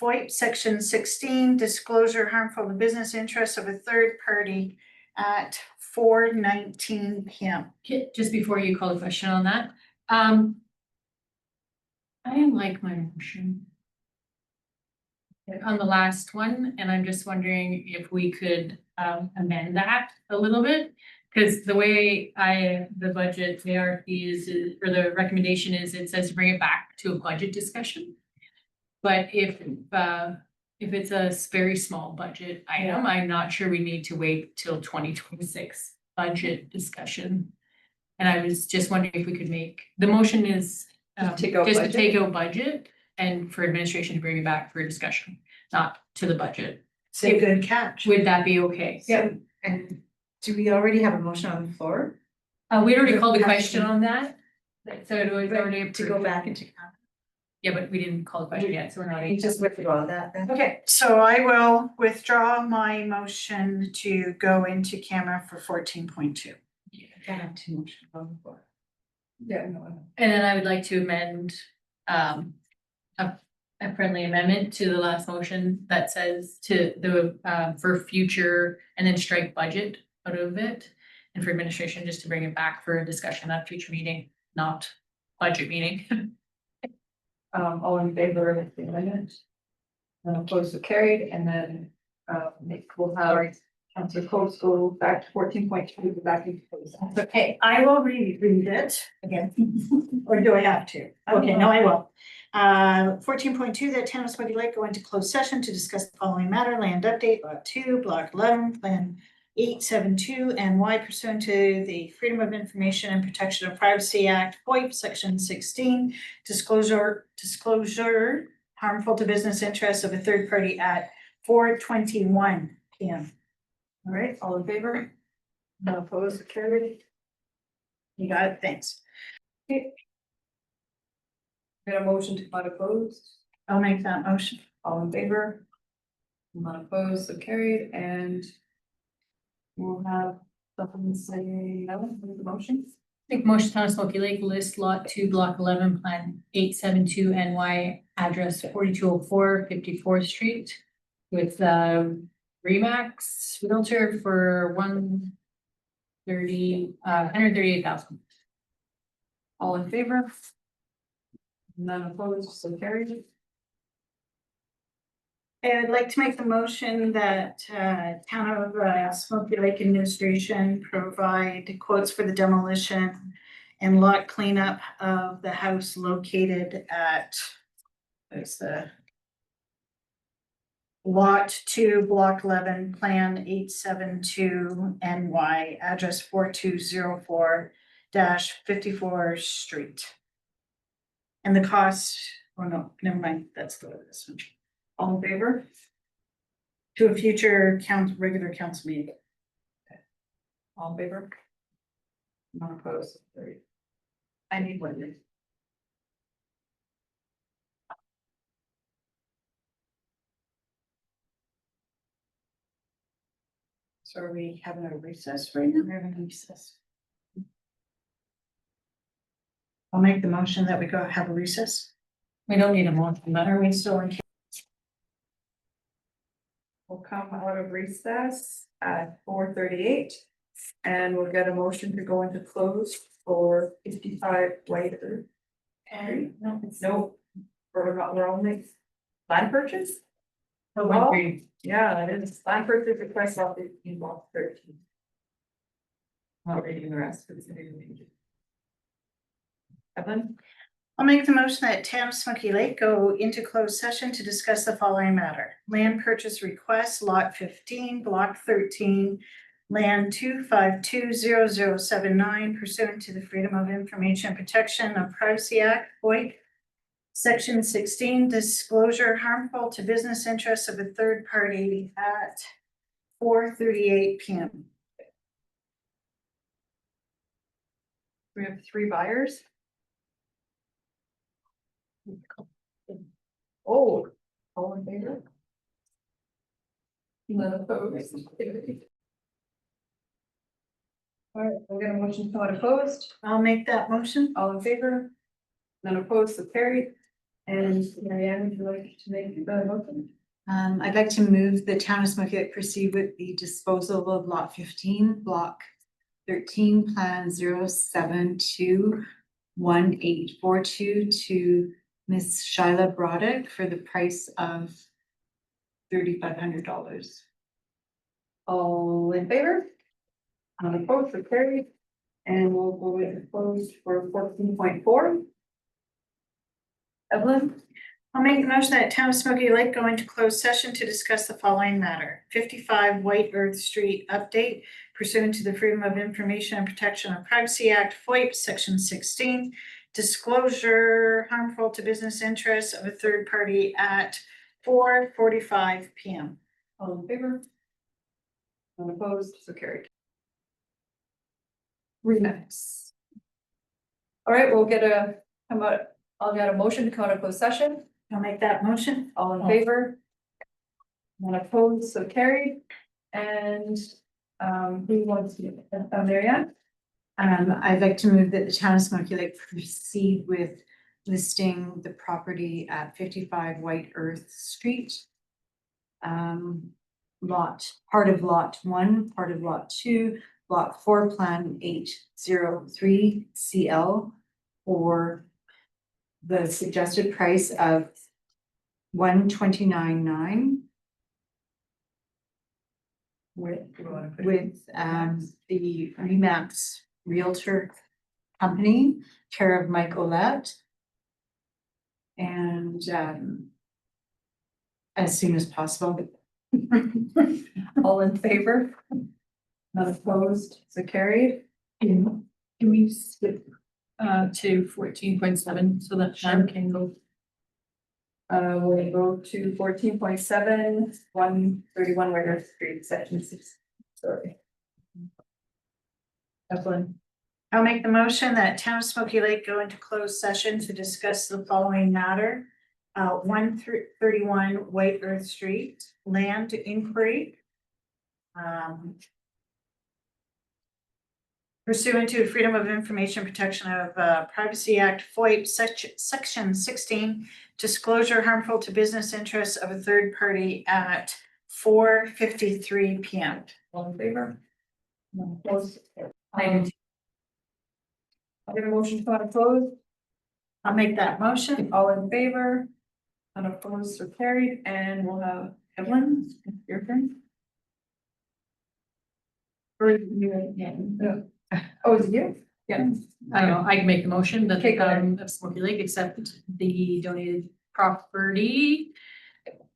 FOIP section 16, disclosure harmful to business interests of a third party at 4:19 PM. Okay, just before you call the question on that, I didn't like my motion on the last one, and I'm just wondering if we could amend that a little bit. Cause the way the budget, the RFP is, or the recommendation is, it says to bring it back to a budget discussion. But if it's a very small budget item, I'm not sure we need to wait till 2026 budget discussion. And I was just wondering if we could make, the motion is Just take out just to budget? take out budget and for administration to bring it back for discussion, not to the budget. It's a good catch. Would that be okay? Yeah. And do we already have a motion on the floor? We'd already called the Yeah. question on that. So it was already To approved. go back into. Yeah, but we didn't call the question yet, so we're not. You just withdraw that then? Okay, so I will withdraw my motion to go into camera for 14.2. Can't have too much on the floor. yeah, no, And then I would like to amend, a friendly amendment to the last motion that says to the, for future, and then strike budget out of it. And for administration, just to bring it back for a discussion at a future meeting, not budget meeting. all in favor of the amendment? None opposed, so carried, and then, we'll have Councilor Coates go back to 14.2, back into closed. Okay, I will read it again, or do I have to? Okay, no, I will. 14.2, that Town of Smoky Lake go into closed session to discuss the following matter, land update, lot 2, block 11, plan 872, and why pursuant to the Freedom of Information and Protection of Privacy Act, FOIP, section 16, disclosure harmful to business interests of a third party at 4:21 PM. All right, all in favor? None opposed, so carried. You got it, thanks. Got a motion to come out of closed, I'll make that motion. all in favor? None opposed, so carried, and we'll have something to say, no, with the motion. Make motion Town of Smoky Lake list lot 2, block 11, plan 872 NY, address 4204 54th Street. With Remax realtor for 138,000. All in favor? None opposed, so carried. And I'd like to make the motion that Town of Smoky Lake Administration provide quotes for the demolition and lot cleanup of the house located at, there's the lot 2, block 11, plan 872 NY, address 4204-54 Street. And the cost, oh no, never mind, that's this one. All in favor? To a future regular council meeting. All in favor? None opposed, carried. I need one. So are we having a recess right now? We're having a recess. I'll make the motion that we go have a recess. We don't need a motion, but Are we still in? We'll come out of recess at 4:38. And we'll get a motion to go into closed for 55 Whiter. And no, we're only land purchase? Oh, Well, agree. yeah, it is land purchase request off 15 block 13. Not reading the rest of the. Evan? I'll make the motion that Town of Smoky Lake go into closed session to discuss the following matter. Land purchase request, lot 15, block 13, land 2520079 pursuant to the Freedom of Information Protection of Privacy Act, FOIP. Section 16, disclosure harmful to business interests of a third party at 4:38 p.m. We have 3 buyers. Oh, all in favor? None opposed. All right, we're gonna motion to not opposed, I'll make that motion. all in favor? None opposed, so carried. And Marianne, would you like to make the motion? I'd like to move the town of Smoky Lake proceed with the disposal of lot 15, block 13, plan 0721842 to Miss Shyla Broddick for the price of $3,500. All in favor? None opposed, so carried. And we'll go with closed for 14.4. Evelyn? I'll make the motion that Town of Smoky Lake go into closed session to discuss the following matter. 55 White Earth Street update pursuant to the Freedom of Information and Protection of Privacy Act, FOIP, Section 16. Disclosure harmful to business interests of a third party at 4:45 p.m. All in favor? None opposed, so carried. Remix. All right, I'll get a motion to come out of closed session. I'll make that motion. All in favor? None opposed, so carried. And who wants to, Marianne? I'd like to move that the town of Smoky Lake proceed with listing the property at 55 White Earth Street. Part of lot 1, part of lot 2, block 4, plan 803 CL for the suggested price of $129,900 with the Remax Realtor Company, care of Mike Olet. And as soon as possible. All in favor? None opposed, so carried. Can we skip to 14.7 so that Sean can go? We'll go to 14.7, 131 Rider Street, section 6. Sorry. Evelyn? I'll make the motion that Town of Smoky Lake go into closed session to discuss the following matter. 131 White Earth Street, land inquiry. Pursuant to Freedom of Information Protection of Privacy Act, FOIP, section 16, disclosure harmful to business interests of a third party at 4:53 p.m. All in favor? None opposed. I do. I'll get a motion to not close. I'll make that motion. All in favor? None opposed, so carried, and we'll have Evelyn, your turn. Or you again? Oh, is it you? Yeah, I know, I can make the motion that Okay, the go ahead. town of Smoky Lake accept the donated property.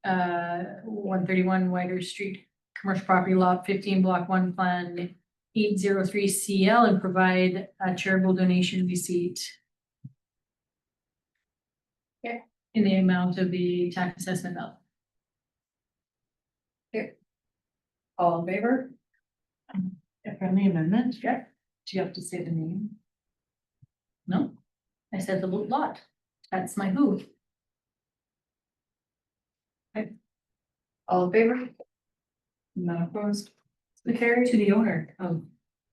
131 Whiter Street, commercial property lot 15, block 1, plan 803 CL, and provide a charitable donation receipt. Okay. In the amount of the tax assessment bill. All in favor? A friendly amendment? Yeah. Do you have to say the name? No, I said the lot, that's my who. All in favor? None opposed. The carry to the owner of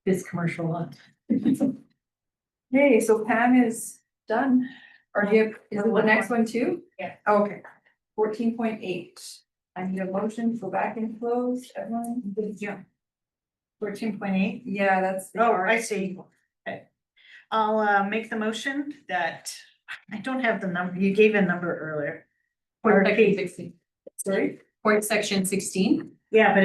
this commercial lot. Okay, so Pam is done. Or do you have, is it the next one too? Yeah. Okay, 14.8. I need a motion to go back and close, everyone? Yeah. 14.8. Yeah, that's. the Oh, R. I see. Okay. I'll make the motion that, I don't have the number, you gave a number earlier. Point section RFP. 16. Sorry? Point section 16. Yeah, but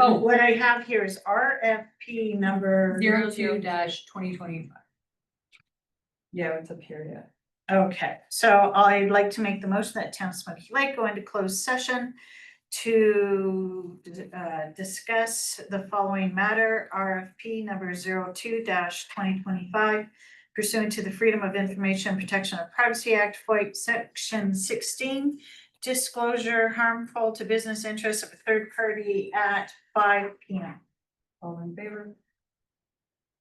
Oh. what I have here is RFP number. 02-2025. Yeah, it's up here, yeah. Okay, so I'd like to make the motion that Town of Smoky Lake go into closed session to discuss the following matter, RFP number 02-2025 pursuant to the Freedom of Information Protection of Privacy Act, FOIP Section 16, disclosure harmful to business interests of a third party at 5 p.m. All in favor?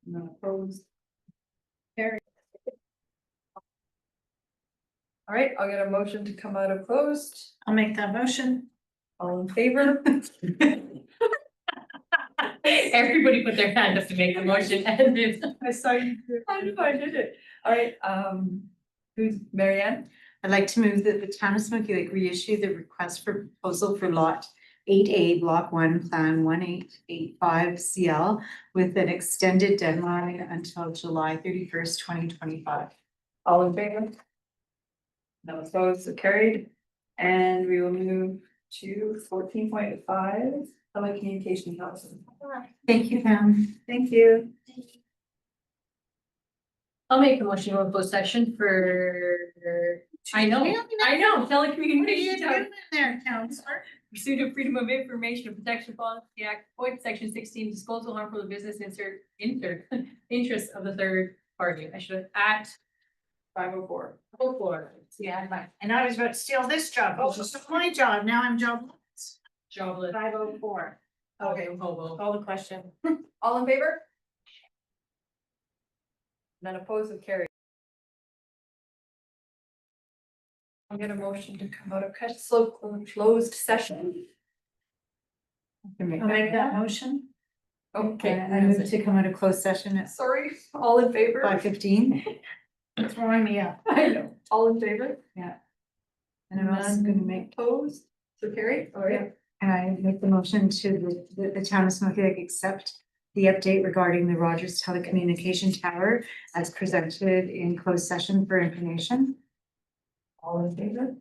None opposed? Carried. All right, I'll get a motion to come out of closed. I'll make that motion. All in favor? Everybody put their hand up to make the motion and it's. I saw you. I knew I did it. All right, who's Marianne? I'd like to move that the town of Smoky Lake reissue the request for proposal for lot 8A, block 1, plan 1885 CL with an extended deadline until July 31st, 2025. All in favor? No opposed, so carried. And we will move to 14.5, telecommunication housing. Thank you, Pam. Thank you. I'll make the motion to close section for. I know, telecommunications. There, counselor. Pursuit of Freedom of Information and Protection Policy Act, point section 16, disclosal harmful to business interest of the third party. I should have at 504. 504. Yeah, And I was about to steal this job. Oh, it's just my job. Now I'm jobless. jobless. 504. Okay, hobo. Call the question. All in favor? None opposed, so carried. I'll get a motion to come out of closed session. I'll make that motion. Okay, I move to come out of closed session at sorry, all in favor? 5:15. It's throwing me up. I know, all in favor? And I'm also gonna make, Opposed, so carried, all right. and I make the motion to the town of Smoky Lake accept the update regarding the Rogers Telecommunication Tower as presented in closed session for information. All in favor?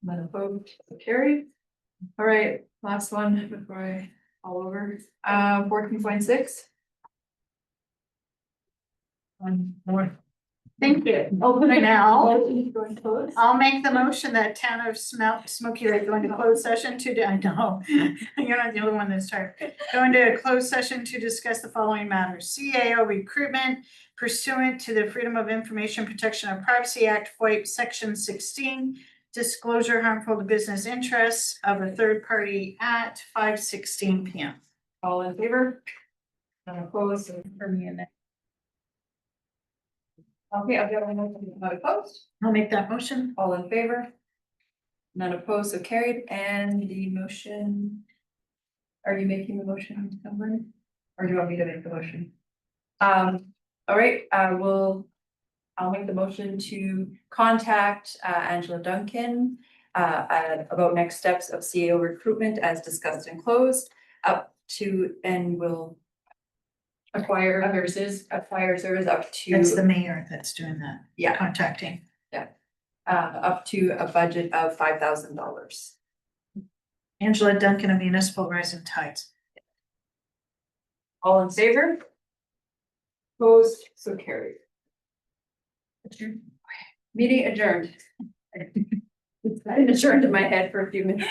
None opposed, so carried. All right, last one before I all over, 14.6. One more. Thank you. Open it now. I'll make the motion that Town of Smoky Lake go into closed session to, I know, you're not the only one that's tired. Go into a closed session to discuss the following matters. CAO recruitment pursuant to the Freedom of Information Protection of Privacy Act, FOIP Section 16, disclosure harmful to business interests of a third party at 5:16 p.m. All in favor? None opposed, so For me and okay, I've got one motion, not opposed. I'll make that motion. All in favor? None opposed, so carried, and the motion. Are you making the motion, Cameron? Or do you want me to make the motion? All right, I'll make the motion to contact Angela Duncan about next steps of CAO recruitment as discussed and closed up to, and will acquire services up to. That's the mayor that's doing that. Yeah. Contacting. Up to a budget of $5,000. Angela Duncan of Municipal Rising Tides. All in favor? Opposed, so carried. Meeting adjourned. It's been adjourned in my head for a few minutes.